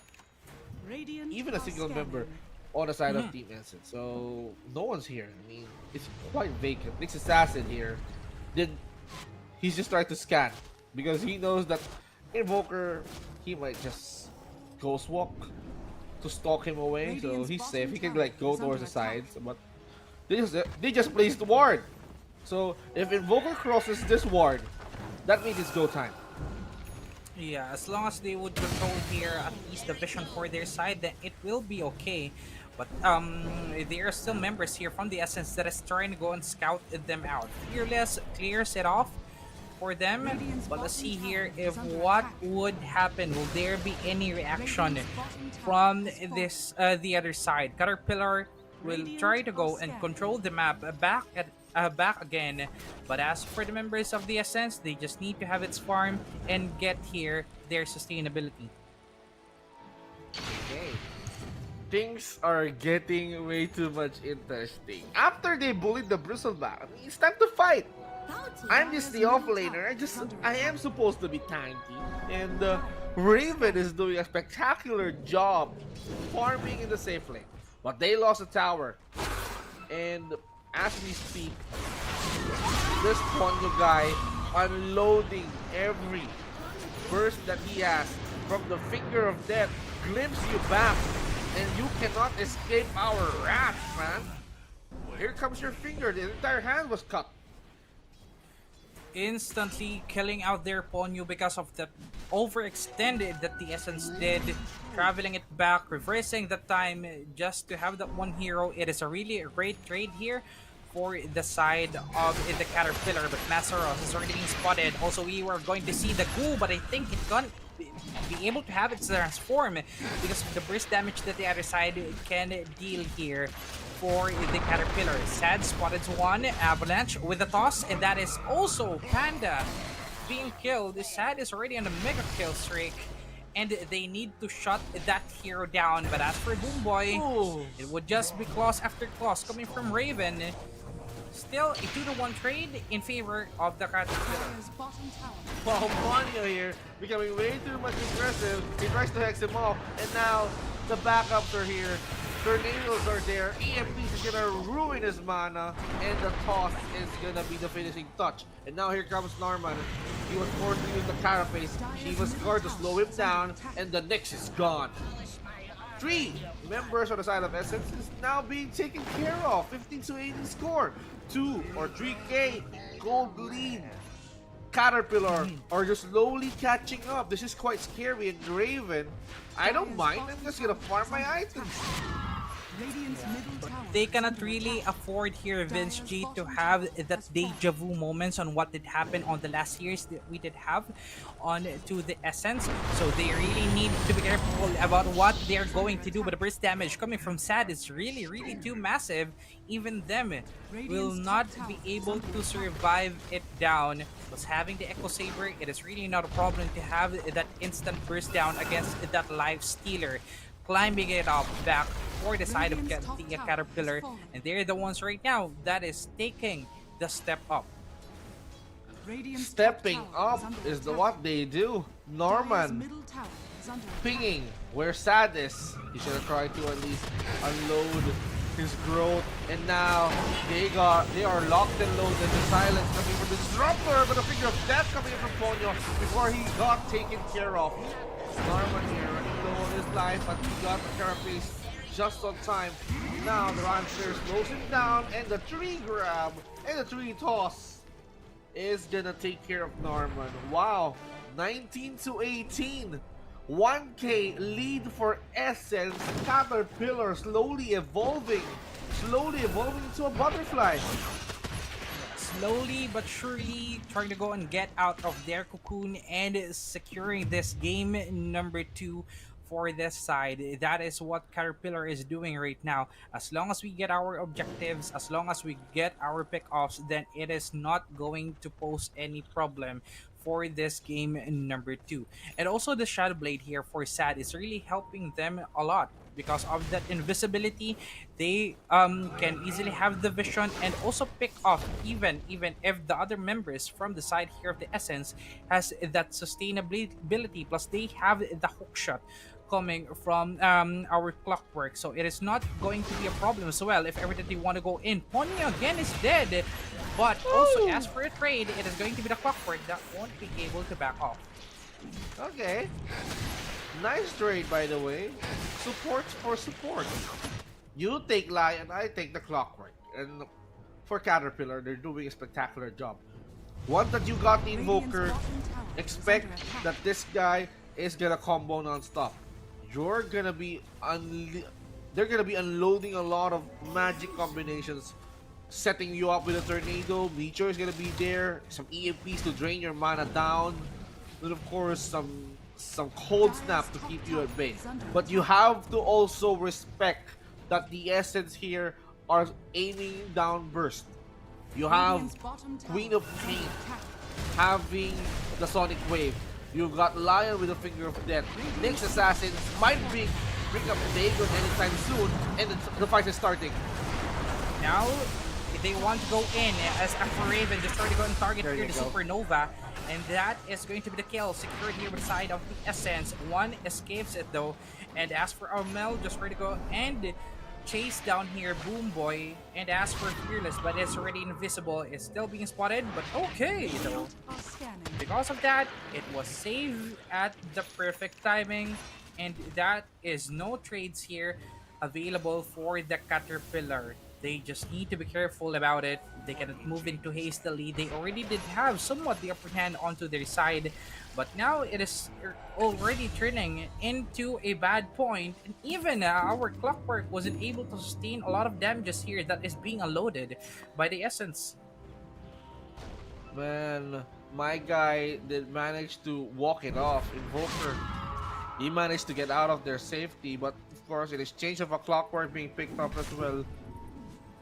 S3: even a single member on the side of Team Essence. So no one's here. I mean, it's quite vacant. Nick's Assassin here he's just trying to scan because he knows that Invoker, he might just ghost walk to stalk him away. So he's safe. He can like go towards the sides, but they just placed the ward. So if Invoker crosses this ward, that means it's go time.
S5: Yeah, as long as they would control here at least the vision for their side, then it will be okay. But there are still members here from the Essence that is trying to go and scout them out. Fearless clears it off for them, but let's see here if what would happen. Will there be any reaction from this the other side? Caterpillar will try to go and control the map back again, but as for the members of the Essence, they just need to have its farm and get here their sustainability.
S3: Okay. Things are getting way too much interesting. After they bullied the Bristleback, I mean, it's time to fight. I'm just the offlaner. I am supposed to be tanky, and Raven is doing a spectacular job farming in the safe lane. But they lost a tower, and as we speak, this Ponyo guy unloading every burst that he has from the Finger of Death, glimpse you back, and you cannot escape our wrath, man. Here comes your finger. The entire hand was cut.
S5: Instantly killing out their Ponyo because of the overextended that the Essence did, traveling it back, reversing the time just to have that one hero. It is a really great trade here for the side of the Caterpillar, but Masaros is already being spotted. Also, we were going to see the Goo, but I think it can't be able to have it transform because of the burst damage that the other side can deal here for the Caterpillar. Sad spotted one, Avalanche with the toss, and that is also Panda being killed. Sad is already on a mega kill streak, and they need to shut that hero down. But as for Boom Boy, it would just be claws after claws coming from Raven. Still a 2-to-1 trade in favor of the Caterpillar.
S3: Wow, Ponyo here becoming way too much aggressive. He tries to hex him off, and now the backups are here. Tornadoes are there. EMPs is gonna ruin his mana, and the toss is gonna be the finishing touch. And now here comes Norman. He was forced to use the Carapace. He was scored to slow him down, and the Nyx is gone. 3 members on the side of Essence is now being taken care of. 15 to 18 score. 2 or 3K gold lead. Caterpillar are just slowly catching up. This is quite scary. And Raven, I don't mind. I'm just gonna farm my items.
S4: Radiant's middle tower.
S5: They cannot really afford here, Vince G, to have that deja vu moments on what did happen on the last years that we did have on to the Essence. So they really need to be careful about what they're going to do. But the burst damage coming from Sad is really, really too massive. Even them will not be able to survive it down. Because having the Echo Saber, it is really not a problem to have that instant burst down against that Life Stealer. Climbing it up back for the side of the Caterpillar, and they're the ones right now that is taking the step up.
S4: Radiant's
S3: Stepping
S4: top tower
S3: up
S4: under
S3: is the
S4: attack.
S3: what they do.
S4: Dire's
S3: Norman
S4: middle tower is under
S3: pinging where Sad is. He should have tried to at least unload his growth, and now they are locked and loaded. The silence coming from the Disruptor, but a figure of death coming in from Ponyo before he got taken care of. Norman here running low on his life, but he got the Carapace just on time. Now the Rancher slows him down, and the tree grab and the tree toss is gonna take care of Norman. Wow, 19 to 18. 1K lead for Essence. Caterpillar slowly evolving into a butterfly.
S5: Slowly but surely trying to go and get out of their cocoon and securing this game number 2 for this side. That is what Caterpillar is doing right now. As long as we get our objectives, as long as we get our pick-offs, then it is not going to pose any problem for this game number 2. And also the Shadow Blade here for Sad is really helping them a lot. Because of that invisibility, they can easily have the vision and also pick off even if the other members from the side here of the Essence has that sustainability. Plus they have the hook shot coming from our Clockwork, so it is not going to be a problem as well if ever that they want to go in. Ponyo again is dead, but also as for a trade, it is going to be the Clockwork that won't be able to back off.
S3: Okay. Nice trade, by the way. Support for support. You take Lion, I take the Clockwork. And for Caterpillar, they're doing a spectacular job. Once that you got the Invoker, expect that this guy is gonna combo non-stop. You're gonna be they're gonna be unloading a lot of magic combinations, setting you up with a Tornado. Meteor is gonna be there. Some EMPs to drain your mana down. And of course, some cold snap to keep you at bay. But you have to also respect that the Essence here are aiming down burst. You have Queen of Pain having the Sonic Wave. You've got Lion with a Finger of Death. Nyx Assassin might bring up Dagon anytime soon, and the fight is starting.
S5: Now, if they want to go in as Afro Raven, just try to go and target here the Supernova, and that is going to be the kill secured here with the side of the Essence. One escapes it though, and as for Armel, just try to go and chase down here Boom Boy, and as for Fearless, but it's already invisible, it's still being spotted, but okay though. Because of that, it was saved at the perfect timing, and that is no trades here available for the Caterpillar. They just need to be careful about it. They cannot move into hastily. They already did have somewhat the upper hand onto their side, but now it is already turning into a bad point, and even our Clockwork wasn't able to sustain a lot of damages here that is being unloaded by the Essence.
S3: Man, my guy did manage to walk it off. Invoker, he managed to get out of their safety, but of course, in exchange of a Clockwork being picked up as well.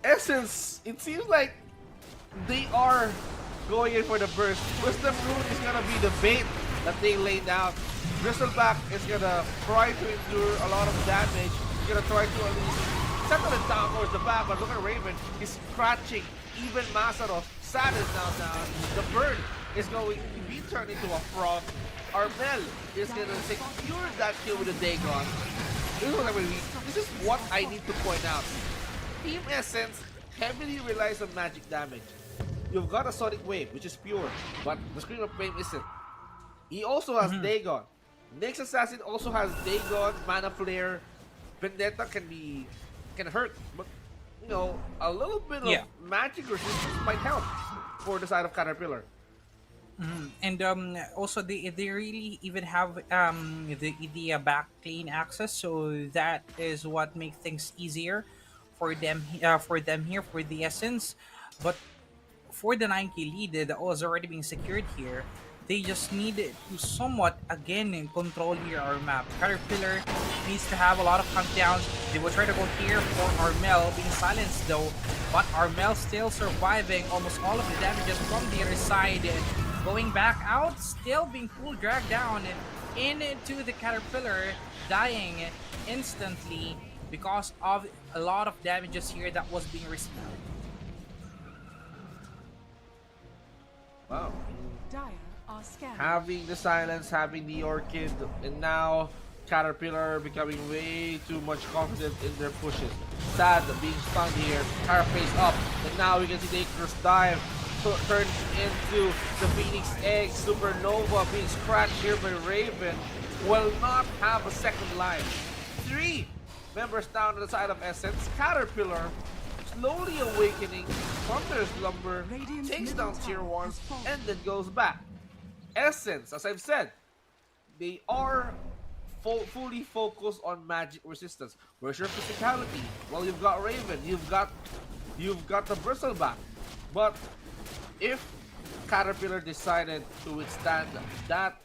S3: Essence, it seems like they are going in for the burst. Wisdom Rune is gonna be the bait that they laid out. Bristleback is gonna try to endure a lot of damage. He's gonna try to at least settle it down towards the back, but look at Raven. He's scratching even Masaros. Sad is now down. The bird is going to be turned into a frog. Armel is gonna secure that kill with a Dagon. this is what I need to point out. Team Essence heavily relies on magic damage. You've got a Sonic Wave, which is pure, but the Scream of Pain isn't. He also has Dagon. Nyx Assassin also has Dagon, Mana Flare. Vendetta can hurt, but you know, a little bit of magic resistance might help for the side of Caterpillar.
S5: And also they really even have the back lane access, so that is what makes things easier for them here for the Essence. But for the 9K lead that was already being secured here, they just need to somewhat again control here our map. Caterpillar needs to have a lot of countdowns. They will try to go here for Armel being silenced though, but Armel still surviving almost all of the damages from the other side. Going back out, still being pulled, dragged down into the Caterpillar, dying instantly because of a lot of damages here that was being received.
S3: Wow.
S4: Dire are scanning.
S3: Having the silence, having the Orchid, and now Caterpillar becoming way too much confident in their pushes. Sad being stunned here, Carapace up, and now we can see the Icarus dive turns into the Phoenix Egg. Supernova being scratched here by Raven will not have a second life. 3 members down to the side of Essence. Caterpillar slowly awakening from their slumber,
S4: Radiant's
S3: takes
S4: middle
S3: down tier
S4: tower
S3: 1
S4: has fallen.
S3: and then goes back. Essence, as I've said, they are fully focused on magic resistance. Where's your physicality? Well, you've got Raven, you've got the Bristleback. But if Caterpillar decided to withstand that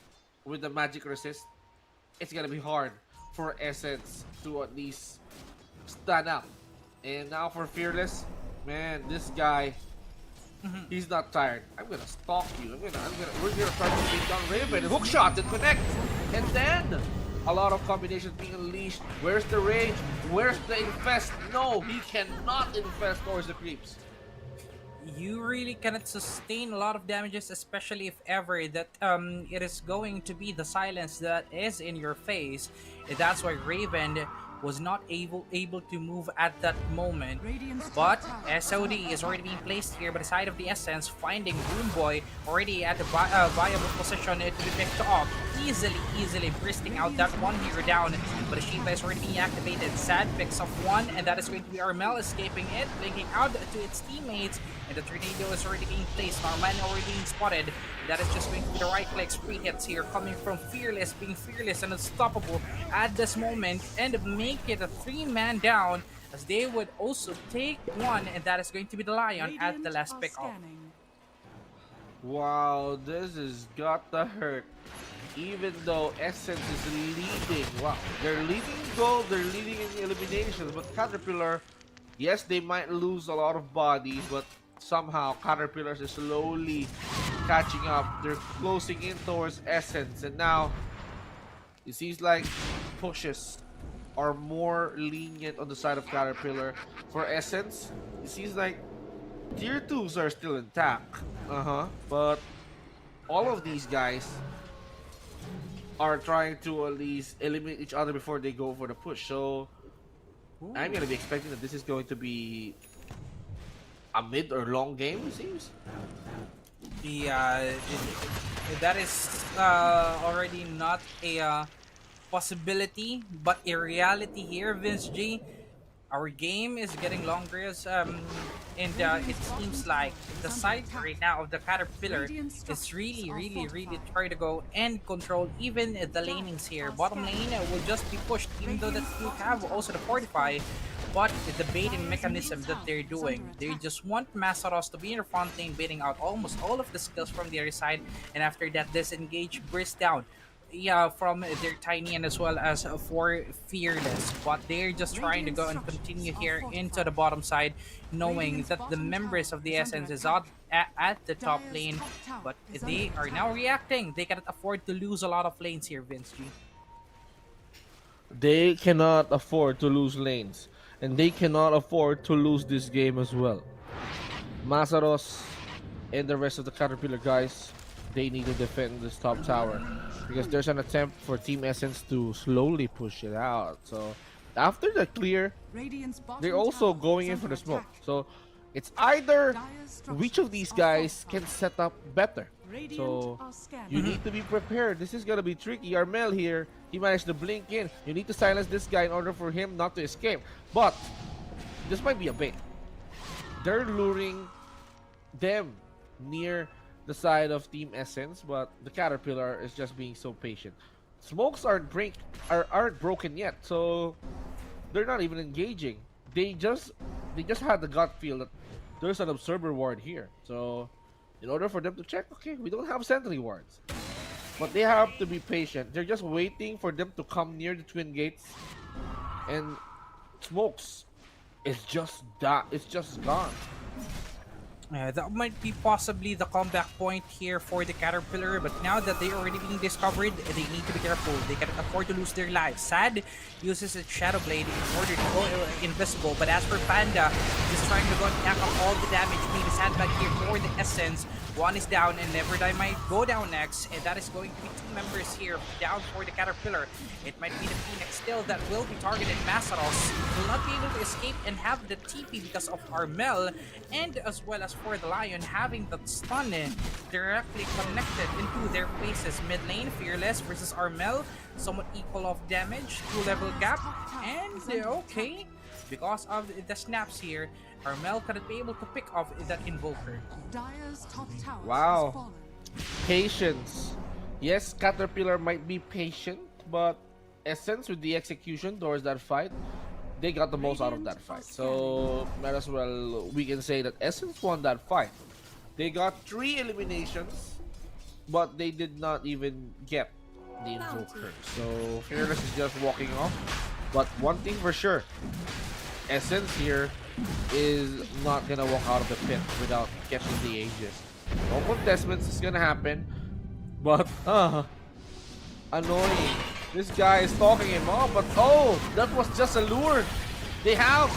S3: with the magic resist, it's gonna be hard for Essence to at least stand up. And now for Fearless, man, this guy, he's not tired. I'm gonna stalk you. we're gonna try to beat down Raven. Hook shot and connect, and then a lot of combinations being unleashed. Where's the rage? Where's the infest? No, he cannot infest towards the creeps.
S5: You really cannot sustain a lot of damages, especially if ever that it is going to be the silence that is in your face. And that's why Raven was not able to move at that moment.
S4: Radiant's
S5: But
S4: top tower
S5: SOD is already being placed here by the side of the Essence, finding Boomboy already at a viable position to be picked off. Easily bursting out that one here down. But the Shiva is already being activated. Sad picks up one, and that is going to be Armel escaping it, linking out to its teammates. And the tornado is already being placed. Norman already being spotted. That is just going to be the right clicks, free hits here coming from Fearless, being fearless and unstoppable at this moment, and make it a 3-man down as they would also take one, and that is going to be the Lion at the
S4: Radiant
S5: last
S4: are
S5: pick off.
S4: scanning.
S3: Wow, this has got to hurt. Even though Essence is leading, wow, they're leading gold, they're leading in the eliminations, but Caterpillar, yes, they might lose a lot of bodies, but somehow Caterpillar is slowly catching up. They're closing in towards Essence, and now it seems like pushes are more lenient on the side of Caterpillar. For Essence, it seems like tier 2s are still intact. But all of these guys are trying to at least eliminate each other before they go for the push. So I'm gonna be expecting that this is going to be a mid or long game, it seems.
S5: That is already not a possibility, but a reality here, Vince G. Our game is getting longer, and it seems like the side right now of the Caterpillar is really trying to go and control even the lanings here. Bottom lane will just be pushed, even though that you have also the Fortify. But the baiting mechanism that they're doing, they just want Masaros to be in the front lane, baiting out almost all of the skills from the other side, and after that disengage, burst down. Yeah, from their tiny and as well as for Fearless, but they're just trying to go and continue here into the bottom side, knowing that the members of the Essence is out at the top lane, but they are now reacting. They cannot afford to lose a lot of lanes here, Vince G.
S3: They cannot afford to lose lanes, and they cannot afford to lose this game as well. Masaros and the rest of the Caterpillar guys they need to defend this top tower because there's an attempt for Team Essence to slowly push it out. So after the clear,
S4: Radiant's bottom
S3: they're also
S4: tower
S3: going
S4: is
S3: in for
S4: under
S3: the smoke.
S4: attack.
S3: So it's either
S4: Dire's
S3: which of these guys can set up better.
S4: Radiant
S3: So
S4: are scanning.
S3: you need to be prepared. This is gonna be tricky. Armel here, he managed to blink in. You need to silence this guy in order for him not to escape. But this might be a bait. They're luring them near the side of Team Essence, but the Caterpillar is just being so patient. Smokes aren't broken yet, so they're not even engaging. They just had the gut feel that there's an observer ward here. So in order for them to check, okay, we don't have sentry wards. But they have to be patient. They're just waiting for them to come near the twin gates. And Smokes is just gone.
S5: That might be possibly the comeback point here for the Caterpillar, but now that they're already being discovered, they need to be careful. They cannot afford to lose their lives. Sad uses its Shadow Blade in order to go invisible, but as for Panda, just trying to go and attack up all the damage, being the sandbag here for the Essence. One is down, and Neverdie might go down next, and that is going to be two members here down for the Caterpillar. It might be the Phoenix still that will be targeted. Masaros will not be able to escape and have the TP because of Armel, and as well as for the Lion having that stun directly connected into their faces. Mid lane, Fearless versus Armel, somewhat equal of damage, 2-level gap, and okay, because of the snaps here, Armel couldn't be able to pick off that Invoker.
S4: Dire's top tower
S3: Wow.
S4: has fallen.
S3: Patience. Yes, Caterpillar might be patient, but Essence with the execution towards that fight, they got the most out of that fight. So might as well we can say that Essence won that fight. They got 3 eliminations, but they did not even get the Invoker. So Fearless is just walking off. But one thing for sure, Essence here is not gonna walk out of the pit without catching the Aegis. No contestments is gonna happen, but annoying. This guy is stalking him. Oh, but oh, that was just a lure. They have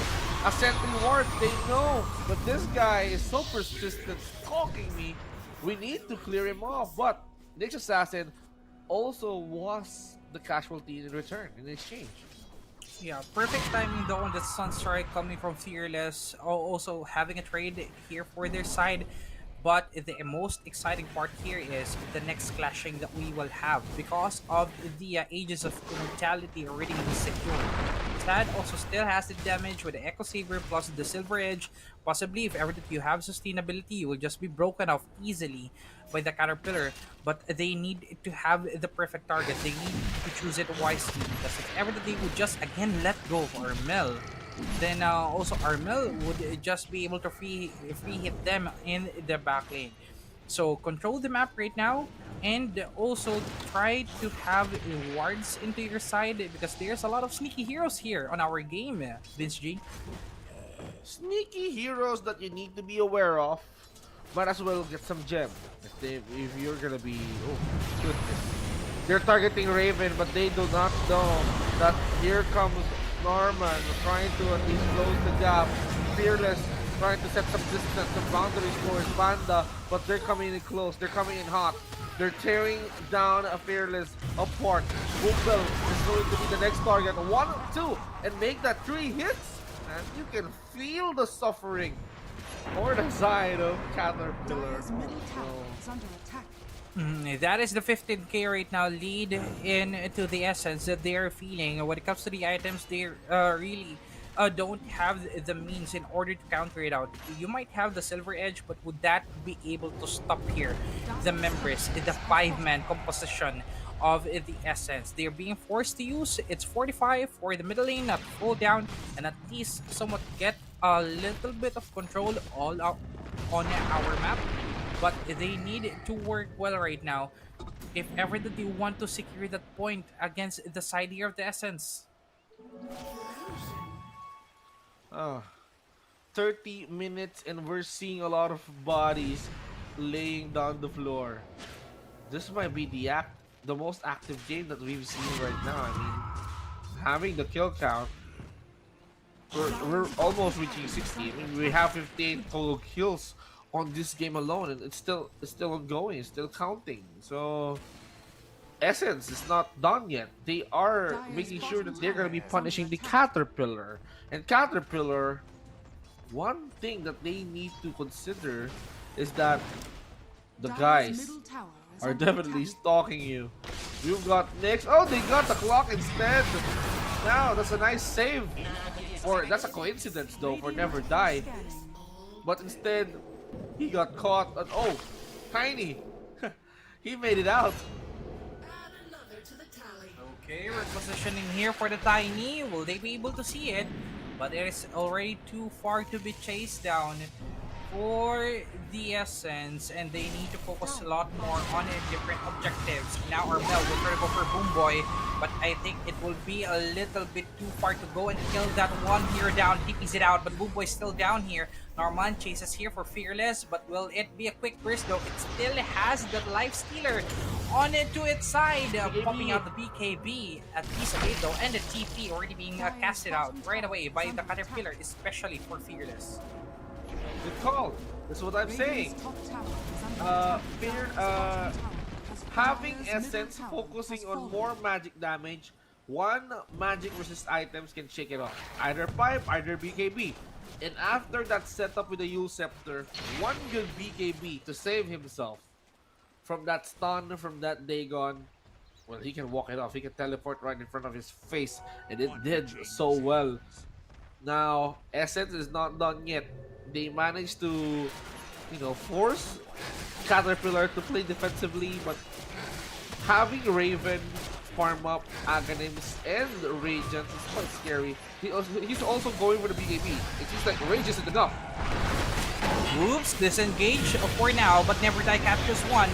S3: a sentry ward. They know, but this guy is so persistent, stalking me. We need to clear him off. But Nyx Assassin also was the casualty in return, in exchange.
S5: Yeah, perfect timing though on the Sunstrike coming from Fearless, also having a trade here for their side. But the most exciting part here is the next clashing that we will have because of the Aegis of Immortality already being secured. Sad also still has the damage with the Echo Saber plus the Silver Edge. Possibly if ever that you have sustainability, you will just be broken off easily by the Caterpillar. But they need to have the perfect target. They need to choose it wisely because if ever that they would just again let go of Armel, then also Armel would just be able to free hit them in the back lane. So control the map right now and also try to have wards into your side because there's a lot of sneaky heroes here on our game, Vince G.
S3: Sneaky heroes that you need to be aware of. Might as well get some gem if you're gonna be. Oh goodness! They're targeting Raven, but they do not know that here comes Norman trying to at least close the gap. Fearless trying to set some distance, some boundaries for his Panda, but they're coming in close. They're coming in hot. They're tearing down a Fearless apart. Boombell is going to be the next target. 1, 2, and make that 3 hits. And you can feel the suffering or the side of Caterpillar.
S4: Dire's middle tower is under attack.
S5: That is the 15k right now lead into the Essence that they are feeling. When it comes to the items, they really don't have the means in order to counter it out. You might have the Silver Edge, but would that be able to stop here the members in the 5-man composition of the Essence? They're being forced to use its 45 for the middle lane, not full down, and at least somewhat get a little bit of control all out on our map. But they need to work well right now if ever that they want to secure that point against the side here of the Essence.
S3: 30 minutes and we're seeing a lot of bodies laying down the floor. This might be the most active game that we've seen right now. I mean, having the kill count, we're almost reaching 60. I mean, we have 58 total kills on this game alone, and it's still ongoing, it's still counting. So Essence is not done yet. They are making sure that they're gonna be punishing the Caterpillar. And Caterpillar, one thing that they need to consider is that the guys are definitely stalking you. You've got Nyx. Oh, they got the clock instead. Now that's a nice save. Or that's a coincidence though for Never Die. But instead, he got caught. And oh, Tiny. He made it out.
S5: Okay, we're positioning here for the Tiny. Will they be able to see it? But it is already too far to be chased down for the Essence, and they need to focus a lot more on different objectives. Now Armel will try to go for Boom Boy, but I think it will be a little bit too far to go and kill that one here down. TPs it out, but Boom Boy still down here. Norman chases here for Fearless, but will it be a quick burst though? It still has the Life Stealer on it to its side, popping out the BKB at piece of it though, and the TP already being casted out right away by the Caterpillar, especially for Fearless.
S3: Good call. That's what I'm saying. Having Essence focusing on more magic damage, one magic resist items can shake it off. Either Pipe, either BKB. And after that setup with the Yule Scepter, one good BKB to save himself from that stun, from that Dagon. Well, he can walk it off. He can teleport right in front of his face. And it did so well. Now, Essence is not done yet. They managed to, force Caterpillar to play defensively, but having Raven farm up Aghanims and Radiant is quite scary. He's also going for the BKB. It seems like Rage isn't enough.
S5: Oops, disengage for now, but Never Die captures one.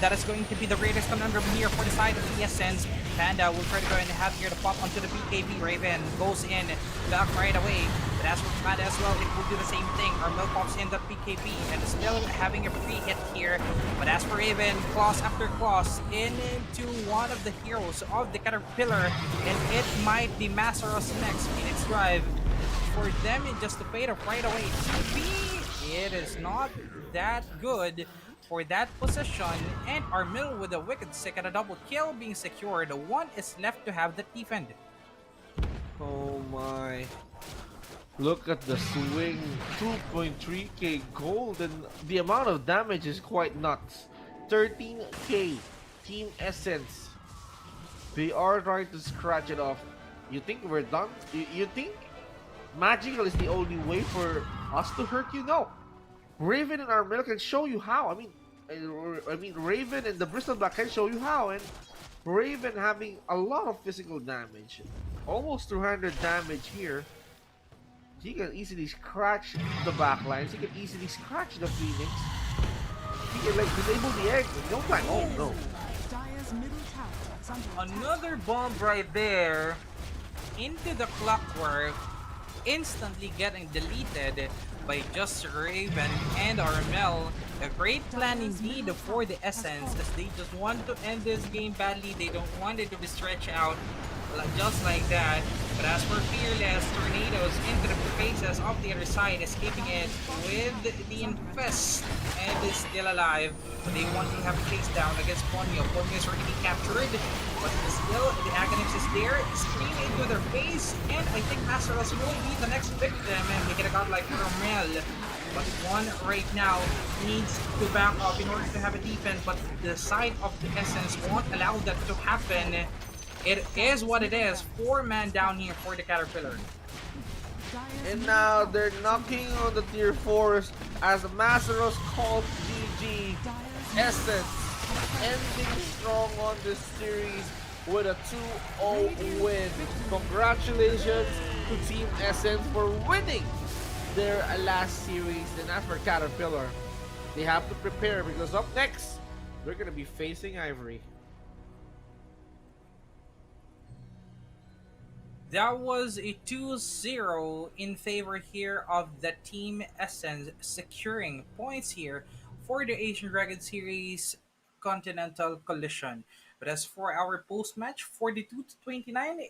S5: That is going to be the greatest conundrum here for the side of the Essence. Panda will try to go and have here to pop onto the BKB. Raven goes in, back right away. But as for Panda as well, it will do the same thing. Armel pops in that BKB and still having a free hit here. But as for Raven, claws after claws into one of the heroes of the Caterpillar. And it might be Masaros next. Phoenix Drive for them just to fade off right away. TP, it is not that good for that position, and Armil with a wicked sick and a double kill being secured. One is left to have the defend.
S3: Oh my. Look at the swing. 2.3k gold, and the amount of damage is quite nuts. 13k. Team Essence. They are trying to scratch it off. You think we're done? You think Magical is the only way for us to hurt you? No. Raven and Armel can show you how. I mean, Raven and the Bristol Black can show you how. And Raven having a lot of physical damage, almost 200 damage here. He can easily scratch the backlines. He can easily scratch the Phoenix. He can disable the egg in no time. Oh no!
S5: Another bomb right there into the Clockwork, instantly getting deleted by just Raven and Armel. A great plan indeed for the Essence, as they just want to end this game badly. They don't want it to be stretched out just like that. But as for Fearless, Tornadoes into the faces of the other side, escaping it with the Infest, and is still alive. But they want to have a chase down against Ponyo. Ponyo is already captured, but still the Aghanims is there, screaming into their face, and I think Masaros will be the next victim, and we get a god like Carmel. But one right now needs to back up in order to have a defense, but the side of the Essence won't allow that to happen. It is what it is. 4-man down here for the Caterpillar.
S3: And now they're knocking on the tier 4s as Masaros calls GG. Essence ending strong on this series with a 2-0 win. Congratulations to Team Essence for winning their last series. And as for Caterpillar, they have to prepare because up next, they're going to be facing Ivory.
S5: That was a 2-0 in favor here of the Team Essence, securing points here for the Asian Dragon Series Continental Collision. But as for our post-match, 42-29,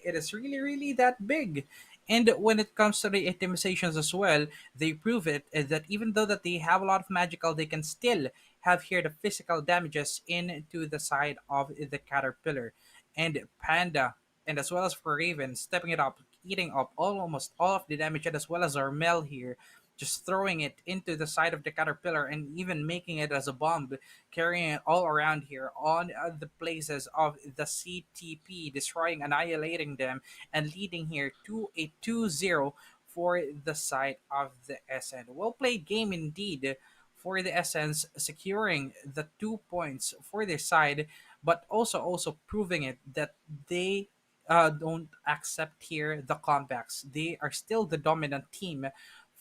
S5: it is really that big. And when it comes to the itemizations as well, they prove it that even though that they have a lot of magical, they can still have here the physical damages into the side of the caterpillar. And Panda, and as well as for Raven, stepping it up, eating up almost all of the damage, and as well as Armel here, just throwing it into the side of the caterpillar and even making it as a bomb, carrying it all around here on the places of the CTP, destroying, annihilating them, and leading here to a 2-0 for the side of the SN. Well played game indeed for the Essence, securing the 2 points for their side, but also proving it that they don't accept here the comebacks. They are still the dominant team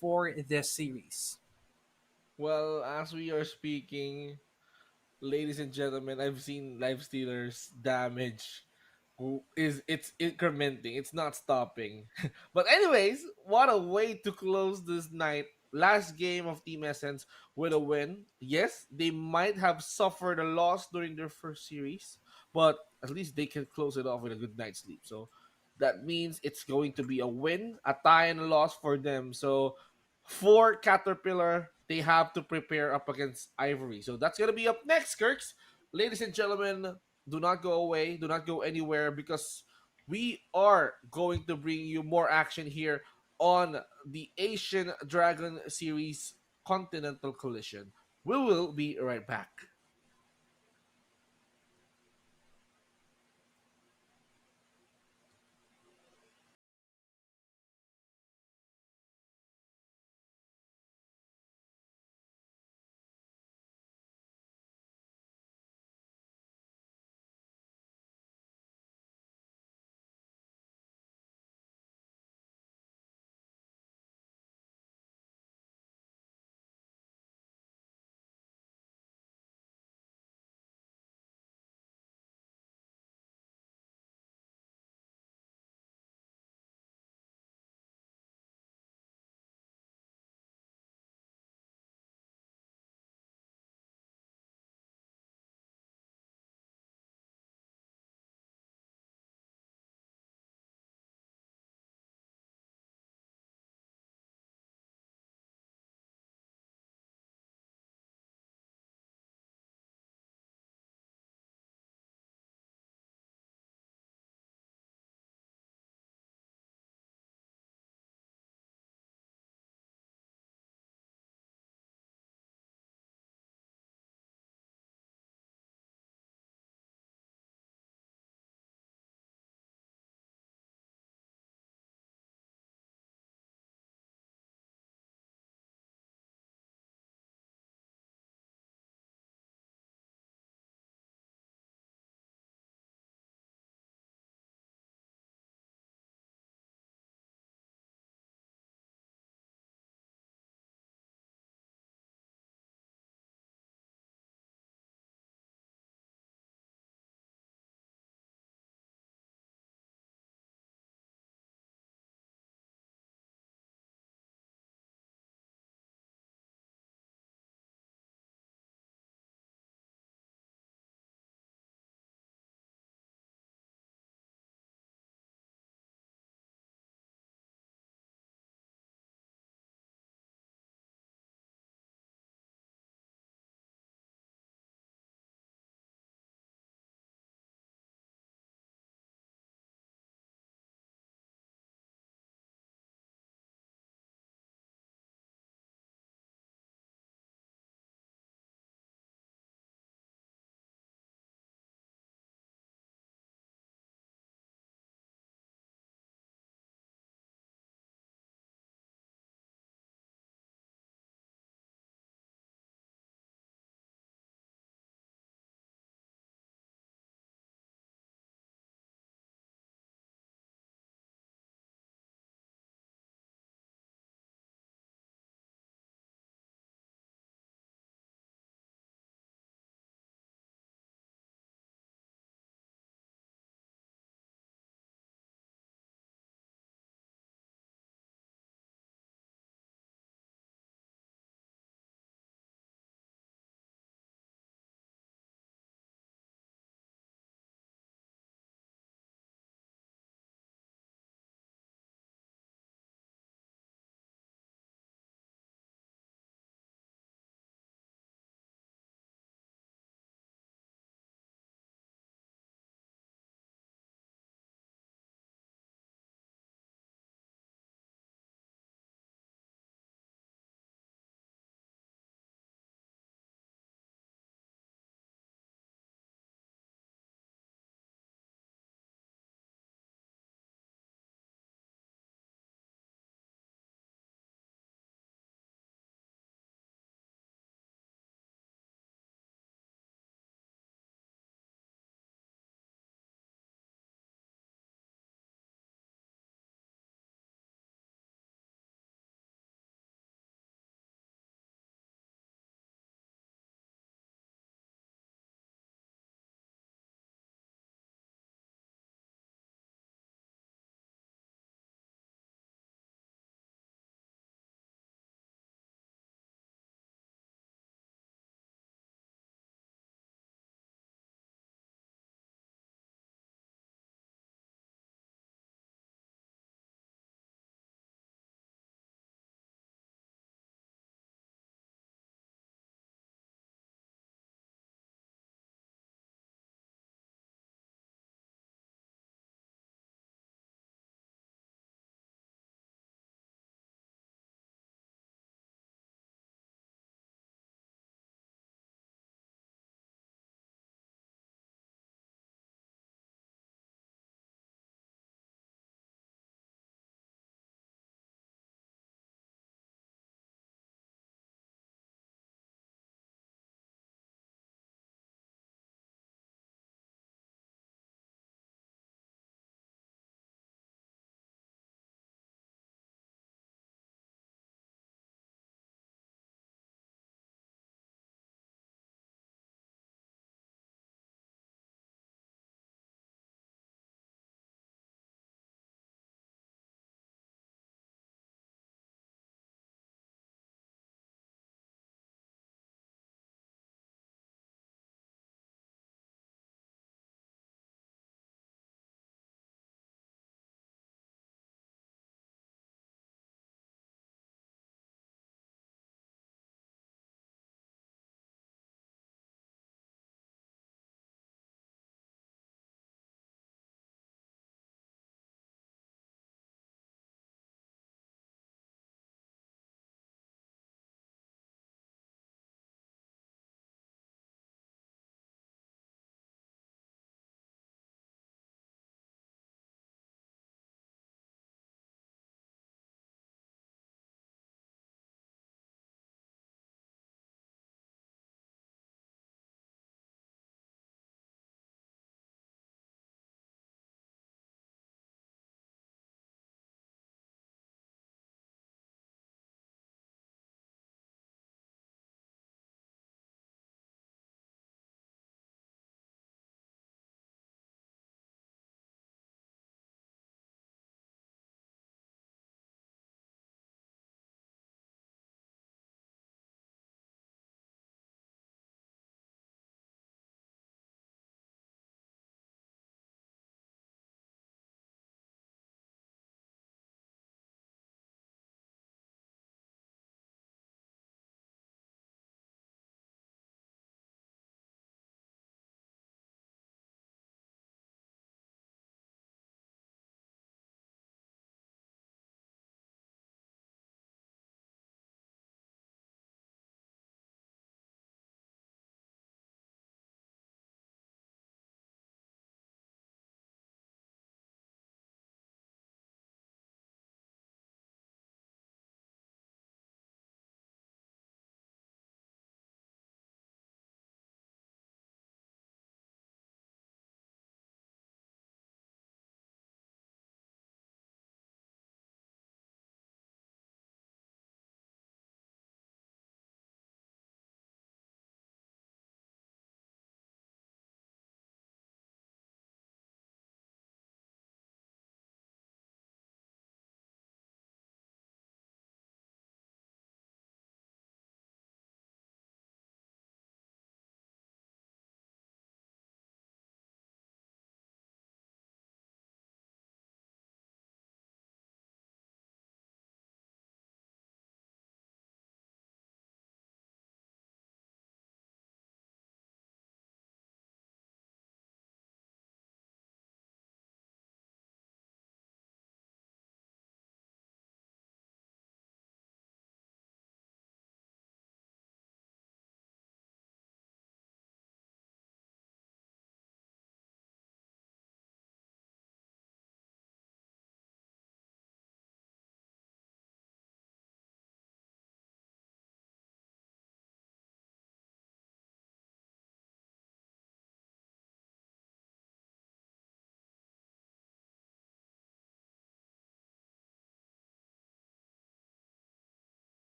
S5: for this series.
S3: Well, as we are speaking, ladies and gentlemen, I've seen Life Stealers damage who is it's incrementing, it's not stopping. But anyways, what a way to close this night. Last game of Team Essence with a win. Yes, they might have suffered a loss during their first series, but at least they can close it off with a good night's sleep. So that means it's going to be a win, a tie, and a loss for them. So for Caterpillar, they have to prepare up against Ivory. So that's gonna be up next, Kirks. Ladies and gentlemen, do not go away, do not go anywhere because we are going to bring you more action here on the Asian Dragon Series Continental Collision. We will be right back.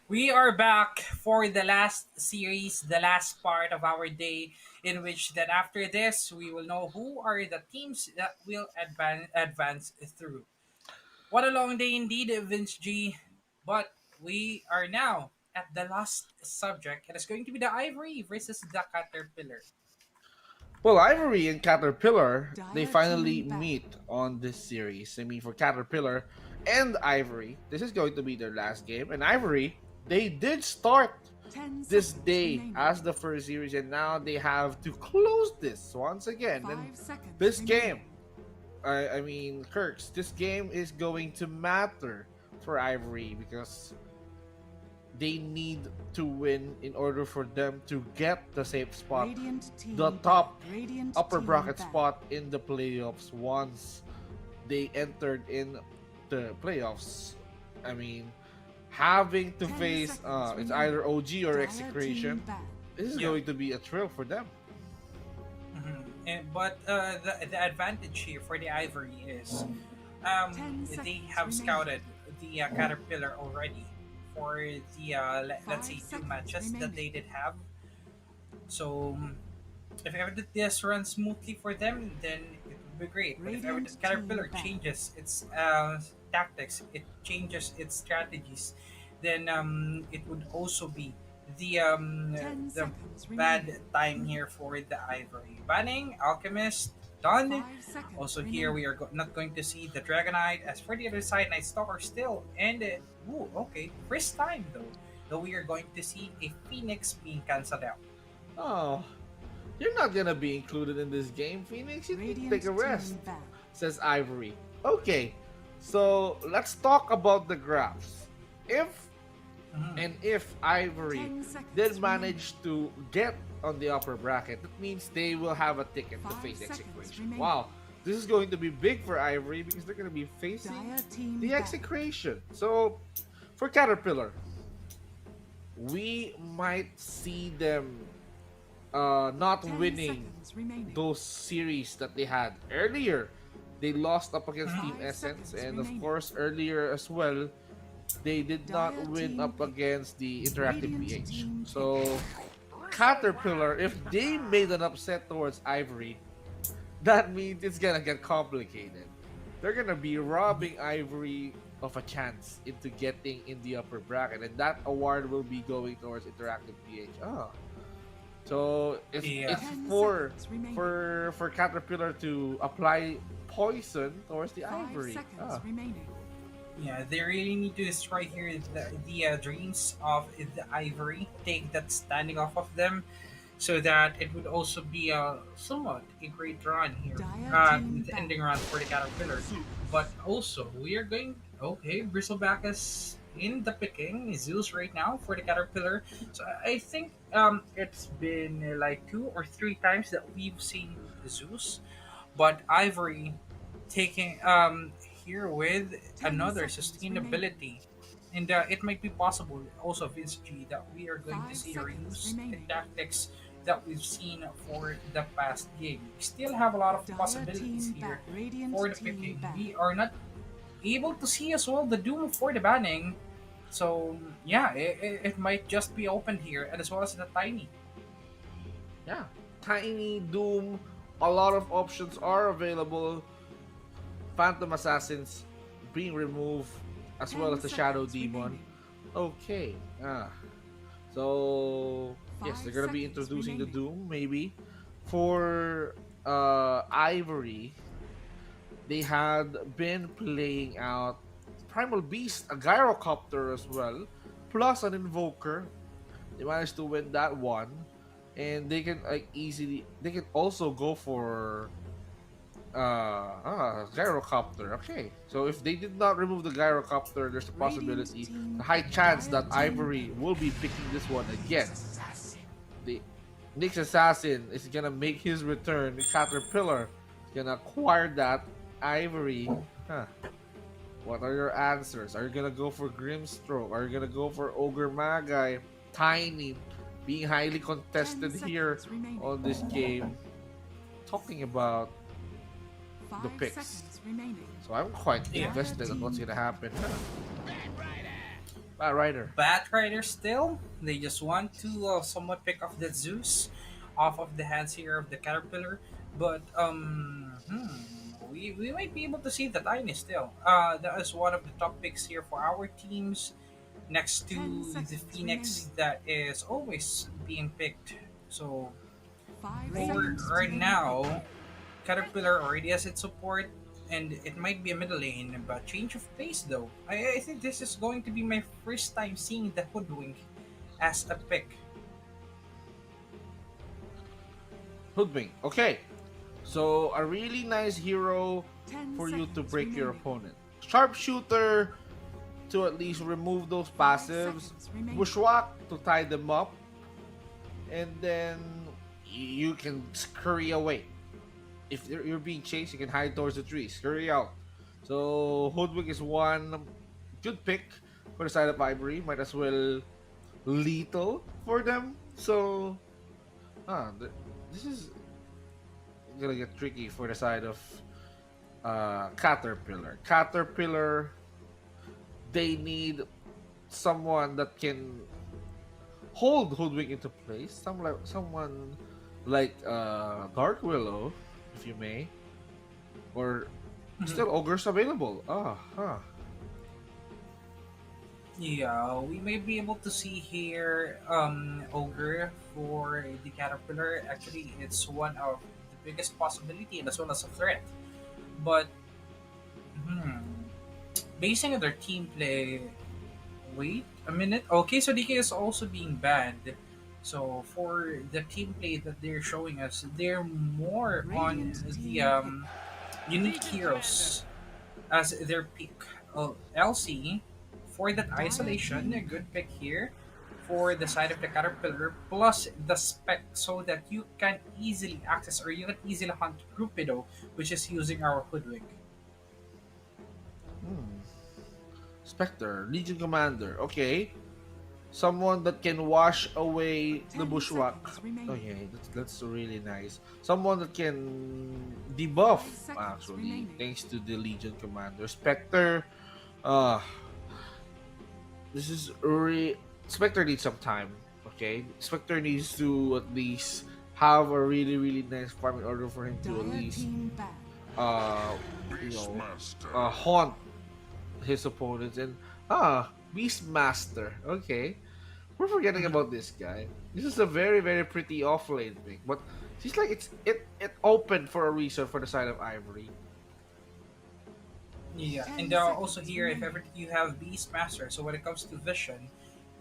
S5: We are back for the last series, the last part of our day, in which that after this we will know who are the teams that will advance through. What a long day indeed, Vince G. But we are now at the last subject. It is going to be the Ivory versus the Caterpillar.
S3: Well, Ivory and Caterpillar, they
S4: Dire
S3: finally
S4: team back.
S3: meet on this series. I mean, for Caterpillar and Ivory, this is going to be their last game. And Ivory, they did start
S4: 10
S3: this
S4: seconds
S3: day
S4: remaining.
S3: as the first series, and now they have to close this once again.
S4: 5
S3: And
S4: seconds
S3: this
S4: remaining.
S3: game, I mean, Kirks, this game is going to matter for Ivory because they need to win in order for them to get the safe spot,
S4: Radiant team
S3: the
S4: back.
S3: top
S4: Radiant
S3: upper
S4: team
S3: bracket
S4: back.
S3: spot in the playoffs once they entered in the playoffs. I mean, having to
S4: 10
S3: face
S4: seconds
S3: it's
S4: remaining.
S3: either OG or
S4: Dire
S3: execration.
S4: team back.
S3: This is
S5: Yeah.
S3: going to be a thrill for them.
S5: But the advantage here for the Ivory is
S4: 10
S5: they
S4: seconds
S5: have
S4: remaining.
S5: scouted the Caterpillar already for the let's say
S4: 5
S5: two
S4: seconds
S5: matches that
S4: remaining.
S5: they did have. So if ever that this runs smoothly for them, then it would be great. But if ever
S4: Radiant
S5: the Caterpillar
S4: team back.
S5: changes its tactics, it changes its strategies, then it would also be
S4: 10
S5: the
S4: seconds
S5: bad
S4: remaining.
S5: time here for the Ivory. Banning, Alchemist, done.
S4: 5 seconds
S5: Also here we
S4: remaining.
S5: are not going to see the Dragonite. As for the other side, Night Stalker still. And ooh, okay, first time though we are going to see a Phoenix being cancelled out.
S3: Oh, you're not gonna be included in this game, Phoenix. You need to
S4: Radiant
S3: take a rest,
S4: team back.
S3: says Ivory. Okay, so let's talk about the graphs. If Ivory
S4: 10 seconds
S3: did
S4: remaining.
S3: manage to get on the upper bracket, that means they will have a ticket to
S4: 5
S3: face
S4: seconds
S3: execration.
S4: remaining.
S3: Wow, this is going to be big for Ivory because they're going to be facing
S4: Dire team
S3: the
S4: back.
S3: execration. So, for Caterpillar, we might see them not
S4: 10
S3: winning
S4: seconds remaining.
S3: those series that they had earlier. They lost up against Team
S4: 5
S3: Essence,
S4: seconds
S3: and of
S4: remaining.
S3: course earlier as well, they did not
S4: Dire
S3: win
S4: team
S3: up
S4: pick.
S3: against the Interactive
S4: Radiant
S3: PH.
S4: team
S3: So Caterpillar, if they made an upset towards Ivory, that means it's gonna get complicated. They're gonna be robbing Ivory of a chance into getting in the upper bracket, and that award will be going towards Interactive PH. Oh. So it's
S5: Yeah.
S3: it's
S4: 10
S3: for
S4: seconds remaining.
S3: for Caterpillar to apply poison towards the
S4: 5
S3: Ivory.
S4: seconds
S3: Ah.
S4: remaining.
S5: Yeah, they really need to destroy here the dreams of the Ivory, take that standing off of them, so that it would also be somewhat a great run here,
S4: Dire team
S5: the
S4: back.
S5: ending run for the Caterpillar. But also, we are going, okay, Bristleback is in the picking, Zeus right now for the Caterpillar. So I think it's been like 2 or 3 times that we've seen Zeus, but Ivory taking here with
S4: 10
S5: another
S4: seconds
S5: sustainability, and it might be possible also, Vince G, that we are going to
S4: 5
S5: see
S4: seconds
S5: reuse the
S4: remaining.
S5: tactics that we've seen for the past game. We still have a lot of
S4: Dire
S5: possibilities
S4: team
S5: here
S4: back. Radiant
S5: for the
S4: team
S5: picking.
S4: back.
S5: We are not able to see as well the doom for the banning, so yeah, it might just be opened here, and as well as the tiny.
S3: Yeah, Tiny Doom. A lot of options are available. Phantom Assassins being removed, as well as the
S4: 10
S3: Shadow
S4: seconds
S3: Demon.
S4: remaining.
S3: Okay. So yes, they're gonna be
S4: 5 seconds
S3: introducing the
S4: remaining.
S3: Doom maybe. For Ivory, they had been playing out Primal Beast, a Gyrocopter as well, plus an Invoker. They managed to win that one, and they can easily. They can also go for Gyrocopter. Okay, so if they did not remove the Gyrocopter, there's a possibility,
S4: team
S3: a high chance that
S4: Dire team
S3: Ivory will be picking this one again. The Nyx Assassin is gonna make his return. The Caterpillar is gonna acquire that Ivory. Huh. What are your answers? Are you gonna go for Grimstroke? Are you gonna go for Ogre Magi? Tiny, being highly
S4: 10
S3: contested here
S4: seconds remaining.
S3: on this game. Talking about,
S4: 5
S3: picks.
S4: seconds remaining.
S3: so I'm quite
S5: Yeah.
S3: invested on what's gonna happen. Rider.
S5: Batrider still. They just want to somewhat pick off the Zeus off of the hands here of the Caterpillar. But we might be able to see the Tiny still. That is one of the top picks here for our teams next to
S4: 10
S5: the
S4: seconds
S5: Phoenix
S4: remaining.
S5: that is always being picked. So
S4: 5
S5: for
S4: seconds
S5: right
S4: remaining.
S5: now, Caterpillar already has its support, and it might be a middle lane, but change of pace though. I think this is going to be my first time seeing the Hoodwink as a pick.
S3: Hoodwink. Okay. So a really nice hero
S4: 10
S3: for you to
S4: seconds
S3: break your
S4: remaining.
S3: opponent. Sharpshooter to at least remove those
S4: 5
S3: passives.
S4: seconds remaining.
S3: Bushwhack to tie them up. And then you can scurry away. If you're being chased, you can hide towards the trees. Scurry out. So Hoodwink is one good pick for the side of Ivory. Might as well lethal for them. So this is gonna get tricky for the side of Caterpillar. Caterpillar, they need someone that can hold Hoodwink into place. Someone like Dark Willow, if you may, or still ogres available.
S5: Yeah, we may be able to see here Ogre for the Caterpillar. Actually, it's one of the biggest possibility and as well as a threat. But hmm, basing on their team play, wait a minute. Okay, so DK is also being banned. So for the team play that they're showing us, they're more on
S4: Radiant
S5: the
S4: team
S5: unique heroes as their pick. LC for that isolation, a good pick here for the side of the Caterpillar, plus the spec so that you can easily access or you can easily hunt Rupido, which is using our Hoodwink.
S3: Spectre, Legion Commander. Okay, someone that can wash away the
S4: 10
S3: Bushwhack.
S4: seconds remaining.
S3: Okay, that's really nice. Someone that can debuff
S4: 5 seconds
S3: actually,
S4: remaining.
S3: thanks to the Legion Commander. Spectre, uh this is Spectre needs some time. Okay, Spectre needs to at least have a really nice farm in order for him to at
S4: Dire
S3: least
S4: team back.
S3: uh you know haunt his opponents. And Beastmaster. Okay, we're forgetting about this guy. This is a very pretty offlane thing, but seems like it opened for a reason for the side of Ivory.
S5: Yeah,
S4: 10
S5: and also
S4: seconds
S5: here, if
S4: remaining.
S5: ever you have Beastmaster, so when it comes to vision,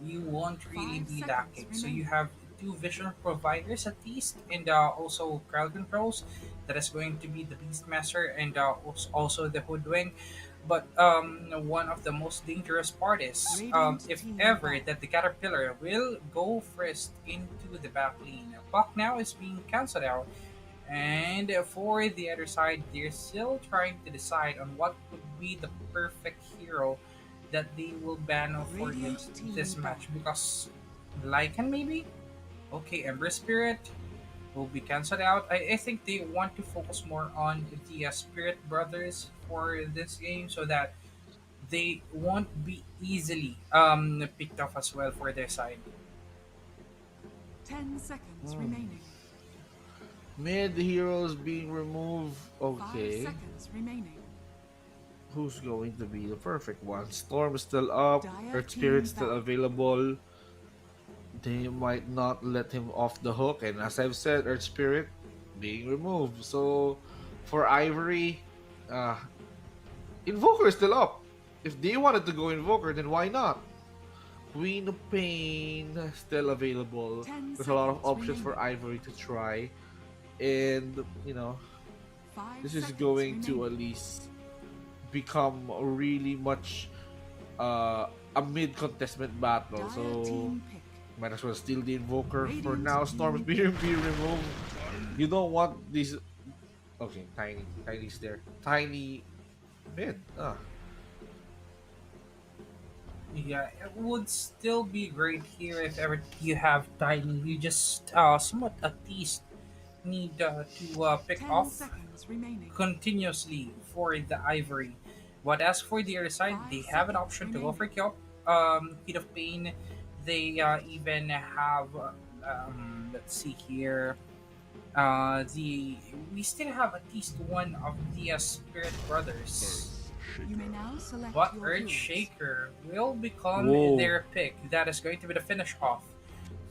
S5: you won't really
S4: 5
S5: be
S4: seconds
S5: lacking. So you
S4: remaining.
S5: have two vision providers at least, and also crowd controls. That is going to be the Beastmaster and also the Hoodwink. But one of the most dangerous part is
S4: Radiant
S5: if
S4: team
S5: ever
S4: back.
S5: that the Caterpillar will go first into the back lane. Puck now is being cancelled out, and for the other side, they're still trying to decide on what would be the perfect hero that they will ban for
S4: Radiant team
S5: this
S4: back.
S5: match. Because Lycan maybe? Okay, Ember Spirit will be cancelled out. I think they want to focus more on the Spirit Brothers for this game so that they won't be easily picked off as well for their side.
S4: 10 seconds
S3: Hmm.
S4: remaining.
S3: Mid heroes being removed.
S4: 5
S3: Okay,
S4: seconds remaining.
S3: who's going to be the perfect one? Storm is still up.
S4: Dire
S3: Earth Spirit
S4: team
S3: still
S4: back.
S3: available. They might not let him off the hook, and as I've said, Earth Spirit being removed. So for Ivory, uh, Invoker is still up. If they wanted to go Invoker, then why not? Queen of Pain still available.
S4: 10
S3: There's a lot of
S4: seconds
S3: options for
S4: remaining.
S3: Ivory to try, and
S4: 5
S3: this is
S4: seconds
S3: going to at
S4: remaining.
S3: least become a really much a mid contestment battle.
S4: Dire
S3: So
S4: team pick.
S3: might as well steal the Invoker for
S4: Radiant
S3: now. Storm's
S4: team
S3: being removed. You don't want these. Okay, Tiny's there. Tiny mid.
S5: Yeah, it would still be great here if ever you have Tiny. You just somewhat at least need to pick
S4: 10
S5: off
S4: seconds remaining.
S5: continuously for the Ivory. But as for the other side,
S4: 5
S5: they have an
S4: seconds
S5: option to go for
S4: remaining.
S5: kill. Heat of Pain. They even have, let's see here. The we still have at least one of the Spirit Brothers.
S4: You may now select
S5: But
S4: your heroes.
S5: Earthshaker will become
S3: Whoa.
S5: their pick. That is going to be the finish off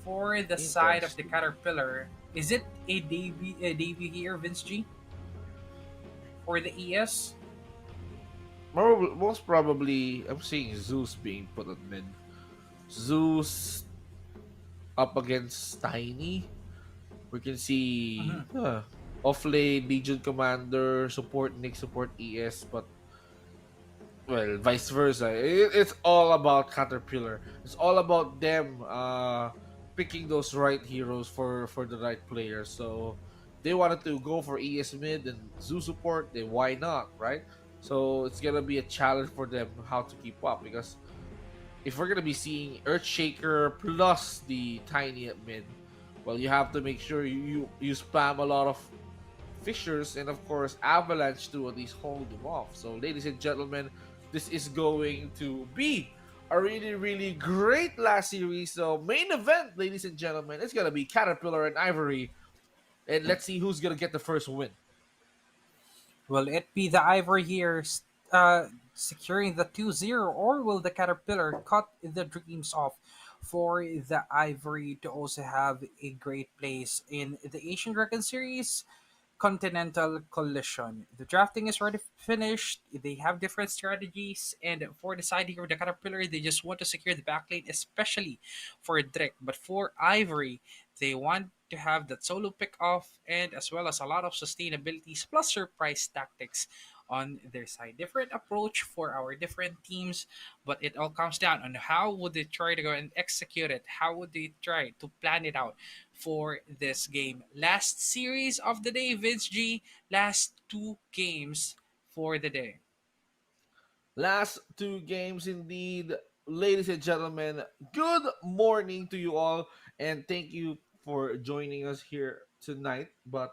S5: for the side of the Caterpillar. Is it a debut here, Vince G? For the ES?
S3: Most probably, I'm seeing Zeus being put on mid. Zeus up against Tiny. We can see off-lane Legion Commander, support Nick, support ES, but well, vice versa. It's all about Caterpillar. It's all about them picking those right heroes for the right players. So they wanted to go for ES mid and Zoo support. Then why not, right? So it's gonna be a challenge for them how to keep up because if we're gonna be seeing Earthshaker plus the Tiny at mid, well, you have to make sure you spam a lot of fissures and of course avalanche to at least hold them off. So ladies and gentlemen, this is going to be a really great last series. So main event, ladies and gentlemen, it's gonna be Caterpillar and Ivory, and let's see who's gonna get the first win.
S5: Will it be the Ivory here securing the 2-0, or will the Caterpillar cut the dreams off for the Ivory to also have a great place in the Asian Dragon Series Continental Collision? The drafting is already finished. They have different strategies, and for the side here, the Caterpillar, they just want to secure the backlane, especially for Drake. But for Ivory, they want to have that solo pick off, and as well as a lot of sustainabilities plus surprise tactics on their side. Different approach for our different teams, but it all comes down on how would they try to go and execute it. How would they try to plan it out for this game? Last series of the day, Vince G. Last two games for the day.
S3: Last two games indeed. Ladies and gentlemen, good morning to you all, and thank you for joining us here tonight. But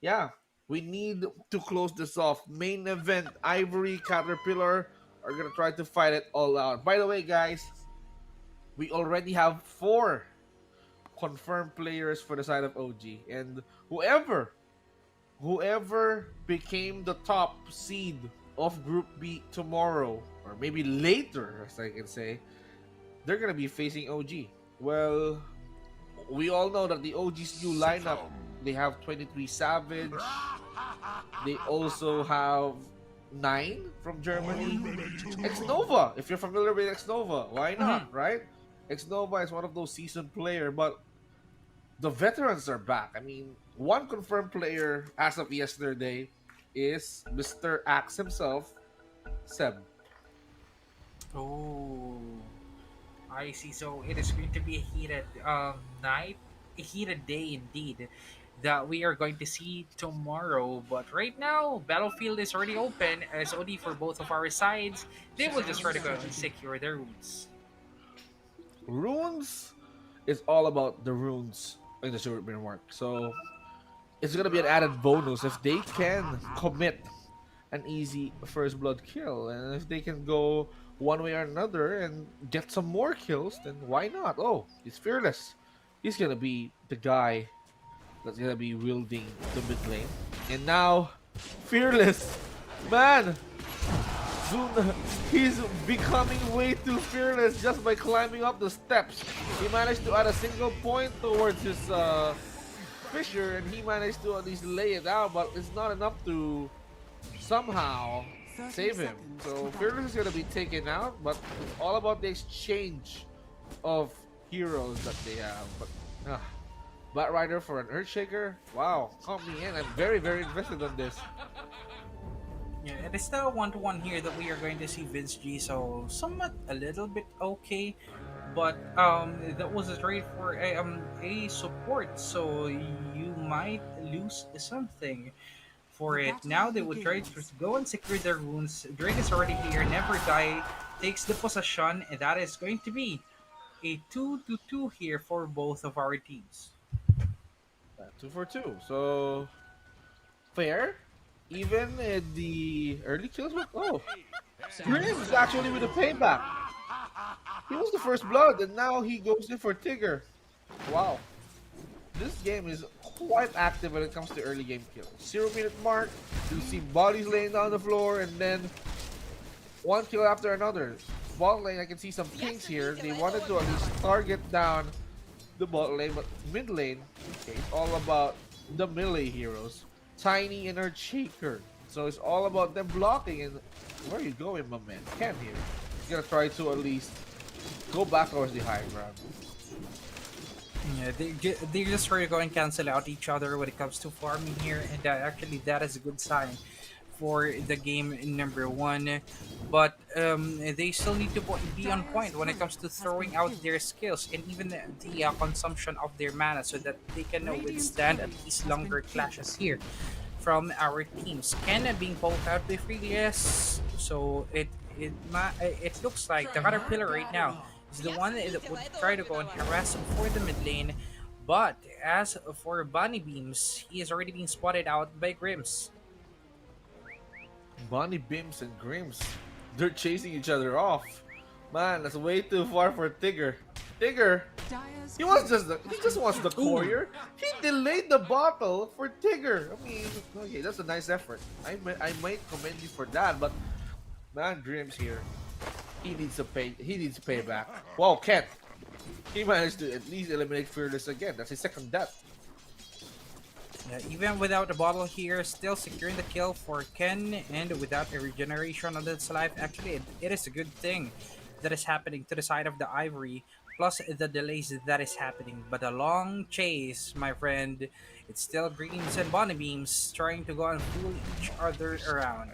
S3: yeah, we need to close this off. Main event, Ivory Caterpillar are gonna try to fight it all out. By the way, guys, we already have 4 confirmed players for the side of OG, and whoever became the top seed of Group B tomorrow, or maybe later, as I can say, they're gonna be facing OG. Well, we all know that the OG's new lineup, they have 23 Savage. They also have 9 from Germany. Xnova, if you're familiar with Xnova, why not, right? Xnova is one of those seasoned player, but the veterans are back. I mean, one confirmed player as of yesterday is Mr. Axe himself, Seb.
S5: Oh, I see. So it is going to be a heated night, a heated day indeed, that we are going to see tomorrow. But right now, Battlefield is already open as OD for both of our sides. They will just try to go and secure their roots.
S3: Runes is all about the runes in the Super Mark. So it's gonna be an added bonus if they can commit an easy first blood kill, and if they can go one way or another and get some more kills, then why not? Oh, he's fearless. He's gonna be the guy that's gonna be wielding the mid lane. And now, fearless, man. Soon, he's becoming way too fearless just by climbing up the steps. He managed to add a single point towards his Fisher, and he managed to at least lay it out, but it's not enough to somehow
S4: 30
S3: save him.
S4: seconds
S3: So
S4: to
S3: Fearless is gonna be taken out, but it's all about the exchange of heroes that they have. But Bat Rider for an Earthshaker, wow, count me in. I'm very invested on this.
S5: Yeah, it is still a 1-to-1 here that we are going to see Vince G. So somewhat a little bit okay, but that was a trade for a support. So you might lose something for it. Now they would try to go and secure their runes. Drake is already here. Never Die takes the possession, and that is going to be a 2-to-2 here for both of our teams.
S3: 2 for 2, so fair. Even in the early kills, but oh, Grim's actually with a payback. He was the first blood, and now he goes in for Tigger. Wow. This game is quite active when it comes to early game kills. 0 minute mark, you see bodies laying down the floor, and then one kill after another. Bot lane, I can see some pinks here. They wanted to at least target down the bot lane, but mid lane, okay, it's all about the melee heroes. Tiny and Earthshaker. So it's all about them blocking. And where are you going, my man? Can't hear. He's gonna try to at least go back towards the high ground.
S5: Yeah, they just try to go and cancel out each other when it comes to farming here, and actually that is a good sign for the game number 1. But they still need to be on point when it comes to throwing out their skills and even the consumption of their mana, so that they can withstand at least longer clashes here from our teams. Ken being poked out by Freelius, so it looks like the Caterpillar right now is the one that would try to go and harass him for the mid lane. But as for Bunny Beams, he is already being spotted out by Grims.
S3: Bonnie Bims and Grims, they're chasing each other off. Man, that's way too far for Tigger. Tigger, he just wants the courier. He delayed the bottle for Tigger. I mean, okay, that's a nice effort. I might commend you for that, but man, Grims here, he needs to pay. He needs to pay back. Wow, Kent, he managed to at least eliminate Fearless again. That's his second death.
S5: Even without the bottle here, still securing the kill for Ken, and without a regeneration on its life. Actually, it is a good thing that is happening to the side of the Ivory, plus the delays that is happening. But a long chase, my friend, it's still Greens and Bonnie Beams trying to go and fool each other around.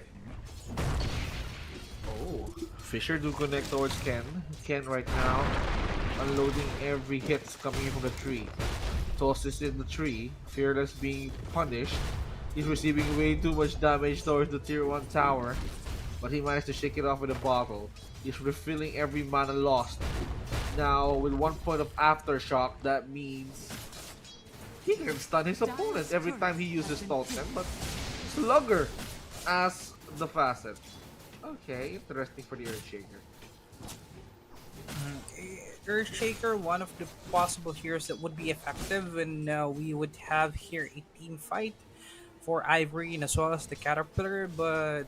S3: Oh, Fisher do connect towards Ken. Ken right now unloading every hit coming in from the tree. Tosses in the tree. Fearless being punished. He's receiving way too much damage towards the tier 1 tower, but he managed to shake it off with a bottle. He's refilling every mana lost. Now with 1 point of aftershock, that means he can stun his opponent every time he uses totem, but Slugger as the facet. Okay, interesting for the Earthshaker.
S5: Earthshaker, one of the possible heroes that would be effective when we would have here a team fight for Ivory and as well as the Caterpillar, but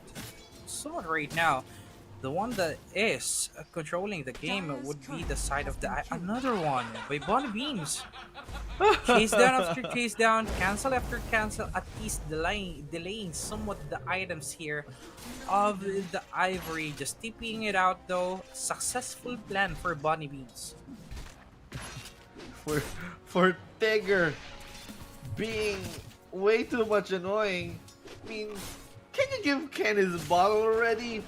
S5: someone right now, the one that is controlling the game would be the side of the another one by Bonnie Beams. Chase down after chase down, cancel after cancel, at least delaying somewhat the items here of the Ivory, just TPing it out though. Successful plan for Bonnie Beams.
S3: For Tigger being way too much annoying. I mean, can you give Ken his bottle already?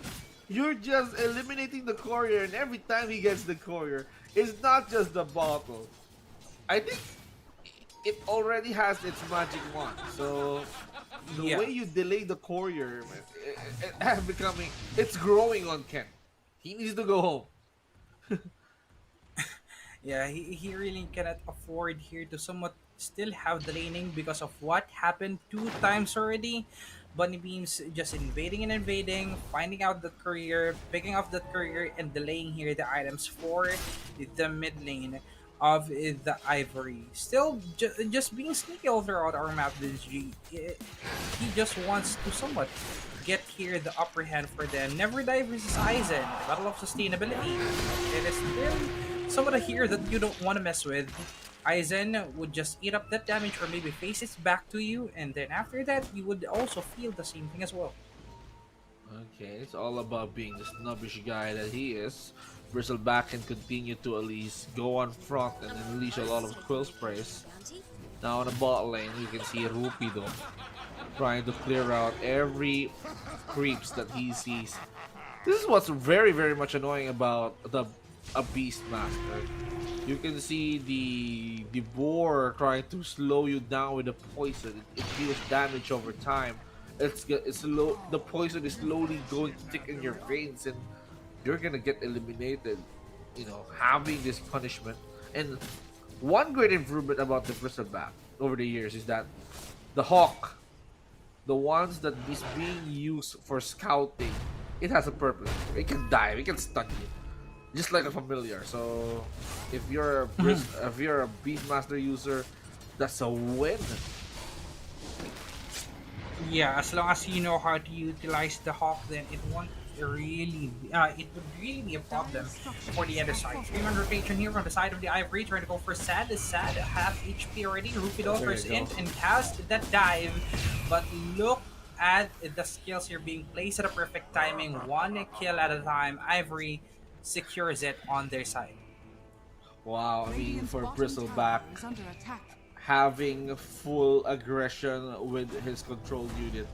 S3: You're just eliminating the courier, and every time he gets the courier, it's not just the bottle. I think it already has its magic wand. So the way you delay the courier, it's growing on Ken. He needs to go home.
S5: Yeah, he really cannot afford here to somewhat still have the laning because of what happened 2 times already. Bunny Beams just invading and invading, finding out the courier, picking up the courier, and delaying here the items for the mid lane of the Ivory. Still just being sneaky all throughout our map, this G. He just wants to somewhat get here the upper hand for them. Never Die versus Aizen, battle of sustainability. It is still somewhat a hero that you don't want to mess with. Aizen would just eat up that damage or maybe face its back to you, and then after that you would also feel the same thing as well.
S3: Okay, it's all about being the snobbish guy that he is. Bristleback can continue to at least go on front and unleash a lot of quill sprays. Now on the bot lane, you can see Rupido trying to clear out every creeps that he sees. This is what's very, very much annoying about a Beastmaster. You can see the boar trying to slow you down with the poison. It deals damage over time. The poison is slowly going to stick in your veins, and you're gonna get eliminated. You know, having this punishment. And one great improvement about the Bristleback over the years is that the Hawk, the ones that is being used for scouting, it has a purpose. It can dive, it can stun you. just like a familiar. So if you're if you're a Beastmaster user, that's a win.
S5: Yeah, as long as you know how to utilize the hawk, then it would really be a problem for the other side. 3-man rotation here on the side of the Ivory, trying to go for Sad. Sad half HP already. Rupido
S3: There
S5: first
S3: you
S5: in
S3: go.
S5: and cast that dive, but look at the skills here being placed at a perfect timing. One kill at a time. Ivory secures it on their side.
S3: Wow, I mean,
S4: Radiant's
S3: for
S4: bottom
S3: Bristleback,
S4: tower is under attack.
S3: having full aggression with his control unit.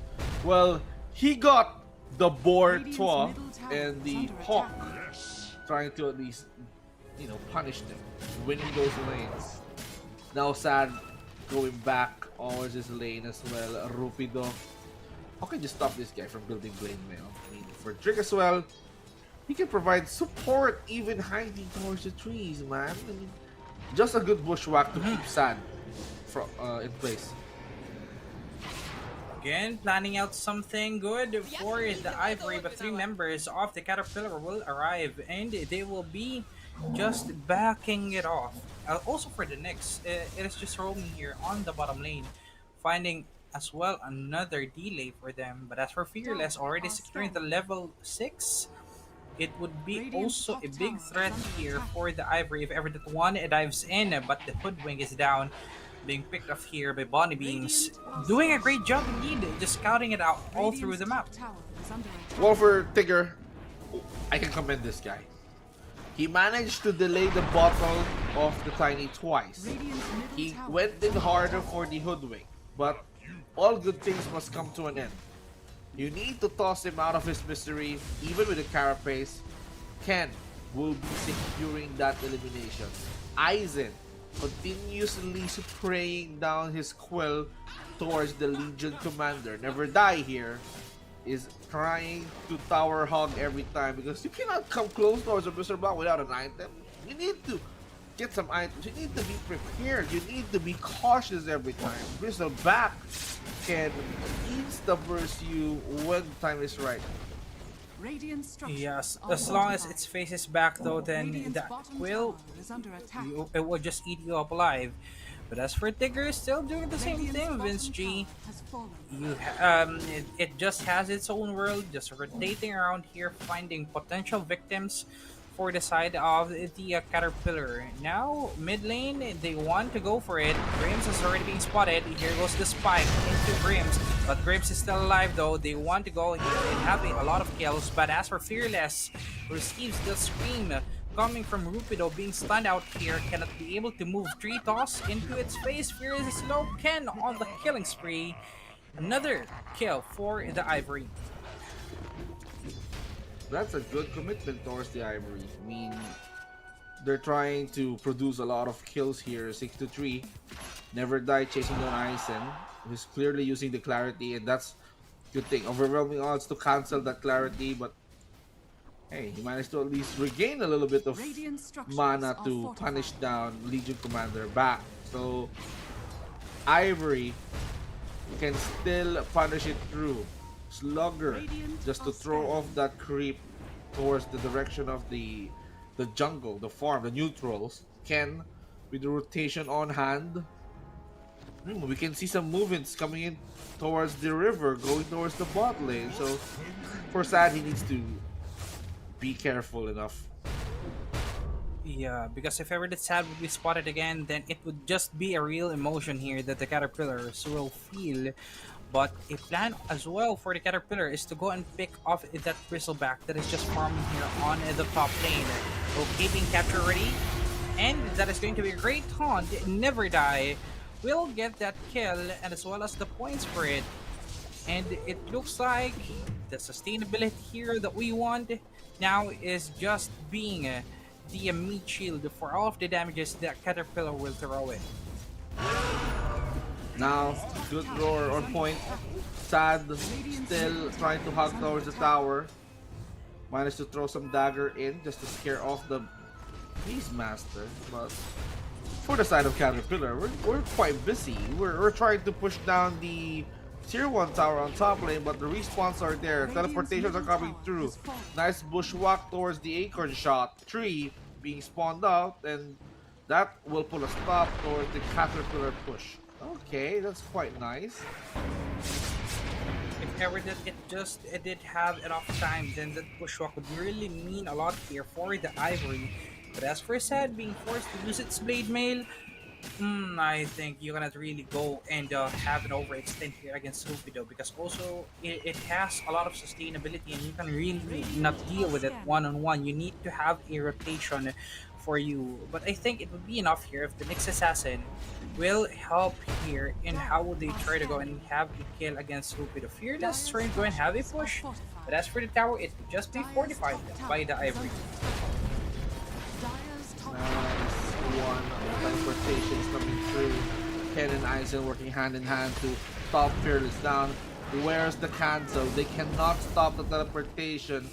S3: Well, he got the boar
S4: Radiant's
S3: Twa
S4: middle tower
S3: and
S4: is
S3: the
S4: under
S3: hawk
S4: attack.
S3: trying to at least, punish them, winning those lanes. Now Sad going back towards his lane as well. Rupido. How can you stop this guy from building Blade Mail? I mean, for Drake as well, he can provide support even hiding towards the trees, man. I mean, just a good bushwhack to keep Sad in place.
S5: Again, planning out something good for the Ivory, but 3 members of the Caterpillar will arrive and they will be just backing it off. Also for the Nyx, it is just roaming here on the bottom lane, finding as well another delay for them. But as for Fearless, already securing the level 6, it would be also a big threat here for the Ivory if ever that one dives in, but the Hoodwink is down, being picked off here by Bonnie Beans. Doing a great job indeed, just scouting it out all through the map.
S4: Radiant's top tower is under attack.
S3: Well, for Tigger, I can commend this guy. He managed to delay the bottle of the Tiny twice.
S4: Radiant's middle
S3: He
S4: tower
S3: went
S4: is
S3: in
S4: under
S3: harder
S4: attack.
S3: for the Hoodwink, but all good things must come to an end. You need to toss him out of his misery, even with a carapace. Ken will be securing that elimination. Aizen continuously spraying down his quill towards the Legion commander. Never Die here is trying to tower hog every time because you cannot come close towards a Mr. Block without an item. You need to get some items. You need to be prepared. You need to be cautious every time. Bristleback can insta-burst you when the time is right.
S4: Radiant structures
S5: Yes,
S4: are
S5: as long as
S4: fortified.
S5: its face is back though, then
S4: Radiant's
S5: that
S4: bottom
S5: will
S4: tower is under attack.
S5: it will just eat you up alive. But as for Tigger, still doing the same
S4: Radiant's
S5: thing,
S4: bottom
S5: Vince G.
S4: tower has fallen.
S5: It just has its own world, just rotating around here, finding potential victims for the side of the Caterpillar. Now, mid lane, they want to go for it. Grims is already being spotted. Here goes the spike into Grims, but Grims is still alive though. They want to go here and having a lot of kills, but as for Fearless, receives the scream coming from Rupido, being stunned out here, cannot be able to move. Tree toss into its face. Fearless is low. Ken on the killing spree. Another kill for the Ivory.
S3: That's a good commitment towards the Ivory. I mean, they're trying to produce a lot of kills here. 6-3. Never Die chasing down Aizen, who's clearly using the clarity, and that's good thing. Overwhelming odds to cancel that clarity, but hey, he managed to at least regain a little bit of
S4: Radiant structures
S3: mana
S4: are
S3: to
S4: fortified.
S3: punish down Legion Commander back. So Ivory can still punish it through. Slugger
S4: Radiant
S3: just to
S4: are
S3: throw
S4: standing.
S3: off that creep towards the direction of the jungle, the farm, the neutrals. Ken with the rotation on hand. We can see some movements coming in towards the river, going towards the bot lane. So for Sad, he needs to be careful enough.
S5: Yeah, because if ever the Sad would be spotted again, then it would just be a real emotion here that the Caterpillars will feel. But a plan as well for the Caterpillar is to go and pick off that Bristleback that is just farming here on the top lane. Okay, being captured already. And that is going to be a great taunt. Never Die will get that kill and as well as the points for it. And it looks like the sustainability here that we want now is just being the meat shield for all of the damages that Caterpillar will throw in.
S3: Now, good roar on point. Sad still trying to hug towards the tower. Managed to throw some dagger in just to scare off the Beastmaster. But for the side of Caterpillar, we're quite busy. We're trying to push down the Tier 1 tower on top lane, but the respawns are there. Teleportations are coming through. Nice bushwhack towards the acorn shot. Tree being spawned out, and that will put a stop towards the caterpillar push. Okay, that's quite nice.
S5: If ever that it did have enough time, then that bushwalk would really mean a lot here for the Ivory. But as for Sad being forced to use its Blade Mail, I think you cannot really go and have an overextend here against Rupido, because also it has a lot of sustainability and you can really not deal with it one-on-one. You need to have a rotation for you. But I think it would be enough here if the Nyx Assassin will help here in how would they try to go and have a kill against Rupido. Fearless trying to go and have a push, but as for the tower, it would just be fortified by the Ivory.
S3: Nice one. Teleportations coming through. Ken and Aizen working hand in hand to stop Fearless down. Where's the cancel? They cannot stop the teleportation.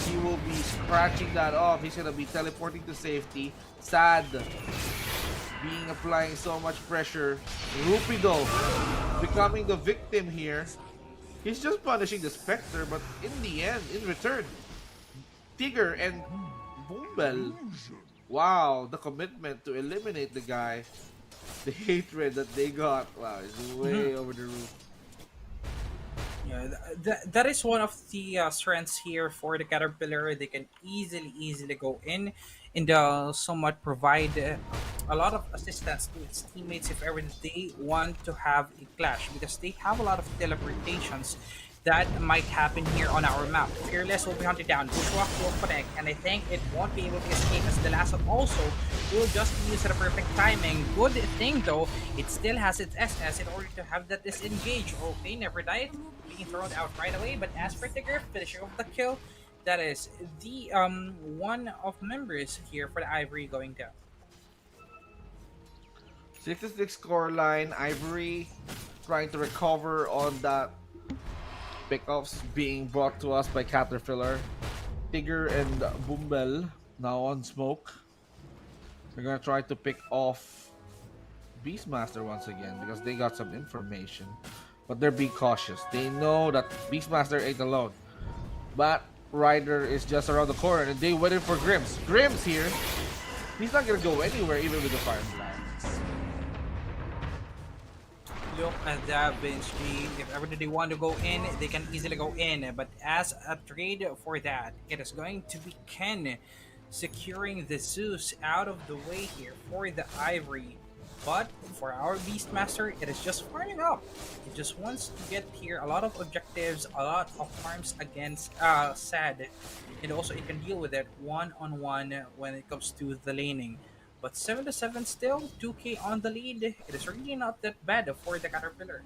S3: He will be scratching that off. He's gonna be teleporting to safety. Sad being applying so much pressure. Rupido becoming the victim here. He's just punishing the Spectre, but in the end, in return, Tigger and Boombel. Wow, the commitment to eliminate the guy. The hatred that they got, wow, is way over the roof.
S5: Yeah, that is one of the strengths here for the Caterpillar. They can easily go in and somewhat provide a lot of assistance to its teammates if ever they want to have a clash, because they have a lot of teleportations that might happen here on our map. Fearless will be hunted down, Bushwalk will connect, and I think it won't be able to escape, as the last one also will just use the perfect timing. Good thing though, it still has its SS in order to have that disengage. Okay, never died, being thrown out right away, but as for Tigger, finishing off the kill, that is the one of members here for the Ivory going down.
S3: 66 score line. Ivory trying to recover on that pickoffs being brought to us by Caterpillar. Tigger and Boombel now on smoke. They're gonna try to pick off Beastmaster once again because they got some information. But they're being cautious. They know that Beastmaster ain't alone. But Ryder is just around the corner and they waited for Grims. Grims here. He's not gonna go anywhere even with the Fire Blast.
S5: Look at that bench speed. If ever they want to go in, they can easily go in. But as a trade for that, it is going to be Ken securing the Zeus out of the way here for the Ivory. But for our Beastmaster, it is just farming up. It just wants to get here a lot of objectives, a lot of farms against Sad. And also it can deal with it one-on-one when it comes to the laning. But 7-7 still, 2k on the lead. It is really not that bad for the Caterpillar.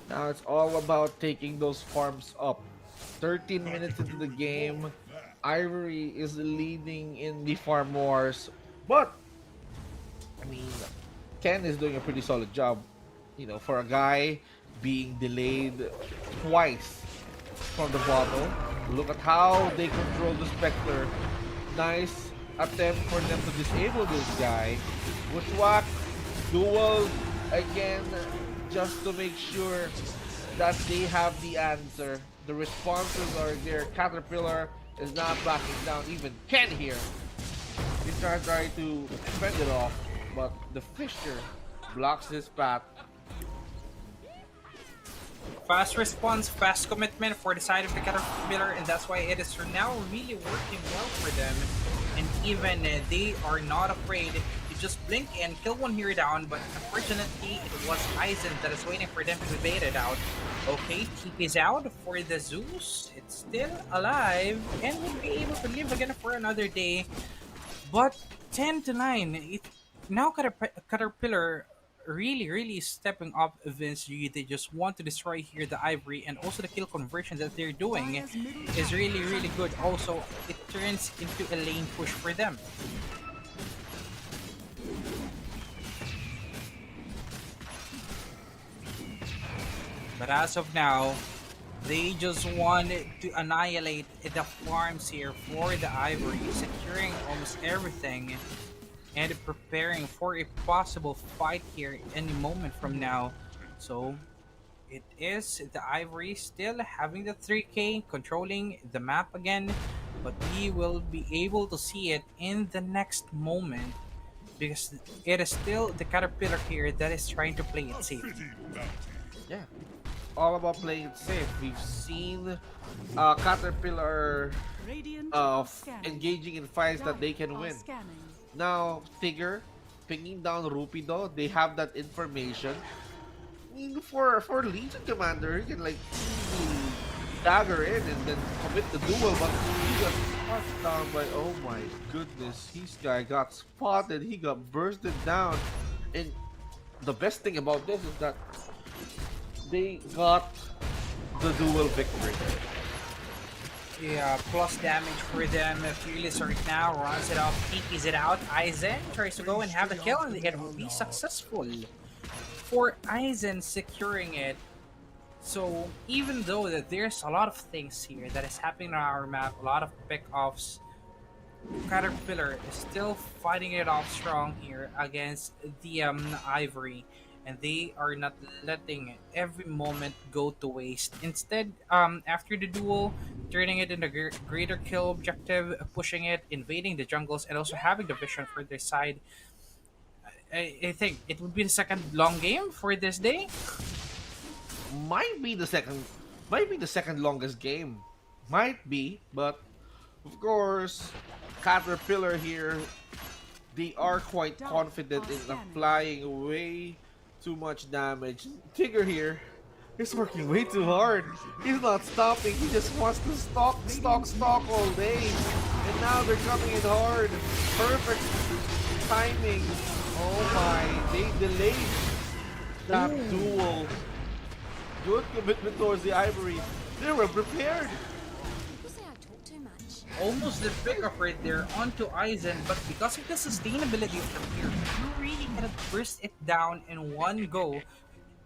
S3: Now it's all about taking those farms up. 13 minutes into the game, Ivory is leading in the farm wars. But, I mean, Ken is doing a pretty solid job. You know, for a guy being delayed twice from the bottle. Look at how they control the Spectre. Nice attempt for them to disable this guy. Bushwhack, duel again, just to make sure that they have the answer. The responses are there. Caterpillar is not backing down. Even Ken here. He's trying to fend it off, but the Fisher blocks his path.
S5: Fast response, fast commitment for the side of the Caterpillar, and that's why it is now really working well for them. And even they are not afraid to just blink and kill one here down, but unfortunately it was Aizen that is waiting for them to be baited out. Okay, TP's out for the Zeus. It's still alive and will be able to live again for another day. But 10-9, now Caterpillar really stepping up eventually. They just want to destroy here the Ivory, and also the kill conversion that they're doing is really good. Also, it turns into a lane push for them. But as of now, they just want to annihilate the farms here for the Ivory, securing almost everything and preparing for a possible fight here any moment from now. So it is the Ivory still having the 3K, controlling the map again, but we will be able to see it in the next moment because it is still the Caterpillar here that is trying to play it safe.
S3: Yeah, all about playing it safe. We've seen Caterpillar
S4: Radiant
S3: of
S4: scanning.
S3: engaging in fights that they can
S4: Are
S3: win.
S4: scanning.
S3: Now, Tigger pinging down Rupido, they have that information. I mean, for Legion Commander, he can like easily dagger in and then commit the duel, but he got shot down by, oh my goodness, this guy got spotted, he got bursted down. And the best thing about this is that they got the duel victory.
S5: Yeah, plus damage for them. Fearless right now runs it off, peeks it out. Aizen tries to go and have a kill, and it will be successful for Aizen securing it. So even though that there's a lot of things here that is happening on our map, a lot of pick-offs, Caterpillar is still fighting it off strong here against the Ivory, and they are not letting every moment go to waste. Instead, after the duel, turning it into greater kill objective, pushing it, invading the jungles, and also having the vision for their side. I think it would be the second long game for this day.
S3: Might be the second longest game. Might be, but of course, Caterpillar here, they are quite confident in applying way too much damage. Tigger here is working way too hard. He's not stopping. He just wants to stalk all day. And now they're coming in hard. Perfect timing. Oh my, they delayed that duel. Good commitment towards the Ivory. They were prepared.
S6: People say I talk too much.
S5: Almost the pickup right there onto Aizen, but because of the sustainability of the here, you really cannot burst it down in one go.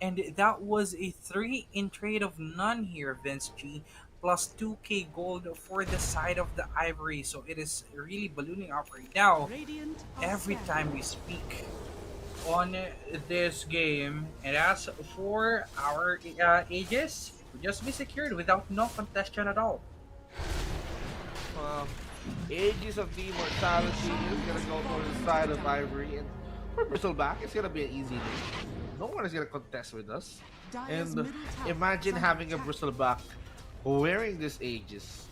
S5: And that was a 3 in trade of none here, Vince G, plus 2k gold for the side of the Ivory. So it is really ballooning up right now.
S4: Radiant are
S5: Every
S4: scanning.
S5: time we speak on this game, and as for our Aegis, will just be secured without no contestation at all.
S3: Aegis of the Immortality is gonna go for the side of Ivory, and for Bristleback, it's gonna be an easy day. No one is gonna contest with us.
S4: Dire's
S3: And
S4: middle tower
S3: imagine
S4: is under
S3: having a
S4: attack.
S3: Bristleback wearing this Aegis.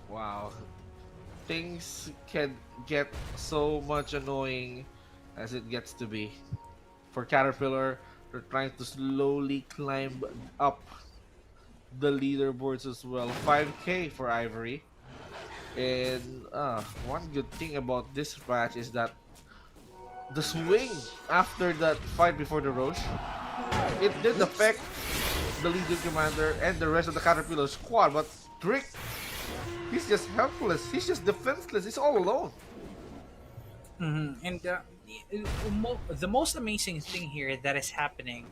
S3: Wow. Things can get so much annoying as it gets to be. For Caterpillar, they're trying to slowly climb up the leaderboards as well. 5k for Ivory. And one good thing about this match is that the swing after that fight before the Roche, it did affect the Legion Commander and the rest of the Caterpillar squad, but Drick, he's just helpless, he's just defenseless, he's all alone.
S5: And the most amazing thing here that is happening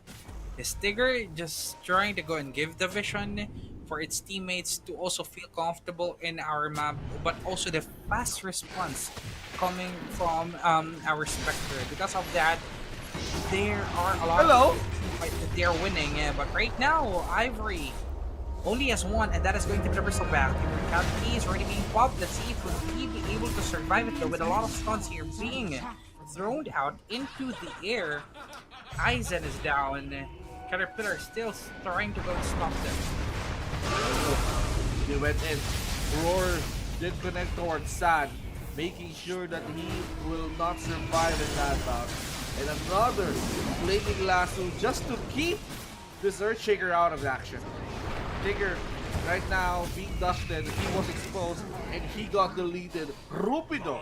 S5: is Tigger just trying to go and give the vision for its teammates to also feel comfortable in our map, but also the fast response coming from our Spectre. Because of that, there are a lot
S3: Hello?
S5: of fights that they're winning. But right now, Ivory only has one, and that is going to be the Bristleback. Immortality is already being popped. Let's see if we'll be able to survive it though, with a lot of stuns here being thrown out into the air. Aizen is down. Caterpillar is still trying to go and stop them.
S3: They went in. Roar did connect towards Sad, making sure that he will not survive in that bout. And another flaming lasso just to keep this Earthshaker out of action. Tigger right now being dusted, he was exposed and he got deleted. Rupido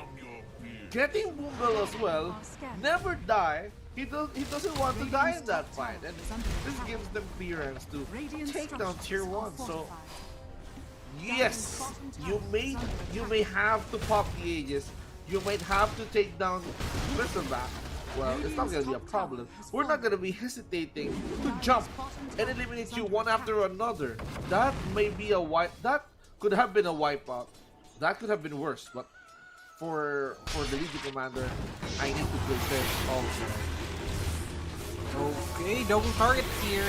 S3: getting Bungal as well, never die. He doesn't want to die in that fight, and this gives them clearance to take down tier 1. So yes, you may have to pop the Aegis, you might have to take down Bristleback. Well, it's not gonna be a problem. We're not gonna be hesitating to jump and eliminate you one after another. That may be a wipe. That could have been a wipeout. That could have been worse. But for the Legion Commander, I need to build this also.
S5: Okay, double target here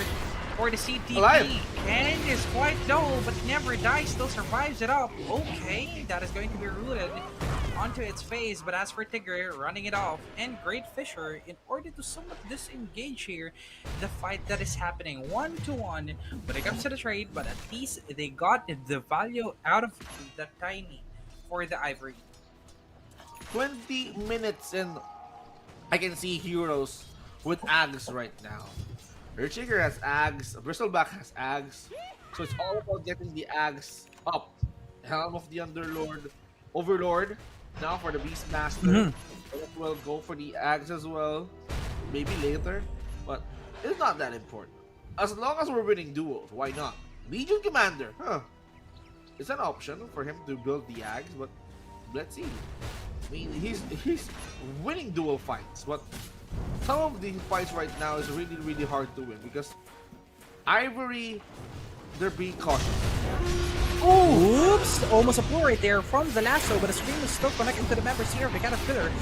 S5: for the CTP.
S3: Alive.
S5: And is quite low, but never dies, still survives it up. Okay, that is going to be rooted onto its face. But as for Tigger, running it off, and Great Fisher, in order to somewhat disengage here the fight that is happening 1-1 when it comes to the trade, but at least they got the value out of the Tiny for the Ivory.
S3: 20 minutes and I can see heroes with Ags right now. Earthshaker has Ags, Bristleback has Ags, so it's all about getting the Ags up. Helm of the Underlord, Overlord, now for the Beastmaster. That will go for the Ags as well, maybe later, but it's not that important. As long as we're winning duels, why not? Legion Commander, it's an option for him to build the Ags, but let's see. I mean, he's winning duel fights, but some of the fights right now is really hard to win because Ivory, they're being cautious.
S5: Oops! Almost a pull right there from the lasso, but the scream is still connecting to the members here of the Caterpillar.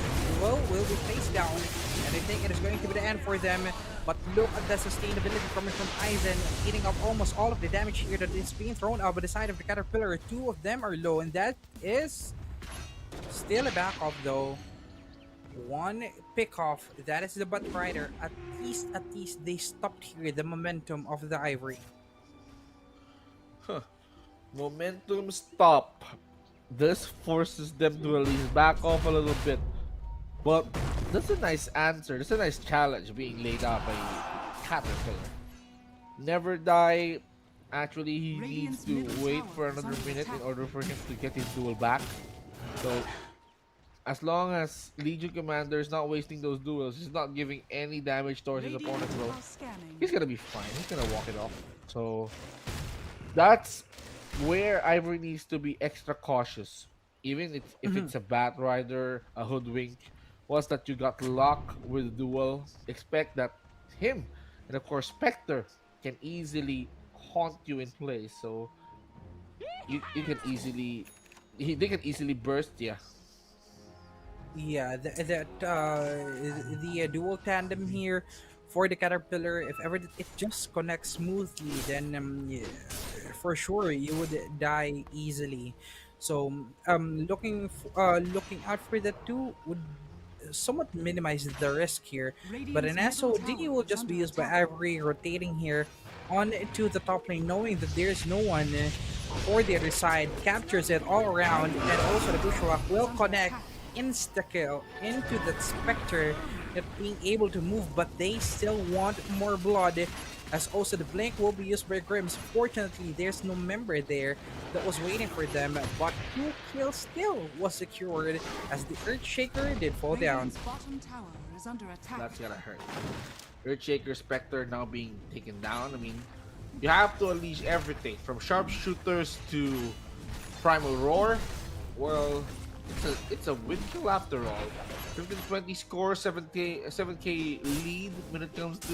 S5: Well, will be face down, and I think it is going to be the end for them. But look at the sustainability coming from Aizen, eating up almost all of the damage here that is being thrown out by the side of the Caterpillar. Two of them are low, and that is still a back off though. One pick off, that is the Butt Rider. At least they stopped here the momentum of the Ivory.
S3: Momentum stop. This forces them to at least back off a little bit. But that's a nice answer. That's a nice challenge being laid out by Caterpillar. Never die. Actually, he needs to wait for another minute in order for him to get his duel back. So, as long as Legion Commander is not wasting those duels, he's not giving any damage towards his opponent, bro, he's gonna be fine. He's gonna walk it off. So, that's where Ivory needs to be extra cautious. Even if it's a Bat Rider, a Hoodwink, once that you got luck with the duel, expect that him and of course Spectre can easily haunt you in place. So, you can easily... they can easily burst, yeah.
S5: Yeah, the dual tandem here for the Caterpillar, if ever it just connects smoothly, then yeah, for sure you would die easily. So looking out for the two would somewhat minimize the risk here. But an SOD will just be used by Ivory, rotating here on to the top lane, knowing that there's no one for the other side, captures it all around, and also the Bushwhack will connect insta-kill into the Spectre, not being able to move, but they still want more blood, as also the Blink will be used by Grims. Fortunately, there's no member there that was waiting for them, but 2 kills still was secured as the Earthshaker did fall down.
S3: That's gonna hurt. Earthshaker, Spectre now being taken down. I mean, you have to unleash everything from sharpshooters to Primal Roar. Well, it's a win kill after all. 15-20 score, 7k lead when it comes to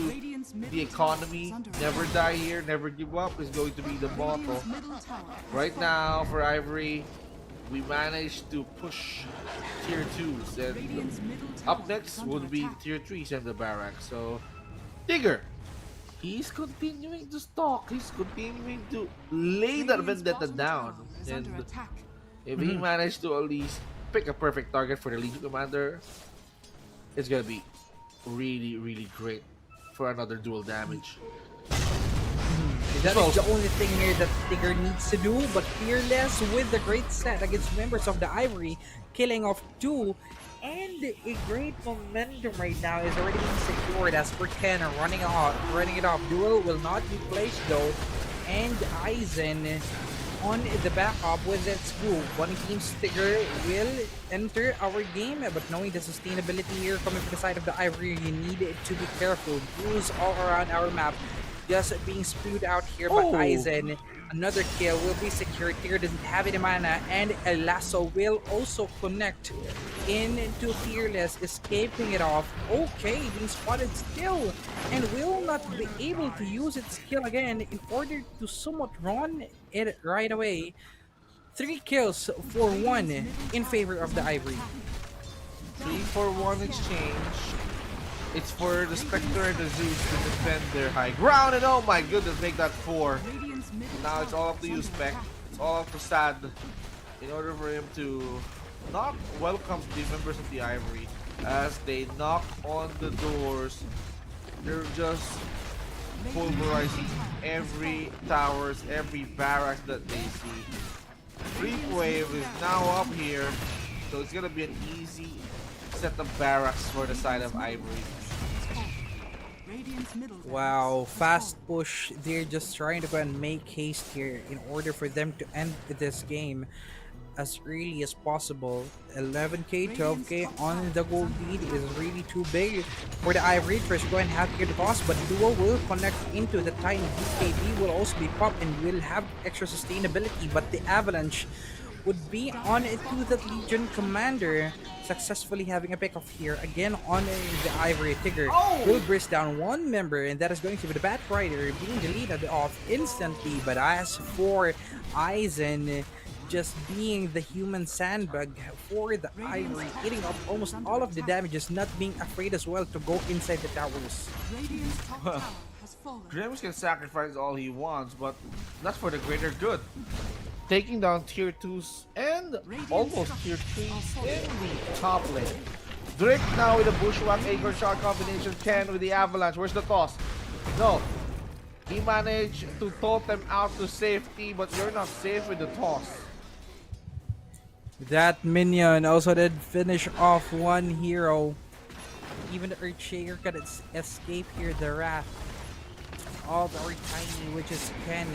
S3: the economy. Never die here, never give up is going to be the motto. Right now for Ivory, we managed to push tier 2s, and up next would be tier 3s and the barracks. So Tigger, he's continuing to stalk, he's continuing to lay that vendetta down, and if he managed to at least pick a perfect target for the Legion Commander, it's gonna be really great for another dual damage.
S5: That is the only thing here that Tigger needs to do, but Fearless with the great set against members of the Ivory, killing off 2, and a great momentum right now is already being secured as for Ken running it off. Duel will not be placed though, and Aizen on the backup with its group. One team Tigger will enter our game, but knowing the sustainability here coming from the side of the Ivory, you need to be careful. Duels all around our map just being spewed out here by Aizen. Another kill will be secured. Tigger doesn't have any mana, and a lasso will also connect into Fearless, escaping it off. Okay, being spotted still, and will not be able to use its skill again in order to somewhat run it right away. 3 kills for 1 in favor of the Ivory.
S3: 3-for-1 exchange. It's for the Spectre and the Zeus to defend their high ground, and oh my goodness, make that 4.
S4: Radiant's middle
S3: Now
S4: tower
S3: it's all up to
S4: is
S3: you,
S4: under
S3: Spec.
S4: attack.
S3: It's all up to Sad in order for him to not welcome the members of the Ivory as they knock on the doors. They're just pulverizing every towers, every barracks that they see. Creep Wave is now up here, so it's gonna be an easy set of barracks for the side of Ivory.
S4: Radiant's middle barracks
S5: Wow,
S4: has
S5: fast
S4: fallen.
S5: push. They're just trying to go and make haste here in order for them to end this game as early as possible. 11k, 12k on the gold lead is really too big for the Ivory. First, go and have to get the toss, but Duo will connect into the Tiny. BKB will also be popped and will have extra sustainability, but the Avalanche would be on it to the Legion Commander, successfully having a pickoff here again on the Ivory. Tigger will burst down one member, and that is going to be the Bat Rider being deleted off instantly. But as for Aizen, just being the human sandbag for the Ivory, eating up almost all of the damages, not being afraid as well to go inside the towers.
S4: Radiant's top tower has fallen.
S3: Grims can sacrifice all he wants, but that's for the greater good. Taking down tier 2s and almost tier 3s in the top lane. Drake now with a Bushwhack Acorn Shot combination, Ken with the Avalanche. Where's the toss? No. He managed to totem out to safety, but you're not safe with the toss.
S5: That minion also did finish off one hero. Even the Earthshaker can escape here the wrath of our Tiny, which is Ken.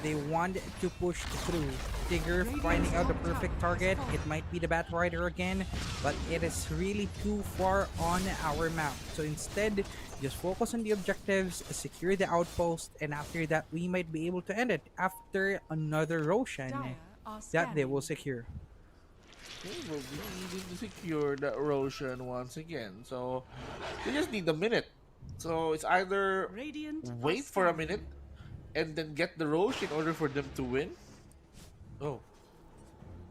S5: They want to push through. Tigger finding out the perfect target. It might be the Bat Rider again, but it is really too far on our map. So instead, just focus on the objectives, secure the outpost, and after that, we might be able to end it after another Roshan
S4: Dire are
S5: that they will
S4: scanning.
S5: secure.
S3: They will be needing to secure that Roshan once again. So they just need a minute. So it's either
S4: Radiant are
S3: wait for a
S4: scanning.
S3: minute and then get the Roche in order for them to win. Oh.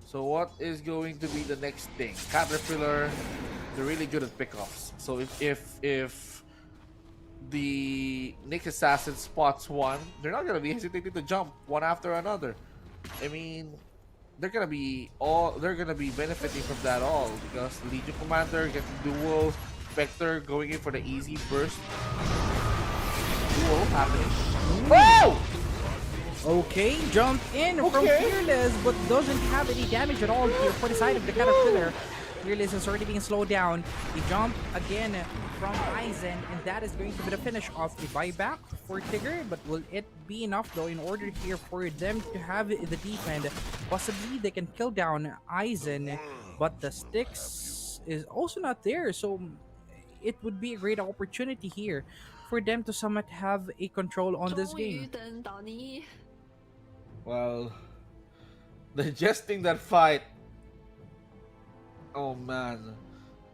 S3: So what is going to be the next thing? Caterpillar, they're really good at pickoffs. So if the Nick Assassin spots one, they're not gonna be hesitating to jump one after another. I mean, they're gonna be benefiting from that all because Legion Commander getting duels, Spectre going in for the easy burst. Duel happening. Oh!
S5: Okay, jump in from
S3: Okay.
S5: Fearless, but doesn't have any damage at all here for the side of the Caterpillar. Fearless is already being slowed down. He jump again from Aizen, and that is going to be the finish of the buyback for Tigger. But will it be enough though in order here for them to have the defend? Possibly they can kill down Aizen, but the sticks is also not there. So it would be a great opportunity here for them to somewhat have a control on this
S6: 终于
S5: game.
S6: 等到你。
S3: Well, digesting that fight. Oh man,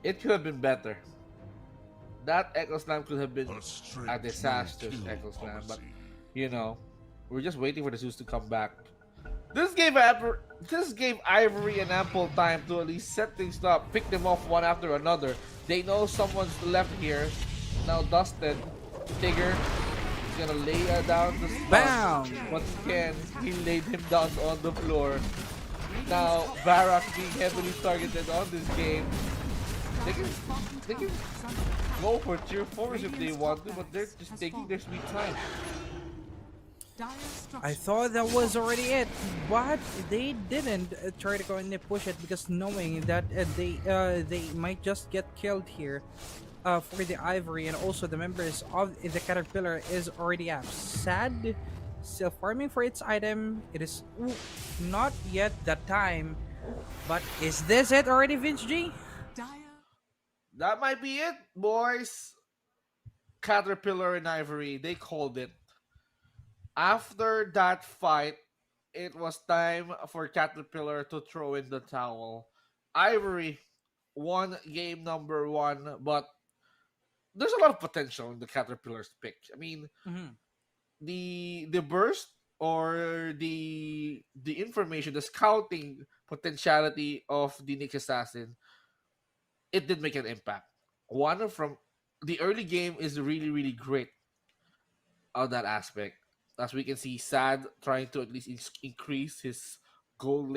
S3: it could have been better. That Echo Slam could have been a disastrous Echo Slam, but you know, we're just waiting for the Zeus to come back. This gave Ivory an ample time to at least set things up, pick them off one after another. They know someone's left here. Now Dustin, Tigger, is gonna lay down the stun.
S5: Bam!
S3: Once again, he laid him down on the floor. Now Barak being heavily targeted on this game. They can go for tier 4s if they want to, but they're just taking their sweet time.
S4: Dire
S5: I
S4: structures.
S5: thought that was already it, but they didn't try to go and push it because knowing that they might just get killed here for the Ivory, and also the members of the Caterpillar is already up. Sad, still farming for its item. It is not yet that time, but is this it already, Vince G?
S4: Dire
S3: That might be it, boys. Caterpillar and Ivory, they called it. After that fight, it was time for Caterpillar to throw in the towel. Ivory won game number 1, but there's a lot of potential in the Caterpillar's pick. I mean,
S5: Mhm.
S3: the burst or the information, the scouting potentiality of the Nick Assassin, it did make an impact. One from the early game is really really great on that aspect. As we can see, Sad trying to at least increase his gold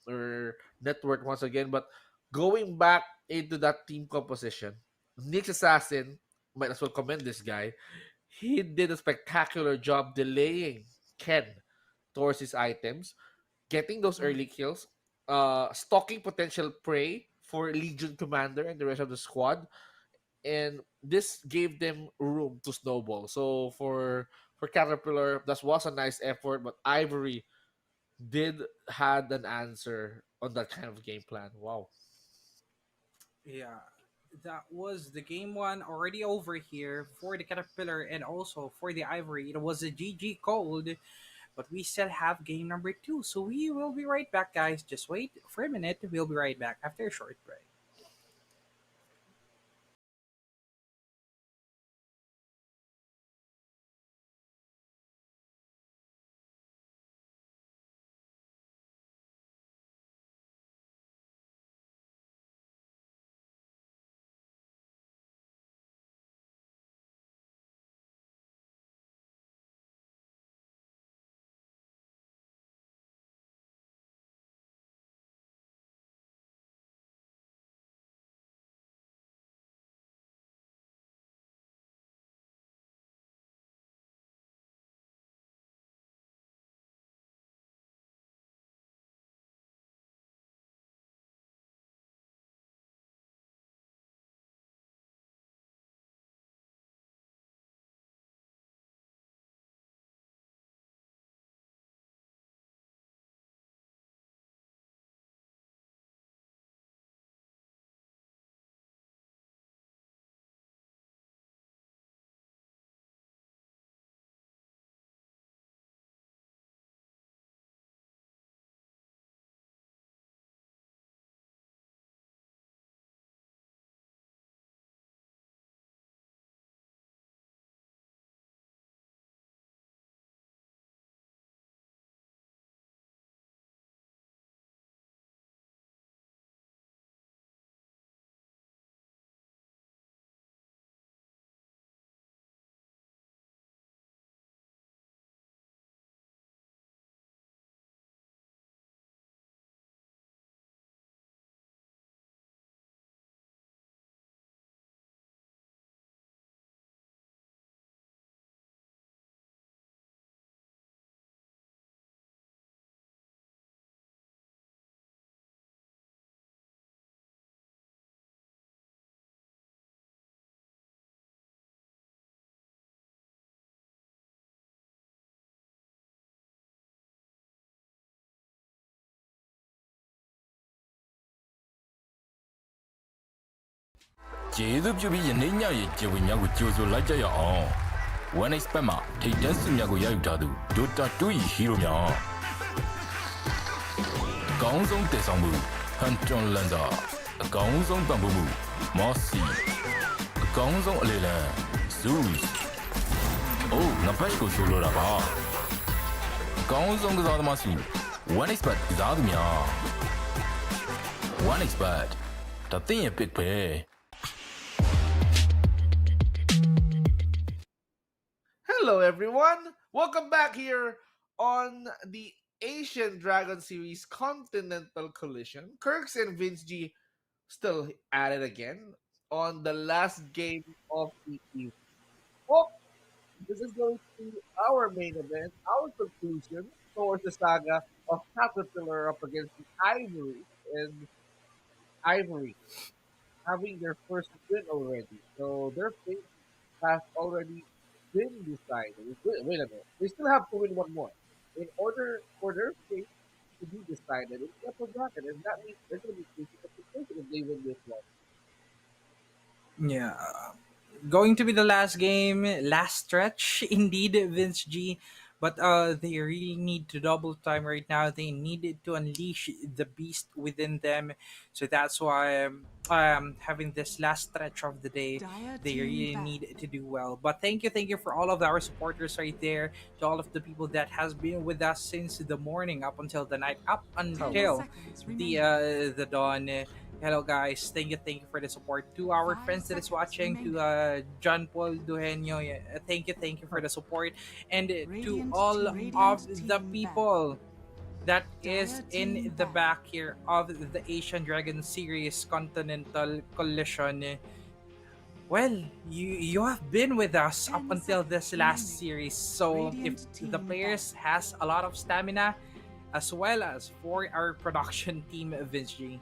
S3: or net worth once again. But going back into that team composition, Nick's assassin, might as well commend this guy. He did a spectacular job delaying Ken towards his items, getting those early kills, stalking potential prey for Legion Commander and the rest of the squad, and this gave them room to snowball. So for Caterpillar, that was a nice effort, but Ivory did had an answer on that kind of game plan. Wow.
S5: Yeah, that was the game one already over here for the Caterpillar and also for the Ivory. It was a GG cold, but we still have game number two. So we will be right back, guys. Just wait for a minute. We'll be right back after a short break.
S1: ကျေးဇူးပြုပြီးယနေ့ညရဲ့ကျေဝေများကိုကြိုဆိုလိုက်ကြရအောင် One Expert မှာထိပ်တန်းစုများကိုရယူထားသူ Dota 2 ၏ hero များအကောင်းဆုံးတည်ဆောင်မှု Hunter Lancer အကောင်းဆုံးပံ့ပိုးမှု Mossy အကောင်းဆုံးအလေလံ Zeus အိုးငါဘက်ကိုရှိုးလို့တာပါအကောင်းဆုံးကစားသမားစု One Expert ကစားသူများ One Expert ဒါသင်ရဲ့ pick ပဲ
S3: Hello, everyone. Welcome back here on the Asian Dragon Series Continental Collision. Kirks and Vince G still at it again on the last game of the evening. Oh, this is going to be our main event, our conclusion towards the saga of Caterpillar up against the Ivory, and Ivory having their first win already. So their fate has already been decided. Wait a minute. They still have to win one more. In order for their fate to be decided, it's the upper bracket, and that means they're going to be facing a position if they win this one.
S5: Yeah. Going to be the last game, last stretch, indeed, Vince G. But they really need to double time right now. They needed to unleash the beast within them, so that's why having this last stretch of the day.
S4: Dire
S5: They
S4: team
S5: really
S4: back.
S5: need to do well. But thank you for all of our supporters right there, to all of the people that has been with us since the morning up until the night, up
S4: 10
S5: until
S4: seconds
S5: the
S4: remaining.
S5: the dawn. Hello guys, thank you for the support to our
S4: 5
S5: friends that is
S4: seconds
S5: watching, to
S4: remaining.
S5: John Paul Duhenyo. Yeah, thank you for the support, and to
S4: Radiant
S5: all
S4: team
S5: of the
S4: back.
S5: people that is
S4: Dire
S5: in
S4: team
S5: the
S4: back.
S5: back here of the Asian Dragon Series Continental Collision. Well, you have been with us up
S4: 10
S5: until this
S4: seconds
S5: last
S4: remaining.
S5: series. So if
S4: Radiant
S5: the
S4: team
S5: players
S4: back.
S5: has a lot of stamina, as well as for our production team, Vince G.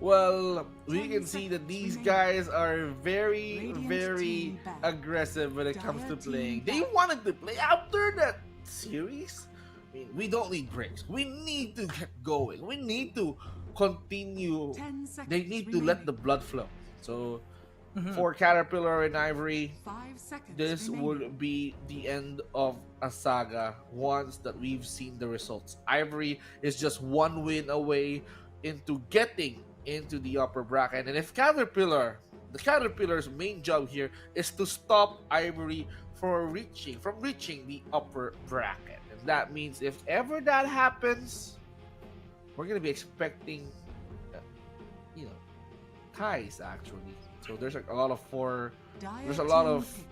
S3: Well, we
S4: 10
S3: can see that
S4: seconds
S3: these
S4: remaining.
S3: guys are very,
S4: Radiant
S3: very
S4: team back.
S3: aggressive when it comes
S4: Dire
S3: to
S4: team
S3: playing. They
S4: back.
S3: wanted to play after that series. I mean, we don't need breaks. We need to get going. We need to continue.
S4: 10 seconds
S3: They need to
S4: remaining.
S3: let the blood flow. So,
S5: Mhm.
S3: for Caterpillar and Ivory,
S4: 5 seconds
S3: this
S4: remaining.
S3: would be the end of a saga once that we've seen the results. Ivory is just one win away into getting into the upper bracket. And if the Caterpillar's main job here is to stop Ivory from reaching the upper bracket. And that means if ever that happens, we're gonna be expecting, uh, you know, ties actually. So there's like a lot of
S4: Dire
S3: there's a lot
S4: team
S3: of
S4: pick.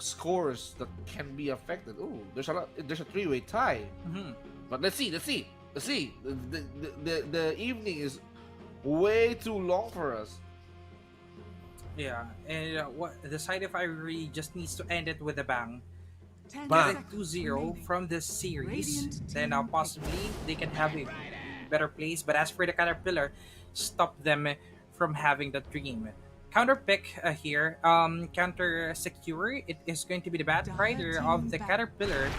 S3: scores that can be affected. Oh, there's a three-way tie.
S5: Mhm.
S3: But let's see. The evening is way too long for us.
S5: Yeah, and what the side of Ivory just needs to end it with a bang.
S4: 10
S3: Bang.
S5: Get it
S4: seconds
S5: 2-0
S4: remaining.
S5: from this series,
S4: Radiant
S5: then
S4: team
S5: possibly they can have a better place. But as for the Caterpillar, stop them from having that dream. Counter pick here, counter secure. It is going to be the Bat Rider of the Caterpillar.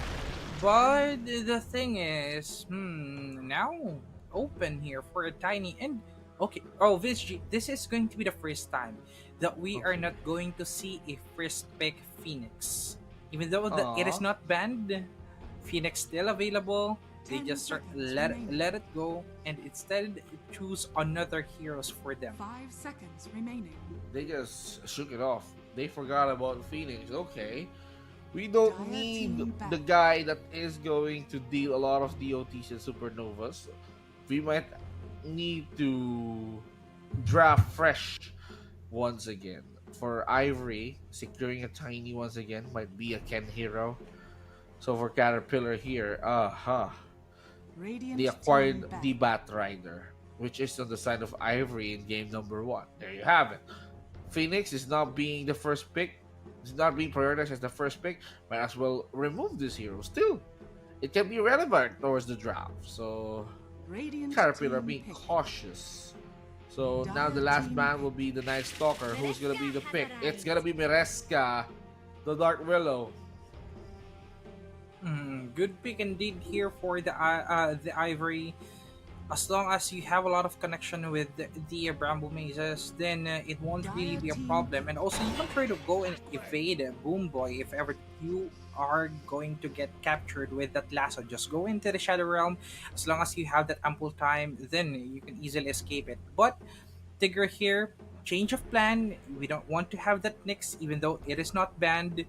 S5: But the thing is, now open here for a tiny and okay. Oh, this is going to be the first time that we are
S3: Okay.
S5: not going to see a first pick Phoenix. Even though it is
S3: Aw.
S5: not banned, Phoenix still available. They
S4: 10
S5: just
S4: seconds
S5: let
S4: remaining.
S5: let it go and instead choose another heroes for them.
S4: 5 seconds remaining.
S3: They just shook it off. They forgot about Phoenix. Okay. We don't
S4: Dire
S3: need
S4: team back.
S3: the guy that is going to deal a lot of DOTs and supernovas. We might need to draft fresh once again. For Ivory, securing a tiny once again might be a Ken hero. So for Caterpillar here,
S4: Radiant
S3: they
S4: team
S3: acquired
S4: back.
S3: the Bat Rider, which is on the side of Ivory in game number 1. There you have it. Phoenix is not being the first pick. It's not being prioritized as the first pick. Might as well remove this hero. Still, it can be relevant towards the draft. So
S4: Radiant
S3: Caterpillar
S4: team
S3: being
S4: pick.
S3: cautious. So now the
S4: Dire
S3: last
S4: team
S3: man
S4: pick.
S3: will be the Night Stalker. Who's gonna be the pick? It's gonna be Mireska, the Dark Willow.
S5: Good pick indeed here for the Ivory. As long as you have a lot of connection with the Bramble Mazes, then it won't really be a problem. And also, you can try to go and evade Boom Boy if ever you are going to get captured with that lasso. Just go into the Shadow Realm. As long as you have that ample time, then you can easily escape it. But Tigger here, change of plan. We don't want to have that Nyx, even though it is not banned.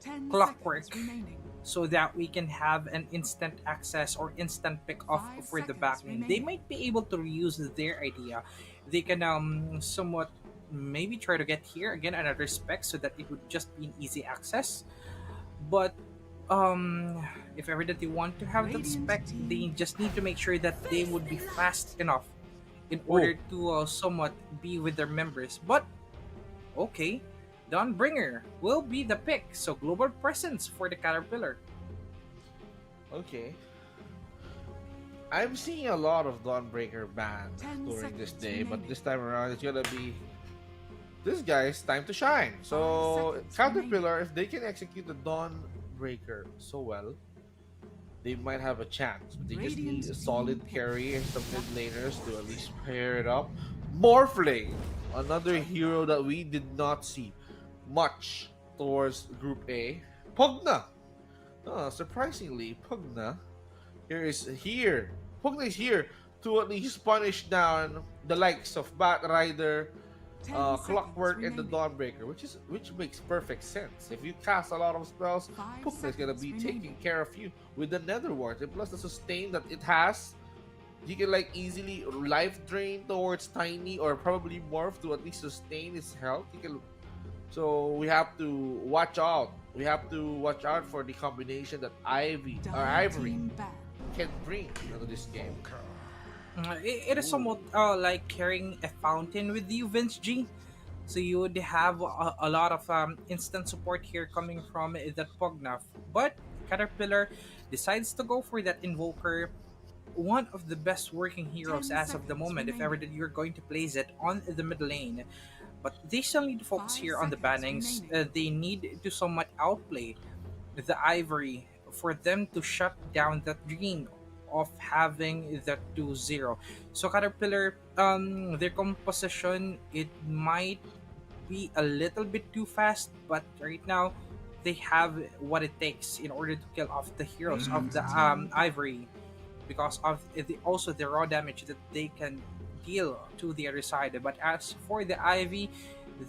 S4: 10
S5: Clockwork,
S4: seconds remaining.
S5: so that we can have an instant access or instant pick off
S4: 5
S5: for the
S4: seconds
S5: back lane. They
S4: remaining.
S5: might be able to reuse their idea. They can somewhat maybe try to get here again another spec so that it would just be an easy access. But if ever that they want to have that
S4: Radiant
S5: spec,
S4: team
S5: they just need to make sure that they would be fast enough in
S3: Oh.
S5: order to somewhat be with their members. But okay, Dawnbringer will be the pick. So global presence for the Caterpillar.
S3: Okay. I'm seeing a lot of Dawnbreaker banned
S4: 10
S3: during this
S4: seconds
S3: day, but
S4: remaining.
S3: this time around it's gonna be this guy's time to shine.
S4: 5
S3: So
S4: seconds
S3: Caterpillar, if they can execute the Dawnbreaker so well, they might have a chance. But they just need
S4: Radiant
S3: a
S4: team
S3: solid
S4: pick.
S3: carry and some mid laners to at least pair it up. Morphling, another hero that we did not see much towards Group A. Pugna. Surprisingly, Pugna here. Pugna is here to at least punish down the likes of Bat Rider,
S4: 10
S3: Clockwork,
S4: seconds
S3: and the
S4: remaining.
S3: Dawnbreaker, which makes perfect sense. If you cast a lot of spells,
S4: 5
S3: Pugna is gonna
S4: seconds
S3: be
S4: remaining.
S3: taking care of you with the Nether Wart, and plus the sustain that it has. he can like easily life drain towards Tiny or probably morph to at least sustain his health. He can, so we have to watch out. We have to watch out for the combination that
S4: Double
S3: Ivory
S4: team ban.
S3: can bring into this game.
S5: It is somewhat like carrying a fountain with you, Vince G. So you would have a lot of instant support here coming from that Pugnuff. But Caterpillar decides to go for that Invoker, one of the best working heroes
S4: 10
S5: as of the
S4: seconds
S5: moment if ever that
S4: remaining.
S5: you're going to place it on the mid lane. But they still need to focus
S4: 5
S5: here on the
S4: seconds
S5: bannings.
S4: remaining.
S5: They need to somewhat outplay the Ivory for them to shut down that dream of having that 2-0. So Caterpillar, their composition, it might be a little bit too fast, but right now they have what it takes in order to kill off the heroes of the Ivory because of also the raw damage that they can deal to the other side. But as for the Ivy,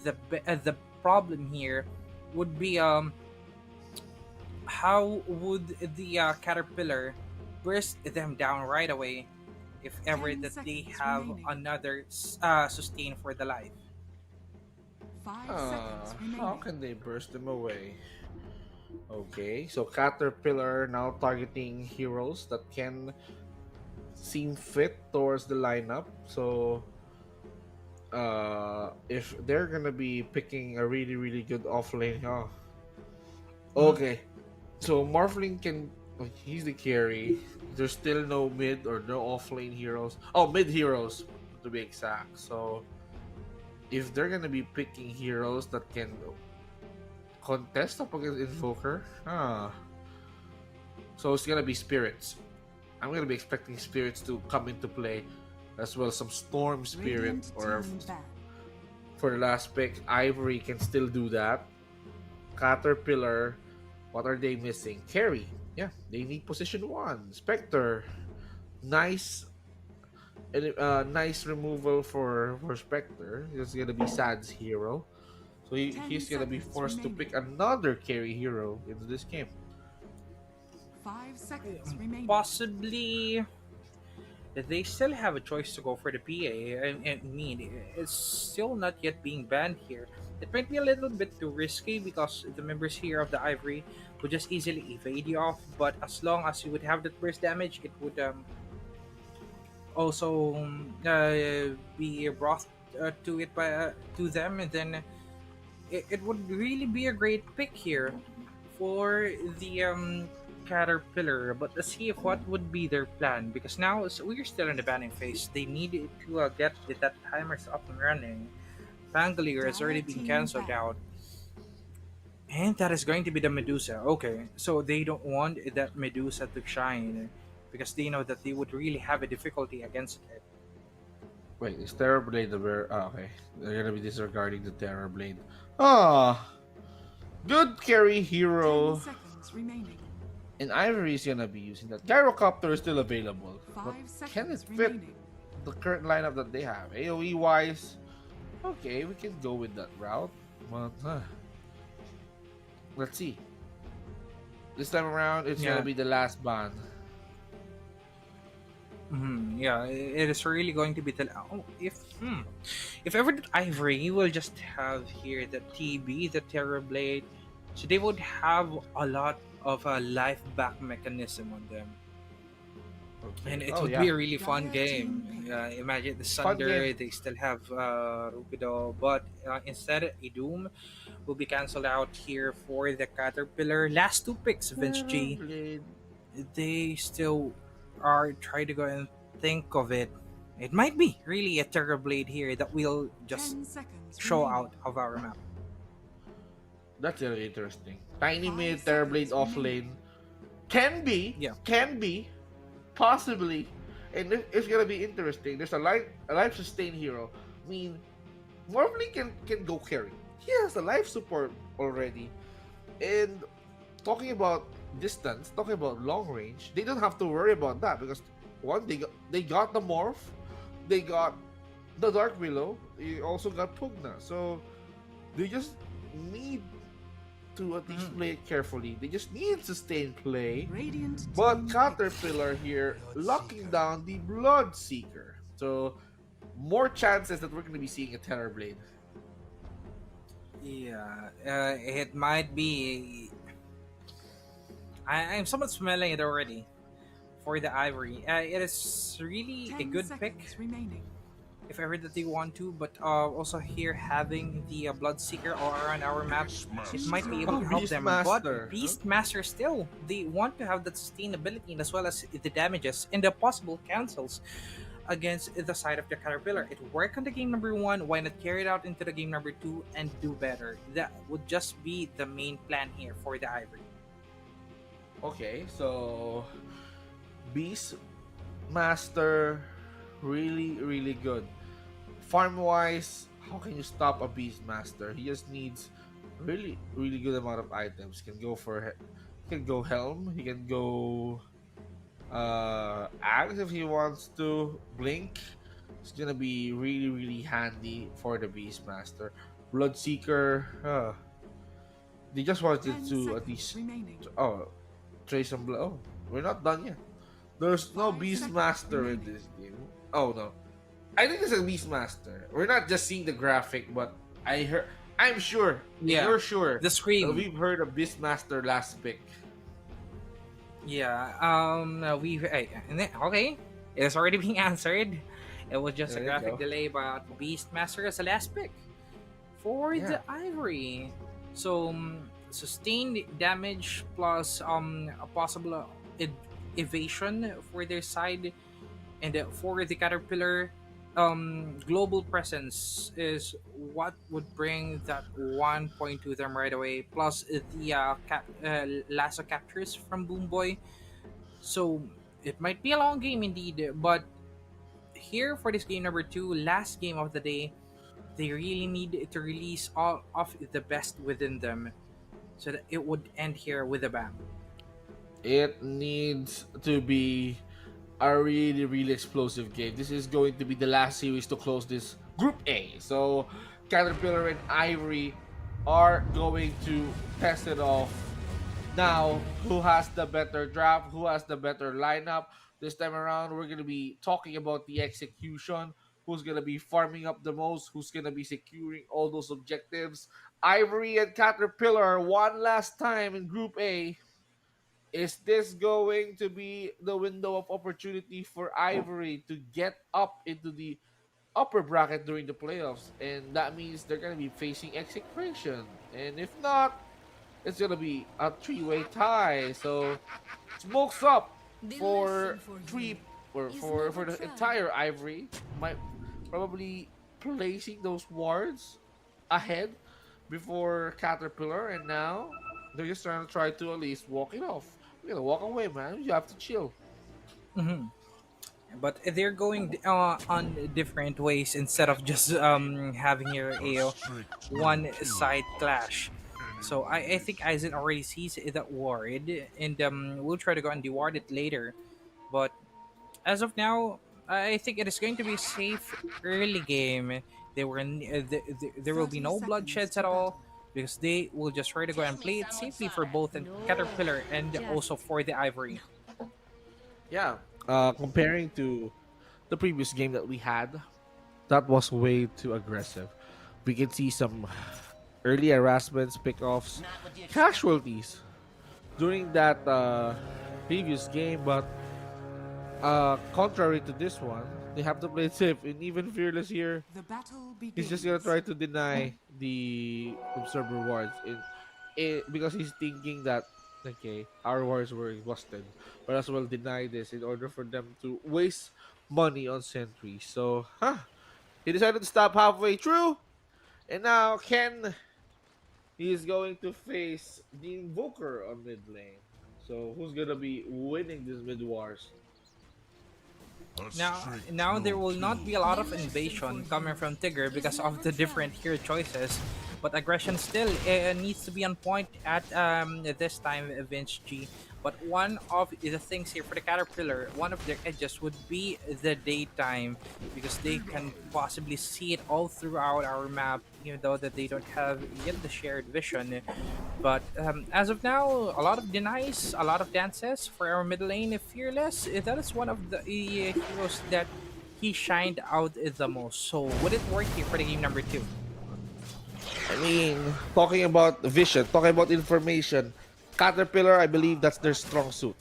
S5: the problem here would be how would the Caterpillar burst them down right away if ever
S4: 10
S5: that they
S4: seconds
S5: have
S4: remaining.
S5: another sustain for the life.
S4: 5
S3: Ah,
S4: seconds
S3: how
S4: remaining.
S3: can they burst them away? Okay, so Caterpillar now targeting heroes that can seem fit towards the lineup. So if they're gonna be picking a really good offlane, oh, okay. So Morphling can, oh, he's the carry. There's still no mid or no offlane heroes. Oh, mid heroes to be exact. So if they're gonna be picking heroes that can contest up against Invoker, so it's gonna be Spirits. I'm gonna be expecting Spirits to come into play, as well as some Storm Spirit,
S4: Radiant
S3: or
S4: team ban.
S3: for the last pick, Ivory can still do that. Caterpillar, what are they missing? Carry. Yeah, they need position 1. Spectre. Nice nice removal for Spectre. It's gonna be Sad's hero. So
S4: 10
S3: he's gonna be
S4: seconds
S3: forced to
S4: remaining.
S3: pick another carry hero into this game.
S4: 5 seconds remaining.
S5: Possibly they still have a choice to go for the PA and Mead. It's still not yet being banned here. It might be a little bit too risky because the members here of the Ivory would just easily evade you off, but as long as you would have that burst damage, it would also be brought to it by to them, and then it would really be a great pick here for the Caterpillar. But let's see if what would be their plan, because now we're still in the banning phase. They need to get that timers up and running. Pangolier has already been cancelled out, and that is going to be the Medusa. Okay, so they don't want that Medusa to shine because they know that they would really have a difficulty against it.
S3: Wait, is Terrorblade the bear? Oh, okay. They're gonna be disregarding the Terrorblade. Ah, good carry
S4: 10
S3: hero.
S4: seconds remaining.
S3: And Ivory is gonna be using that. Gyrocopter is still available.
S4: 5
S3: But can it
S4: seconds
S3: fit
S4: remaining.
S3: the current lineup that they have? AoE wise, okay, we can go with that route. But let's see. This time around, it's
S5: Yeah.
S3: gonna be the last ban.
S5: Yeah, it is really going to be the if ever that Ivory, you will just have here the TB, the Terrorblade, so they would have a lot of a life back mechanism on them,
S3: Okay.
S5: and it
S3: Oh,
S5: would
S3: yeah.
S5: be a really fun
S4: Dire
S5: game.
S4: team.
S5: Imagine the
S3: Fun
S5: Sunder,
S3: game.
S5: they still have Rupido, but instead Idum will be cancelled out here for the Caterpillar. Last two picks, Vince G.
S3: Terrorblade.
S5: They still are trying to go and think of it. It might be really a Terrorblade here that will just
S4: 10 seconds
S5: show
S4: remaining.
S5: out of our map.
S3: That's really interesting. Tiny
S4: 5
S3: mid,
S4: seconds
S3: Terrorblade off
S4: remaining.
S3: lane. Can be, possibly, and it's gonna be interesting. There's a life sustain hero. I mean, Morphling can go carry. He has a life support already, and talking about distance, talking about long range, they don't have to worry about that because one, they got the morph, they got the Dark Willow, they also got Pugna, so they just need to at least play it carefully. They just need sustained play.
S4: Radiant
S3: But
S4: team
S3: Caterpillar here locking down the Bloodseeker. So more chances that we're going to be seeing a Terrorblade.
S5: Yeah, it might be. I'm somewhat smelling it already for the Ivory. It is really a
S4: 10
S5: good pick
S4: seconds remaining.
S5: if ever that they want to, but also here having the Bloodseeker all around our map, it might be able to help them.
S3: Beastmaster.
S5: But Beastmaster still, they want to have that sustainability as well as the damages and the possible cancels against the side of the Caterpillar. It worked on the game number 1, why not carry it out into the game number 2 and do better? That would just be the main plan here for the Ivory.
S3: Okay, so Beast Master really, really good. Farm wise, how can you stop a Beast Master? He just needs really, really good amount of items. He can go Helm, he can go Axe if he wants to, Blink. It's gonna be really, really handy for the Beast Master. Bloodseeker, they just wanted
S4: 10
S3: to at
S4: seconds
S3: least
S4: remaining.
S3: trace some blood. Oh, we're not done yet. There's no
S4: 5
S3: Beastmaster in
S4: seconds
S3: this game. Oh no, I think it's a Beastmaster. We're not just seeing the graphic, but I'm sure.
S5: Yeah,
S3: You're sure.
S5: the screen.
S3: that we've heard of Beastmaster last pick.
S5: Yeah, okay. It has already been answered. It was just
S3: There
S5: a
S3: you
S5: graphic
S3: go.
S5: delay, but Beastmaster is the last pick for the Ivory. So, sustained damage plus a possible evasion for their side, and for the Caterpillar, global presence is what would bring that 1 point to them right away, plus the lasso captures from Boomboy. So it might be a long game indeed, but here for this game number 2, last game of the day, they really need to release all of the best within them so that it would end here with a bang.
S3: It needs to be a really, really explosive game. This is going to be the last series to close this Group A. So Caterpillar and Ivory are going to test it off. Now, who has the better draft? Who has the better lineup? This time around, we're going to be talking about the execution. Who's going to be farming up the most? Who's going to be securing all those objectives? Ivory and Caterpillar one last time in Group A. Is this going to be the window of opportunity for Ivory to get up into the upper bracket during the playoffs? And that means they're going to be facing execution. And if not, it's going to be a three-way tie. So, smokes up for for the entire Ivory. Might probably placing those wards ahead before Caterpillar. And now, they're just try to at least walk it off. You gotta walk away, man. You have to chill.
S5: Mhm. But they're going on different ways instead of just having here a one side clash. So I think Aizen already sees that ward, and we'll try to go and deward it later. But as of now, I think it is going to be a safe early game. There will be no
S4: 30
S5: bloodsheds
S4: seconds
S5: at
S4: to
S5: all because they will just try to go and play it safely for both and Caterpillar and also for the Ivory.
S3: Yeah. Comparing to the previous game that we had, that was way too aggressive. We can see some early harassments, pickoffs, casualties during that previous game, but contrary to this one, they have to play it safe. And even Fearless here,
S4: The battle begins.
S3: he's just gonna try to deny the observer wards because he's thinking that okay, our wards were busted, but as well deny this in order for them to waste money on sentries. So, he decided to stop halfway through, and now Ken, he is going to face the Invoker on mid lane. So, who's gonna be winning this mid wars?
S5: Now there will not be a lot of invasion coming from Tigger because of the different hero choices, but aggression still needs to be on point at this time. Vince G But one of the things here for the Caterpillar, one of their edges would be the daytime, because they can possibly see it all throughout our map, even though that they don't have yet the shared vision. But as of now, a lot of denies, a lot of dances for our middle lane. Fearless, that is one of the heroes that he shined out the most. So would it work here for the game number 2?
S3: I mean, talking about vision, talking about information, Caterpillar, I believe that's their strong suit.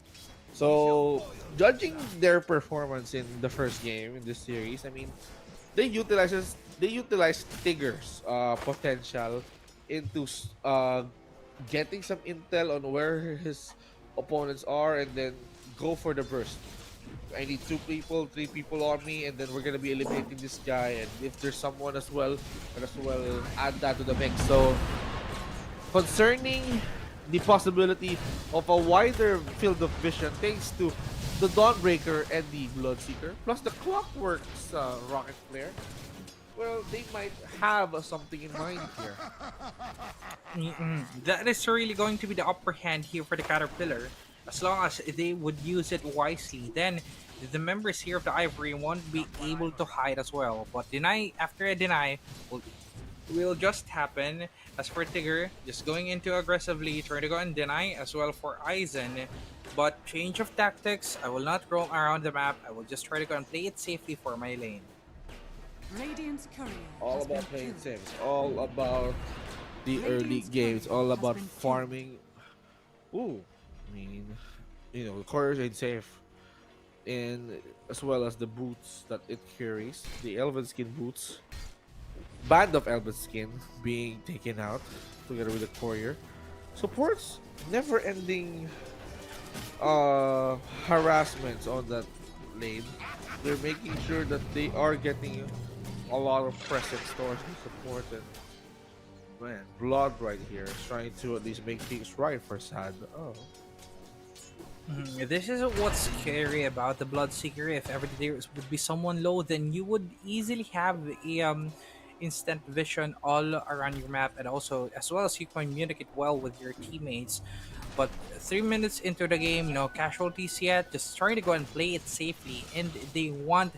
S3: So, judging their performance in the first game in this series, I mean, they utilize Tigger's potential into getting some intel on where his opponents are, and then go for the burst. I need 2 people, 3 people on me, and then we're gonna be eliminating this guy. And if there's someone as well, might as well add that to the mix. So, concerning the possibility of a wider field of vision thanks to the Dawnbreaker and the Bloodseeker, plus the Clockwork's Rocket Flare, well, they might have something in mind here.
S5: That is really going to be the upper hand here for the Caterpillar. As long as they would use it wisely, then the members here of the Ivory won't be able to hide as well. But deny after a deny will just happen. As for Tigger, just going into aggressively, trying to go and deny as well for Aizen. But change of tactics, I will not roam around the map. I will just try to go and play it safely for my lane.
S4: Radiant's courier
S3: All
S4: has been
S3: about playing
S4: killed.
S3: safe. It's all about the early games. All about farming. Ooh, I mean, you know, the couriers ain't safe, and as well as the boots that it carries, the Elven Skin boots. Band of Elven Skin being taken out together with the courier. Supports never-ending harassments on that lane. They're making sure that they are getting a lot of presence towards the support, and man, Blood right here is trying to at least make things right for Sad. Oh.
S5: This is what's scary about the Bloodseeker. If ever there would be someone low, then you would easily have a instant vision all around your map, and also as well as you communicate well with your teammates. But 3 minutes into the game, no casualties yet, just trying to go and play it safely, and they want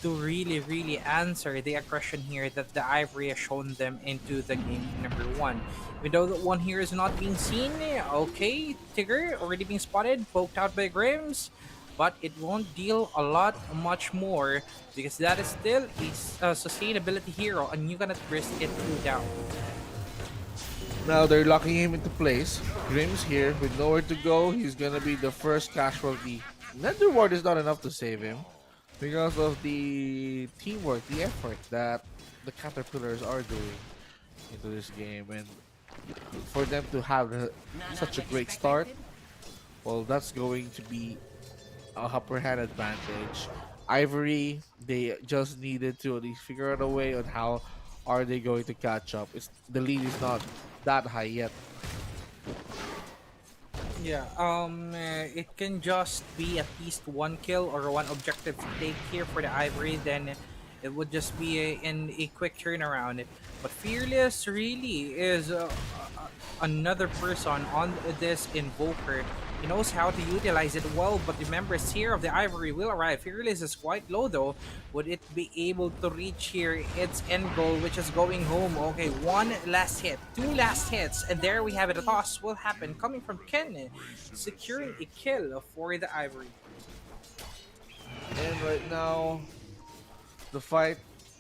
S5: to really answer the aggression here that the Ivory has shown them into the game number 1. Even though the one here is not being seen, okay, Tigger already being spotted, poked out by Grims, but it won't deal a lot much more, because that is still a sustainability hero, and you cannot risk it through down.
S3: Now they're locking him into place. Grimm's here with nowhere to go. He's gonna be the first casualty. Nether Ward is not enough to save him because of the teamwork, the effort that the Caterpillars are doing into this game, and for them to have such a great start, well, that's going to be a upper hand advantage. Ivory, they just needed to at least figure out a way on how are they going to catch up. The lead is not that high yet.
S5: Yeah, it can just be at least 1 kill or 1 objective to take here for the Ivory, then it would just be a quick turnaround. But Fearless really is another person on this Invoker. He knows how to utilize it well, but the members here of the Ivory will arrive. Fearless is quite low though. Would it be able to reach here its end goal, which is going home? Okay, 1 last hit, 2 last hits, and there we have it. A toss will happen coming from Ken, securing a kill for the Ivory.
S3: And right now, the fight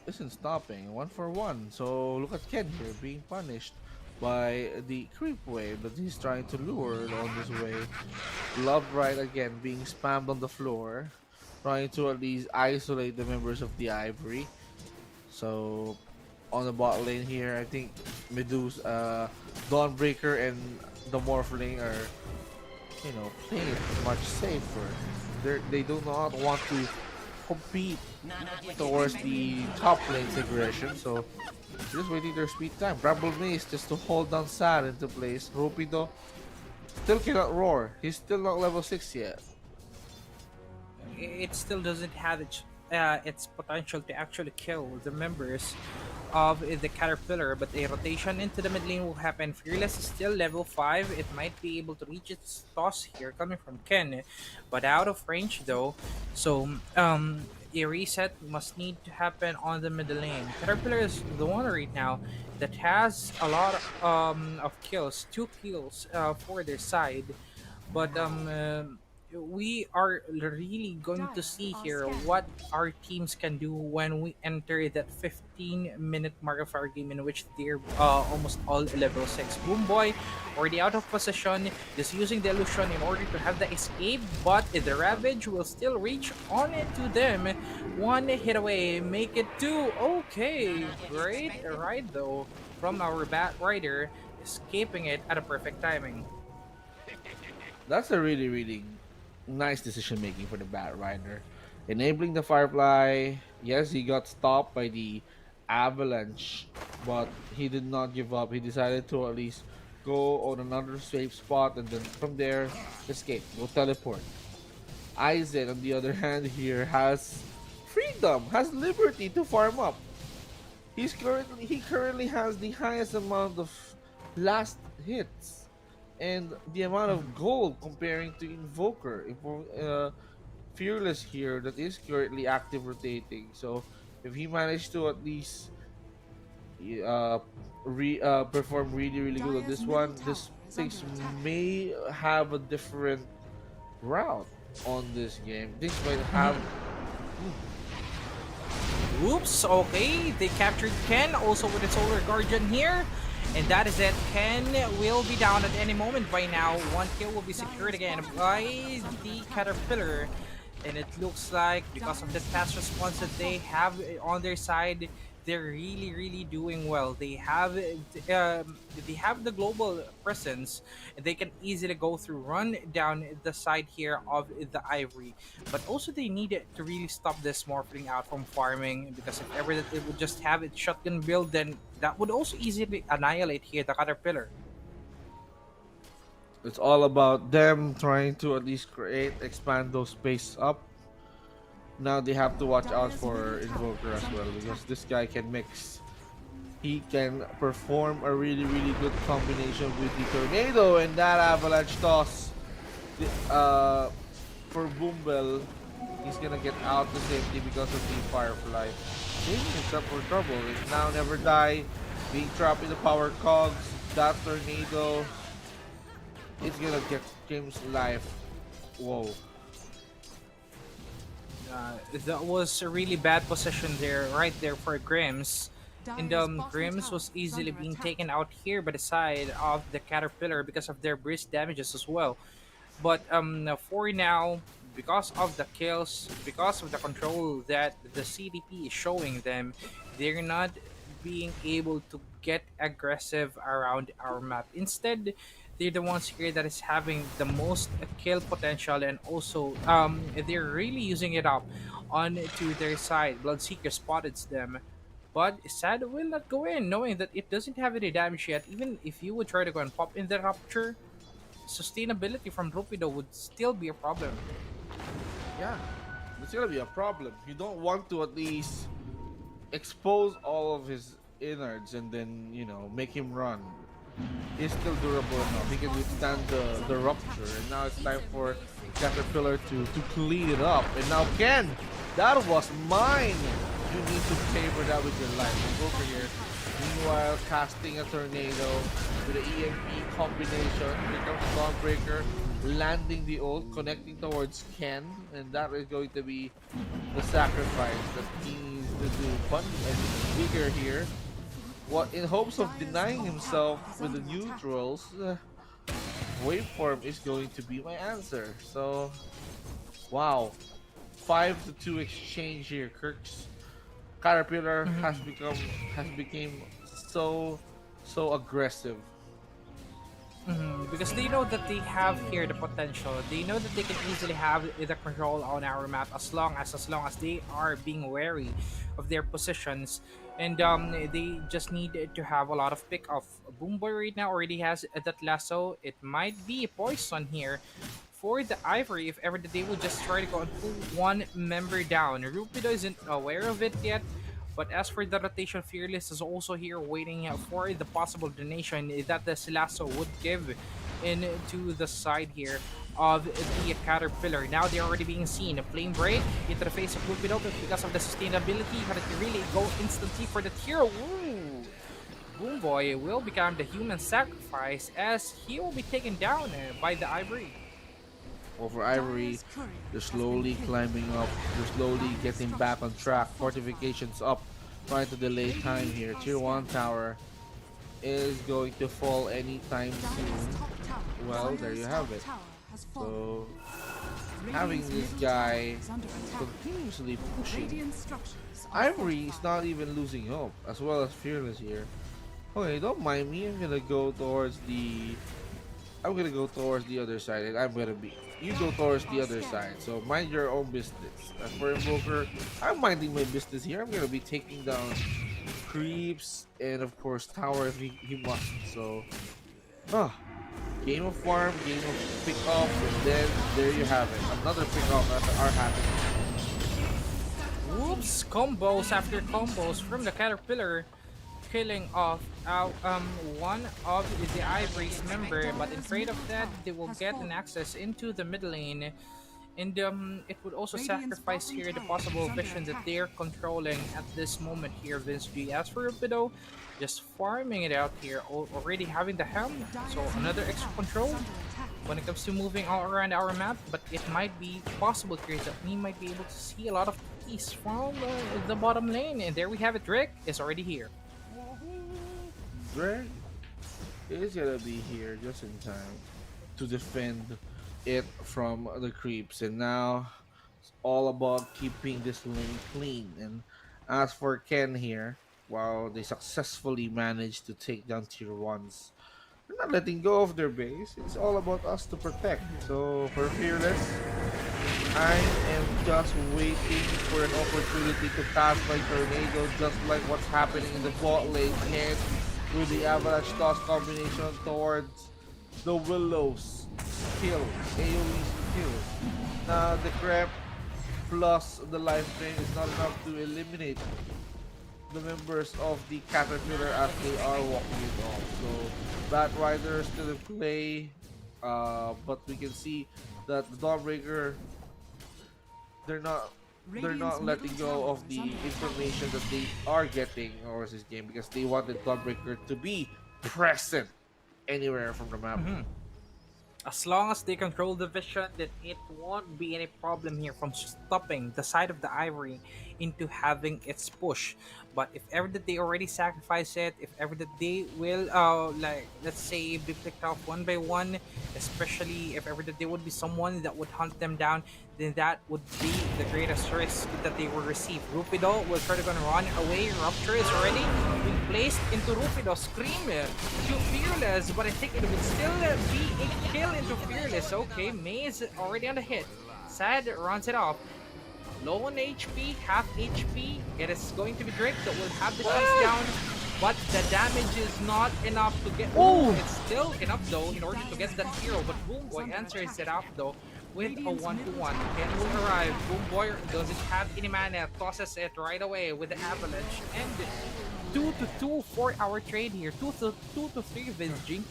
S3: isn't stopping. 1 for 1. So look at Ken here being punished by the creep wave that he's trying to lure on this way. Love right again being spammed on the floor, trying to at least isolate the members of the Ivory. So on the bot lane here, I think Medusa, Dawnbreaker, and the Morphling are, you know, playing it much safer. They do not want to compete towards the top lane's aggression, so just waiting their speed time. Bramble Maze just to hold down Sad into place. Rupido still cannot roar. He's still not level 6 yet.
S5: It still doesn't have its potential to actually kill the members of the Caterpillar, but a rotation into the mid lane will happen. Fearless is still level 5. It might be able to reach its toss here coming from Ken, but out of range though. So a reset must need to happen on the mid lane. Caterpillar is the one right now that has a lot of kills, 2 kills for their side. But we are really going to see here what our teams can do when we enter that 15-minute mark of our game, in which they're almost all level 6. Boomboy already out of position, just using the illusion in order to have the escape, but the Ravage will still reach on it to them. One hit away, make it 2. Okay, great ride though from our Bat Rider, escaping it at a perfect timing.
S3: That's a really nice decision making for the Bat Rider. Enabling the Firefly. Yes, he got stopped by the Avalanche, but he did not give up. He decided to at least go on another safe spot and then from there escape. Go teleport. Aizen, on the other hand, here has freedom, has liberty to farm up. He currently has the highest amount of last hits and the amount of gold comparing to Invoker. Fearless here that is currently active rotating. So if he managed to at least perform really good on this one, this things may have a different route on this game. This might have.
S5: Oops, okay, they captured Ken, also with its Solar Guardian here. And that is it. Ken will be down at any moment by now. 1 kill will be secured again by the Caterpillar. And it looks like because of the fast response that they have on their side, they're really doing well. They have the global presence. They can easily go through, run down the side here of the Ivory. But also they need to really stop this Morphling out from farming, because if ever that it would just have its shotgun build, then that would also easily annihilate here the Caterpillar.
S3: It's all about them trying to at least expand those space up. Now they have to watch out for Invoker as well, because this guy can mix. He can perform a really good combination with the Tornado and that Avalanche toss. For Boombel, he's gonna get out to safety because of the Firefly. Saving himself for trouble. It's now never die. Being trapped in the power cogs. That Tornado. It's gonna get James' life. Whoa.
S5: That was a really bad position there, right there for Grims. And Grims was easily being taken out here by the side of the Caterpillar because of their burst damages as well. But for now, because of the kills, because of the control that the CDP is showing them, they're not being able to get aggressive around our map. Instead, they're the ones here that is having the most kill potential, and also they're really using it up onto their side. Bloodseeker spotted them, but Sad will not go in, knowing that it doesn't have any damage yet. Even if you would try to go and pop in the Rupture, sustainability from Rupido would still be a problem.
S3: Yeah, it's gonna be a problem. You don't want to at least expose all of his innards and then, you know, make him run. He's still durable enough. He can withstand the rupture. And now it's time for Caterpillar to clean it up. And now Ken, that was mine. You need to pay for that with your life. Over here. Meanwhile, casting a tornado with the EMP combination. Here comes the Dawnbreaker, landing the ult, connecting towards Ken, and that is going to be the sacrifice that he needs to do. Bunny and Bigger here. What, in hopes of denying himself with the neutrals, Waveform is going to be my answer. So, wow, 5-2 exchange here. Kirk's Caterpillar has become so aggressive.
S5: Because they know that they have here the potential. They know that they can easily have the control on our map as long as they are being wary of their positions. And they just need to have a lot of pick off. Boomboy right now already has that lasso. It might be a poison here for the Ivory if ever that they would just try to go and pull one member down. Rupido isn't aware of it yet, But as for the rotation, Fearless is also here waiting for the possible donation that the Silasso would give into the side here of the Caterpillar. Now they're already being seen. A Flame Break into the face of Lupido, but because of the sustainability, how did he really go instantly for the hero? Ooh! Boom Boy will become the human sacrifice as he will be taken down by the Ivory.
S3: Over Ivory, they're slowly climbing up. They're slowly getting back on track. Fortifications up, trying to delay time here. Tier 1 tower is going to fall anytime soon. Well, there you have it. So, having this guy continuously pushing, Ivory is not even losing hope, as well as Fearless here. Okay, don't mind me. I'm gonna go towards the other side, and you go towards the other side. So mind your own business. As for Invoker, I'm minding my business here. I'm gonna be taking down creeps and of course tower if he must. So, game of farm, game of pick up, and then there you have it. Another pick up that are happening.
S5: Whoops! Combos after combos from the Caterpillar, killing off one of the Ivory's member, but afraid of that, they will get an access into the mid lane. And it would also sacrifice here the possible vision that they're controlling at this moment here, Vince G. As for Rupido, just farming it out here, already having the helm, so another extra control when it comes to moving all around our map, but it might be possible here that we might be able to see a lot of peace from the bottom lane. And there we have it, Drake is already here.
S3: Drake is gonna be here just in time to defend it from the creeps, and now it's all about keeping this lane clean. And as for Ken here, while they successfully managed to take down tier 1s, they're not letting go of their base. It's all about us to protect. So for Fearless, I am just waiting for an opportunity to pass my tornado, just like what's happening in the bot lane. And with the avalanche toss combination towards the Willows kill, AoE kill. Now the crep plus the life drain is not enough to eliminate the members of the Caterpillar as they are walking it off. So Bat Rider is still in play, but we can see that the Dawnbreaker, they're not letting go of the information that they are getting over this game, because they wanted Dawnbreaker to be present anywhere from the map.
S5: As long as they control the vision, then it won't be any problem here from stopping the side of the Ivory into having its push. But if ever that they already sacrifice it, if ever that they will like, let's say, be picked off one by one, especially if ever that there would be someone that would hunt them down, then that would be the greatest risk that they will receive. Rupido will try to gonna run away. Rupture is already been placed into Rupido. Scream to Fearless, but I think it would still be a kill into Fearless. Okay, Maze already on the hit. Sad runs it off. Low on HP, half HP. It is going to be Drake that will have the chance down, but the damage is not enough to get. Oh, it's still enough though in order to get that hero. But Boom Boy answers it up though with a 1-1. Ken will arrive. Boom Boy doesn't have any mana, tosses it right away with the avalanche, and 2-2 for our trade here. 2-3 Vince G.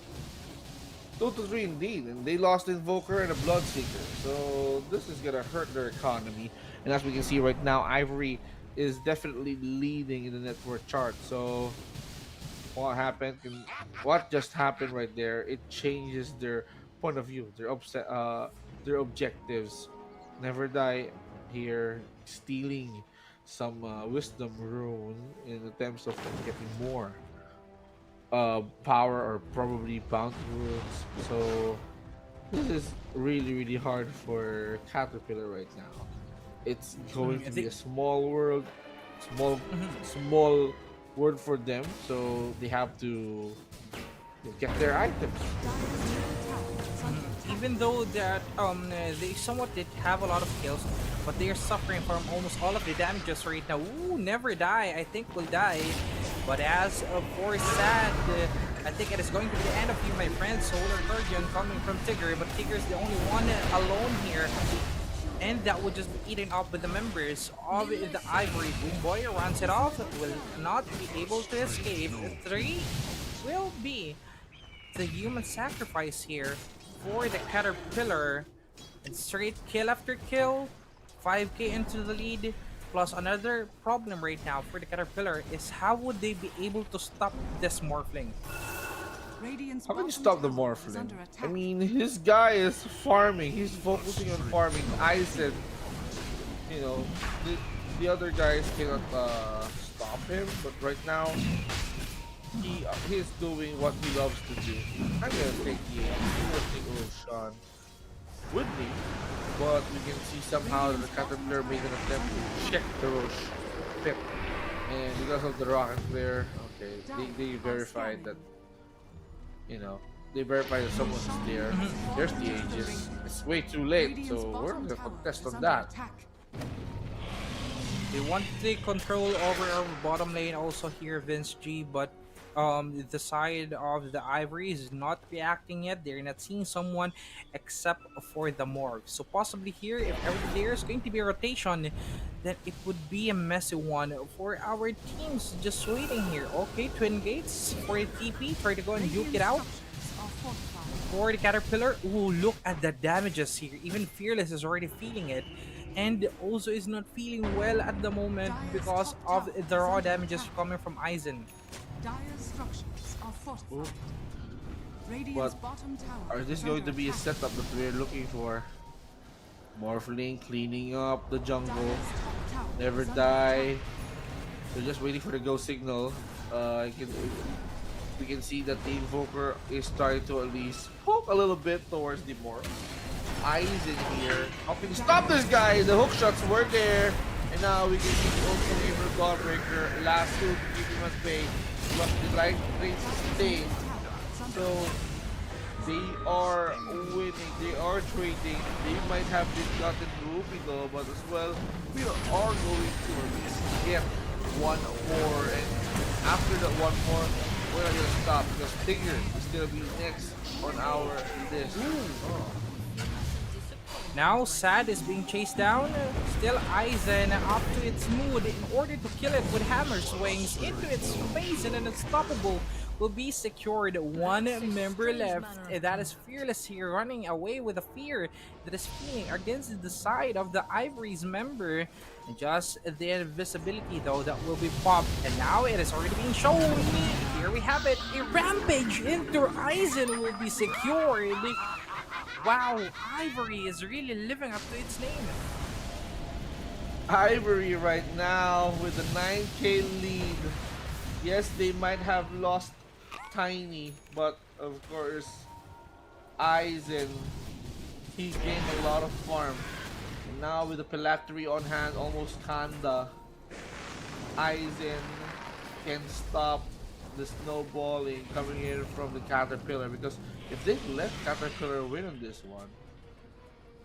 S3: 2-3 indeed, and they lost Invoker and a Bloodseeker, so this is gonna hurt their economy. And as we can see right now, Ivory is definitely leading in the net worth chart. So what happened? What just happened right there? It changes their point of view, their objectives. Never Die here, stealing some Wisdom Rune in attempts of getting more power or probably bounty runes. So this is really hard for Caterpillar right now. It's going to be a small world, small world for them. So they have to get their items.
S5: Even though that they somewhat did have a lot of kills, but they are suffering from almost all of the damages right now. Ooh, Never Die, I think will die. But as for Sad, I think it is going to be the end of you, my friend. Solar Guardian coming from Tigger, but Tigger is the only one alone here. and that would just be eaten up with the members of the Ivory. Boomboy runs it off, will not be able to escape. 3 will be the human sacrifice here for the Caterpillar. And straight kill after kill, 5k into the lead. Plus another problem right now for the Caterpillar is how would they be able to stop this Morphling?
S4: Radiant's
S3: How can you
S4: bottom
S3: stop the
S4: tower is
S3: Morphling?
S4: under
S3: I
S4: attack.
S3: mean, his guy is farming. He's focusing on farming. Aizen, you know, the other guys cannot stop him. But right now, he's doing what he loves to do. I'm gonna take the I'm gonna take Roshan with me, but we can see somehow that the Caterpillar made an attempt to check the Roche pit, and because of the rocket flare, okay, they verified that, you know, they verified that someone's there. There's the Aegis. It's way too late,
S4: Radiant's
S3: so we're
S4: bottom
S3: gonna
S4: tower
S3: contest
S4: is
S3: on
S4: under
S3: that.
S4: attack.
S5: They want to take control over our bottom lane also here, Vince G, but the side of the Ivory is not reacting yet. They're not seeing someone except for the Morg. So possibly here, if there is going to be a rotation, then it would be a messy one for our teams just waiting here. Okay, Twin Gates for the TP, try to go and duke it out.
S4: Structures are fortified.
S5: For the Caterpillar, ooh, look at the damages here. Even Fearless is already feeling it. And also is not feeling well at the moment because of the raw damages coming from Aizen.
S4: Dire's structures are fortified. Radiant's
S3: But
S4: bottom tower
S3: Are this
S4: is
S3: going
S4: under
S3: to be a
S4: attack.
S3: setup that we're looking for? Morphling cleaning up the jungle.
S4: Dire's top tower
S3: Never
S4: is under
S3: die.
S4: attack.
S3: They're just waiting for the go signal. We can see that the Invoker is trying to at least poke a little bit towards the Morph. Eyes in here. How can you stop this guy? The hook shots were there. And now we can see the also Gamer Dawnbreaker. Last two to keep him at bay. But the light range sustained. So they are winning. They are trading. They might have been gotten Ruby though, but as well, we are going to at least get one more. And after that one more, we're not gonna stop because Tigger is gonna be next on our list.
S5: Now Sad is being chased down. Still Aizen up to its mood in order to kill it with hammer swings into its face, and an unstoppable will be secured. One member left, and that is Fearless here running away with a fear that is feeling against the side of the Ivory's member. And just the invisibility though that will be popped, and now it is already being shown. Here we have it. A rampage into Aizen will be secured. Wow, Ivory is really living up to its name.
S3: Ivory right now with a 9k lead. Yes, they might have lost Tiny, but of course, Aizen, he gained a lot of farm. And now with the Phylactery on hand, almost Kanda, Aizen can stop the snowballing coming in from the Caterpillar, because if they let Caterpillar win on this one,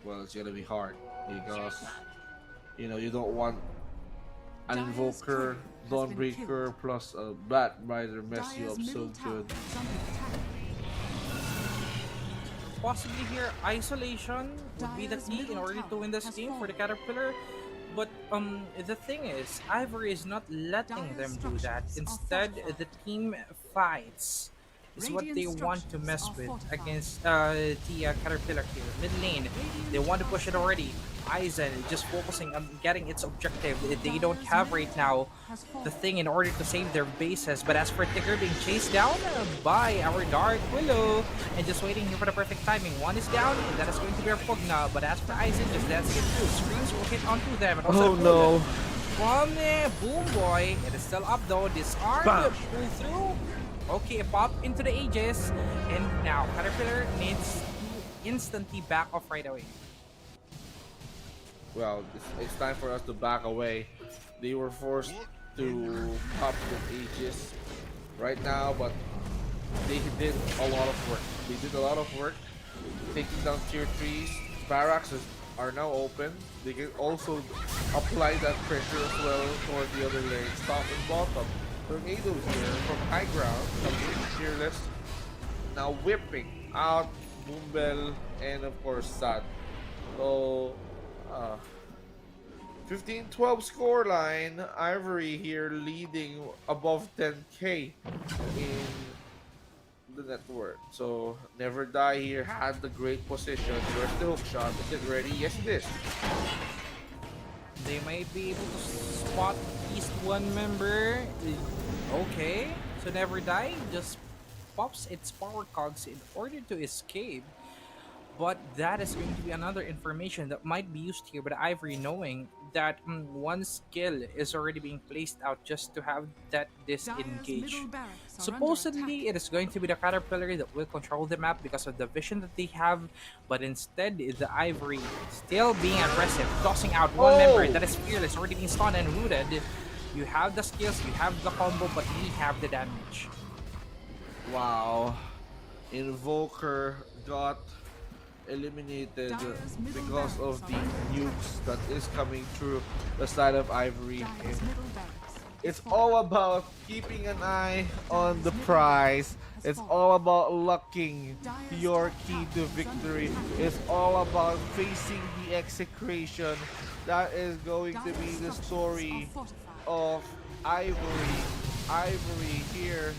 S3: well, it's gonna be hard because you know you don't want an
S4: Dire's
S3: Invoker,
S4: turret has been
S3: Dawnbreaker
S4: killed.
S3: plus a Bat Rider mess you
S4: Dire's
S3: up so
S4: middle tower
S3: good.
S4: is under attack.
S5: Possibly here, isolation would be the
S4: Dire's
S5: key in
S4: middle
S5: order to
S4: tower
S5: win this
S4: has
S5: game for the
S4: fallen.
S5: Caterpillar. But the thing is, Ivory is not letting
S4: Dire's
S5: them do that.
S4: structures are
S5: Instead,
S4: fortified.
S5: the team fights is what they
S4: Radiant
S5: want to
S4: structures
S5: mess
S4: are
S5: with
S4: fortified.
S5: against the Caterpillar here. Mid lane, they want to push it already. Aizen just focusing on getting its objective. They don't have right now the thing in order to save their bases. But as for Tigger being chased down by our Dark Willow and just waiting here for the perfect timing. One is down, and that is going to be our Pugna. But as for Aizen, just dancing it through. Screams will hit onto them. And also
S3: Oh no!
S5: from Boom Boy, it is still up though. Disarmed,
S3: Bam.
S5: pull through. Okay, pop into the Aegis. And now Caterpillar needs to instantly back off right away.
S3: Well, it's time for us to back away. They were forced to pop the Aegis right now, but they did a lot of work. They did a lot of work taking down tier 3s. Barracks are now open. They can also apply that pressure as well toward the other lane. Top and bottom. Tornado here from high ground. Coming Fearless. Now whipping out Boombel and of course Sad. So Uh, 15-12 scoreline. Ivory here leading above 10k in the network. So Never Die here had the great position. Where's the hook shot? Is it ready? Yes, it is.
S5: They might be able to spot at least one member. Okay, so Never Die just pops its power cogs in order to escape. But that is going to be another information that might be used here by the Ivory, knowing that one skill is already being placed out just to have that disengage. Supposedly, it is going to be the Caterpillar that will control the map because of the vision that they have, but instead, the Ivory still being aggressive, tossing out one member that is Fearless, already being stunned and rooted. You have the skills, you have the combo, but we have the damage.
S3: Wow. Invoker got eliminated because of the nukes that is coming through the side of Ivory. It's all about keeping an eye on the prize. It's all about lucking your key to victory. It's all about facing the execration. That is going to be the story of Ivory. Ivory here,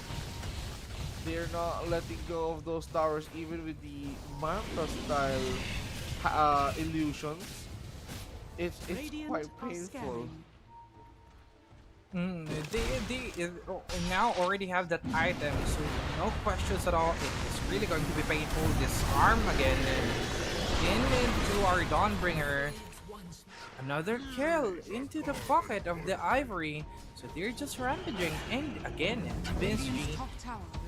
S3: they're not letting go of those towers even with the Manta style illusions. It's quite painful.
S5: They now already have that item, so no questions at all. It's really going to be painful. Disarm again into our Dawnbringer. Another kill into the pocket of the Ivory. So they're just rampaging. And again, Vince G,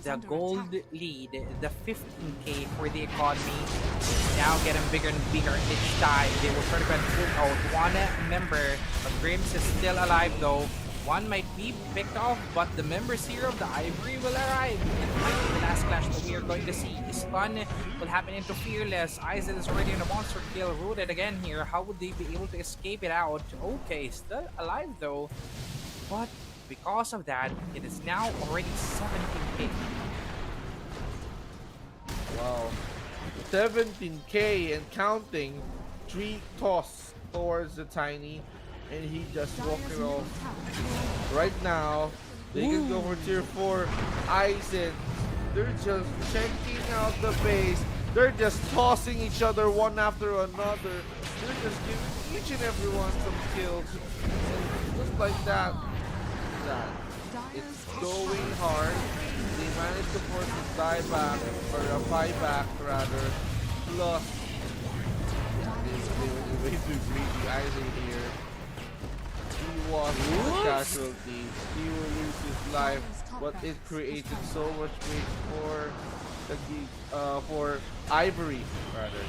S5: the gold lead, the 15k for the economy, is now getting bigger and bigger each time. They will try to pull out one member, but Grims is still alive though. One might be picked off, but the members here of the Ivory will arrive. And it might be the last clash that we are going to see. Stun will happen into Fearless. Aizen is already in a monster kill, rooted again here. How would they be able to escape it out? Okay, still alive though. But because of that, it is now already 17k.
S3: Wow. 17k and counting. 3 toss towards the Tiny. And he just walking off. Right now, they can go for tier 4. Aizen, they're just checking out the base. They're just tossing each other one after another. They're just giving each and every one some kills. And just like that, it's going hard. They managed to force a die back, or a buyback rather. Plus, they were way too greedy. Aizen here. He was the casualty. He will lose his life, but it created so much space for for Ivory rather.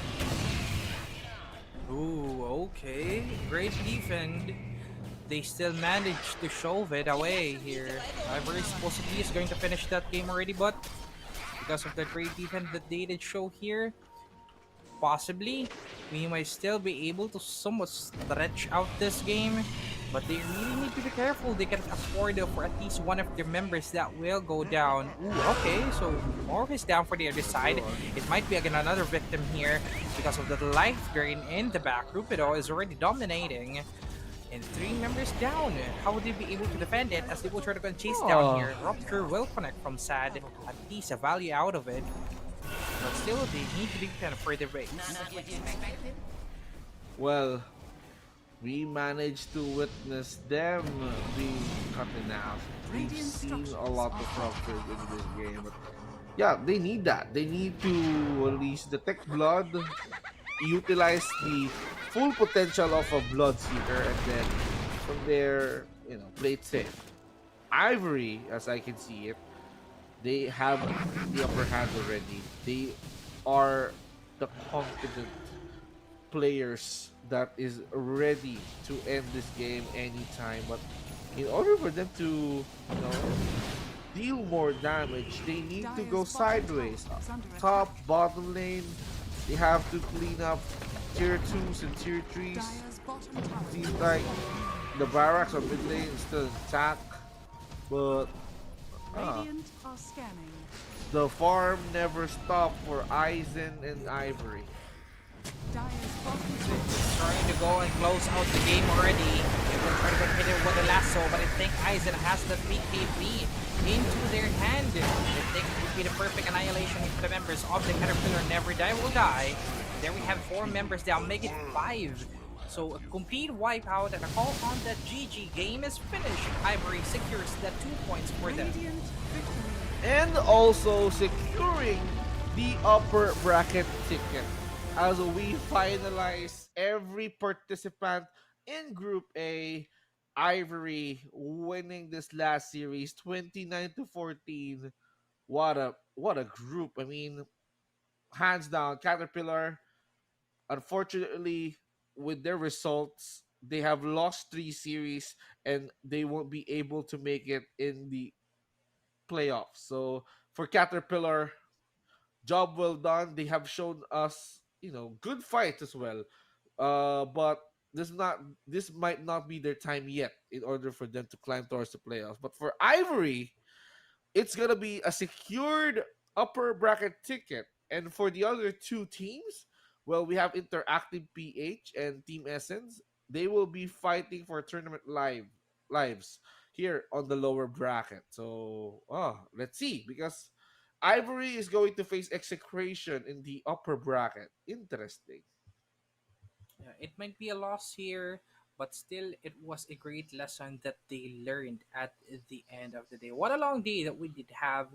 S5: Ooh, okay. Great defend. They still managed to shove it away here. Ivory supposedly is going to finish that game already, but because of the great defense that they did show here, possibly we might still be able to somewhat stretch out this game. But they really need to be careful. They can afford for at least one of their members that will go down. Ooh, okay, so Morph is down for the other side. It might be again another victim here because of the life drain in the back. Rupido is already dominating. And 3 members down. How would they be able to defend it as they will try to chase down here? Rupture will connect from Sad. At least a value out of it. But still, they need to defend for their base.
S3: Well, we managed to witness them being cut in half. We've seen a lot of ruptures in this game, but yeah, they need that. They need to release the Tech Blood, utilize the full potential of a Bloodseeker, and then from there, play it safe. Ivory, as I can see it, they have the upper hand already. They are the confident players that is ready to end this game anytime, but in order for them to deal more damage, they need to go sideways. Top, bottom lane, they have to clean up tier 2s and tier 3s. Seems like the barracks or mid lane is still intact, but the farm never stopped for Aizen and Ivory.
S5: Trying to go and close out the game already. They will try to hit it with the lasso, but I think Aizen has the BKB into their hand. I think it would be the perfect annihilation for the members of the Caterpillar. Never Die Will Die. There we have 4 members down, make it 5. So a complete wipeout and a call on the GG. Game is finished. Ivory secures the 2 points for them.
S4: Radiant victory.
S3: And also securing the upper bracket ticket as we finalize every participant in Group A. Ivory winning this last series 29-14. What a group. I mean, hands down, Caterpillar, unfortunately, with their results, they have lost 3 series and they won't be able to make it in the playoffs. So for Caterpillar, job well done. They have shown us, good fight as well. But this might not be their time yet in order for them to climb towards the playoffs. But for Ivory, it's gonna be a secured upper bracket ticket. And for the other 2 teams, well, we have Interactive PH and Team Essence. They will be fighting for tournament lives here on the lower bracket. So, let's see, because Ivory is going to face Execration in the upper bracket. Interesting.
S5: Yeah, it might be a loss here, but still, it was a great lesson that they learned at the end of the day. What a long day that we did have,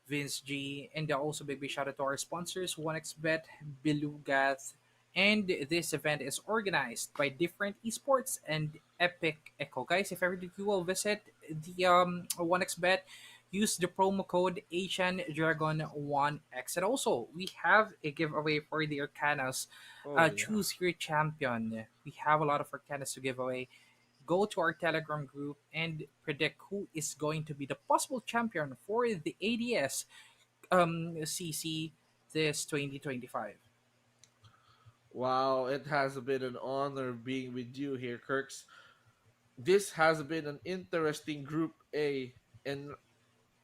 S5: Vince G. And also, big shout out to our sponsors, 1xBet, Belugath, and this event is organized by different esports and Epic Echo. Guys, if ever you will visit the 1xBet, use the promo code HNDragon1X. And also, we have a giveaway for the Arcanas. Choose your champion. We have a lot of Arcanas to give away. Go to our Telegram group and predict who is going to be the possible champion for the ADS CC this 2025.
S3: Wow, it has been an honor being with you here, Kirks. This has been an interesting Group A, and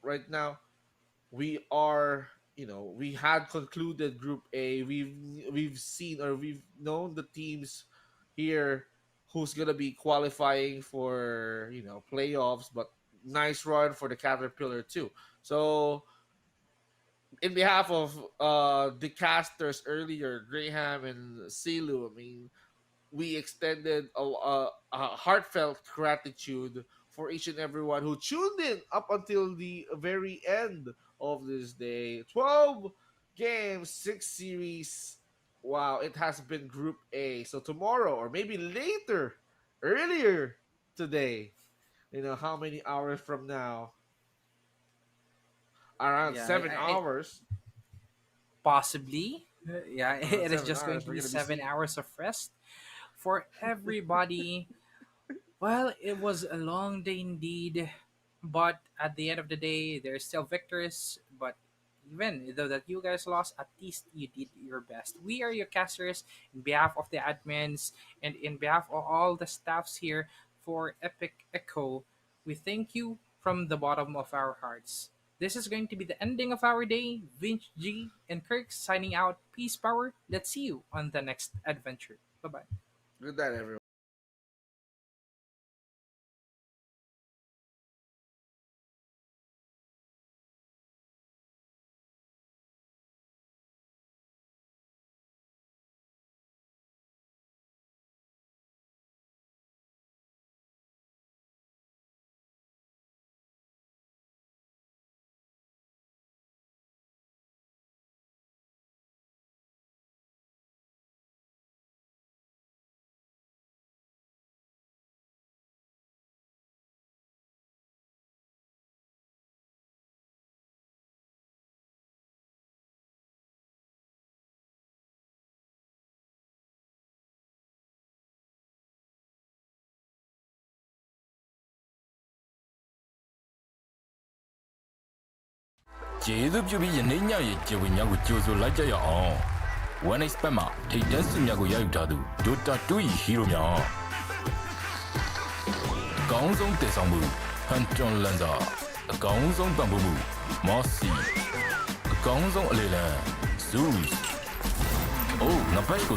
S3: right now we are, we had concluded Group A. We've seen, or we've known the teams here who's gonna be qualifying for playoffs, but nice run for the Caterpillar too. So in behalf of the casters earlier, Graham and Silu, I mean, we extended a heartfelt gratitude for each and everyone who tuned in up until the very end of this day. 12 games, 6 series. Wow, it has been Group A. So tomorrow, or maybe earlier today, how many hours from now? Around 7 hours.
S5: Possibly. Yeah, it is
S3: 7
S5: just going
S3: hours.
S5: to
S3: We're
S5: be
S3: gonna be
S5: 7
S3: seeing-
S5: hours of rest for everybody. Well, it was a long day indeed, but at the end of the day, there's still victors. But even though that you guys lost, at least you did your best. We are your casters in behalf of the admins and in behalf of all the staffs here for Epic Echo. We thank you from the bottom of our hearts. This is going to be the ending of our day. Vince G and Kirk signing out. Peace, power. Let's see you on the next adventure. Bye-bye.
S3: Good night, everyone.
S1: ကျေးဇူးပြုပြီးယနေ့ညရဲ့ကျေဝင်များကိုကြိုဆိုလိုက်ကြရအောင် 1xBet မှာထိပ်တန်းစုများကိုရယူထားသူ Dota 2 ၏ဟီးရိုများအကောင်းဆုံးတည်ဆောင်မှုဟန်တွန်လန်စာအကောင်းဆုံးပံ့ပိုးမှုမော့စီအကောင်းဆုံးအလေလံ Zeus အိုးငါဘက်ကို